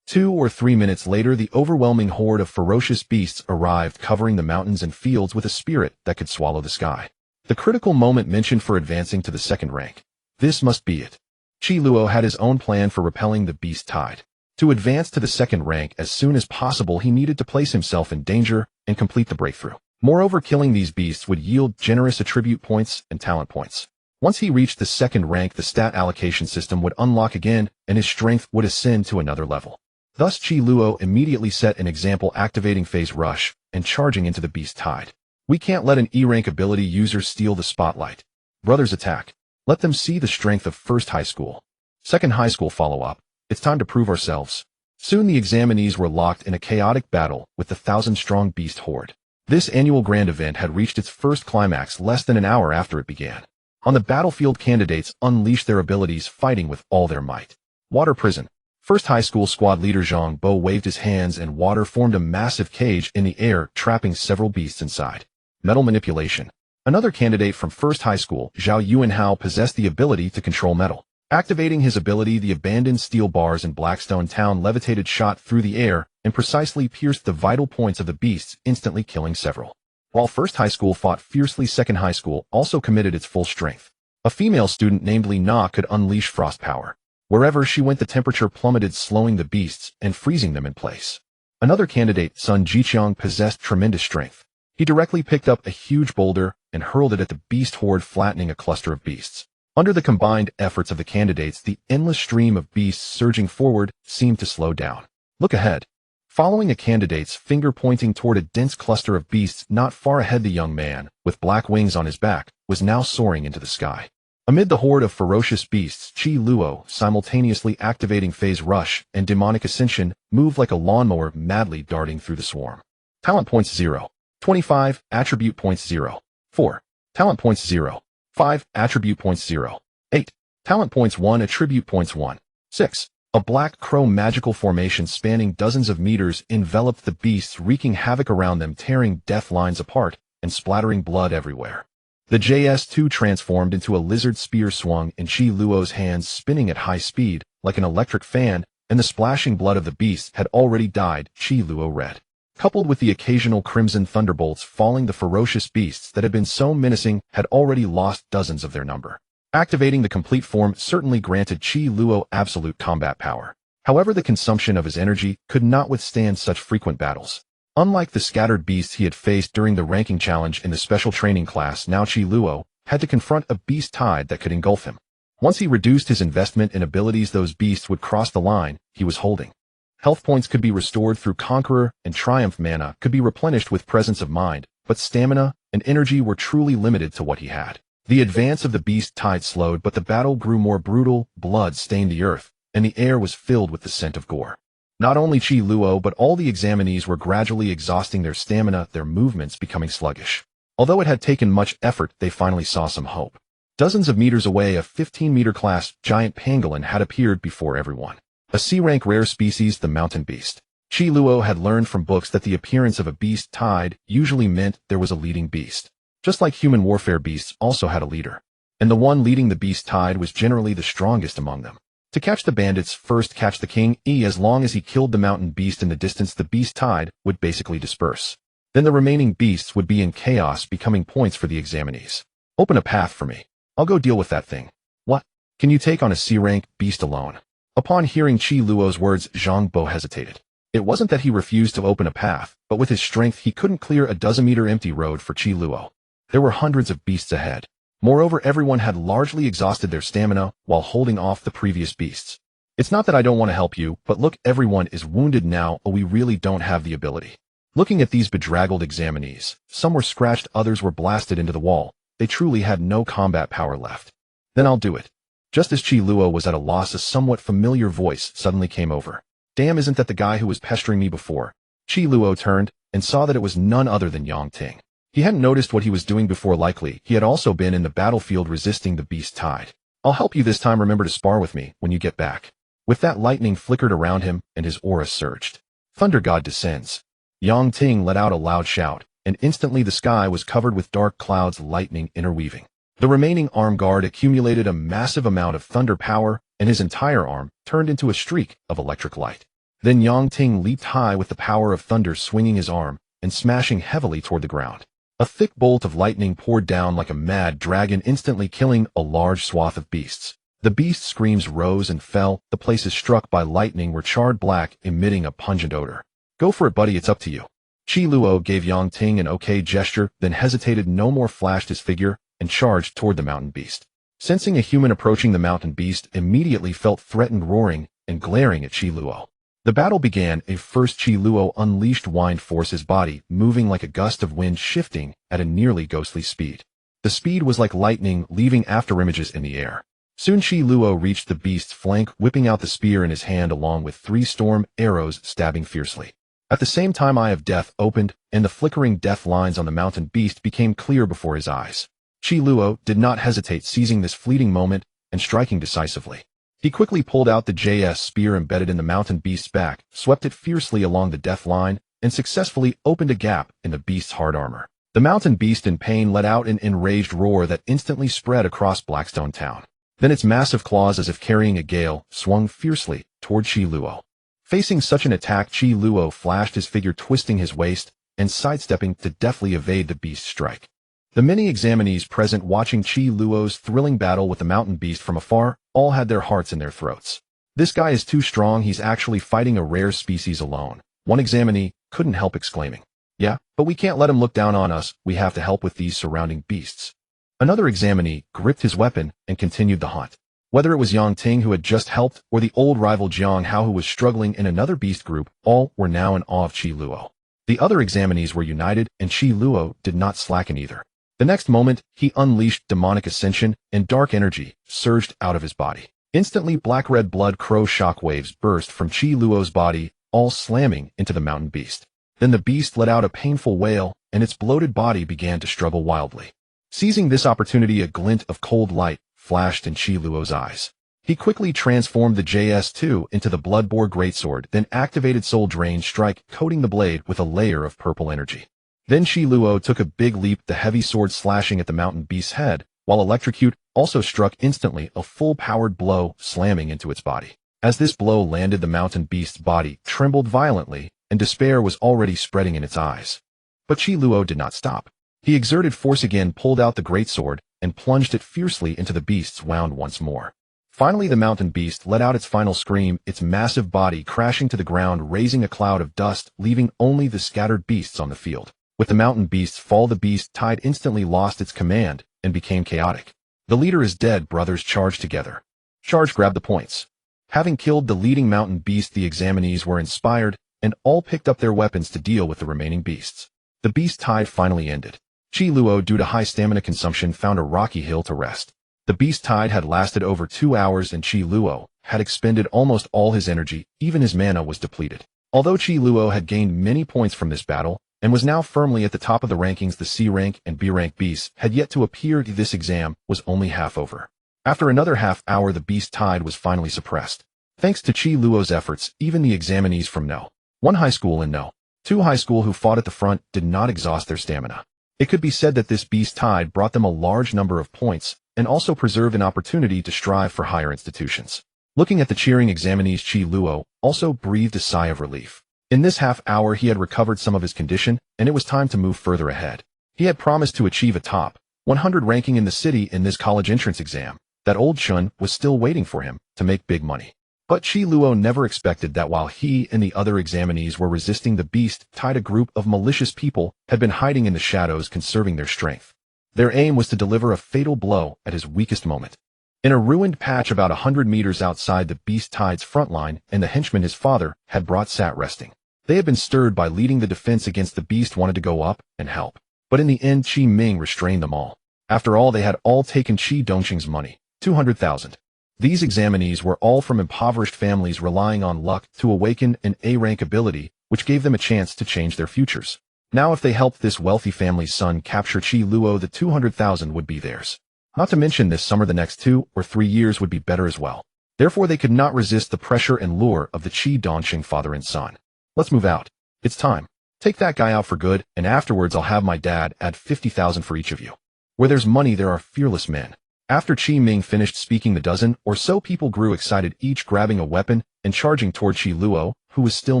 2 or 3 minutes later, the overwhelming horde of ferocious beasts arrived, covering the mountains and fields with a spirit that could swallow the sky. The critical moment mentioned for advancing to the second rank. This must be it. Qi Luo had his own plan for repelling the beast tide. To advance to the second rank as soon as possible, he needed to place himself in danger and complete the breakthrough. Moreover, killing these beasts would yield generous attribute points and talent points. Once he reached the second rank, the stat allocation system would unlock again, and his strength would ascend to another level. Thus, Qi Luo immediately set an example, activating Phase Rush and charging into the beast tide. We can't let an E-rank ability user steal the spotlight. Brothers, attack. Let them see the strength of first high school. Second high school follow-up. It's time to prove ourselves. Soon the examinees were locked in a chaotic battle with the 1,000-strong beast horde. This annual grand event had reached its first climax less than an hour after it began. On the battlefield, candidates unleashed their abilities, fighting with all their might. Water prison. First high school squad leader Zhang Bo waved his hands and water formed a massive cage in the air, trapping several beasts inside. Metal manipulation. Another candidate from first high school, Zhao Yuanhao, possessed the ability to control metal. Activating his ability, the abandoned steel bars in Blackstone Town levitated, shot through the air, and precisely pierced the vital points of the beasts, instantly killing several. While first high school fought fiercely, second high school also committed its full strength. A female student named Li Na could unleash frost power. Wherever she went, the temperature plummeted, slowing the beasts and freezing them in place. Another candidate, Sun Jiqiang, possessed tremendous strength. He directly picked up a huge boulder and hurled it at the beast horde, flattening a cluster of beasts. Under the combined efforts of the candidates, the endless stream of beasts surging forward seemed to slow down. Look ahead. Following a candidate's finger pointing toward a dense cluster of beasts not far ahead, the young man, with black wings on his back, was now soaring into the sky. Amid the horde of ferocious beasts, Qi Luo, simultaneously activating Phase Rush and Demonic Ascension, moved like a lawnmower, madly darting through the swarm. Talent points 0. 25, attribute points 0. 4. Talent points 0. 5, attribute points 0. 8. Talent points 1, attribute points 1. 6. A black crow magical formation spanning dozens of meters enveloped the beasts, wreaking havoc around them, tearing death lines apart and splattering blood everywhere. The JS2 transformed into a lizard spear, swung in Qi Luo's hands, spinning at high speed like an electric fan, and the splashing blood of the beasts had already dyed Qi Luo red. Coupled with the occasional crimson thunderbolts falling, the ferocious beasts that had been so menacing had already lost dozens of their number. Activating the complete form certainly granted Qi Luo absolute combat power. However, the consumption of his energy could not withstand such frequent battles. Unlike the scattered beasts he had faced during the ranking challenge in the special training class, now Qi Luo had to confront a beast tide that could engulf him. Once he reduced his investment in abilities, those beasts would cross the line he was holding. Health points could be restored through Conqueror, and Triumph mana could be replenished with Presence of Mind, but stamina and energy were truly limited to what he had. The advance of the beast tide slowed, but the battle grew more brutal. Blood stained the earth, and the air was filled with the scent of gore. Not only Qi Luo, but all the examinees were gradually exhausting their stamina, their movements becoming sluggish. Although it had taken much effort, they finally saw some hope. Dozens of meters away, a 15-meter class giant pangolin had appeared before everyone. A C-rank rare species, the mountain beast. Qi Luo had learned from books that the appearance of a beast tide usually meant there was a leading beast. Just like human warfare, beasts also had a leader. And the one leading the beast tide was generally the strongest among them. To catch the bandits, first catch the king. As long as he killed the mountain beast in the distance, the beast tide would basically disperse. Then the remaining beasts would be in chaos, becoming points for the examinees. Open a path for me. I'll go deal with that thing. What? Can you take on a C-rank beast alone? Upon hearing Qi Luo's words, Zhang Bo hesitated. It wasn't that he refused to open a path, but with his strength he couldn't clear a dozen-meter empty road for Qi Luo. There were hundreds of beasts ahead. Moreover, everyone had largely exhausted their stamina while holding off the previous beasts. It's not that I don't want to help you, but look, everyone is wounded now, or we really don't have the ability. Looking at these bedraggled examinees, some were scratched, others were blasted into the wall. They truly had no combat power left. Then I'll do it. Just as Qi Luo was at a loss, a somewhat familiar voice suddenly came over. Damn, isn't that the guy who was pestering me before? Qi Luo turned and saw that it was none other than Yang Ting. He hadn't noticed what he was doing before. Likely, he had also been in the battlefield resisting the beast tide. I'll help you this time. Remember to spar with me when you get back. With that, lightning flickered around him and his aura surged. Thunder God descends. Yang Ting let out a loud shout, and instantly the sky was covered with dark clouds, lightning interweaving. The remaining arm guard accumulated a massive amount of thunder power, and his entire arm turned into a streak of electric light. Then Yang Ting leaped high with the power of thunder, swinging his arm and smashing heavily toward the ground. A thick bolt of lightning poured down like a mad dragon, instantly killing a large swath of beasts. The beasts' screams rose and fell. The places struck by lightning were charred black, emitting a pungent odor. Go for it, buddy, it's up to you. Qi Luo gave Yang Ting an okay gesture, then hesitated no more, flashed his figure, and charged toward the mountain beast. Sensing a human approaching, the mountain beast immediately felt threatened, roaring and glaring at Qi Luo. The battle began. First, Qi Luo unleashed wind force, his body moving like a gust of wind, shifting at a nearly ghostly speed. The speed was like lightning, leaving afterimages in the air. Soon Qi Luo reached the beast's flank, whipping out the spear in his hand along with 3 storm arrows, stabbing fiercely. At the same time, Eye of Death opened, and the flickering death lines on the mountain beast became clear before his eyes. Qi Luo did not hesitate, seizing this fleeting moment and striking decisively. He quickly pulled out the JS spear embedded in the mountain beast's back, swept it fiercely along the death line, and successfully opened a gap in the beast's hard armor. The mountain beast in pain let out an enraged roar that instantly spread across Blackstone Town. Then its massive claws, as if carrying a gale, swung fiercely toward Qi Luo. Facing such an attack, Qi Luo flashed his figure, twisting his waist and sidestepping to deftly evade the beast's strike. The many examinees present, watching Qi Luo's thrilling battle with the mountain beast from afar, all had their hearts in their throats. This guy is too strong, he's actually fighting a rare species alone. One examinee couldn't help exclaiming. Yeah, but we can't let him look down on us, we have to help with these surrounding beasts. Another examinee gripped his weapon and continued the hunt. Whether it was Yang Ting, who had just helped, or the old rival Jiang Hao, who was struggling in another beast group, all were now in awe of Qi Luo. The other examinees were united, and Qi Luo did not slacken either. The next moment, he unleashed demonic ascension, and dark energy surged out of his body. Instantly, black-red blood crow shockwaves burst from Qi Luo's body, all slamming into the mountain beast. Then the beast let out a painful wail, and its bloated body began to struggle wildly. Seizing this opportunity, a glint of cold light flashed in Qi Luo's eyes. He quickly transformed the JS2 into the Bloodbore Greatsword, then activated Soul Drain Strike, coating the blade with a layer of purple energy. Then Qi Luo took a big leap, the heavy sword slashing at the mountain beast's head, while Electrocute also struck instantly, a full-powered blow slamming into its body. As this blow landed, the mountain beast's body trembled violently, and despair was already spreading in its eyes. But Qi Luo did not stop. He exerted force again, pulled out the greatsword, and plunged it fiercely into the beast's wound once more. Finally, the mountain beast let out its final scream, its massive body crashing to the ground, raising a cloud of dust, leaving only the scattered beasts on the field. With the mountain beast's fall, the beast tide instantly lost its command and became chaotic. The leader is dead, brothers, charge together. Charge, grab the points. Having killed the leading mountain beast, the examinees were inspired and all picked up their weapons to deal with the remaining beasts. The beast tide finally ended. Qi Luo, due to high stamina consumption, found a rocky hill to rest. The beast tide had lasted over 2 hours, and Qi Luo had expended almost all his energy, even his mana was depleted. Although Qi Luo had gained many points from this battle, and was now firmly at the top of the rankings, the C rank and B rank beasts had yet to appear. This exam was only half over. After another half hour, the beast tide was finally suppressed. Thanks to Qi Luo's efforts, even the examinees from No. 1 High School and No. 2 High School who fought at the front did not exhaust their stamina. It could be said that this beast tide brought them a large number of points, and also preserved an opportunity to strive for higher institutions. Looking at the cheering examinees, Qi Luo also breathed a sigh of relief. In this half hour, he had recovered some of his condition, and it was time to move further ahead. He had promised to achieve a top 100 ranking in the city in this college entrance exam. That old Chun was still waiting for him to make big money. But Qi Luo never expected that while he and the other examinees were resisting the beast, a group of malicious people had been hiding in the shadows conserving their strength. Their aim was to deliver a fatal blow at his weakest moment. In a ruined patch about 100 meters outside the beast tide's front line, and the henchman his father had brought sat resting. They had been stirred by leading the defense against the beast wanted to go up and help. But in the end Qi Ming restrained them all. After all, they had all taken Qi Dongqing's money, 200,000. These examinees were all from impoverished families relying on luck to awaken an A-rank ability, which gave them a chance to change their futures. Now if they helped this wealthy family's son capture Qi Luo, the 200,000 would be theirs. Not to mention this summer the next 2 or 3 years would be better as well. Therefore they could not resist the pressure and lure of the Qi Dongqing father and son. Let's move out. It's time. Take that guy out for good, and afterwards I'll have my dad add 50,000 for each of you. Where there's money there are fearless men. After Qi Ming finished speaking, the dozen or so people grew excited, each grabbing a weapon and charging toward Qi Luo, who was still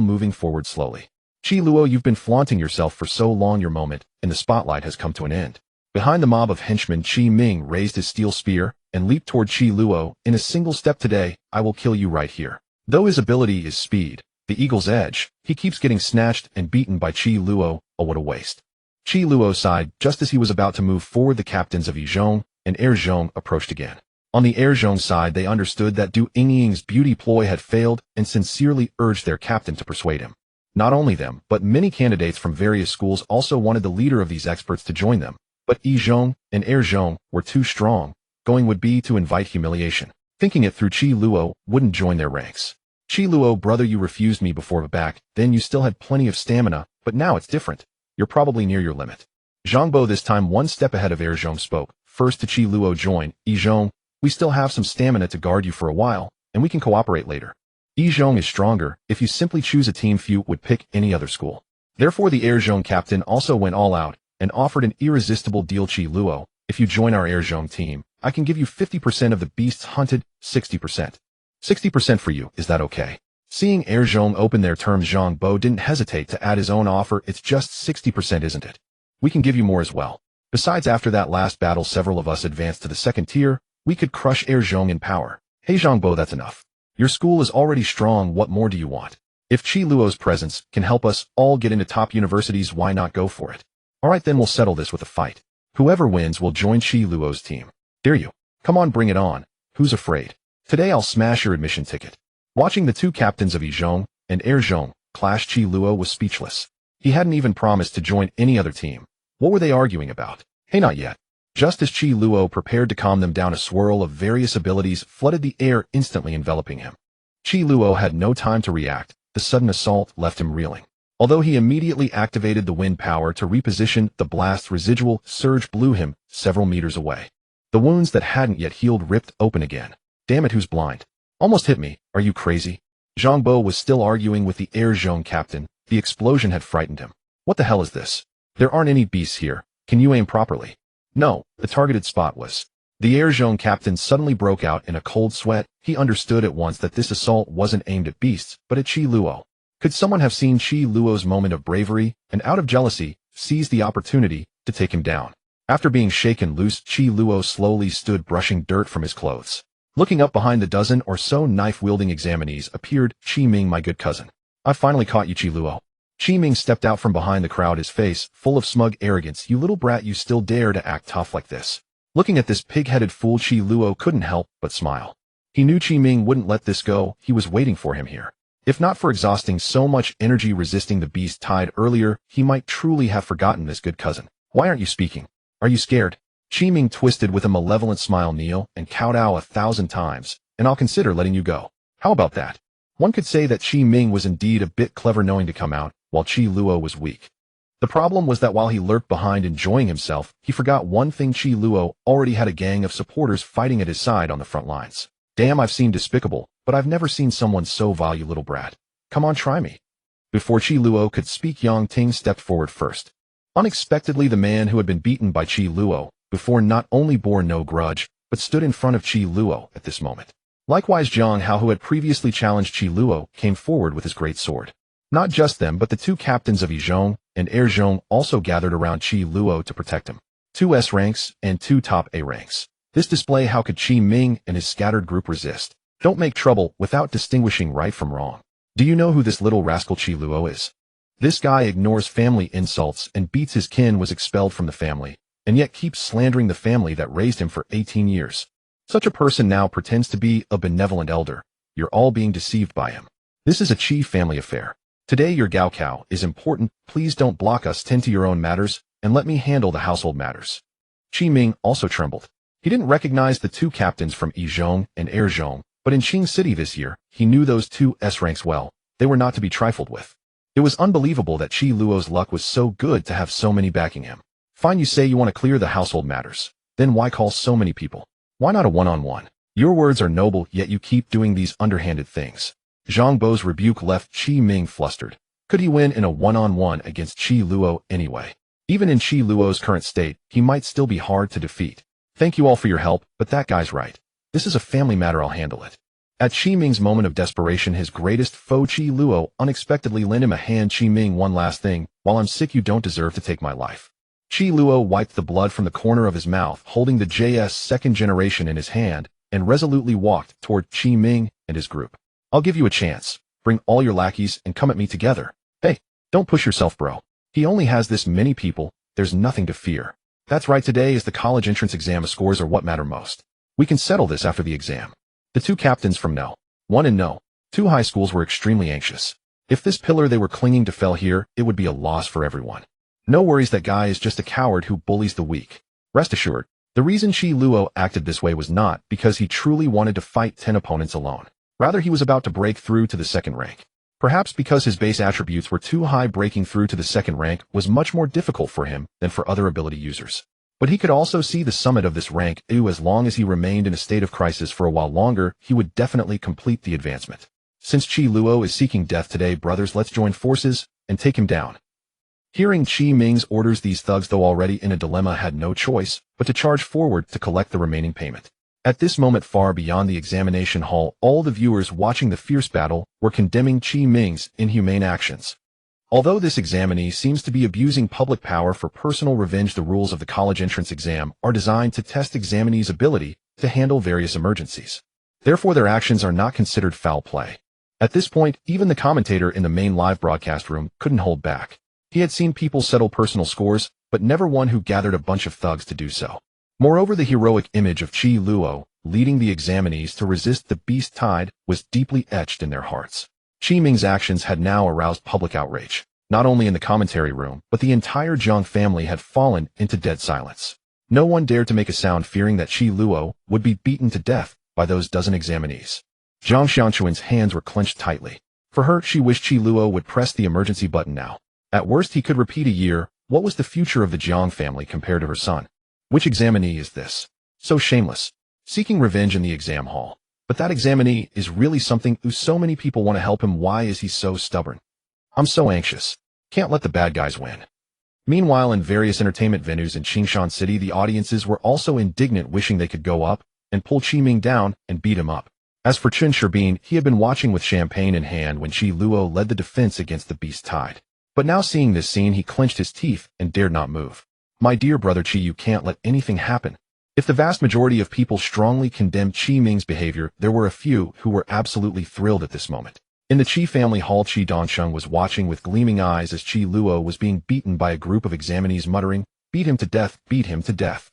moving forward slowly. Qi Luo, you've been flaunting yourself for so long, your moment in the spotlight has come to an end. Behind the mob of henchmen, Qi Ming raised his steel spear and leaped toward Qi Luo. In a single step today, I will kill you right here. Though his ability is speed, the eagle's edge, he keeps getting snatched and beaten by Qi Luo. Oh, what a waste. Qi Luo sighed just as he was about to move forward. The captains of Yizhong and Erzhong approached again. On the Erzhong side, they understood that Du Yingying's beauty ploy had failed and sincerely urged their captain to persuade him. Not only them, but many candidates from various schools also wanted the leader of these experts to join them. But Yizhong and Erzhong were too strong. Going would be to invite humiliation. Thinking it through, Qi Luo wouldn't join their ranks. Qi Luo, brother, you refused me before, but back then you still had plenty of stamina, but now it's different. You're probably near your limit. Zhangbo, this time one step ahead of Erzhong, spoke. First to Qi Luo, join. Yizhong, we still have some stamina to guard you for a while, and we can cooperate later. Yizhong is stronger. If you simply choose a team, few would pick any other school. Therefore the Erzhong captain also went all out and offered an irresistible deal. Qi Luo, if you join our Erzhong team, I can give you 50% of the beasts hunted, 60%. 60% for you, is that okay? Seeing Erzhong open their terms, Zhang Bo didn't hesitate to add his own offer. It's just 60%, isn't it? We can give you more as well. Besides, after that last battle, several of us advanced to the second tier. We could crush Erzhong in power. Hey Zhang Bo, that's enough. Your school is already strong. What more do you want? If Qi Luo's presence can help us all get into top universities, why not go for it? Alright, then we'll settle this with a fight. Whoever wins will join Qi Luo's team. Dare you? Come on, bring it on. Who's afraid? Today I'll smash your admission ticket. Watching the two captains of Yizhong and Erzhong clash, Qi Luo was speechless. He hadn't even promised to join any other team. What were they arguing about? Hey, not yet. Just as Qi Luo prepared to calm them down, a swirl of various abilities flooded the air, instantly enveloping him. Qi Luo had no time to react. The sudden assault left him reeling. Although he immediately activated the wind power to reposition, the blast's residual surge blew him several meters away. The wounds that hadn't yet healed ripped open again. Damn it, who's blind? Almost hit me. Are you crazy? Zhang Bo was still arguing with the Erzhong captain. The explosion had frightened him. What the hell is this? There aren't any beasts here. Can you aim properly? No, the targeted spot was. The Erzhong captain suddenly broke out in a cold sweat. He understood at once that this assault wasn't aimed at beasts, but at Qi Luo. Could someone have seen Qi Luo's moment of bravery, and out of jealousy, seized the opportunity to take him down? After being shaken loose, Qi Luo slowly stood, brushing dirt from his clothes. Looking up behind the dozen or so knife-wielding examinees appeared Qi Ming, my good cousin. I finally caught you, Qi Luo. Qi Ming stepped out from behind the crowd, his face full of smug arrogance. You little brat, you still dare to act tough like this. Looking at this pig-headed fool, Qi Luo couldn't help but smile. He knew Qi Ming wouldn't let this go. He was waiting for him here. If not for exhausting so much energy resisting the beast tide earlier, he might truly have forgotten this good cousin. Why aren't you speaking? Are you scared? Qi Ming twisted with a malevolent smile. Kneel and kowtow 1,000 times, and I'll consider letting you go. How about that? One could say that Qi Ming was indeed a bit clever, knowing to come out, while Qi Luo was weak. The problem was that while he lurked behind enjoying himself, he forgot one thing. Qi Luo already had a gang of supporters fighting at his side on the front lines. Damn, I've seen despicable, but I've never seen someone so vile, you little brat. Come on, try me. Before Qi Luo could speak, Yang Ting stepped forward first. Unexpectedly, the man who had been beaten by Qi Luo before not only bore no grudge, but stood in front of Qi Luo at this moment. Likewise, Zhang Hao, who had previously challenged Qi Luo, came forward with his great sword. Not just them, but the two captains of Yizhong and Erzhong also gathered around Qi Luo to protect him. 2 S ranks and 2 top A ranks. This display, how could Qi Ming and his scattered group resist? Don't make trouble without distinguishing right from wrong. Do you know who this little rascal Qi Luo is? This guy ignores family insults and beats his kin, was expelled from the family, and yet keeps slandering the family that raised him for 18 years. Such a person now pretends to be a benevolent elder. You're all being deceived by him. This is a Qi family affair. Today your Gaokao is important. Please don't block us. Tend to your own matters, and let me handle the household matters. Qi Ming also trembled. He didn't recognize the two captains from Yizhong and Erzhong, but in Qing City this year, he knew those two S ranks well. They were not to be trifled with. It was unbelievable that Qi Luo's luck was so good to have so many backing him. Fine, you say you want to clear the household matters. Then why call so many people? Why not a one-on-one? Your words are noble, yet you keep doing these underhanded things. Zhang Bo's rebuke left Qi Ming flustered. Could he win in a one-on-one against Qi Luo anyway? Even in Qi Luo's current state, he might still be hard to defeat. Thank you all for your help, but that guy's right. This is a family matter, I'll handle it. At Qi Ming's moment of desperation, his greatest foe Qi Luo unexpectedly lent him a hand. Qi Ming, one last thing, while I'm sick you don't deserve to take my life. Qi Luo wiped the blood from the corner of his mouth, holding the JS second generation in his hand, and resolutely walked toward Qi Ming and his group. I'll give you a chance. Bring all your lackeys and come at me together. Hey, don't push yourself, bro. He only has this many people, there's nothing to fear. That's right, today is the college entrance exam. Scores are what matter most. We can settle this after the exam. The two captains from No. 1 and No. 2 high schools were extremely anxious. If this pillar they were clinging to fell here, it would be a loss for everyone. No worries, that guy is just a coward who bullies the weak. Rest assured, the reason Qi Luo acted this way was not because he truly wanted to fight 10 opponents alone. Rather, he was about to break through to the second rank. Perhaps because his base attributes were too high, breaking through to the second rank was much more difficult for him than for other ability users. But he could also see the summit of this rank. As long as he remained in a state of crisis for a while longer, he would definitely complete the advancement. Since Qi Luo is seeking death today, brothers, let's join forces and take him down. Hearing Qi Ming's orders, these thugs, though already in a dilemma, had no choice but to charge forward to collect the remaining payment. At this moment, far beyond the examination hall, all the viewers watching the fierce battle were condemning Qi Ming's inhumane actions. Although this examinee seems to be abusing public power for personal revenge, the rules of the college entrance exam are designed to test examinees' ability to handle various emergencies. Therefore, their actions are not considered foul play. At this point, even the commentator in the main live broadcast room couldn't hold back. He had seen people settle personal scores, but never one who gathered a bunch of thugs to do so. Moreover, the heroic image of Qi Luo, leading the examinees to resist the beast tide, was deeply etched in their hearts. Qi Ming's actions had now aroused public outrage. Not only in the commentary room, but the entire Zhang family had fallen into dead silence. No one dared to make a sound, fearing that Qi Luo would be beaten to death by those dozen examinees. Zhang Xianchuan's hands were clenched tightly. For her, she wished Qi Luo would press the emergency button now. At worst, he could repeat a year. What was the future of the Jiang family compared to her son? Which examinee is this? So shameless. Seeking revenge in the exam hall. But that examinee is really something who so many people want to help him. Why is he so stubborn? I'm so anxious. Can't let the bad guys win. Meanwhile, in various entertainment venues in Qingshan City, the audiences were also indignant, wishing they could go up and pull Qi Ming down and beat him up. As for Chen Sherbin, he had been watching with champagne in hand when Qi Luo led the defense against the beast tide. But now, seeing this scene, he clenched his teeth and dared not move. My dear brother Qi, you can't let anything happen. If the vast majority of people strongly condemned Qi Ming's behavior, there were a few who were absolutely thrilled at this moment. In the Qi family hall, Qi Dongsheng was watching with gleaming eyes as Qi Luo was being beaten by a group of examinees, muttering, "Beat him to death, beat him to death."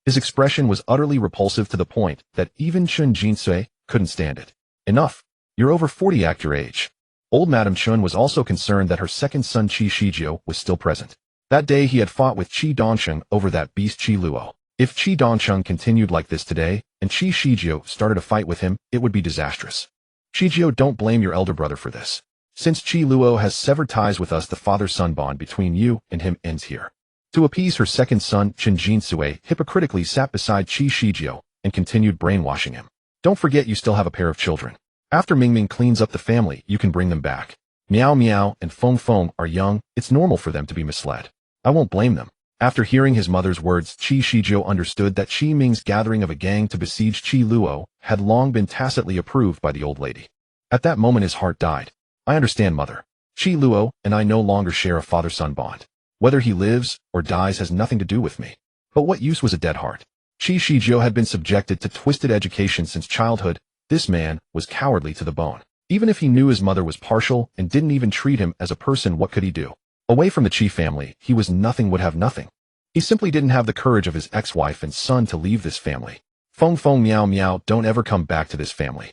His expression was utterly repulsive, to the point that even Chun Jinsui couldn't stand it. Enough. You're over 40, act your age. Old Madame Chun was also concerned that her second son Qi Shijio was still present. That day he had fought with Qi Dongsheng over that beast Qi Luo. If Qi Dongsheng continued like this today, and Qi Shijio started a fight with him, it would be disastrous. Shijio, don't blame your elder brother for this. Since Qi Luo has severed ties with us, the father-son bond between you and him ends here. To appease her second son, Chen Jinsui hypocritically sat beside Qi Shijio and continued brainwashing him. Don't forget you still have a pair of children. After Mingming cleans up the family, you can bring them back. Miao Miao and Feng Feng are young, it's normal for them to be misled. I won't blame them. After hearing his mother's words, Qi Shijio understood that Qi Ming's gathering of a gang to besiege Qi Luo had long been tacitly approved by the old lady. At that moment his heart died. I understand, mother. Qi Luo and I no longer share a father-son bond. Whether he lives or dies has nothing to do with me. But what use was a dead heart? Qi Shijio had been subjected to twisted education since childhood. This man was cowardly to the bone. Even if he knew his mother was partial and didn't even treat him as a person, what could he do? Away from the Qi family, he was nothing, would have nothing. He simply didn't have the courage of his ex-wife and son to leave this family. Feng feng meow meow, don't ever come back to this family.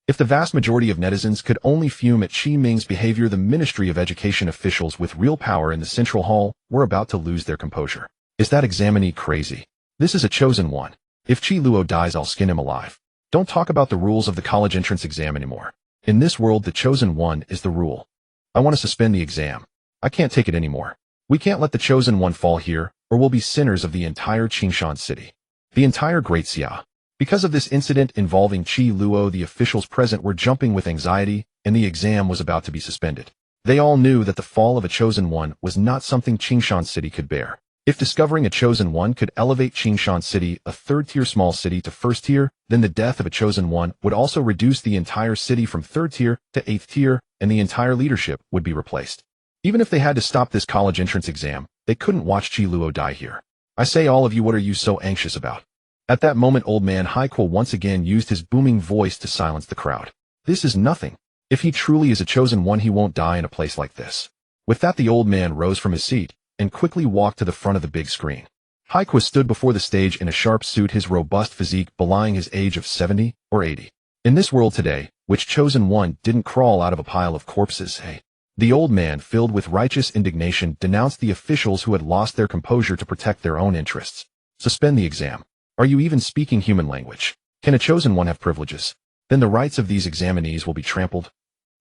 If the vast majority of netizens could only fume at Qi Ming's behavior, the Ministry of Education officials with real power in the Central Hall were about to lose their composure. Is that examinee crazy? This is a chosen one. If Qi Luo dies, I'll skin him alive. Don't talk about the rules of the college entrance exam anymore. In this world, the chosen one is the rule. I want to suspend the exam. I can't take it anymore. We can't let the chosen one fall here, or we'll be sinners of the entire Qingshan city. The entire Great Xia. Because of this incident involving Qi Luo, the officials present were jumping with anxiety, and the exam was about to be suspended. They all knew that the fall of a chosen one was not something Qingshan city could bear. If discovering a chosen one could elevate Qingshan city, a third-tier small city, to first tier, then the death of a chosen one would also reduce the entire city from third tier to eighth tier, and the entire leadership would be replaced. Even if they had to stop this college entrance exam, they couldn't watch Qi Luo die here. I say, all of you, what are you so anxious about? At that moment, old man Haiquo once again used his booming voice to silence the crowd. This is nothing. If he truly is a chosen one, he won't die in a place like this. With that, the old man rose from his seat and quickly walked to the front of the big screen. Haiquo stood before the stage in a sharp suit, his robust physique belying his age of 70 or 80. In this world today, which chosen one didn't crawl out of a pile of corpses, hey? The old man, filled with righteous indignation, denounced the officials who had lost their composure to protect their own interests. Suspend the exam. Are you even speaking human language? Can a chosen one have privileges? Then the rights of these examinees will be trampled.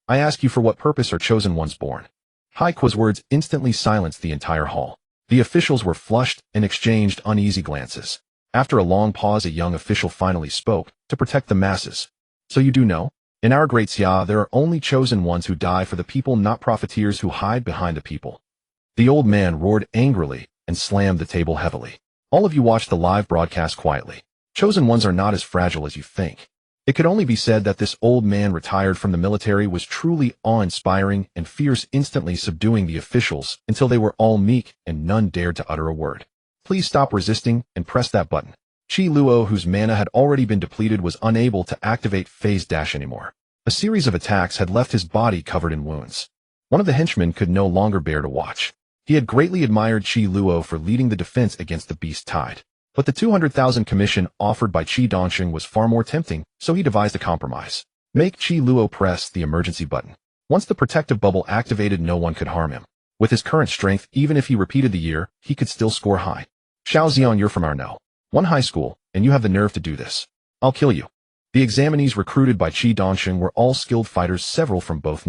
I ask you, for what purpose are chosen ones born? Haiquo's words instantly silenced the entire hall. The officials were flushed and exchanged uneasy glances. After a long pause, a young official finally spoke, to protect the masses. So you do know? In our Great Xia, there are only chosen ones who die for the people, not profiteers who hide behind the people. The old man roared angrily and slammed the table heavily. All of you watched the live broadcast quietly. Chosen ones are not as fragile as you think. It could only be said that this old man, retired from the military, was truly awe-inspiring and fierce, instantly subduing the officials until they were all meek and none dared to utter a word. Please stop resisting and press that button. Qi Luo, whose mana had already been depleted, was unable to activate phase dash anymore. A series of attacks had left his body covered in wounds. One of the henchmen could no longer bear to watch. He had greatly admired Qi Luo for leading the defense against the beast tide. But the 200,000 commission offered by Qi Dongsheng was far more tempting, so he devised a compromise. Make Qi Luo press the emergency button. Once the protective bubble activated, no one could harm him. With his current strength, even if he repeated the year, he could still score high. Xiao Xian, you're from our one high school, and you have the nerve to do this. I'll kill you. The examinees recruited by Qi Dongsheng were all skilled fighters, several from both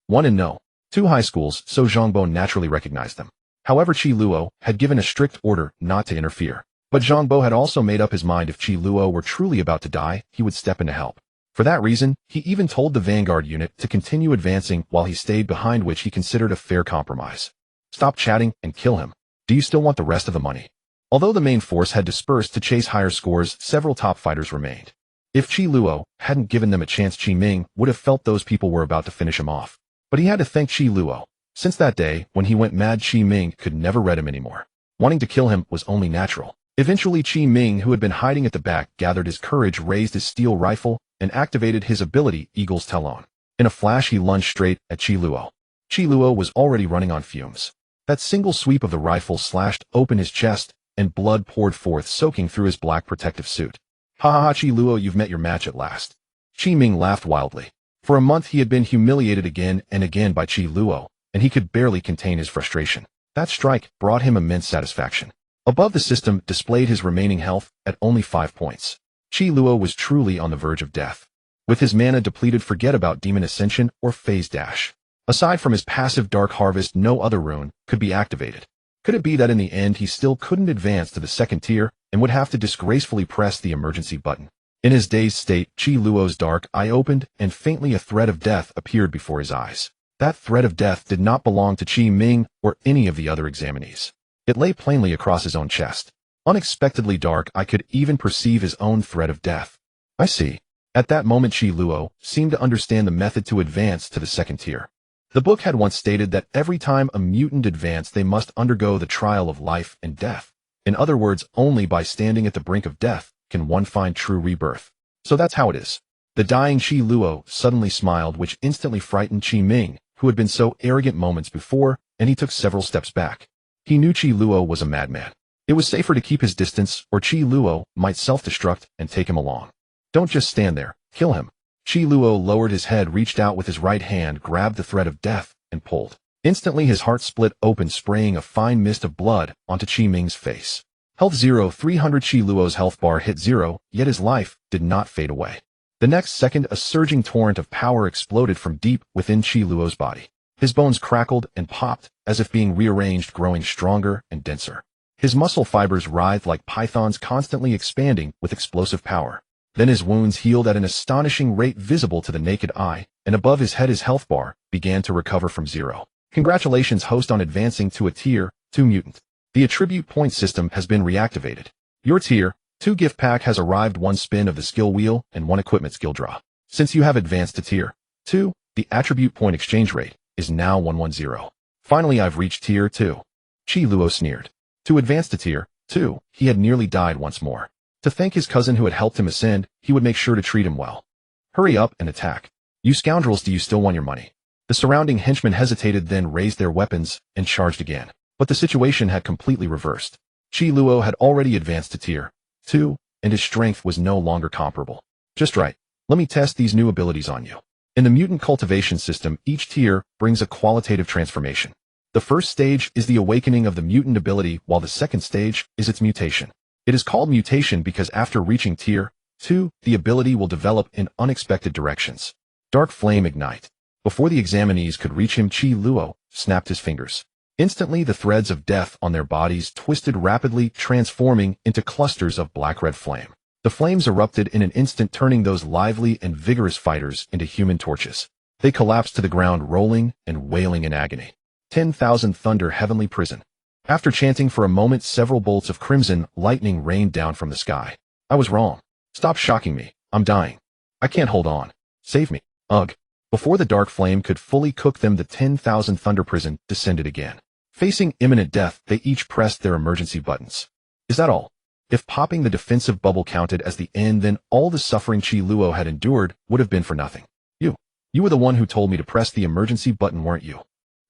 one and 2 high schools, so Zhangbo naturally recognized them. However, Qi Luo had given a strict order not to interfere. But Zhangbo had also made up his mind, if Qi Luo were truly about to die, he would step in to help. For that reason, he even told the vanguard unit to continue advancing while he stayed behind, which he considered a fair compromise. Stop chatting and kill him. Do you still want the rest of the money? Although the main force had dispersed to chase higher scores, several top fighters remained. If Qi Luo hadn't given them a chance, Qi Ming would have felt those people were about to finish him off. But he had to thank Qi Luo. Since that day, when he went mad, Qi Ming could never read him anymore. Wanting to kill him was only natural. Eventually, Qi Ming, who had been hiding at the back, gathered his courage, raised his steel rifle, and activated his ability, Eagle's Talon. In a flash, he lunged straight at Qi Luo. Qi Luo was already running on fumes. That single sweep of the rifle slashed open his chest, and blood poured forth, soaking through his black protective suit. Ha ha ha, Qi Luo, you've met your match at last. Qi Ming laughed wildly. For a month he had been humiliated again and again by Qi Luo, and he could barely contain his frustration. That strike brought him immense satisfaction. Above, the system displayed his remaining health at only 5 points. Qi Luo was truly on the verge of death. With his mana depleted, forget about Demon Ascension or Phase Dash. Aside from his passive Dark Harvest, no other rune could be activated. Could it be that in the end he still couldn't advance to the second tier and would have to disgracefully press the emergency button? In his dazed state, Qi Luo's dark eye opened, and faintly a thread of death appeared before his eyes. That thread of death did not belong to Qi Ming or any of the other examinees. It lay plainly across his own chest. Unexpectedly dark, I could even perceive his own thread of death. I see. At that moment, Qi Luo seemed to understand the method to advance to the second tier. The book had once stated that every time a mutant advanced, they must undergo the trial of life and death. In other words, only by standing at the brink of death can one find true rebirth. So that's how it is. The dying Qi Luo suddenly smiled, which instantly frightened Qi Ming, who had been so arrogant moments before, and he took several steps back. He knew Qi Luo was a madman. It was safer to keep his distance, or Qi Luo might self-destruct and take him along. Don't just stand there, kill him. Qi Luo lowered his head, reached out with his right hand, grabbed the thread of death, and pulled. Instantly his heart split open, spraying a fine mist of blood onto Qi Ming's face. Health 0, 300. Qi Luo's health bar hit 0, yet his life did not fade away. The next second, a surging torrent of power exploded from deep within Qi Luo's body. His bones crackled and popped, as if being rearranged, growing stronger and denser. His muscle fibers writhed like pythons, constantly expanding with explosive power. Then his wounds healed at an astonishing rate visible to the naked eye, and above his head his health bar began to recover from 0. Congratulations, host, on advancing to a Tier 2 mutant. The attribute point system has been reactivated. Your Tier 2 gift pack has arrived. 1 spin of the skill wheel and 1 equipment skill draw. Since you have advanced to Tier 2, the attribute point exchange rate is now 110. Finally, I've reached Tier 2. Qi Luo sneered. To advance to Tier 2, he had nearly died once more. To thank his cousin who had helped him ascend, he would make sure to treat him well. Hurry up and attack. You scoundrels, do you still want your money? The surrounding henchmen hesitated, then raised their weapons and charged again. But the situation had completely reversed. Qi Luo had already advanced to Tier 2, and his strength was no longer comparable. Just right. Let me test these new abilities on you. In the mutant cultivation system, each tier brings a qualitative transformation. The first stage is the awakening of the mutant ability, while the second stage is its mutation. It is called mutation because after reaching Tier 2, the ability will develop in unexpected directions. Dark Flame Ignite. Before the examinees could reach him, Qi Luo snapped his fingers. Instantly, the threads of death on their bodies twisted rapidly, transforming into clusters of black-red flame. The flames erupted in an instant, turning those lively and vigorous fighters into human torches. They collapsed to the ground, rolling and wailing in agony. 10,000 Thunder Heavenly Prison. After chanting for a moment, several bolts of crimson lightning rained down from the sky. I was wrong. Stop shocking me. I'm dying. I can't hold on. Save me. Ugh. Before the dark flame could fully cook them, the 10,000 Thunder Prison descended again. Facing imminent death, they each pressed their emergency buttons. Is that all? If popping the defensive bubble counted as the end, then all the suffering Qi Luo had endured would have been for nothing. You were the one who told me to press the emergency button, weren't you?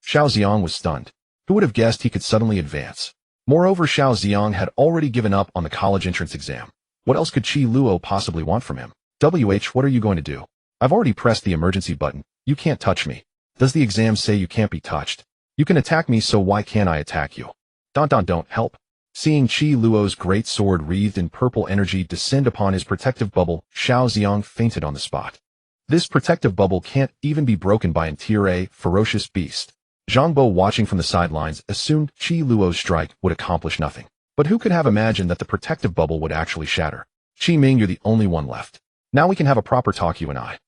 Xiao Xiang was stunned. Who would have guessed he could suddenly advance? Moreover, Xiao Xiang had already given up on the college entrance exam. What else could Qi Luo possibly want from him? What are you going to do? I've already pressed the emergency button. You can't touch me. Does the exam say you can't be touched? You can attack me, so why can't I attack you? Don't help. Seeing Qi Luo's great sword wreathed in purple energy descend upon his protective bubble, Xiao Xiang fainted on the spot. This protective bubble can't even be broken by an Tier A ferocious beast. Zhang Bo, watching from the sidelines, assumed Qi Luo's strike would accomplish nothing. But who could have imagined that the protective bubble would actually shatter? Qi Ming, you're the only one left. Now we can have a proper talk, you and I.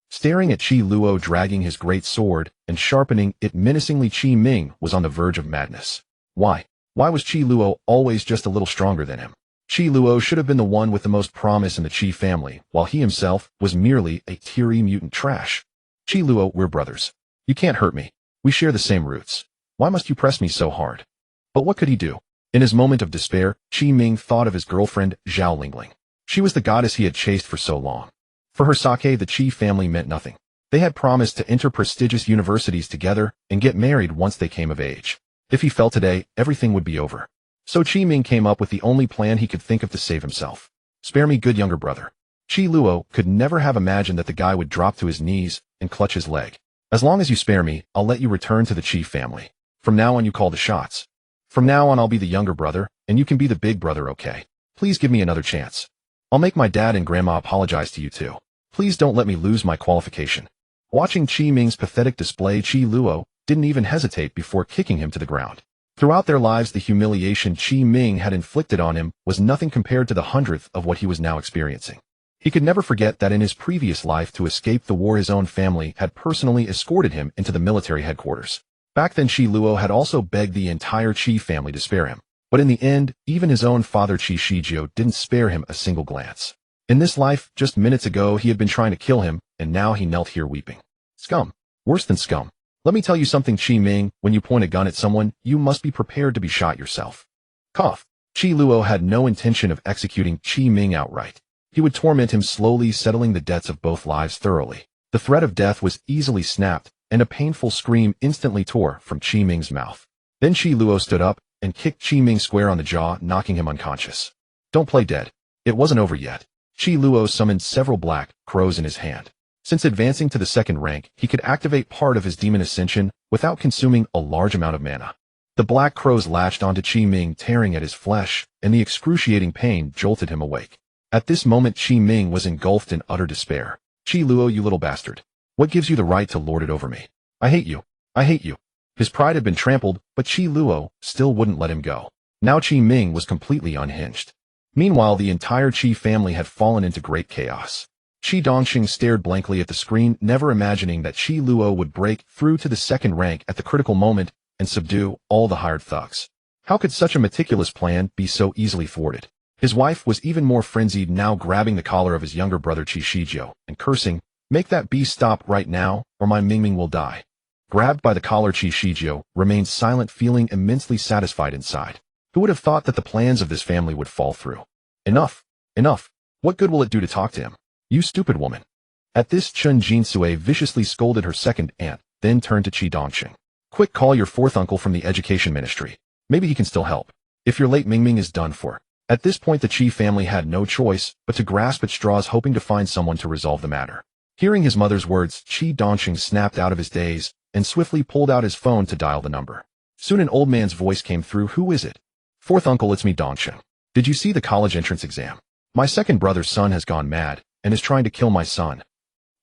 Staring at Qi Luo dragging his great sword and sharpening it menacingly, Qi Ming was on the verge of madness. Why was Qi Luo always just a little stronger than him? Qi Luo should have been the one with the most promise in the Qi family, while he himself was merely a Tier E mutant trash. Qi Luo, we're brothers. You can't hurt me. We share the same roots. Why must you press me so hard? But what could he do? In his moment of despair, Qi Ming thought of his girlfriend, Zhao Lingling. She was the goddess he had chased for so long. For her sake, the Qi family meant nothing. They had promised to enter prestigious universities together and get married once they came of age. If he fell today, everything would be over. So Qi Ming came up with the only plan he could think of to save himself. Spare me, good younger brother. Qi Luo could never have imagined that the guy would drop to his knees and clutch his leg. As long as you spare me, I'll let you return to the Qi family. From now on, you call the shots. From now on, I'll be the younger brother, and you can be the big brother, okay? Please give me another chance. I'll make my dad and grandma apologize to you too. Please don't let me lose my qualification. Watching Qi Ming's pathetic display, Qi Luo didn't even hesitate before kicking him to the ground. Throughout their lives, the humiliation Qi Ming had inflicted on him was nothing compared to the 100th of what he was now experiencing. He could never forget that in his previous life, to escape the war, his own family had personally escorted him into the military headquarters. Back then, Qi Luo had also begged the entire Qi family to spare him. But in the end, even his own father Qi Shijio didn't spare him a single glance. In this life, just minutes ago, he had been trying to kill him, and now he knelt here weeping. Scum. Worse than scum. Let me tell you something, Qi Ming, when you point a gun at someone, you must be prepared to be shot yourself. Cough. Qi Luo had no intention of executing Qi Ming outright. He would torment him slowly, settling the debts of both lives thoroughly. The threat of death was easily snapped, and a painful scream instantly tore from Qi Ming's mouth. Then Qi Luo stood up and kicked Qi Ming square on the jaw, knocking him unconscious. Don't play dead. It wasn't over yet. Qi Luo summoned several black crows in his hand. Since advancing to the second rank, he could activate part of his demon ascension without consuming a large amount of mana. The black crows latched onto Qi Ming, tearing at his flesh, and the excruciating pain jolted him awake. At this moment, Qi Ming was engulfed in utter despair. Qi Luo, you little bastard. What gives you the right to lord it over me? I hate you. I hate you. His pride had been trampled, but Qi Luo still wouldn't let him go. Now Qi Ming was completely unhinged. Meanwhile, the entire Qi family had fallen into great chaos. Qi Dongxing stared blankly at the screen, never imagining that Qi Luo would break through to the second rank at the critical moment and subdue all the hired thugs. How could such a meticulous plan be so easily thwarted? His wife was even more frenzied, now grabbing the collar of his younger brother Qi Shizhou and cursing, "Make that beast stop right now, or my Mingming will die." Grabbed by the collar, Qi Shizhou remained silent, feeling immensely satisfied inside. Who would have thought that the plans of this family would fall through? Enough! Enough! What good will it do to talk to him? You stupid woman! At this, Chen Jinsui viciously scolded her second aunt, then turned to Qi Dongxing. Quick, call your fourth uncle from the education ministry. Maybe he can still help. If your late Mingming is done for. At this point, the Qi family had no choice but to grasp at straws, hoping to find someone to resolve the matter. Hearing his mother's words, Qi Dongxing snapped out of his daze and swiftly pulled out his phone to dial the number. Soon an old man's voice came through. Who is it? Fourth uncle, it's me, Dongxing. Did you see the college entrance exam? My second brother's son has gone mad and is trying to kill my son.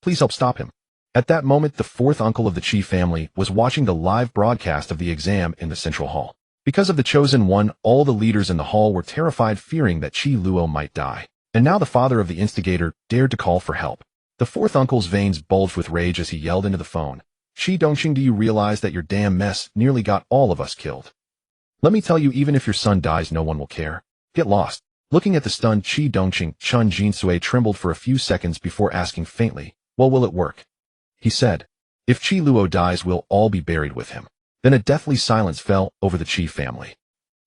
Please help stop him. At that moment, the fourth uncle of the Qi family was watching the live broadcast of the exam in the central hall. Because of the chosen one, all the leaders in the hall were terrified, fearing that Qi Luo might die. And now the father of the instigator dared to call for help. The fourth uncle's veins bulged with rage as he yelled into the phone. Qi Dongxing, do you realize that your damn mess nearly got all of us killed? Let me tell you, even if your son dies, no one will care. Get lost. Looking at the stunned Qi Dongxing, Chen Jinsui trembled for a few seconds before asking faintly, well, will it work? He said, if Qi Luo dies, we'll all be buried with him. Then a deathly silence fell over the Qi family.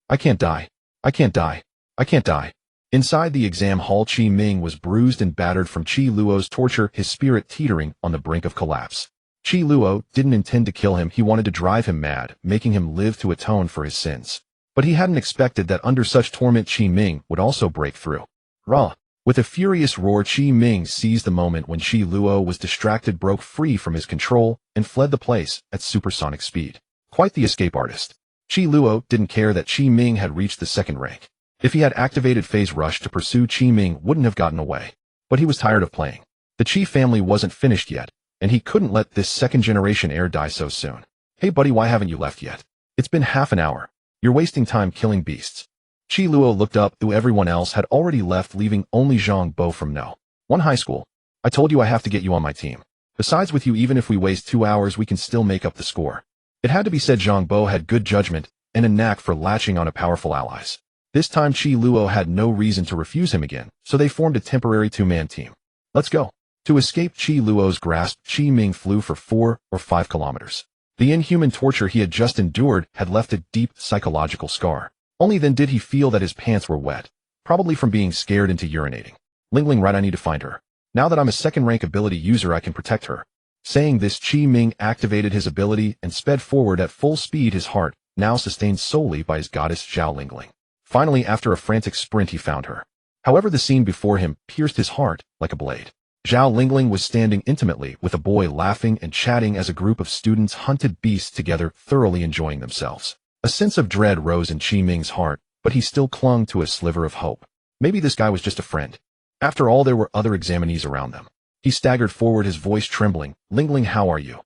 I can't die. I can't die. I can't die. Inside the exam hall, Qi Ming was bruised and battered from Qi Luo's torture, his spirit teetering on the brink of collapse. Qi Luo didn't intend to kill him. He wanted to drive him mad, making him live to atone for his sins. But he hadn't expected that under such torment Qi Ming would also break through. Rah! With a furious roar, Qi Ming seized the moment when Qi Luo was distracted, broke free from his control, and fled the place at supersonic speed. Quite the escape artist. Qi Luo didn't care that Qi Ming had reached the second rank. If he had activated Phase Rush to pursue, Qi Ming wouldn't have gotten away. But he was tired of playing. The Qi family wasn't finished yet, and he couldn't let this second-generation heir die so soon. Hey buddy, why haven't you left yet? It's been half an hour. You're wasting time killing beasts. Qi Luo looked up, though everyone else had already left, leaving only Zhang Bo from No. 1 high school. I told you I have to get you on my team. Besides, with you, even if we waste 2 hours, we can still make up the score. It had to be said, Zhang Bo had good judgment and a knack for latching on to powerful allies. This time Qi Luo had no reason to refuse him again, so they formed a temporary 2-man team. Let's go. To escape Qi Luo's grasp, Qi Ming flew for 4 or 5 kilometers. The inhuman torture he had just endured had left a deep psychological scar. Only then did he feel that his pants were wet, probably from being scared into urinating. Lingling, right, I need to find her. Now that I'm a second-rank ability user, I can protect her. Saying this, Qi Ming activated his ability and sped forward at full speed, his heart now sustained solely by his goddess Zhao Lingling. Finally, after a frantic sprint, he found her. However, the scene before him pierced his heart like a blade. Zhao Lingling was standing intimately with a boy, laughing and chatting as a group of students hunted beasts together, thoroughly enjoying themselves. A sense of dread rose in Qi Ming's heart, but he still clung to a sliver of hope. Maybe this guy was just a friend. After all, there were other examinees around them. He staggered forward, his voice trembling. Lingling, how are you?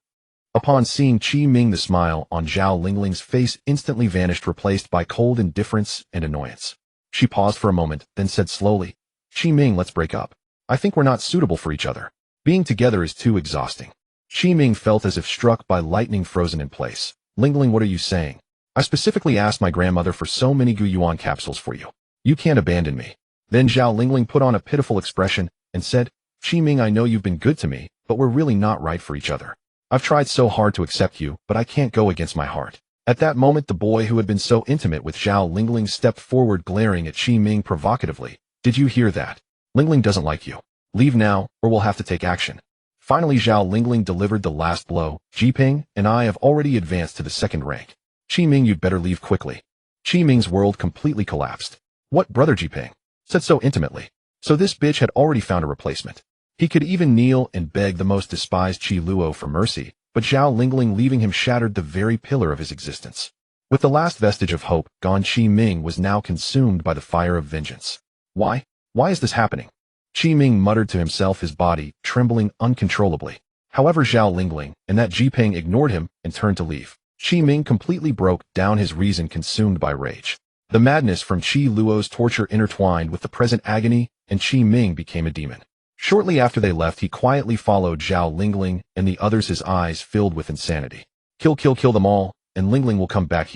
Upon seeing Qi Ming, the smile on Zhao Lingling's face instantly vanished, replaced by cold indifference and annoyance. She paused for a moment, then said slowly, Qi Ming, let's break up. I think we're not suitable for each other. Being together is too exhausting. Qi Ming felt as if struck by lightning, frozen in place. Lingling, what are you saying? I specifically asked my grandmother for so many Gu Yuan capsules for you. You can't abandon me. Then Zhao Lingling put on a pitiful expression and said, Qi Ming, I know you've been good to me, but we're really not right for each other. I've tried so hard to accept you, but I can't go against my heart. At that moment, the boy who had been so intimate with Zhao Lingling stepped forward, glaring at Qi Ming provocatively. Did you hear that? Lingling doesn't like you. Leave now, or we'll have to take action. Finally, Zhao Lingling delivered the last blow. Jiping and I have already advanced to the second rank. Qi Ming, you'd better leave quickly. Qi Ming's world completely collapsed. What, brother Jiping? Said so intimately. So this bitch had already found a replacement. He could even kneel and beg the most despised Qi Luo for mercy, but Zhao Lingling leaving him shattered the very pillar of his existence. With the last vestige of hope gone, Qi Ming was now consumed by the fire of vengeance. Why? Why is this happening? Qi Ming muttered to himself, his body trembling uncontrollably. However, Zhao Lingling and that Jiping ignored him and turned to leave. Qi Ming completely broke down, his reason consumed by rage. The madness from Qi Luo's torture intertwined with the present agony, and Qi Ming became a demon. Shortly after they left, he quietly followed Zhao Lingling and the others, his eyes filled with insanity. Kill them all, and Lingling will come back.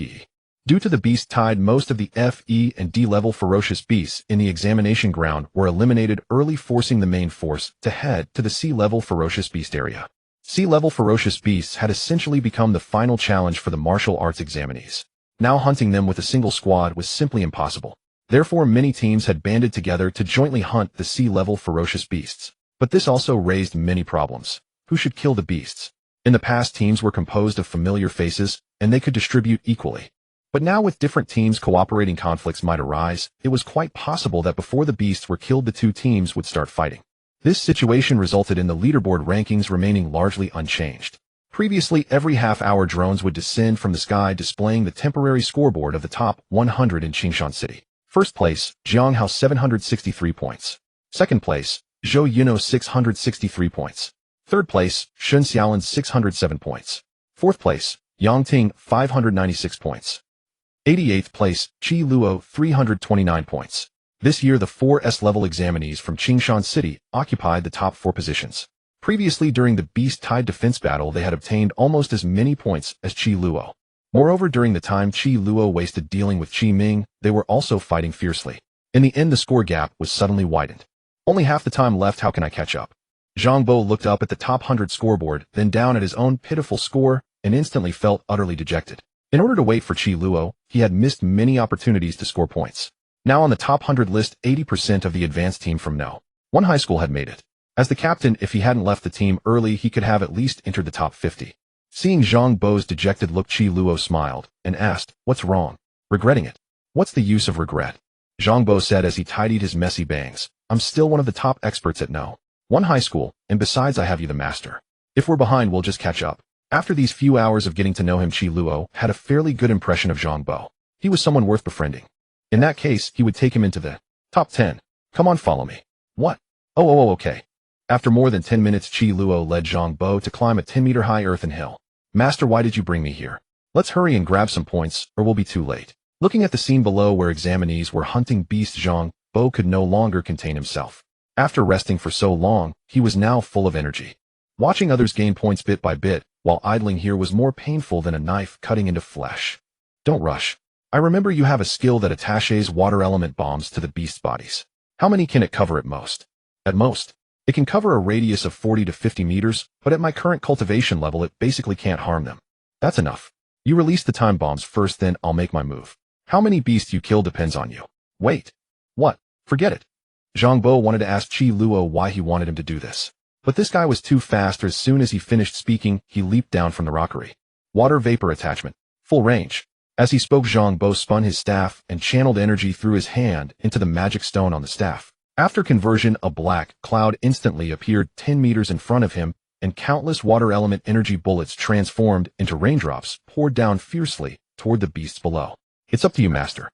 Due to the beast tide, most of the F, E, and D level ferocious beasts in the examination ground were eliminated early, forcing the main force to head to the C level ferocious beast area. C level ferocious beasts had essentially become the final challenge for the martial arts examinees. Now hunting them with a single squad was simply impossible. Therefore, many teams had banded together to jointly hunt the C level ferocious beasts. But this also raised many problems. Who should kill the beasts? In the past, teams were composed of familiar faces, and they could distribute equally. But now, with different teams cooperating, conflicts might arise. It was quite possible that before the beasts were killed, the two teams would start fighting. This situation resulted in the leaderboard rankings remaining largely unchanged. Previously, every half-hour drones would descend from the sky, displaying the temporary scoreboard of the top 100 in Qingshan City. First place, Jiang Hao 763 points. Second place, Zhou Yuno 663 points. Third place, Shun Xiaolin 607 points. Fourth place, Yang Ting 596 points. 88th place, Qi Luo 329 points. This year, the 4 S-level examinees from Qingshan City occupied the top 4 positions. Previously, during the Beast Tide defense battle, they had obtained almost as many points as Qi Luo. Moreover, during the time Qi Luo wasted dealing with Qi Ming, they were also fighting fiercely. In the end, the score gap was suddenly widened. Only half the time left. How can I catch up? Zhang Bo looked up at the top 100 scoreboard, then down at his own pitiful score, and instantly felt utterly dejected. In order to wait for Qi Luo, he had missed many opportunities to score points. Now on the top 100 list, 80% of the advanced team from No. 1 high school had made it. As the captain, if he hadn't left the team early, he could have at least entered the top 50. Seeing Zhang Bo's dejected look, Qi Luo smiled and asked, "What's wrong? Regretting it? What's the use of regret?" Zhang Bo said as he tidied his messy bangs, "I'm still one of the top experts at No. 1 high school, and besides, I have you, the master. If we're behind, we'll just catch up." After these few hours of getting to know him, Qi Luo had a fairly good impression of Zhang Bo. He was someone worth befriending. In that case, he would take him into the top 10. "Come on, follow me." "What? Oh, okay." After more than 10 minutes, Qi Luo led Zhang Bo to climb a 10-meter-high earthen hill. "Master, why did you bring me here? Let's hurry and grab some points, or we'll be too late." Looking at the scene below where examinees were hunting beasts, Zhang Bo could no longer contain himself. After resting for so long, he was now full of energy. Watching others gain points bit by bit, while idling here, was more painful than a knife cutting into flesh. "Don't rush. I remember you have a skill that attaches water element bombs to the beast's bodies. How many can it cover at most?" "At most, it can cover a radius of 40 to 50 meters, but at my current cultivation level, it basically can't harm them." "That's enough. You release the time bombs first, then I'll make my move. How many beasts you kill depends on you." "Wait. What? Forget it." Zhang Bo wanted to ask Qi Luo why he wanted him to do this. But this guy was too fast. As soon as he finished speaking, he leaped down from the rockery. Water vapor attachment. Full range. As he spoke, Zhang Bo spun his staff and channeled energy through his hand into the magic stone on the staff. After conversion, a black cloud instantly appeared 10 meters in front of him, and countless water element energy bullets transformed into raindrops poured down fiercely toward the beasts below. "It's up to you, master."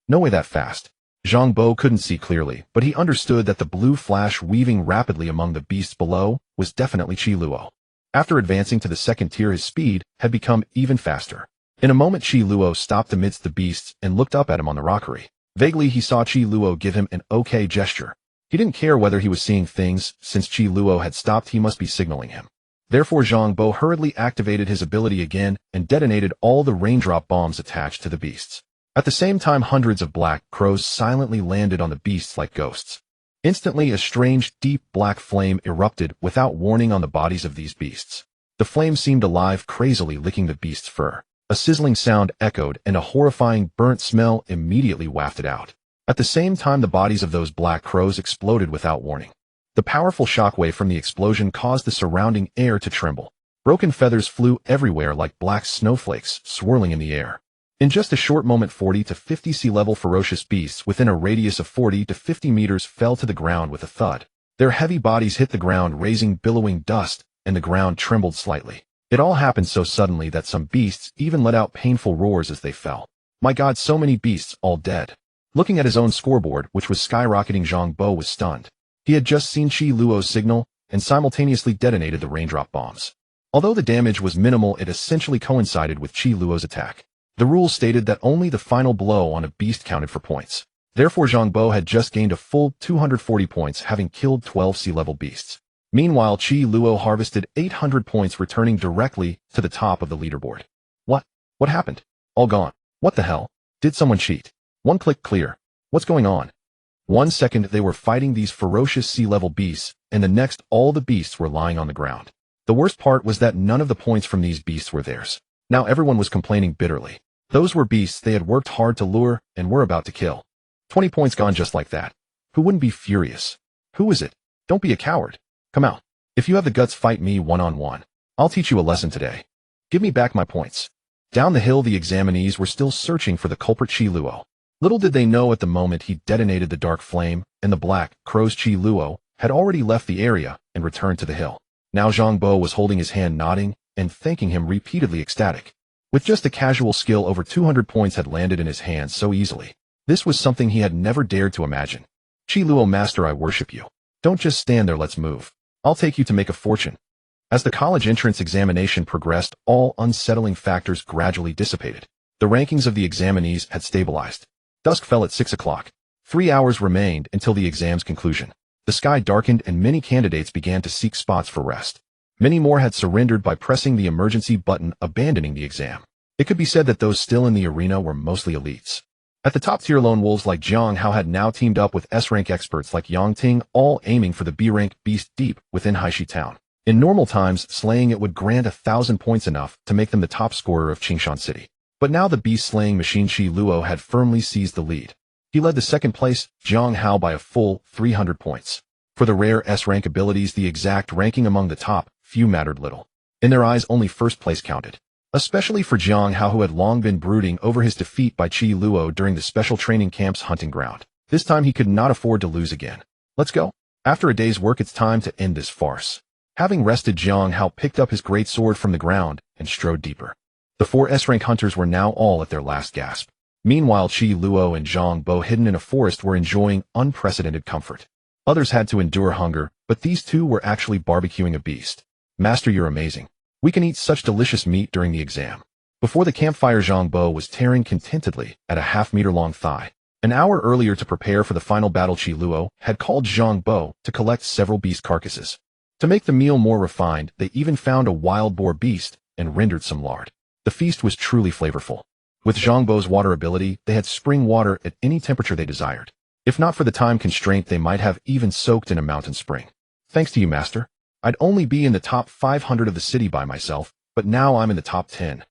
"No way that fast." Zhang Bo couldn't see clearly, but he understood that the blue flash weaving rapidly among the beasts below was definitely Qi Luo. After advancing to the second tier, his speed had become even faster. In a moment, Qi Luo stopped amidst the beasts and looked up at him on the rockery. Vaguely, he saw Qi Luo give him an okay gesture. He didn't care whether he was seeing things. Since Qi Luo had stopped, he must be signaling him. Therefore, Zhang Bo hurriedly activated his ability again and detonated all the raindrop bombs attached to the beasts. At the same time, hundreds of black crows silently landed on the beasts like ghosts. Instantly, a strange, deep black flame erupted without warning on the bodies of these beasts. The flame seemed alive, crazily licking the beast's fur. A sizzling sound echoed, and a horrifying burnt smell immediately wafted out. At the same time, the bodies of those black crows exploded without warning. The powerful shockwave from the explosion caused the surrounding air to tremble. Broken feathers flew everywhere like black snowflakes, swirling in the air. In just a short moment, 40 to 50 sea-level ferocious beasts within a radius of 40 to 50 meters fell to the ground with a thud. Their heavy bodies hit the ground, raising billowing dust, and the ground trembled slightly. It all happened so suddenly that some beasts even let out painful roars as they fell. My God, so many beasts, all dead. Looking at his own scoreboard, which was skyrocketing, Zhang Bo was stunned. He had just seen Qi Luo's signal and simultaneously detonated the raindrop bombs. Although the damage was minimal, it essentially coincided with Qi Luo's attack. The rules stated that only the final blow on a beast counted for points. Therefore, Zhang Bo had just gained a full 240 points, having killed 12 sea-level beasts. Meanwhile, Qi Luo harvested 800 points, returning directly to the top of the leaderboard. What happened? All gone. What the hell? Did someone cheat? One click clear. What's going on? 1 second they were fighting these ferocious sea-level beasts, and the next all the beasts were lying on the ground. The worst part was that none of the points from these beasts were theirs. Now everyone was complaining bitterly. Those were beasts they had worked hard to lure and were about to kill. 20 points gone just like that. Who wouldn't be furious? Who is it? Don't be a coward. Come out. If you have the guts, fight me one-on-one. I'll teach you a lesson today. Give me back my points. Down the hill, the examinees were still searching for the culprit Qi Luo. Little did they know at the moment he detonated the dark flame, and the black crows Qi Luo had already left the area and returned to the hill. Now Zhang Bo was holding his hand, nodding and thanking him repeatedly, ecstatic. With just a casual skill, over 200 points had landed in his hands so easily. This was something he had never dared to imagine. Qi Luo, master, I worship you. Don't just stand there, let's move. I'll take you to make a fortune. As the college entrance examination progressed, all unsettling factors gradually dissipated. The rankings of the examinees had stabilized. Dusk fell at 6 o'clock. 3 hours remained until the exam's conclusion. The sky darkened and many candidates began to seek spots for rest. Many more had surrendered by pressing the emergency button, abandoning the exam. It could be said that those still in the arena were mostly elites. At the top tier, lone wolves like Jiang Hao had now teamed up with S-rank experts like Yang Ting, all aiming for the B-rank beast deep within Haishi town. In normal times, slaying it would grant 1,000 points, enough to make them the top scorer of Qingshan City. But now the beast-slaying machine Qi Luo had firmly seized the lead. He led the second place, Jiang Hao, by a full 300 points. For the rare S-rank abilities, the exact ranking among the top few mattered little. In their eyes, only first place counted. Especially for Jiang Hao, who had long been brooding over his defeat by Qi Luo during the special training camp's hunting ground. This time he could not afford to lose again. Let's go. After a day's work, it's time to end this farce. Having rested, Jiang Hao picked up his great sword from the ground and strode deeper. The 4 S-rank hunters were now all at their last gasp. Meanwhile, Qi Luo and Zhang Bo, hidden in a forest, were enjoying unprecedented comfort. Others had to endure hunger, but these two were actually barbecuing a beast. Master, you're amazing. We can eat such delicious meat during the exam. Before the campfire, Zhang Bo was tearing contentedly at a half-meter-long thigh. An hour earlier, to prepare for the final battle, Qi Luo had called Zhang Bo to collect several beast carcasses. To make the meal more refined, they even found a wild boar beast and rendered some lard. The feast was truly flavorful. With Zhang Bo's water ability, they had spring water at any temperature they desired. If not for the time constraint, they might have even soaked in a mountain spring. Thanks to you, master. I'd only be in the top 500 of the city by myself, but now I'm in the top 10.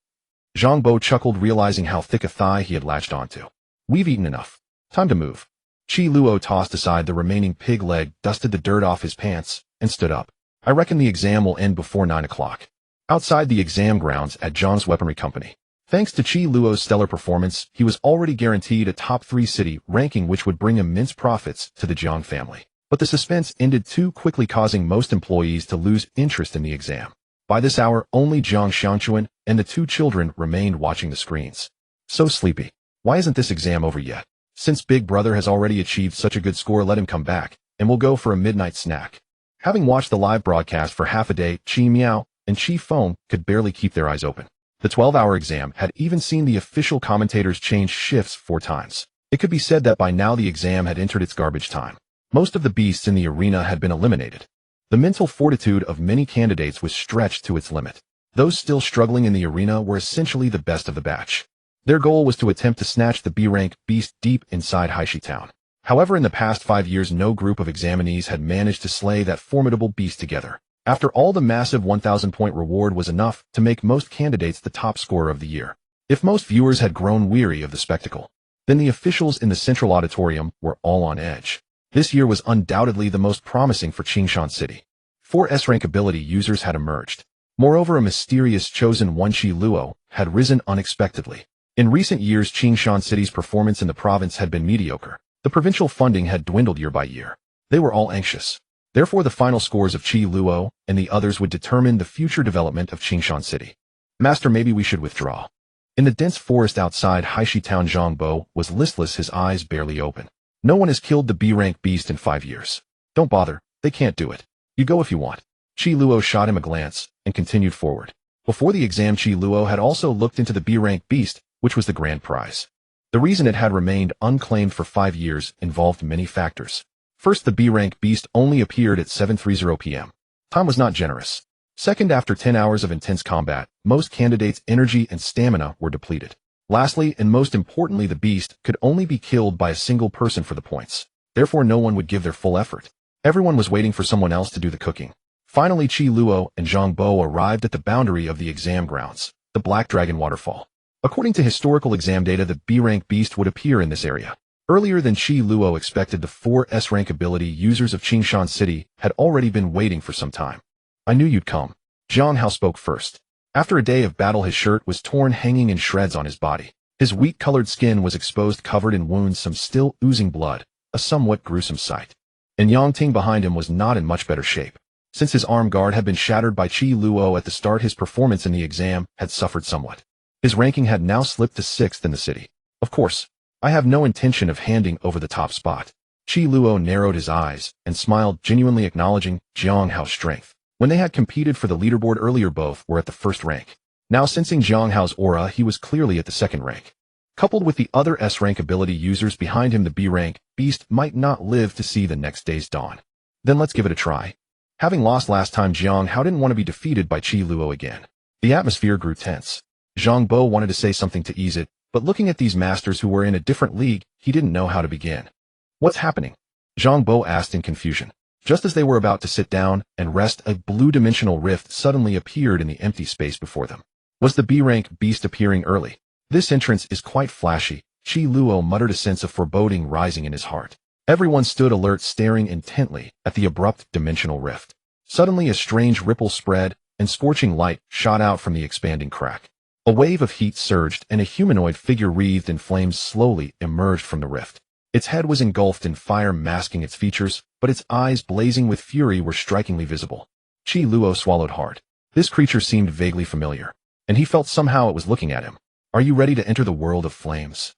Zhang Bo chuckled, realizing how thick a thigh he had latched onto. We've eaten enough. Time to move. Qi Luo tossed aside the remaining pig leg, dusted the dirt off his pants, and stood up. I reckon the exam will end before 9 o'clock. Outside the exam grounds at Zhang's Weaponry Company. Thanks to Qi Luo's stellar performance, he was already guaranteed a top 3 city ranking, which would bring immense profits to the Jiang family. But the suspense ended too quickly, causing most employees to lose interest in the exam. By this hour, only Jiang Xiangquan and the 2 children remained watching the screens. So sleepy. Why isn't this exam over yet? Since Big Brother has already achieved such a good score, let him come back, and we'll go for a midnight snack. Having watched the live broadcast for half a day, Qi Miao and Qi Feng could barely keep their eyes open. The 12-hour exam had even seen the official commentators change shifts 4 times. It could be said that by now the exam had entered its garbage time. Most of the beasts in the arena had been eliminated. The mental fortitude of many candidates was stretched to its limit. Those still struggling in the arena were essentially the best of the batch. Their goal was to attempt to snatch the B-rank beast deep inside Haishi town. However, in the past 5 years, no group of examinees had managed to slay that formidable beast together. After all, the massive 1,000-point reward was enough to make most candidates the top scorer of the year. If most viewers had grown weary of the spectacle, Then the officials in the central auditorium were all on edge. This year was undoubtedly the most promising for Qingshan City. 4 S-rank ability users had emerged. Moreover, a mysterious chosen one Qi Luo had risen unexpectedly. In recent years, Qingshan City's performance in the province had been mediocre. The provincial funding had dwindled year by year. They were all anxious. Therefore, the final scores of Qi Luo and the others would determine the future development of Qingshan City. Master, maybe we should withdraw. In the dense forest outside Haishi town, Zhang Bo was listless, his eyes barely open. No one has killed the B-rank beast in 5 years. Don't bother, they can't do it. You go if you want. Qi Luo shot him a glance and continued forward. Before the exam, Qi Luo had also looked into the B-rank beast, which was the grand prize. The reason it had remained unclaimed for 5 years involved many factors. First, the B-rank beast only appeared at 7:30 p.m. Time was not generous. Second, after 10 hours of intense combat, most candidates' energy and stamina were depleted. Lastly, and most importantly, the beast could only be killed by a single person for the points. Therefore, no one would give their full effort. Everyone was waiting for someone else to do the cooking. Finally, Qi Luo and Zhang Bo arrived at the boundary of the exam grounds, the Black Dragon Waterfall. According to historical exam data, the B-rank beast would appear in this area. Earlier than Qi Luo expected, the 4 S-rank ability users of Qingshan City had already been waiting for some time. I knew you'd come. Zhang Hao spoke first. After a day of battle, his shirt was torn, hanging in shreds on his body. His wheat-colored skin was exposed, covered in wounds, some still oozing blood, a somewhat gruesome sight. And Yang Ting behind him was not in much better shape. Since his arm guard had been shattered by Qi Luo at the start, his performance in the exam had suffered somewhat. His ranking had now slipped to 6th in the city. Of course, I have no intention of handing over the top spot. Qi Luo narrowed his eyes and smiled, genuinely acknowledging Zhang Hao's strength. When they had competed for the leaderboard earlier, both were at the 1st rank. Now, sensing Zhang Hao's aura, he was clearly at the 2nd rank. Coupled with the other S-rank ability users behind him, the B-rank beast might not live to see the next day's dawn. Then let's give it a try. Having lost last time, Zhang Hao didn't want to be defeated by Qi Luo again. The atmosphere grew tense. Zhang Bo wanted to say something to ease it, but looking at these masters who were in a different league, he didn't know how to begin. What's happening? Zhang Bo asked in confusion. Just as they were about to sit down and rest, a blue-dimensional rift suddenly appeared in the empty space before them. Was the B-rank beast appearing early? This entrance is quite flashy, Qi Luo muttered, a sense of foreboding rising in his heart. Everyone stood alert, staring intently at the abrupt dimensional rift. Suddenly, a strange ripple spread, and scorching light shot out from the expanding crack. A wave of heat surged, and a humanoid figure wreathed in flames slowly emerged from the rift. Its head was engulfed in fire, masking its features, but its eyes, blazing with fury, were strikingly visible. Qi Luo swallowed hard. This creature seemed vaguely familiar, and he felt somehow it was looking at him. Are you ready to enter the world of flames?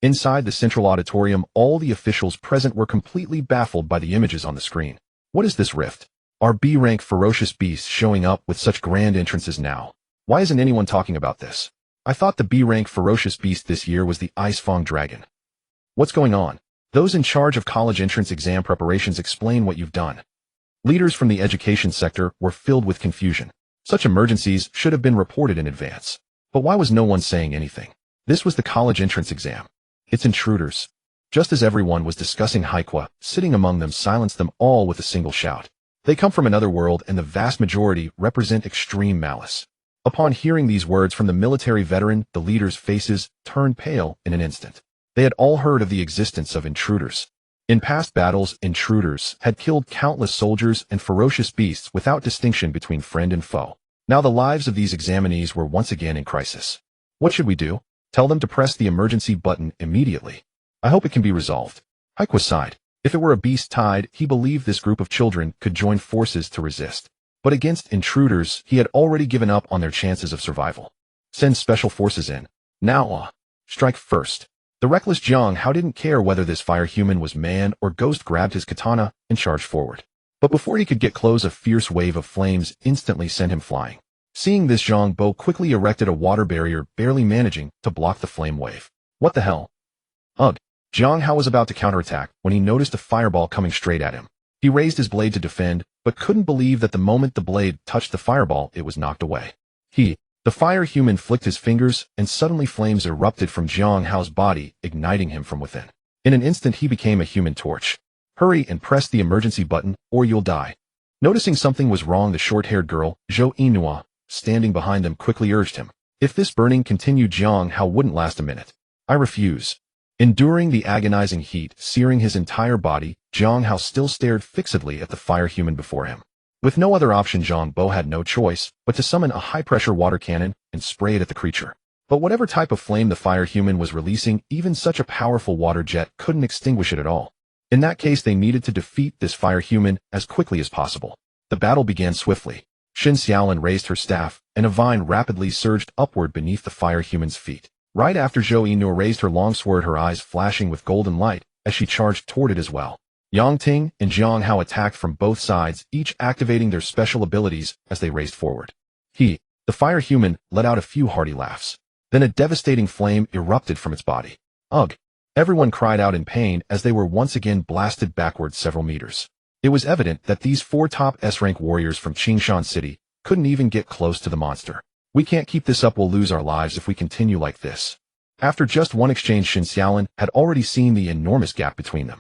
Inside the central auditorium, all the officials present were completely baffled by the images on the screen. What is this rift? Are B-rank ferocious beasts showing up with such grand entrances now? Why isn't anyone talking about this? I thought the B-rank ferocious beast this year was the Ice Fang Dragon. What's going on? Those in charge of college entrance exam preparations, explain what you've done. Leaders from the education sector were filled with confusion. Such emergencies should have been reported in advance. But why was no one saying anything? This was the college entrance exam. It's intruders. Just as everyone was discussing, Haikua, sitting among them, silenced them all with a single shout. They come from another world, and the vast majority represent extreme malice. Upon hearing these words from the military veteran, the leaders' faces turned pale in an instant. They had all heard of the existence of intruders. In past battles, intruders had killed countless soldiers and ferocious beasts without distinction between friend and foe. Now the lives of these examinees were once again in crisis. What should we do? Tell them to press the emergency button immediately. I hope it can be resolved. Haikua sighed. If it were a beast tide, he believed this group of children could join forces to resist. But against intruders, he had already given up on their chances of survival. Send special forces in. Now, strike first. The reckless Zhang Hao didn't care whether this fire human was man or ghost, grabbed his katana and charged forward. But before he could get close, a fierce wave of flames instantly sent him flying. Seeing this, Zhang Bo quickly erected a water barrier, barely managing to block the flame wave. What the hell? Ugh. Zhang Hao was about to counterattack when he noticed a fireball coming straight at him. He raised his blade to defend, but couldn't believe that the moment the blade touched the fireball, it was knocked away. The fire human flicked his fingers, and suddenly flames erupted from Zhang Hao's body, igniting him from within. In an instant, he became a human torch. Hurry and press the emergency button, or you'll die. Noticing something was wrong, the short-haired girl, Zhou Yinhua, standing behind them, quickly urged him. If this burning continued, Zhang Hao wouldn't last a minute. I refuse. Enduring the agonizing heat searing his entire body, Zhang Hao still stared fixedly at the fire human before him. With no other option, Zhang Bo had no choice but to summon a high-pressure water cannon and spray it at the creature. But whatever type of flame the fire human was releasing, even such a powerful water jet couldn't extinguish it at all. In that case, they needed to defeat this fire human as quickly as possible. The battle began swiftly. Xin Xiaolin raised her staff, and a vine rapidly surged upward beneath the fire human's feet. Right after Zhou Yinluo raised her long sword, her eyes flashing with golden light as she charged toward it as well. Yang Ting and Zhang Hao attacked from both sides, each activating their special abilities as they raced forward. The fire human, let out a few hearty laughs. Then a devastating flame erupted from its body. Ugh! Everyone cried out in pain as they were once again blasted backwards several meters. It was evident that these 4 top S-rank warriors from Qingshan City couldn't even get close to the monster. We can't keep this up, we'll lose our lives if we continue like this. After just one exchange, Xin Xiaolin had already seen the enormous gap between them.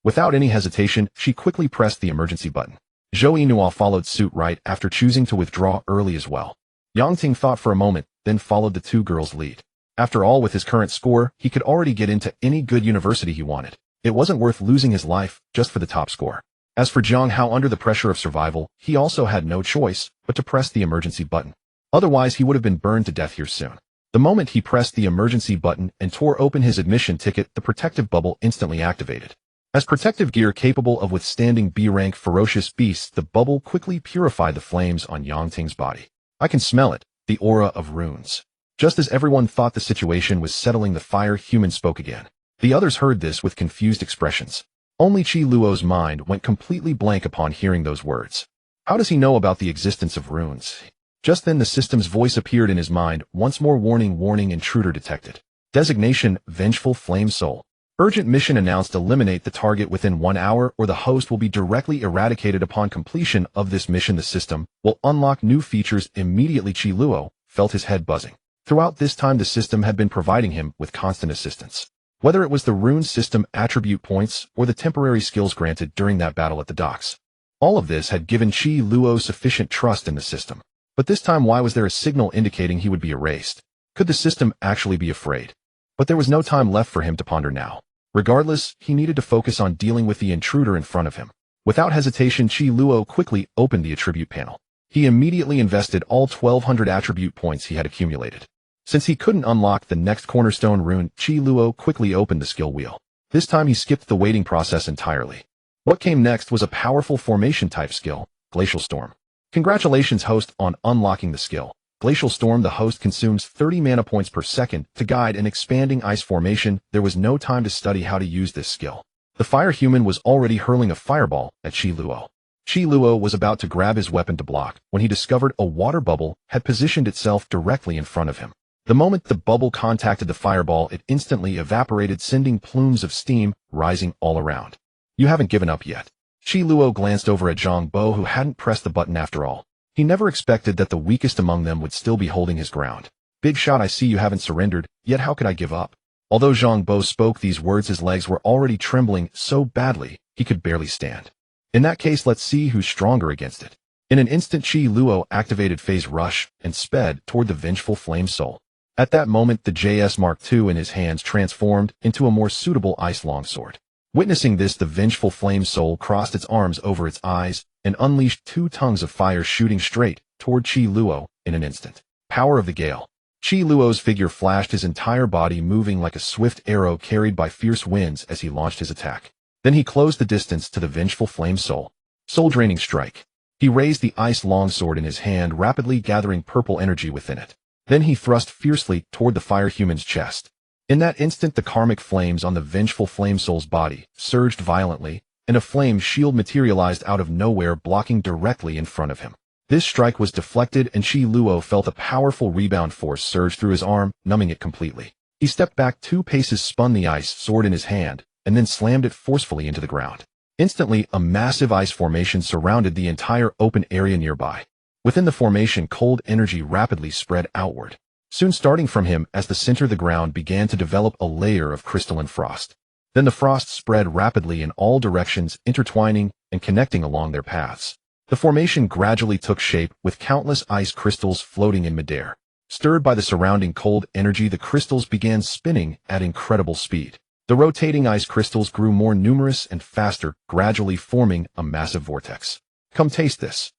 Without any hesitation, she quickly pressed the emergency button. Zhou Yinluo followed suit right after choosing to withdraw early as well. Yang Ting thought for a moment, then followed the 2 girls' lead. After all, with his current score, he could already get into any good university he wanted. It wasn't worth losing his life just for the top score. As for Zhang Hao, under the pressure of survival, he also had no choice but to press the emergency button. Otherwise, he would have been burned to death here soon. The moment he pressed the emergency button and tore open his admission ticket, the protective bubble instantly activated. As protective gear capable of withstanding B-rank ferocious beasts, the bubble quickly purified the flames on Yang Ting's body. I can smell it, the aura of runes. Just as everyone thought the situation was settling, the fire human spoke again. The others heard this with confused expressions. Only Qi Luo's mind went completely blank upon hearing those words. How does he know about the existence of runes? Just then the system's voice appeared in his mind, once more. Warning, intruder detected. Designation, Vengeful Flame Soul. Urgent mission announced, eliminate the target within 1 hour or the host will be directly eradicated. Upon completion of this mission, the system will unlock new features immediately. Qi Luo felt his head buzzing. Throughout this time, the system had been providing him with constant assistance. Whether it was the Rune System attribute points or the temporary skills granted during that battle at the docks. All of this had given Qi Luo sufficient trust in the system. But this time, why was there a signal indicating he would be erased? Could the system actually be afraid? But there was no time left for him to ponder now. Regardless, he needed to focus on dealing with the intruder in front of him. Without hesitation, Qi Luo quickly opened the attribute panel. He immediately invested all 1,200 attribute points he had accumulated. Since he couldn't unlock the next cornerstone rune, Qi Luo quickly opened the skill wheel. This time he skipped the waiting process entirely. What came next was a powerful formation-type skill, Glacial Storm. Congratulations, host, on unlocking the skill. Glacial Storm. The host consumes 30 mana points per second to guide an expanding ice formation. There was no time to study how to use this skill. The fire human was already hurling a fireball at Qi Luo. Qi Luo was about to grab his weapon to block when he discovered a water bubble had positioned itself directly in front of him. The moment the bubble contacted the fireball, it instantly evaporated, sending plumes of steam rising all around. You haven't given up yet. Qi Luo glanced over at Zhang Bo, who hadn't pressed the button after all. He never expected that the weakest among them would still be holding his ground. Big shot, I see you haven't surrendered, yet how could I give up? Although Zhang Bo spoke these words, his legs were already trembling so badly he could barely stand. In that case, let's see who's stronger against it. In an instant, Qi Luo activated Phase Rush and sped toward the Vengeful Flame Soul. At that moment, the JS Mark II in his hands transformed into a more suitable ice longsword. Witnessing this, the Vengeful Flame Soul crossed its arms over its eyes and unleashed 2 tongues of fire shooting straight toward Qi Luo in an instant. Power of the Gale. Qi Luo's figure flashed, his entire body moving like a swift arrow carried by fierce winds as he launched his attack. Then he closed the distance to the Vengeful Flame Soul. Soul-draining strike. He raised the ice longsword in his hand, rapidly gathering purple energy within it. Then he thrust fiercely toward the fire human's chest. In that instant, the karmic flames on the Vengeful Flame Soul's body surged violently, and a flame shield materialized out of nowhere, blocking directly in front of him. This strike was deflected, and Qi Luo felt a powerful rebound force surge through his arm, numbing it completely. He stepped back 2 paces, spun the ice sword in his hand, and then slammed it forcefully into the ground. Instantly, a massive ice formation surrounded the entire open area nearby. Within the formation, cold energy rapidly spread outward, soon starting from him as the center of the ground began to develop a layer of crystalline frost. Then the frost spread rapidly in all directions, intertwining and connecting along their paths. The formation gradually took shape, with countless ice crystals floating in midair. Stirred by the surrounding cold energy, the crystals began spinning at incredible speed. The rotating ice crystals grew more numerous and faster, gradually forming a massive vortex. Come taste this.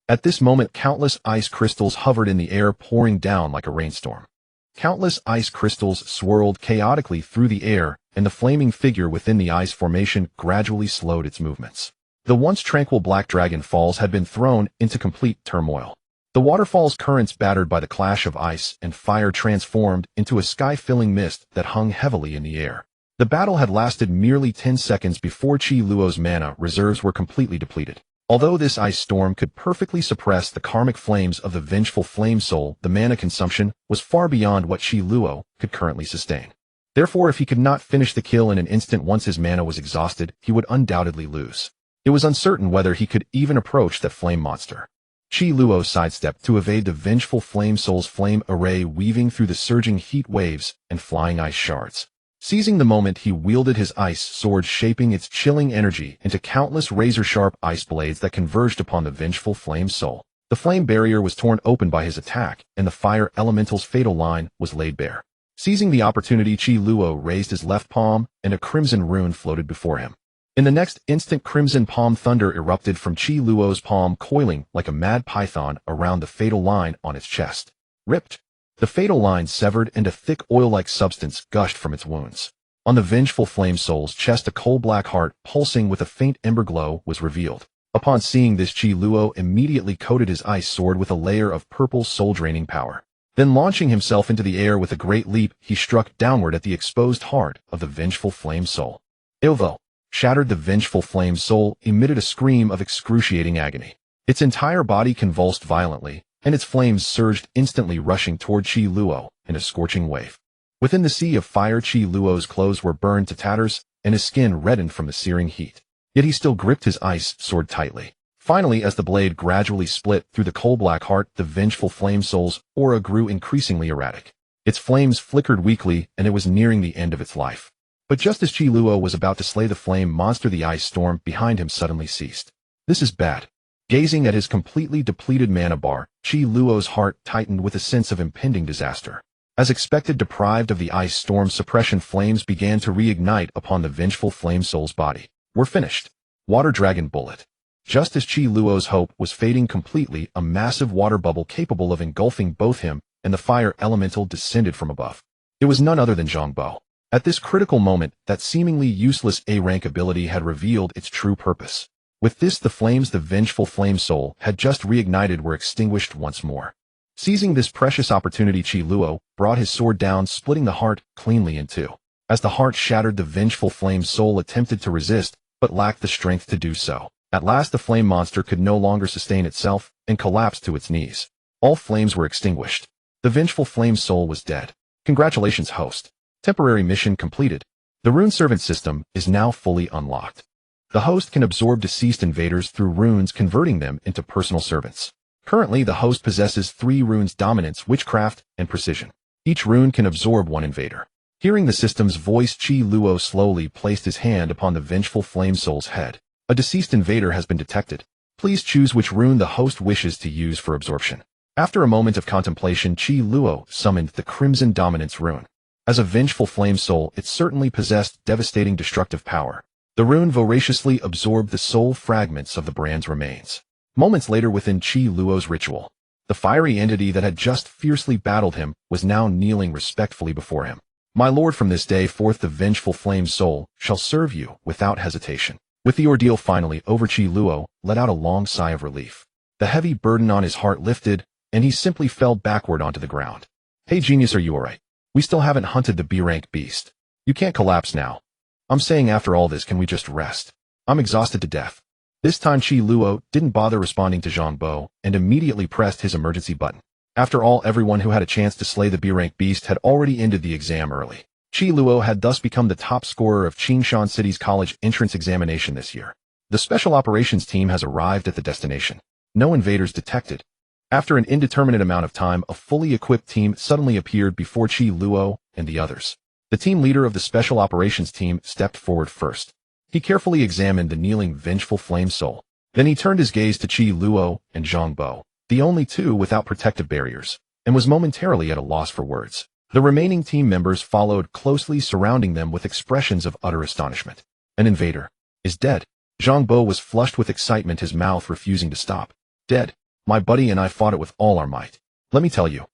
At this moment, countless ice crystals hovered in the air, pouring down like a rainstorm. Countless ice crystals swirled chaotically through the air, and the flaming figure within the ice formation gradually slowed its movements. The once tranquil Black Dragon Falls had been thrown into complete turmoil. The waterfall's currents, battered by the clash of ice and fire, transformed into a sky-filling mist that hung heavily in the air. The battle had lasted merely 10 seconds before Qi Luo's mana reserves were completely depleted. Although this ice storm could perfectly suppress the karmic flames of the vengeful flame soul, the mana consumption was far beyond what Qi Luo could currently sustain. Therefore, if he could not finish the kill in an instant once his mana was exhausted, he would undoubtedly lose. It was uncertain whether he could even approach that flame monster. Qi Luo sidestepped to evade the vengeful flame soul's flame array, weaving through the surging heat waves and flying ice shards. Seizing the moment, he wielded his ice sword, shaping its chilling energy into countless razor-sharp ice blades that converged upon the vengeful flame soul. The flame barrier was torn open by his attack, and the fire elemental's fatal line was laid bare. Seizing the opportunity, Qi Luo raised his left palm, and a crimson rune floated before him. In the next instant, crimson palm thunder erupted from Qi Luo's palm, coiling like a mad python around the fatal line on its chest. Ripped. The fatal line severed, and a thick oil-like substance gushed from its wounds. On the vengeful flame soul's chest, a coal-black heart, pulsing with a faint ember glow, was revealed. Upon seeing this, Qi Luo immediately coated his ice sword with a layer of purple soul-draining power. Then, launching himself into the air with a great leap, he struck downward at the exposed heart of the vengeful flame soul. Ilvo, shattered, the vengeful flame soul emitted a scream of excruciating agony. Its entire body convulsed violently, and its flames surged instantly, rushing toward Qi Luo in a scorching wave. Within the sea of fire, Qi Luo's clothes were burned to tatters, and his skin reddened from the searing heat. Yet he still gripped his ice sword tightly. Finally, as the blade gradually split through the coal-black heart, the vengeful flame soul's aura grew increasingly erratic. Its flames flickered weakly, and it was nearing the end of its life. But just as Qi Luo was about to slay the flame monster, the ice storm behind him suddenly ceased. This is bad. Gazing at his completely depleted mana bar, Qi Luo's heart tightened with a sense of impending disaster. As expected, deprived of the ice storm suppression, flames began to reignite upon the vengeful flame soul's body. We're finished. Water Dragon Bullet. Just as Qi Luo's hope was fading completely, a massive water bubble capable of engulfing both him and the fire elemental descended from above. It was none other than Zhang Bo. At this critical moment, that seemingly useless A-rank ability had revealed its true purpose. With this, the flames the vengeful flame soul had just reignited were extinguished once more. Seizing this precious opportunity, Qi Luo brought his sword down, splitting the heart cleanly in two. As the heart shattered, the vengeful flame soul attempted to resist, but lacked the strength to do so. At last, the flame monster could no longer sustain itself and collapsed to its knees. All flames were extinguished. The vengeful flame soul was dead. Congratulations, host. Temporary mission completed. The Rune Servant system is now fully unlocked. The host can absorb deceased invaders through runes, converting them into personal servants. Currently, the host possesses 3 runes: Dominance, Witchcraft, and Precision. Each rune can absorb 1 invader. Hearing the system's voice, Qi Luo slowly placed his hand upon the vengeful flame soul's head. A deceased invader has been detected. Please choose which rune the host wishes to use for absorption. After a moment of contemplation, Qi Luo summoned the Crimson Dominance rune. As a vengeful flame soul, it certainly possessed devastating destructive power. The rune voraciously absorbed the soul fragments of the brand's remains. Moments later, within Qi Luo's ritual, the fiery entity that had just fiercely battled him was now kneeling respectfully before him. My lord, from this day forth the vengeful flame soul shall serve you without hesitation. With the ordeal finally over, Qi Luo let out a long sigh of relief. The heavy burden on his heart lifted, and he simply fell backward onto the ground. Hey genius, are you alright? We still haven't hunted the B-rank beast. You can't collapse now. I'm saying, after all this, can we just rest? I'm exhausted to death. This time Qi Luo didn't bother responding to Zhang Bo and immediately pressed his emergency button. After all, everyone who had a chance to slay the B-rank beast had already ended the exam early. Qi Luo had thus become the top scorer of Qingshan City's college entrance examination this year. The special operations team has arrived at the destination. No invaders detected. After an indeterminate amount of time, a fully equipped team suddenly appeared before Qi Luo and the others. The team leader of the special operations team stepped forward first. He carefully examined the kneeling vengeful flame soul. Then he turned his gaze to Qi Luo and Zhang Bo, the only 2 without protective barriers, and was momentarily at a loss for words. The remaining team members followed closely, surrounding them with expressions of utter astonishment. An invader is dead. Zhang Bo was flushed with excitement, his mouth refusing to stop. Dead. My buddy and I fought it with all our might. Let me tell you.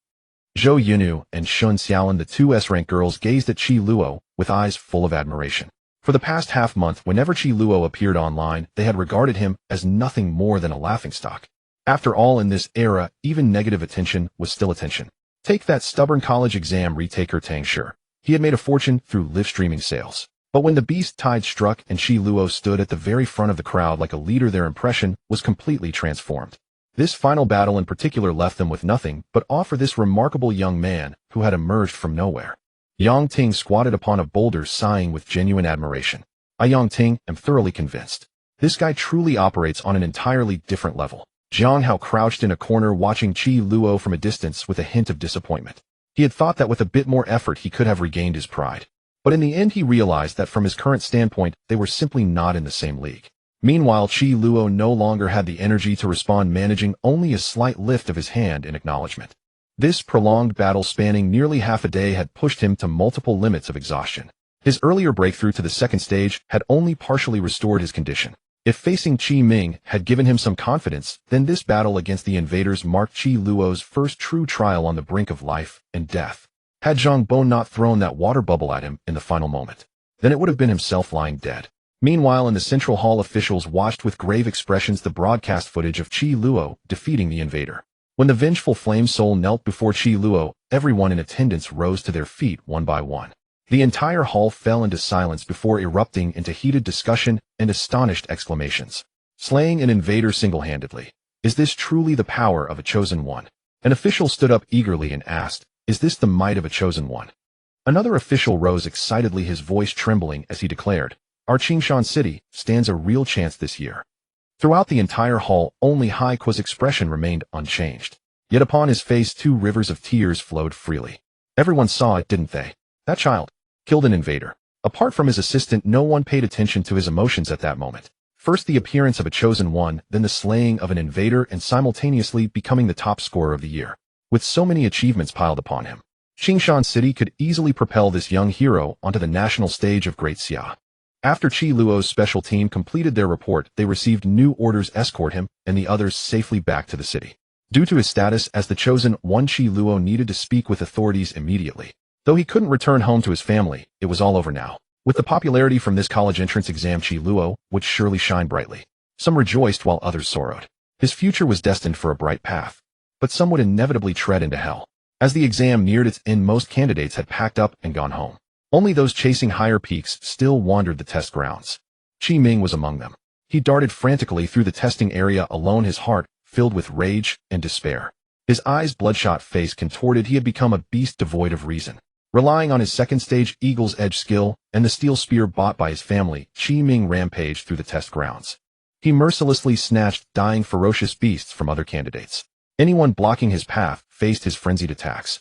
Zhou Yunyu and Shun Xiaolin, the two S-rank girls, gazed at Qi Luo with eyes full of admiration. For the past half-month, whenever Qi Luo appeared online, they had regarded him as nothing more than a laughingstock. After all, in this era, even negative attention was still attention. Take that stubborn college exam retaker Tang Shi. He had made a fortune through live-streaming sales. But when the beast tide struck and Qi Luo stood at the very front of the crowd like a leader, their impression was completely transformed. This final battle in particular left them with nothing but awe for this remarkable young man who had emerged from nowhere. Yang Ting squatted upon a boulder, sighing with genuine admiration. I, Yang Ting, am thoroughly convinced. This guy truly operates on an entirely different level. Jiang Hao crouched in a corner watching Qi Luo from a distance with a hint of disappointment. He had thought that with a bit more effort he could have regained his pride. But in the end he realized that from his current standpoint they were simply not in the same league. Meanwhile, Qi Luo no longer had the energy to respond, managing only a slight lift of his hand in acknowledgement. This prolonged battle spanning nearly half a day had pushed him to multiple limits of exhaustion. His earlier breakthrough to the second stage had only partially restored his condition. If facing Qi Ming had given him some confidence, then this battle against the invaders marked Qi Luo's first true trial on the brink of life and death. Had Zhang Bo not thrown that water bubble at him in the final moment, then it would have been himself lying dead. Meanwhile, in the central hall, officials watched with grave expressions the broadcast footage of Qi Luo defeating the invader. When the vengeful flame soul knelt before Qi Luo, everyone in attendance rose to their feet one by one. The entire hall fell into silence before erupting into heated discussion and astonished exclamations. Slaying an invader single-handedly. Is this truly the power of a chosen one? An official stood up eagerly and asked, is this the might of a chosen one? Another official rose excitedly, his voice trembling as he declared, our Qingshan city stands a real chance this year. Throughout the entire hall, only Hai Kuo's expression remained unchanged. Yet upon his face 2 rivers of tears flowed freely. Everyone saw it, didn't they? That child killed an invader. Apart from his assistant, no one paid attention to his emotions at that moment. First the appearance of a chosen one, then the slaying of an invader, and simultaneously becoming the top scorer of the year. With so many achievements piled upon him, Qingshan City could easily propel this young hero onto the national stage of Great Xia. After Qi Luo's special team completed their report, they received new orders to escort him and the others safely back to the city. Due to his status as the chosen one, Qi Luo needed to speak with authorities immediately. Though he couldn't return home to his family, it was all over now. With the popularity from this college entrance exam, Qi Luo would surely shine brightly. Some rejoiced while others sorrowed. His future was destined for a bright path. But some would inevitably tread into hell. As the exam neared its end, most candidates had packed up and gone home. Only those chasing higher peaks still wandered the test grounds. Qi Ming was among them. He darted frantically through the testing area alone, his heart filled with rage and despair. His eyes bloodshot, face contorted, he had become a beast devoid of reason. Relying on his second stage Eagle's Edge skill and the steel spear bought by his family, Qi Ming rampaged through the test grounds. He mercilessly snatched dying ferocious beasts from other candidates. Anyone blocking his path faced his frenzied attacks.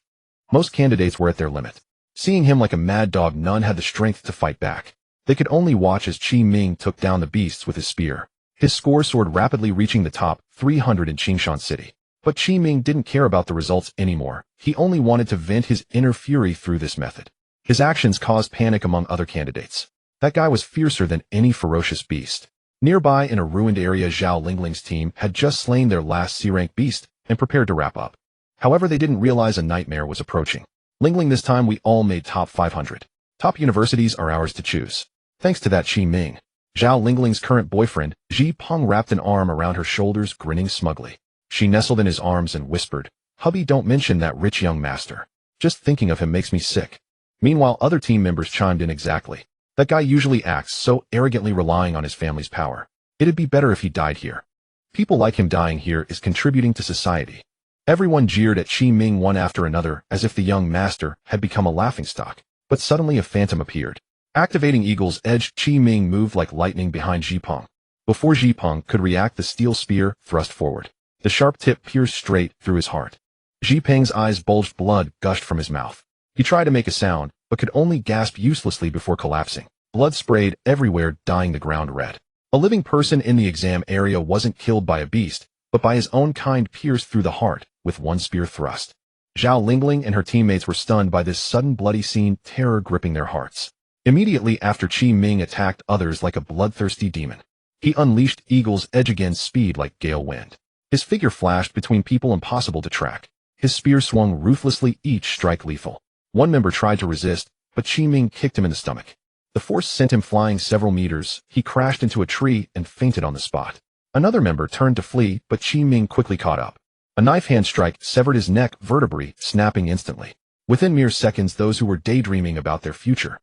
Most candidates were at their limit. Seeing him like a mad dog, none had the strength to fight back. They could only watch as Qi Ming took down the beasts with his spear. His score soared rapidly, reaching the top 300 in Qingshan City. But Qi Ming didn't care about the results anymore. He only wanted to vent his inner fury through this method. His actions caused panic among other candidates. That guy was fiercer than any ferocious beast. Nearby, in a ruined area, Zhao Lingling's team had just slain their last C-rank beast and prepared to wrap up. However, they didn't realize a nightmare was approaching. Lingling, this time we all made top 500. Top universities are ours to choose. Thanks to that Qi Ming. Zhao Lingling's current boyfriend, Ji Peng, wrapped an arm around her shoulders, grinning smugly. She nestled in his arms and whispered, "Hubby, don't mention that rich young master. Just thinking of him makes me sick." Meanwhile, other team members chimed in, exactly. That guy usually acts so arrogantly, relying on his family's power. It'd be better if he died here. People like him dying here is contributing to society. Everyone jeered at Qi Ming one after another, as if the young master had become a laughingstock. But suddenly a phantom appeared. Activating Eagle's Edge, Qi Ming moved like lightning behind Ji Peng. Before Ji Peng could react, the steel spear thrust forward. The sharp tip pierced straight through his heart. Ji Peng's eyes bulged, blood gushed from his mouth. He tried to make a sound, but could only gasp uselessly before collapsing. Blood sprayed everywhere, dyeing the ground red. A living person in the exam area wasn't killed by a beast, but by his own kind, pierced through the heart with one spear thrust. Zhao Lingling and her teammates were stunned by this sudden bloody scene, terror gripping their hearts. Immediately after, Qi Ming attacked others like a bloodthirsty demon. He unleashed Eagle's edge against speed like gale wind. His figure flashed between people impossible to track. His spear swung ruthlessly, each strike lethal. One member tried to resist, but Qi Ming kicked him in the stomach. The force sent him flying several meters. He crashed into a tree and fainted on the spot. Another member turned to flee, but Qi Ming quickly caught up. A knife hand strike severed his neck vertebrae, snapping instantly. Within mere seconds, those who were daydreaming about their future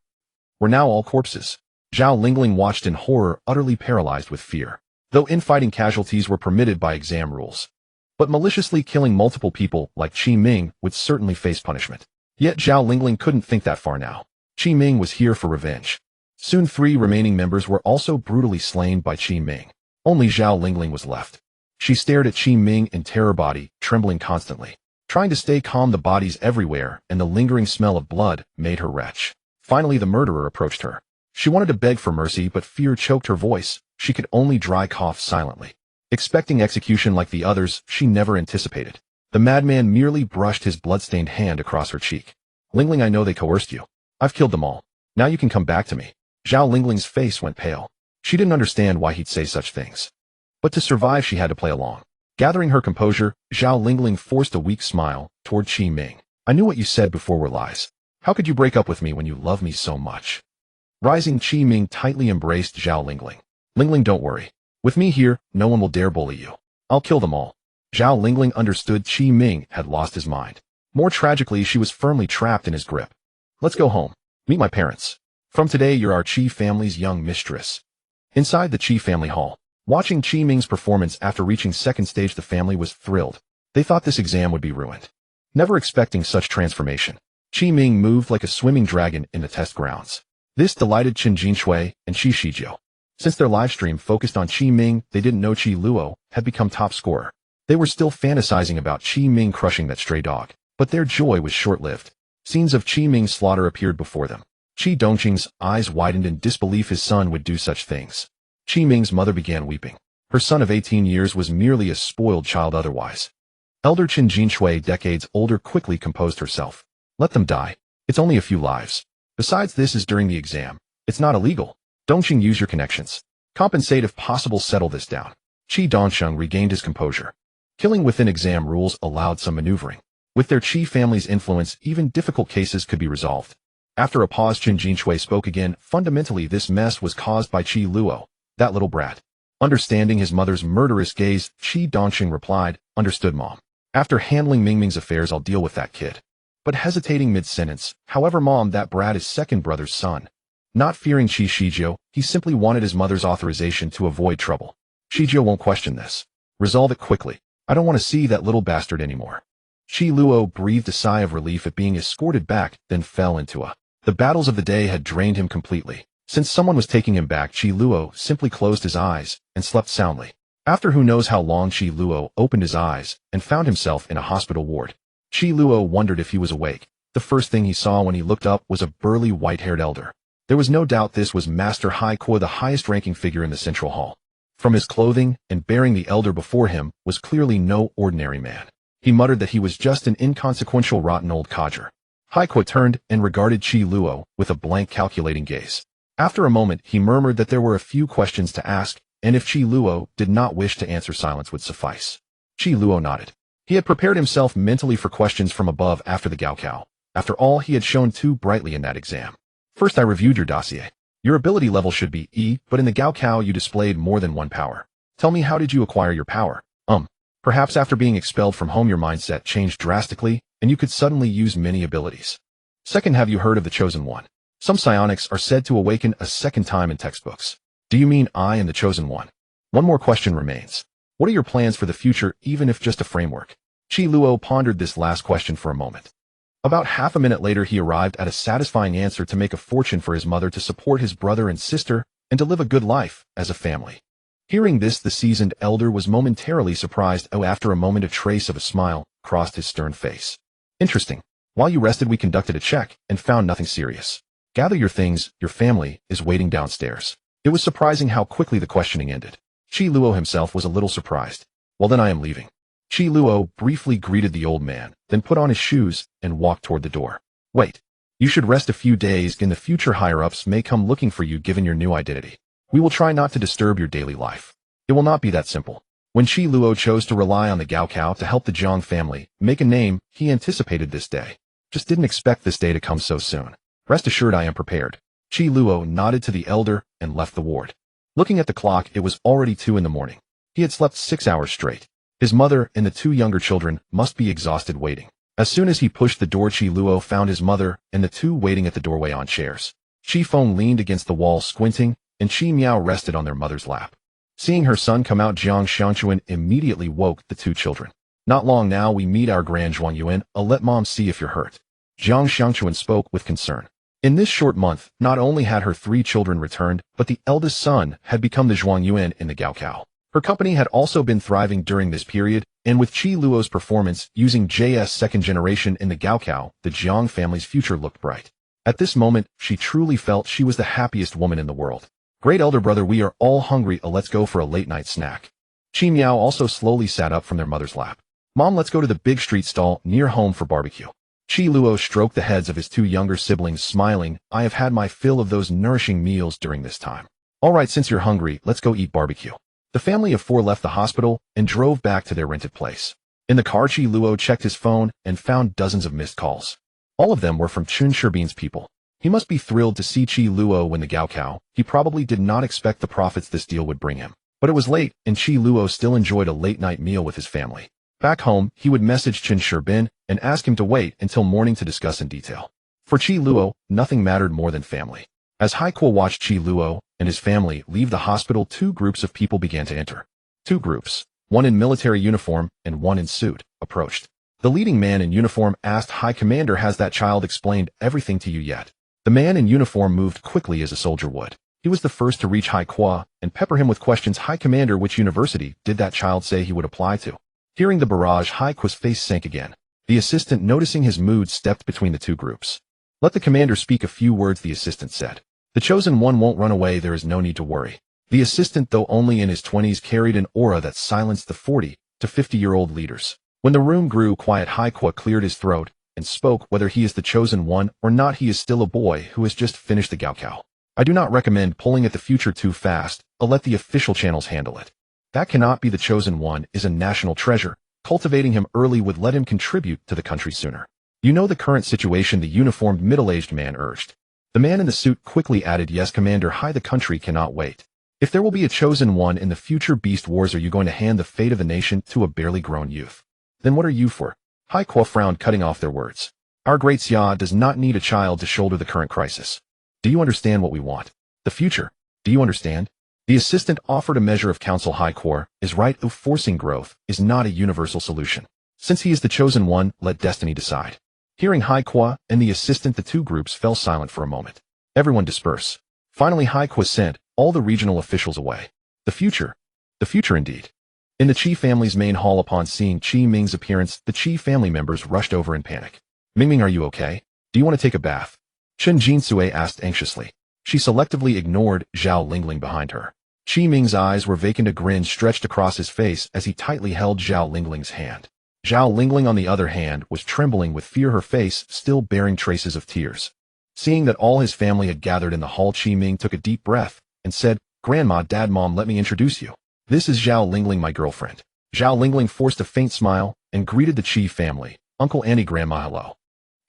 were now all corpses. Zhao Lingling watched in horror, utterly paralyzed with fear. Though infighting casualties were permitted by exam rules, but maliciously killing multiple people like Qi Ming would certainly face punishment. Yet Zhao Lingling couldn't think that far now. Qi Ming was here for revenge. Soon 3 remaining members were also brutally slain by Qi Ming. Only Zhao Lingling was left. She stared at Qi Ming in terror, body trembling constantly. Trying to stay calm, the bodies everywhere and the lingering smell of blood made her retch. Finally, the murderer approached her. She wanted to beg for mercy, but fear choked her voice. She could only dry cough silently. Expecting execution like the others, she never anticipated. The madman merely brushed his bloodstained hand across her cheek. Lingling, I know they coerced you. I've killed them all. Now you can come back to me. Zhao Lingling's face went pale. She didn't understand why he'd say such things. But to survive, she had to play along. Gathering her composure, Zhao Lingling forced a weak smile toward Qi Ming. I knew what you said before were lies. How could you break up with me when you love me so much? Rising, Qi Ming tightly embraced Zhao Lingling. Lingling, don't worry. With me here, no one will dare bully you. I'll kill them all. Zhao Lingling understood Qi Ming had lost his mind. More tragically, she was firmly trapped in his grip. Let's go home. Meet my parents. From today, you're our Qi family's young mistress. Inside the Qi family hall, watching Qi Ming's performance after reaching second stage, the family was thrilled. They thought this exam would be ruined. Never expecting such transformation, Qi Ming moved like a swimming dragon in the test grounds. This delighted Chen Jinshui and Qi Shijiu. Since their livestream focused on Qi Ming, they didn't know Qi Luo had become top scorer. They were still fantasizing about Qi Ming crushing that stray dog, but their joy was short-lived. Scenes of Qi Ming's slaughter appeared before them. Qi Dongqing's eyes widened in disbelief his son would do such things. Qi Ming's mother began weeping. Her son of 18 years was merely a spoiled child otherwise. Elder Chen Jinshui, decades older, quickly composed herself. Let them die. It's only a few lives. Besides, this is during the exam. It's not illegal. Dongqing, use your connections. Compensate if possible, settle this down. Qi Dongqing regained his composure. Killing within exam rules allowed some maneuvering. With their Qi family's influence, even difficult cases could be resolved. After a pause, Chen Jinshui spoke again. Fundamentally, this mess was caused by Qi Luo, that little brat. Understanding his mother's murderous gaze, Qi Dongqing replied, understood, Mom. After handling Mingming's affairs, I'll deal with that kid. But hesitating mid-sentence, however, Mom, that brat is second brother's son. Not fearing Qi Shijiu, he simply wanted his mother's authorization to avoid trouble. Shijiu won't question this. Resolve it quickly. I don't want to see that little bastard anymore. Qi Luo breathed a sigh of relief at being escorted back, then fell into a. The battles of the day had drained him completely. Since someone was taking him back, Qi Luo simply closed his eyes and slept soundly. After who knows how long, Qi Luo opened his eyes and found himself in a hospital ward. Qi Luo wondered if he was awake. The first thing he saw when he looked up was a burly white-haired elder. There was no doubt this was Master Hai Kuo, the highest-ranking figure in the central hall. From his clothing and bearing, the elder before him was clearly no ordinary man. He muttered that he was just an inconsequential, rotten old codger. Hai Kuo turned and regarded Qi Luo with a blank, calculating gaze. After a moment, he murmured that there were a few questions to ask, and if Qi Luo did not wish to answer, silence would suffice. Qi Luo nodded. He had prepared himself mentally for questions from above after the Gaokao. After all, he had shown too brightly in that exam. First, I reviewed your dossier. Your ability level should be E, but in the Gaokao you displayed more than one power. Tell me, how did you acquire your power? Perhaps after being expelled from home your mindset changed drastically, and you could suddenly use many abilities. Second, have you heard of the Chosen One? Some psionics are said to awaken a second time in textbooks. Do you mean I am the Chosen One? One more question remains. What are your plans for the future, even if just a framework? Qi Luo pondered this last question for a moment. About half a minute later, he arrived at a satisfying answer: to make a fortune for his mother, to support his brother and sister, and to live a good life as a family. Hearing this, the seasoned elder was momentarily surprised. After a moment, a trace of a smile crossed his stern face. Interesting. While you rested, we conducted a check and found nothing serious. Gather your things, your family is waiting downstairs. It was surprising how quickly the questioning ended. Qi Luo himself was a little surprised. Well then, I am leaving. Qi Luo briefly greeted the old man, then put on his shoes and walked toward the door. Wait. You should rest a few days. In the future, higher-ups may come looking for you given your new identity. We will try not to disturb your daily life. It will not be that simple. When Qi Luo chose to rely on the Gaokao to help the Jiang family make a name, he anticipated this day. Just didn't expect this day to come so soon. Rest assured I am prepared. Qi Luo nodded to the elder and left the ward. Looking at the clock, it was already 2 in the morning. He had slept 6 hours straight. His mother and the 2 younger children must be exhausted waiting. As soon as he pushed the door, Qi Luo found his mother and the 2 waiting at the doorway on chairs. Qi Feng leaned against the wall squinting, and Qi Miao rested on their mother's lap. Seeing her son come out, Jiang Xiangquan immediately woke the 2 children. Not long now we meet our Grand Zhuang Yuan. I'll let mom see if you're hurt. Jiang Xiangquan spoke with concern. In this short month, not only had her 3 children returned, but the eldest son had become the Zhuang Yuan in the Gaokao. Her company had also been thriving during this period, and with Qi Luo's performance using JS second generation in the Gaokao, the Jiang family's future looked bright. At this moment, she truly felt she was the happiest woman in the world. Great elder brother, we are all hungry. Let's go for a late-night snack. Qi Miao also slowly sat up from their mother's lap. Mom, let's go to the big street stall near home for barbecue. Qi Luo stroked the heads of his 2 younger siblings, smiling. I have had my fill of those nourishing meals during this time. All right, since you're hungry, let's go eat barbecue. The family of 4 left the hospital and drove back to their rented place. In the car, Qi Luo checked his phone and found dozens of missed calls. All of them were from Chun Sherbin's people. He must be thrilled to see Qi Luo win the Gaokao. He probably did not expect the profits this deal would bring him. But it was late, and Qi Luo still enjoyed a late-night meal with his family. Back home, he would message Chun Sherbin and ask him to wait until morning to discuss in detail. For Qi Luo, nothing mattered more than family. As Haikuo watched Qi Luo and his family leave the hospital, 2 groups of people began to enter. 2 groups, one in military uniform and one in suit, approached. The leading man in uniform asked, High Commander, has that child explained everything to you yet? The man in uniform moved quickly as a soldier would. He was the first to reach Haikuo and pepper him with questions. High Commander, which university did that child say he would apply to? Hearing the barrage, Haikuo's face sank again. The assistant, noticing his mood, stepped between the 2 groups. Let the commander speak a few words, the assistant said. The chosen one won't run away, there is no need to worry. The assistant, though only in his 20s, carried an aura that silenced the 40 to 50-year-old leaders. When the room grew quiet, Haikuo cleared his throat and spoke. Whether he is the chosen one or not, he is still a boy who has just finished the Gaokao. I do not recommend pulling at the future too fast. I'll let the official channels handle it. That cannot be. The chosen one is a national treasure. Cultivating him early would let him contribute to the country sooner. You know the current situation, the uniformed middle-aged man urged. The man in the suit quickly added, Yes, Commander. The country cannot wait. If there will be a chosen one in the future beast wars, are you going to hand the fate of the nation to a barely grown youth? Then what are you for? Haikuo frowned, cutting off their words. Our great Xia does not need a child to shoulder the current crisis. Do you understand what we want? The future. Do you understand? The assistant offered a measure of counsel. Haikuo is right. Forcing growth is not a universal solution. Since he is the chosen one, let destiny decide. Hearing Haikuo and the assistant, the 2 groups fell silent for a moment. Everyone disperse. Finally, Haikuo sent all the regional officials away. The future. The future indeed. In the Qi family's main hall, upon seeing Qi Ming's appearance, the Qi family members rushed over in panic. Ming, are you okay? Do you want to take a bath? Chen Jinsui asked anxiously. She selectively ignored Zhao Lingling behind her. Qi Ming's eyes were vacant. A grin stretched across his face as he tightly held Zhao Lingling's hand. Zhao Lingling, on the other hand, was trembling with fear, her face still bearing traces of tears. Seeing that all his family had gathered in the hall, Qi Ming took a deep breath and said, Grandma, Dad, Mom, let me introduce you. This is Zhao Lingling, my girlfriend. Zhao Lingling forced a faint smile and greeted the Qi family. Uncle, Auntie, Grandma, hello.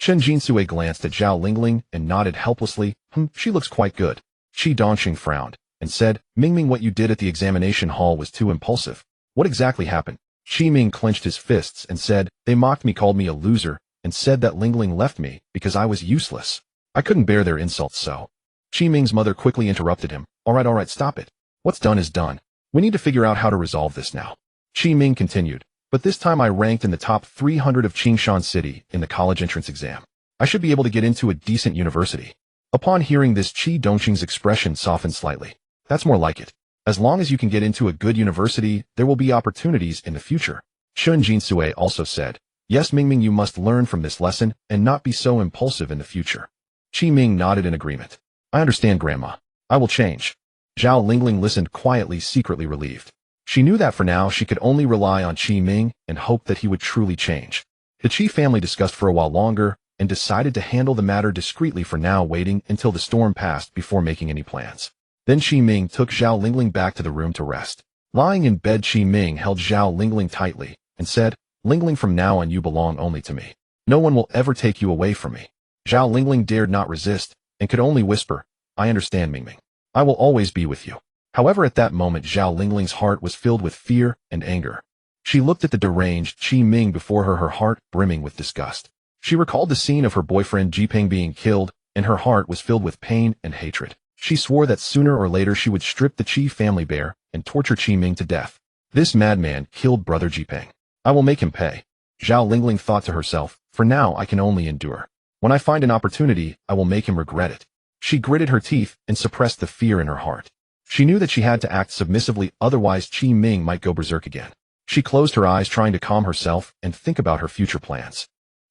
Chen Jinsui glanced at Zhao Lingling and nodded helplessly. She looks quite good. Qi Dongxing frowned and said, Ming, what you did at the examination hall was too impulsive. What exactly happened? Qi Ming clenched his fists and said, They mocked me, called me a loser, and said that Lingling left me because I was useless. I couldn't bear their insults, so. Qi Ming's mother quickly interrupted him. All right, stop it. What's done is done. We need to figure out how to resolve this now. Qi Ming continued, but this time I ranked in the top 300 of Qingshan City in the college entrance exam. I should be able to get into a decent university. Upon hearing this, Qi Dongxing's expression softened slightly. That's more like it. As long as you can get into a good university, there will be opportunities in the future. Chen Jinsui also said, Yes, Ming, you must learn from this lesson and not be so impulsive in the future. Qi Ming nodded in agreement. I understand, Grandma. I will change. Zhao Lingling listened quietly, secretly relieved. She knew that for now she could only rely on Qi Ming and hope that he would truly change. The Qi family discussed for a while longer and decided to handle the matter discreetly for now, waiting until the storm passed before making any plans. Then Qi Ming took Zhao Lingling back to the room to rest. Lying in bed, Qi Ming held Zhao Lingling tightly and said, "Lingling, from now on you belong only to me. No one will ever take you away from me." Zhao Lingling dared not resist and could only whisper, "I understand, Mingming. I will always be with you." However, at that moment, Zhao Lingling's heart was filled with fear and anger. She looked at the deranged Qi Ming before her heart brimming with disgust. She recalled the scene of her boyfriend Jiping being killed, and her heart was filled with pain and hatred. She swore that sooner or later she would strip the Qi family bare and torture Qi Ming to death. This madman killed brother Jiping. I will make him pay. Zhao Lingling thought to herself, for now I can only endure. When I find an opportunity, I will make him regret it. She gritted her teeth and suppressed the fear in her heart. She knew that she had to act submissively, otherwise Qi Ming might go berserk again. She closed her eyes, trying to calm herself and think about her future plans.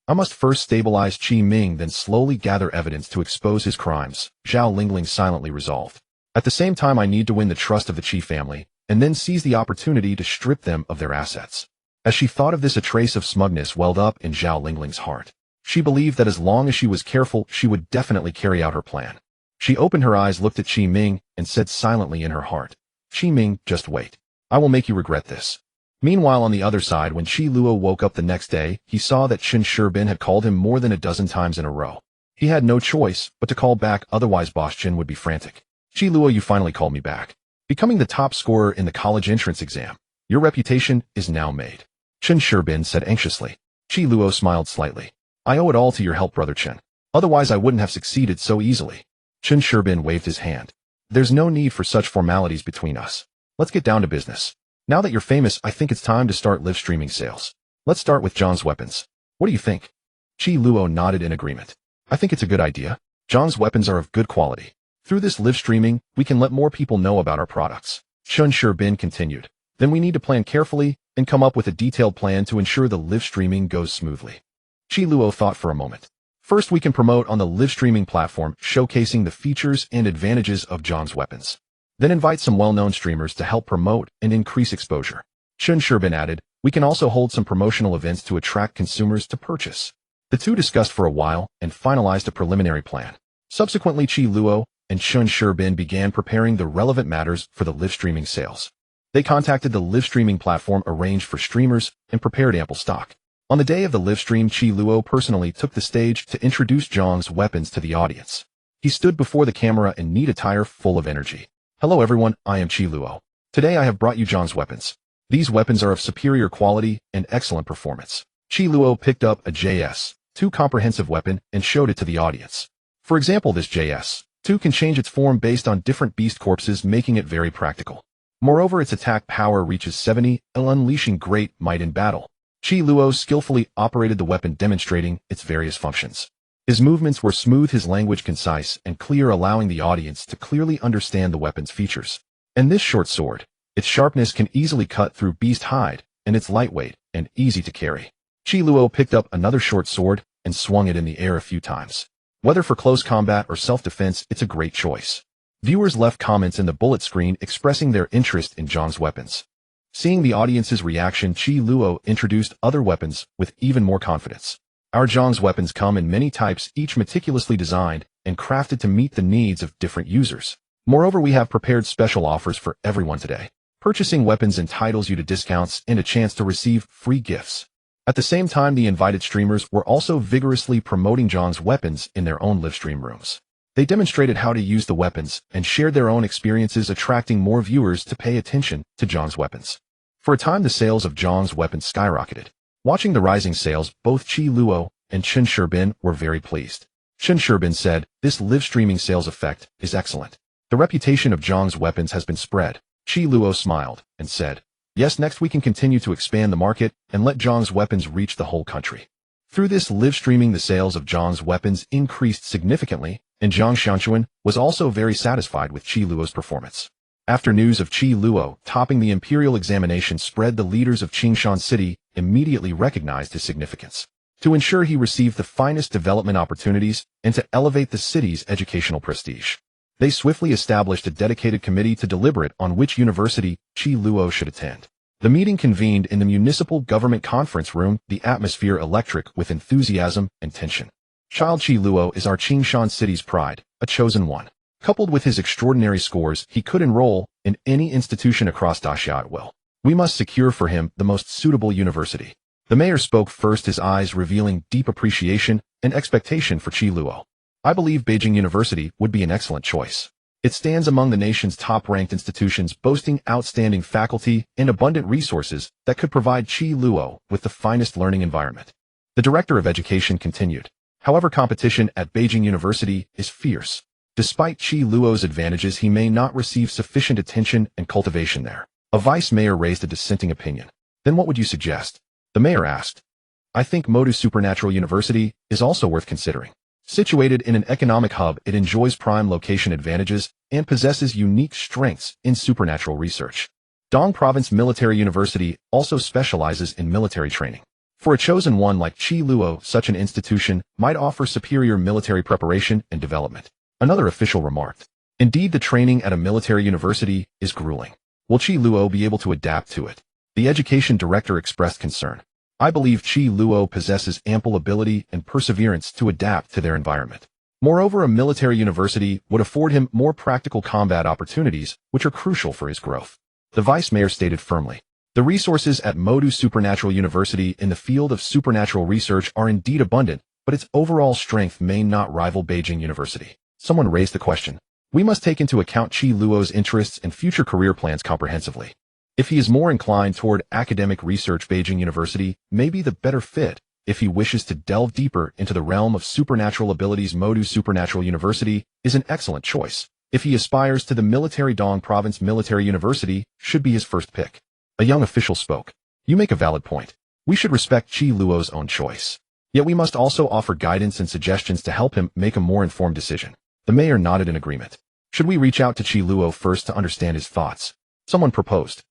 I must first stabilize Qi Ming, then slowly gather evidence to expose his crimes, Zhao Lingling silently resolved. At the same time, I need to win the trust of the Qi family, and then seize the opportunity to strip them of their assets. As she thought of this, a trace of smugness welled up in Zhao Lingling's heart. She believed that as long as she was careful, she would definitely carry out her plan. She opened her eyes, looked at Qi Ming, and said silently in her heart, "Qi Ming, just wait. I will make you regret this." Meanwhile, on the other side, when Qi Luo woke up the next day, he saw that Qin Shibin had called him more than a dozen times in a row. He had no choice but to call back, otherwise Boss Qin would be frantic. "Qi Luo, you finally called me back. Becoming the top scorer in the college entrance exam. Your reputation is now made," Qin Shibin said anxiously. Qi Luo smiled slightly. "I owe it all to your help, brother Qin. Otherwise I wouldn't have succeeded so easily." Qin Shibin waved his hand. "There's no need for such formalities between us. Let's get down to business. Now that you're famous, I think it's time to start live streaming sales. Let's start with John's weapons. What do you think?" Qi Luo nodded in agreement. "I think it's a good idea. John's weapons are of good quality. Through this live streaming, we can let more people know about our products." Qin Shibin continued. "Then we need to plan carefully and come up with a detailed plan to ensure the live streaming goes smoothly." Qi Luo thought for a moment. "First, we can promote on the live streaming platform, showcasing the features and advantages of John's weapons. Then invite some well-known streamers to help promote and increase exposure." Qin Shibin added, "We can also hold some promotional events to attract consumers to purchase." The two discussed for a while and finalized a preliminary plan. Subsequently, Qi Luo and Qin Shibin began preparing the relevant matters for the live streaming sales. They contacted the live streaming platform, arranged for streamers, and prepared ample stock. On the day of the live stream, Qi Luo personally took the stage to introduce Zhang's weapons to the audience. He stood before the camera in neat attire, full of energy. "Hello everyone, I am Qi Luo. Today I have brought you Zhang's weapons. These weapons are of superior quality and excellent performance." Qi Luo picked up a JS-2 comprehensive weapon and showed it to the audience. For example, this JS-2 can change its form based on different beast corpses, making it very practical. Moreover, its attack power reaches 70, unleashing great might in battle. Qi Luo skillfully operated the weapon, demonstrating its various functions. His movements were smooth, his language concise and clear, allowing the audience to clearly understand the weapon's features. And this short sword, its sharpness can easily cut through beast hide, and it's lightweight and easy to carry. Qi Luo picked up another short sword and swung it in the air a few times. Whether for close combat or self-defense, it's a great choice. Viewers left comments in the bullet screen expressing their interest in Zhang's weapons. Seeing the audience's reaction, Qi Luo introduced other weapons with even more confidence. "Our Zhang's weapons come in many types, each meticulously designed and crafted to meet the needs of different users. Moreover, we have prepared special offers for everyone today. Purchasing weapons entitles you to discounts and a chance to receive free gifts." At the same time, the invited streamers were also vigorously promoting Zhang's weapons in their own live stream rooms. They demonstrated how to use the weapons and shared their own experiences, attracting more viewers to pay attention to Zhang's weapons. For a time, the sales of Zhang's weapons skyrocketed. Watching the rising sales, both Qi Luo and Qin Shibin were very pleased. Qin Shibin said, "This live streaming sales effect is excellent. The reputation of Zhang's weapons has been spread." Qi Luo smiled and said, "Yes, next we can continue to expand the market and let Zhang's weapons reach the whole country." Through this live streaming, the sales of Zhang's weapons increased significantly, and Zhang Xianquan was also very satisfied with Qi Luo's performance. After news of Qi Luo topping the imperial examination spread, the leaders of Qingshan City immediately recognized his significance. To ensure he received the finest development opportunities and to elevate the city's educational prestige, They swiftly established a dedicated committee to deliberate on which university Qi Luo should attend. The meeting convened in the municipal government conference room, the atmosphere electric with enthusiasm and tension. Child Qi Luo is our Qingshan city's pride, a chosen one. Coupled with his extraordinary scores, he could enroll in any institution across Daxia at will. We must secure for him the most suitable university. The mayor spoke first, his eyes revealing deep appreciation and expectation for Qi Luo. I believe Beijing University would be an excellent choice. It stands among the nation's top-ranked institutions, boasting outstanding faculty and abundant resources that could provide Qi Luo with the finest learning environment. The director of education continued. However, competition at Beijing University is fierce. Despite Qi Luo's advantages, he may not receive sufficient attention and cultivation there. A vice mayor raised a dissenting opinion. Then what would you suggest? The mayor asked. I think Modu Supernatural University is also worth considering. Situated in an economic hub, it enjoys prime location advantages and possesses unique strengths in supernatural research. Dong Province Military University also specializes in military training. For a chosen one like Qi Luo, such an institution might offer superior military preparation and development. Another official remarked. Indeed, the training at a military university is grueling. Will Qi Luo be able to adapt to it? The education director expressed concern. I believe Qi Luo possesses ample ability and perseverance to adapt to their environment. Moreover, a military university would afford him more practical combat opportunities, which are crucial for his growth. The vice mayor stated firmly. The resources at Modu Supernatural University in the field of supernatural research are indeed abundant, but its overall strength may not rival Beijing University. Someone raised the question. We must take into account Qi Luo's interests and future career plans comprehensively. If he is more inclined toward academic research, Beijing University may be the better fit. If he wishes to delve deeper into the realm of supernatural abilities, Modu Supernatural University is an excellent choice. If he aspires to the military, Dong Province Military University should be his first pick. A young official spoke. You make a valid point. We should respect Qi Luo's own choice. Yet we must also offer guidance and suggestions to help him make a more informed decision. The mayor nodded in agreement. Should we reach out to Qi Luo first to understand his thoughts? Someone proposed.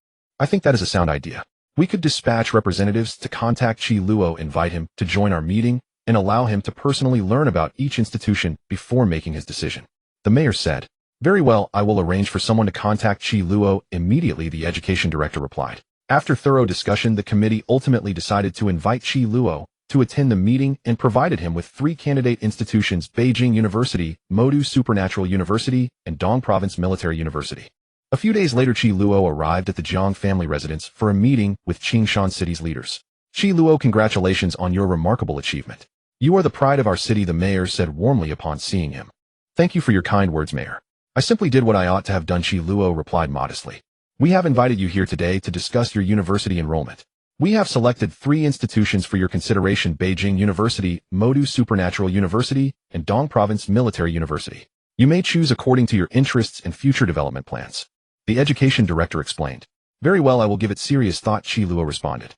I think that is a sound idea. We could dispatch representatives to contact Qi Luo, invite him to join our meeting, and allow him to personally learn about each institution before making his decision. The mayor said, Very well, I will arrange for someone to contact Qi Luo immediately, the education director replied. After thorough discussion, the committee ultimately decided to invite Qi Luo to attend the meeting and provided him with 3 candidate institutions: Beijing University, Modu Supernatural University, and Dong Province Military University. A few days later, Qi Luo arrived at the Jiang family residence for a meeting with Qingshan City's leaders. Qi Luo, congratulations on your remarkable achievement. You are the pride of our city, the mayor said warmly upon seeing him. Thank you for your kind words, mayor. I simply did what I ought to have done, Qi Luo replied modestly. We have invited you here today to discuss your university enrollment. We have selected 3 institutions for your consideration: Beijing University, Modu Supernatural University, and Dong Province Military University. You may choose according to your interests and future development plans. The education director explained. Very well, I will give it serious thought, Qi Luo responded.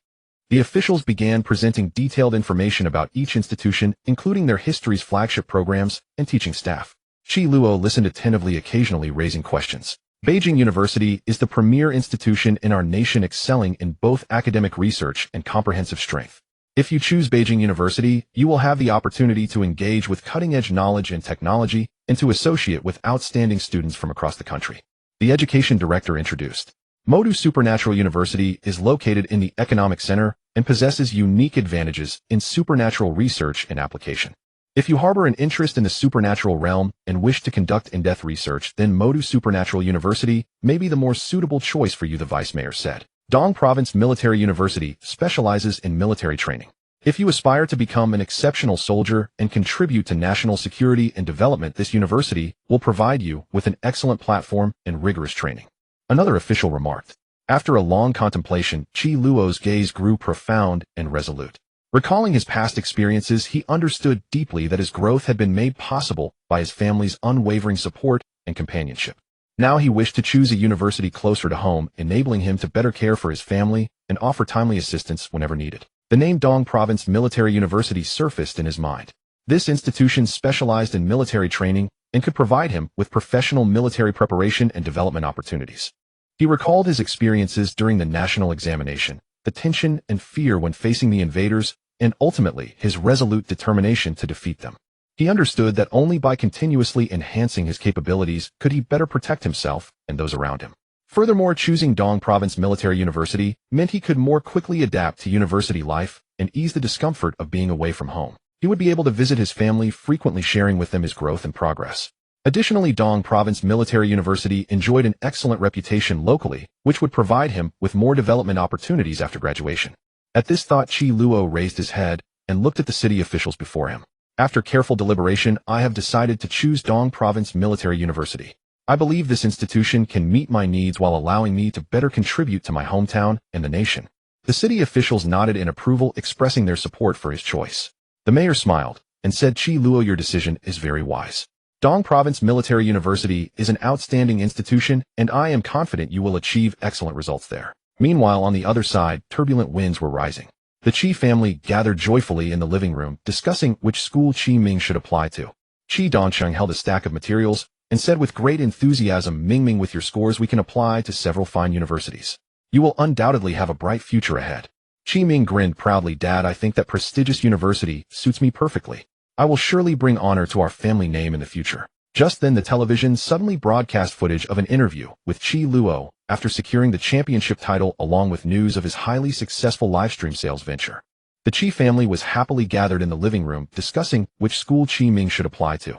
The officials began presenting detailed information about each institution, including their histories, flagship programs, and teaching staff. Qi Luo listened attentively, occasionally raising questions. Beijing University is the premier institution in our nation, excelling in both academic research and comprehensive strength. If you choose Beijing University, you will have the opportunity to engage with cutting-edge knowledge and technology and to associate with outstanding students from across the country. The education director introduced. Modu Supernatural University is located in the economic center and possesses unique advantages in supernatural research and application. If you harbor an interest in the supernatural realm and wish to conduct in-depth research, then Modu Supernatural University may be the more suitable choice for you, the vice mayor said. Dong Province Military University specializes in military training. If you aspire to become an exceptional soldier and contribute to national security and development, this university will provide you with an excellent platform and rigorous training. Another official remarked. After a long contemplation, Qi Luo's gaze grew profound and resolute. Recalling his past experiences, he understood deeply that his growth had been made possible by his family's unwavering support and companionship. Now he wished to choose a university closer to home, enabling him to better care for his family and offer timely assistance whenever needed. The name Dong Province Military University surfaced in his mind. This institution specialized in military training and could provide him with professional military preparation and development opportunities. He recalled his experiences during the national examination, the tension and fear when facing the invaders, and ultimately his resolute determination to defeat them. He understood that only by continuously enhancing his capabilities could he better protect himself and those around him. Furthermore, choosing Dong Province Military University meant he could more quickly adapt to university life and ease the discomfort of being away from home. He would be able to visit his family, frequently sharing with them his growth and progress. Additionally, Dong Province Military University enjoyed an excellent reputation locally, which would provide him with more development opportunities after graduation. At this thought, Qi Luo raised his head and looked at the city officials before him. After careful deliberation, I have decided to choose Dong Province Military University. I believe this institution can meet my needs while allowing me to better contribute to my hometown and the nation. The city officials nodded in approval, expressing their support for his choice. The mayor smiled and said, Qi Luo, your decision is very wise. Dong Province Military University is an outstanding institution, and I am confident you will achieve excellent results there. Meanwhile, on the other side, turbulent winds were rising. The Qi family gathered joyfully in the living room, discussing which school Qi Ming should apply to. Qi Dongcheng held a stack of materials and said with great enthusiasm, Ming, with your scores we can apply to several fine universities. You will undoubtedly have a bright future ahead. Qi Ming grinned proudly. Dad, I think that prestigious university suits me perfectly. I will surely bring honor to our family name in the future. Just then the television suddenly broadcast footage of an interview with Qi Luo after securing the championship title, along with news of his highly successful livestream sales venture. The Qi family was happily gathered in the living room discussing which school Qi Ming should apply to.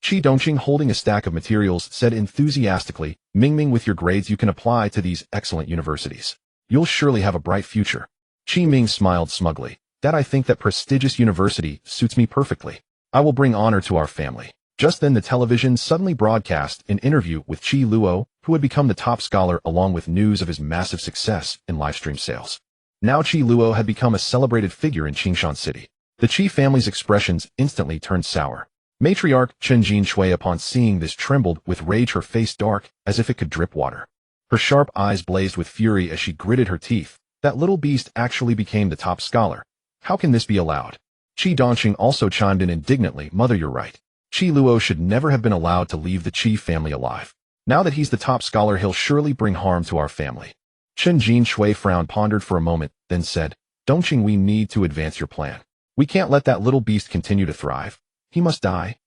Qi Dongqing, holding a stack of materials, said enthusiastically, Ming, with your grades you can apply to these excellent universities. You'll surely have a bright future. Qi Ming smiled smugly. Dad, I think that prestigious university suits me perfectly. I will bring honor to our family. Just then the television suddenly broadcast an interview with Qi Luo, who had become the top scholar, along with news of his massive success in livestream sales. Now Qi Luo had become a celebrated figure in Qingshan City. The Qi family's expressions instantly turned sour. Matriarch Chen Jinshui, upon seeing this, trembled with rage, her face dark as if it could drip water. Her sharp eyes blazed with fury as she gritted her teeth. That little beast actually became the top scholar. How can this be allowed? Qi Dongqing also chimed in indignantly, Mother, you're right. Qi Luo should never have been allowed to leave the Qi family alive. Now that he's the top scholar, he'll surely bring harm to our family. Chen Jinshui frowned, pondered for a moment, then said, Dongqing, we need to advance your plan. We can't let that little beast continue to thrive. He must die.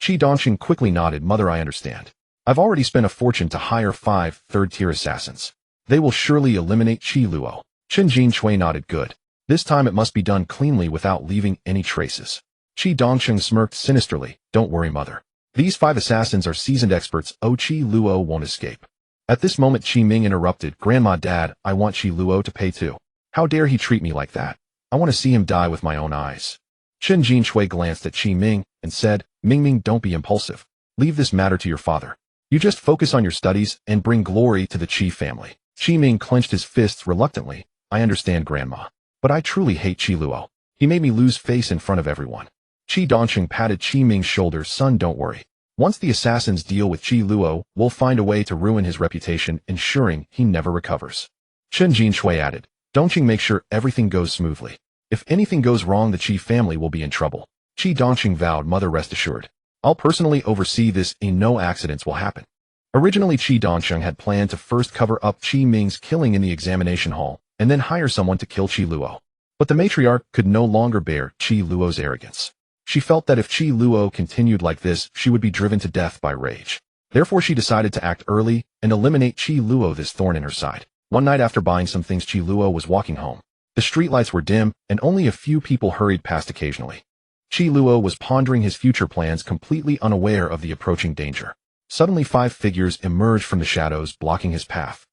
Qi Dongqing quickly nodded, Mother, I understand. I've already spent a fortune to hire 5 third-tier assassins. They will surely eliminate Qi Luo. Chen Jinshui nodded, good. This time it must be done cleanly without leaving any traces. Qi Dongqing smirked sinisterly, Don't worry, Mother. These 5 assassins are seasoned experts. Qi Luo won't escape. At this moment Qi Ming interrupted, Grandma, Dad, I want Qi Luo to pay too. How dare he treat me like that? I want to see him die with my own eyes. Chen Jinshui glanced at Qi Ming and said, Ming, don't be impulsive. Leave this matter to your father. You just focus on your studies and bring glory to the Qi family. Qi Ming clenched his fists reluctantly. I understand, Grandma. But I truly hate Qi Luo. He made me lose face in front of everyone. Qi Dongqing patted Qi Ming's shoulder. Son, don't worry. Once the assassins deal with Qi Luo, we'll find a way to ruin his reputation, ensuring he never recovers. Chen Jinshui added, Dongqing, make sure everything goes smoothly. If anything goes wrong, the Qi family will be in trouble. Qi Dongqing vowed, Mother, rest assured. I'll personally oversee this and no accidents will happen. Originally, Qi Dongqing had planned to first cover up Qi Ming's killing in the examination hall, and then hire someone to kill Qi Luo. But the matriarch could no longer bear Qi Luo's arrogance. She felt that if Qi Luo continued like this, she would be driven to death by rage. Therefore, she decided to act early and eliminate Qi Luo, this thorn in her side. One night after buying some things, Qi Luo was walking home. The streetlights were dim, and only a few people hurried past occasionally. Qi Luo was pondering his future plans, completely unaware of the approaching danger. Suddenly 5 figures emerged from the shadows, blocking his path.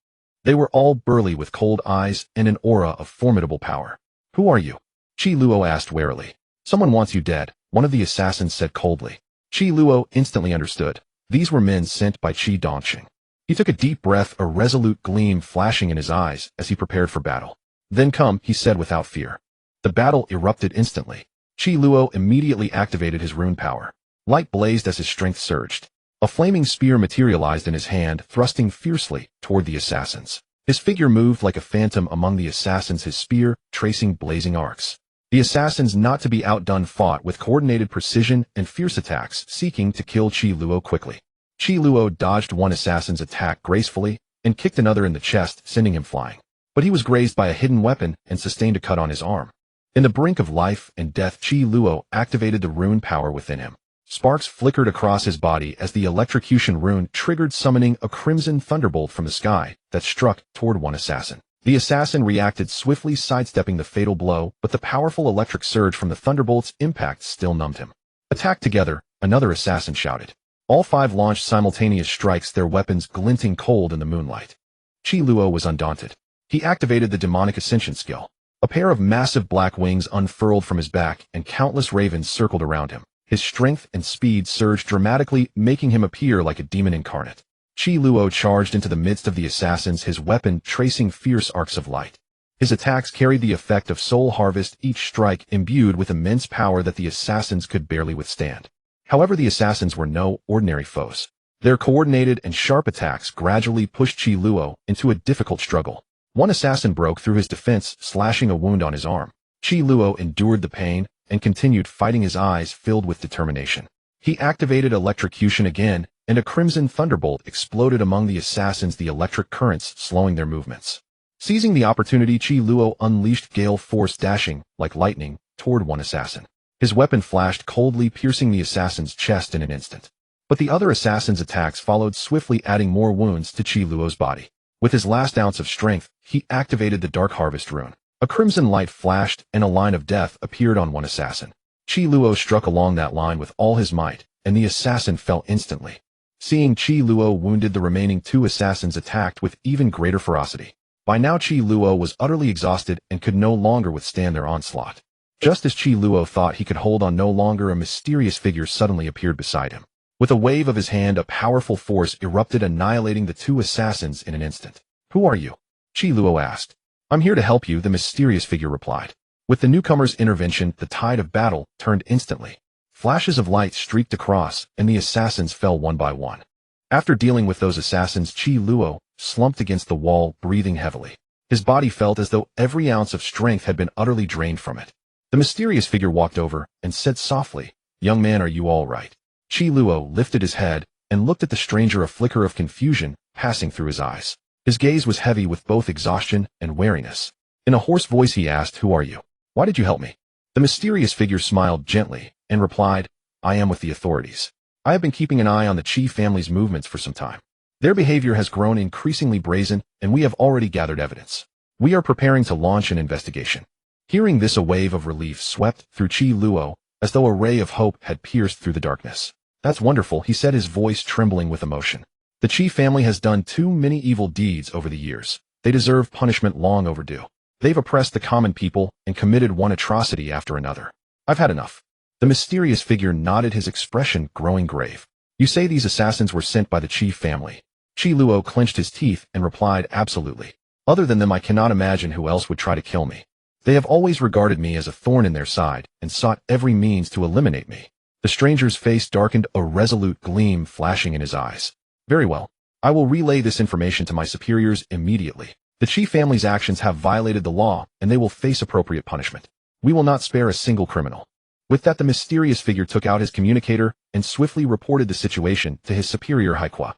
They were all burly with cold eyes and an aura of formidable power. Who are you? Qi Luo asked warily. Someone wants you dead, one of the assassins said coldly. Qi Luo instantly understood. These were men sent by Qi Dongqing. He took a deep breath, a resolute gleam flashing in his eyes as he prepared for battle. Then come, he said without fear. The battle erupted instantly. Qi Luo immediately activated his rune power. Light blazed as his strength surged. A flaming spear materialized in his hand, thrusting fiercely toward the assassins. His figure moved like a phantom among the assassins, his spear tracing blazing arcs. The assassins, not to be outdone, fought with coordinated precision and fierce attacks, seeking to kill Qi Luo quickly. Qi Luo dodged one assassin's attack gracefully and kicked another in the chest, sending him flying. But he was grazed by a hidden weapon and sustained a cut on his arm. In the brink of life and death, Qi Luo activated the rune power within him. Sparks flickered across his body as the electrocution rune triggered, summoning a crimson thunderbolt from the sky that struck toward one assassin. The assassin reacted swiftly, sidestepping the fatal blow, but the powerful electric surge from the thunderbolt's impact still numbed him. "Attack together," another assassin shouted. All five launched simultaneous strikes, their weapons glinting cold in the moonlight. Qi Luo was undaunted. He activated the demonic ascension skill. A pair of massive black wings unfurled from his back, and countless ravens circled around him. His strength and speed surged dramatically, making him appear like a demon incarnate. Qi Luo charged into the midst of the assassins, his weapon tracing fierce arcs of light. His attacks carried the effect of soul harvest, each strike imbued with immense power that the assassins could barely withstand. However, the assassins were no ordinary foes. Their coordinated and sharp attacks gradually pushed Qi Luo into a difficult struggle. One assassin broke through his defense, slashing a wound on his arm. Qi Luo endured the pain and continued fighting, his eyes filled with determination. He activated electrocution again, and a crimson thunderbolt exploded among the assassins, the electric currents slowing their movements. Seizing the opportunity, Qi Luo unleashed gale force, dashing like lightning toward one assassin. His weapon flashed coldly, piercing the assassin's chest in an instant. But the other assassin's attacks followed swiftly, adding more wounds to Qi Luo's body. With his last ounce of strength, he activated the Dark Harvest rune. A crimson light flashed, and a line of death appeared on one assassin. Qi Luo struck along that line with all his might, and the assassin fell instantly. Seeing Qi Luo wounded, the remaining two assassins attacked with even greater ferocity. By now Qi Luo was utterly exhausted and could no longer withstand their onslaught. Just as Qi Luo thought he could hold on no longer, a mysterious figure suddenly appeared beside him. With a wave of his hand, a powerful force erupted, annihilating the two assassins in an instant. "Who are you?" Qi Luo asked. "I'm here to help you," the mysterious figure replied. With the newcomer's intervention, the tide of battle turned instantly. Flashes of light streaked across, and the assassins fell one by one. After dealing with those assassins, Qi Luo slumped against the wall, breathing heavily. His body felt as though every ounce of strength had been utterly drained from it. The mysterious figure walked over and said softly, "Young man, are you all right?" Qi Luo lifted his head and looked at the stranger, a flicker of confusion passing through his eyes. His gaze was heavy with both exhaustion and wariness. In a hoarse voice he asked, "Who are you? Why did you help me?" The mysterious figure smiled gently and replied, "I am with the authorities. I have been keeping an eye on the Qi family's movements for some time. Their behavior has grown increasingly brazen, and we have already gathered evidence. We are preparing to launch an investigation." Hearing this, a wave of relief swept through Qi Luo, as though a ray of hope had pierced through the darkness. "That's wonderful," he said, his voice trembling with emotion. "The Qi family has done too many evil deeds over the years. They deserve punishment long overdue. They've oppressed the common people and committed one atrocity after another. I've had enough." The mysterious figure nodded, his expression growing grave. "You say these assassins were sent by the Qi family?" Qi Luo clenched his teeth and replied, "Absolutely. Other than them, I cannot imagine who else would try to kill me. They have always regarded me as a thorn in their side and sought every means to eliminate me." The stranger's face darkened, a resolute gleam flashing in his eyes. "Very well. I will relay this information to my superiors immediately. The Qi family's actions have violated the law, and they will face appropriate punishment. We will not spare a single criminal." With that, the mysterious figure took out his communicator and swiftly reported the situation to his superior Haikua.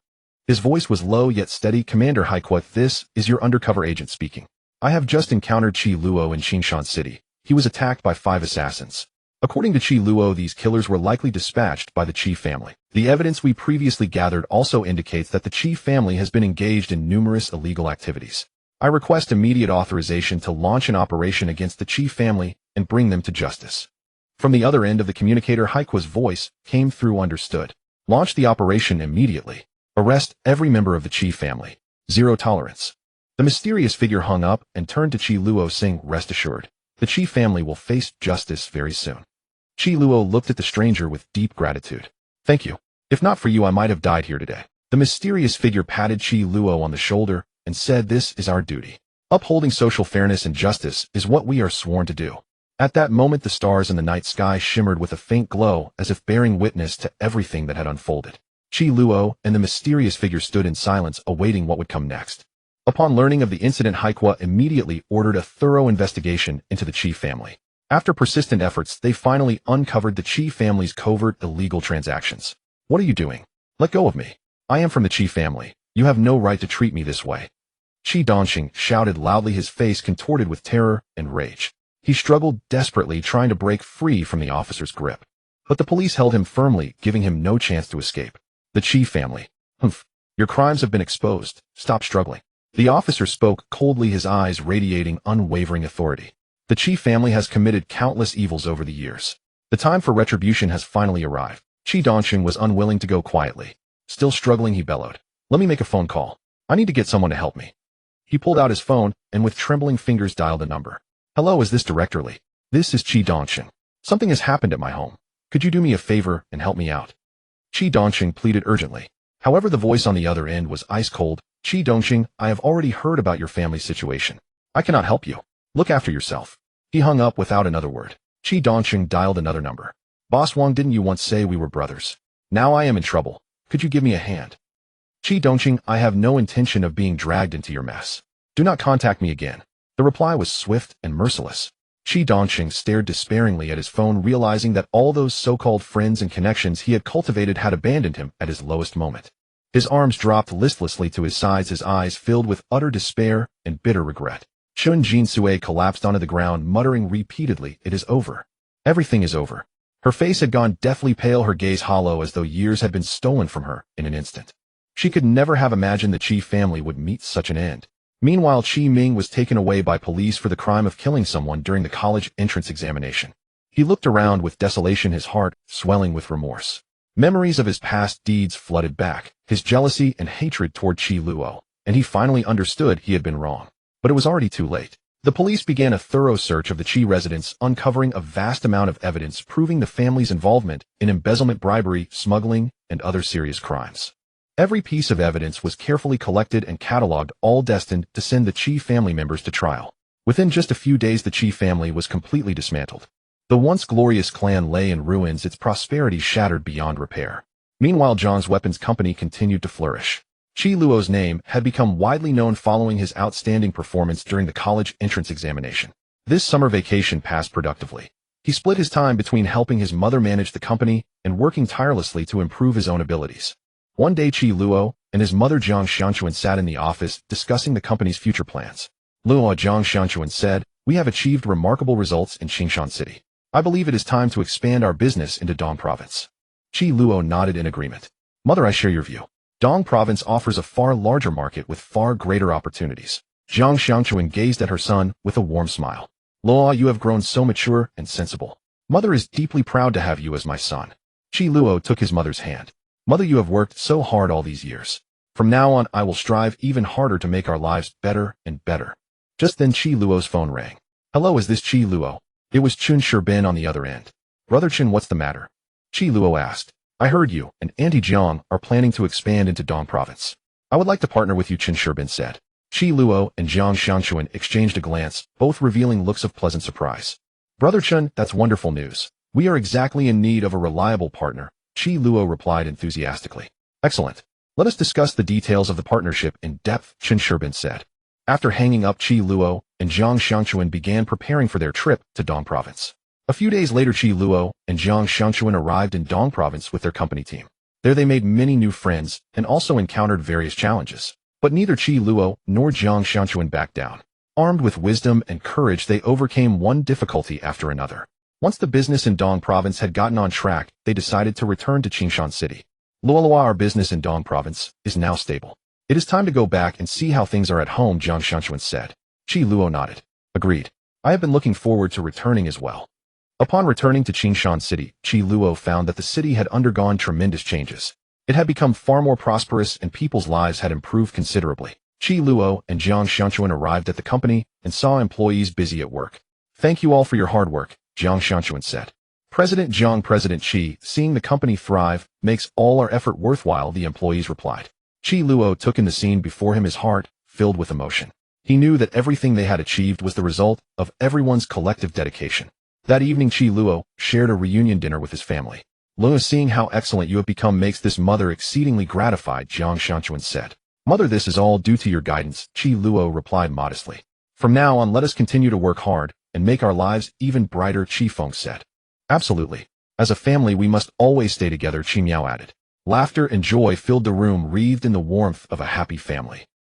His voice was low yet steady. "Commander Haikua, this is your undercover agent speaking. I have just encountered Qi Luo in Qingshan City. He was attacked by 5 assassins. According to Qi Luo, these killers were likely dispatched by the Qi family. The evidence we previously gathered also indicates that the Qi family has been engaged in numerous illegal activities. I request immediate authorization to launch an operation against the Qi family and bring them to justice." From the other end of the communicator, Haikua's voice came through. "Understood. Launch the operation immediately. Arrest every member of the Qi family. Zero tolerance." The mysterious figure hung up and turned to Qi Luo, saying, "Rest assured, the Qi family will face justice very soon." Qi Luo looked at the stranger with deep gratitude. "Thank you. If not for you, I might have died here today." The mysterious figure patted Qi Luo on the shoulder and said, "This is our duty. Upholding social fairness and justice is what we are sworn to do." At that moment, the stars in the night sky shimmered with a faint glow, as if bearing witness to everything that had unfolded. Qi Luo and the mysterious figure stood in silence, awaiting what would come next. Upon learning of the incident, Haikua immediately ordered a thorough investigation into the Qi family. After persistent efforts, they finally uncovered the Qi family's covert illegal transactions. "What are you doing? Let go of me. I am from the Qi family. You have no right to treat me this way." Qi Dongxing shouted loudly, his face contorted with terror and rage. He struggled desperately, trying to break free from the officer's grip. But the police held him firmly, giving him no chance to escape. The Qi family. Humph. Your crimes have been exposed. Stop struggling. The officer spoke coldly, his eyes radiating unwavering authority. The Qi family has committed countless evils over the years. The time for retribution has finally arrived. Qi Dongqing was unwilling to go quietly. Still struggling, he bellowed. Let me make a phone call. I need to get someone to help me. He pulled out his phone and with trembling fingers dialed a number. Hello, is this Director Li? This is Qi Dongqing. Something has happened at my home. Could you do me a favor and help me out? Qi Dongqing pleaded urgently. However, the voice on the other end was ice cold. Qi Dongqing, I have already heard about your family's situation. I cannot help you. Look after yourself. He hung up without another word. Qi Dongqing dialed another number. Boss Wang, didn't you once say we were brothers? Now I am in trouble. Could you give me a hand? Qi Dongqing, I have no intention of being dragged into your mess. Do not contact me again. The reply was swift and merciless. Qi Dongqing stared despairingly at his phone, realizing that all those so-called friends and connections he had cultivated had abandoned him at his lowest moment. His arms dropped listlessly to his sides, his eyes filled with utter despair and bitter regret. Chun Jinsue collapsed onto the ground, muttering repeatedly, "It is over. Everything is over." Her face had gone deathly pale, her gaze hollow as though years had been stolen from her in an instant. She could never have imagined the Qi family would meet such an end. Meanwhile, Qi Ming was taken away by police for the crime of killing someone during the college entrance examination. He looked around with desolation, his heart swelling with remorse. Memories of his past deeds flooded back, his jealousy and hatred toward Qi Luo, and he finally understood he had been wrong. But it was already too late. The police began a thorough search of the Qi residence, uncovering a vast amount of evidence proving the family's involvement in embezzlement, bribery, smuggling, and other serious crimes. Every piece of evidence was carefully collected and catalogued, all destined to send the Qi family members to trial. Within just a few days, the Qi family was completely dismantled. The once glorious clan lay in ruins, its prosperity shattered beyond repair. Meanwhile, Zhang's weapons company continued to flourish. Qi Luo's name had become widely known following his outstanding performance during the college entrance examination. This summer vacation passed productively. He split his time between helping his mother manage the company and working tirelessly to improve his own abilities. One day, Qi Luo and his mother Zhang Xianchuan sat in the office discussing the company's future plans. Luo, Zhang Xianchuan said, "We have achieved remarkable results in Qingshan City. I believe it is time to expand our business into Dong Province." Qi Luo nodded in agreement. "Mother, I share your view. Dong Province offers a far larger market with far greater opportunities." Zhang Xianchuan gazed at her son with a warm smile. "Luo, you have grown so mature and sensible. Mother is deeply proud to have you as my son." Qi Luo took his mother's hand. "Mother, you have worked so hard all these years. From now on, I will strive even harder to make our lives better and better." Just then, Qi Luo's phone rang. "Hello, is this Qi Luo?" It was Chun Sherbin on the other end. "Brother Chun, what's the matter?" Qi Luo asked. "I heard you and Auntie Jiang are planning to expand into Dong Province. I would like to partner with you," Chun Sherbin said. Qi Luo and Zhang Xianchuan exchanged a glance, both revealing looks of pleasant surprise. "Brother Chun, that's wonderful news. We are exactly in need of a reliable partner," Qi Luo replied enthusiastically. "Excellent. Let us discuss the details of the partnership in depth," Chun Sherbin said. After hanging up, Qi Luo and Zhang Xianchuan began preparing for their trip to Dong Province. A few days later, Qi Luo and Zhang Xianchuan arrived in Dong Province with their company team. There they made many new friends and also encountered various challenges. But neither Qi Luo nor Zhang Xianchuan backed down. Armed with wisdom and courage, they overcame one difficulty after another. Once the business in Dong Province had gotten on track, they decided to return to Qingshan City. "Luolua, our business in Dong Province is now stable. It is time to go back and see how things are at home," Zhang Xianchuan said. Qi Luo nodded. "Agreed. I have been looking forward to returning as well." Upon returning to Qingshan City, Qi Luo found that the city had undergone tremendous changes. It had become far more prosperous and people's lives had improved considerably. Qi Luo and Zhang Xianchuan arrived at the company and saw employees busy at work. "Thank you all for your hard work," Zhang Xianchuan said. "President Zhang, President Qi, seeing the company thrive makes all our effort worthwhile," the employees replied. Qi Luo took in the scene before him, his heart filled with emotion. He knew that everything they had achieved was the result of everyone's collective dedication. That evening, Qi Luo shared a reunion dinner with his family. "Luo, seeing how excellent you have become makes this mother exceedingly gratified," Zhang Xianchuan said. "Mother, this is all due to your guidance," Qi Luo replied modestly. "From now on, let us continue to work hard and make our lives even brighter," Qi Feng said. "Absolutely. As a family, we must always stay together," Qi Miao added. Laughter and joy filled the room, wreathed in the warmth of a happy family.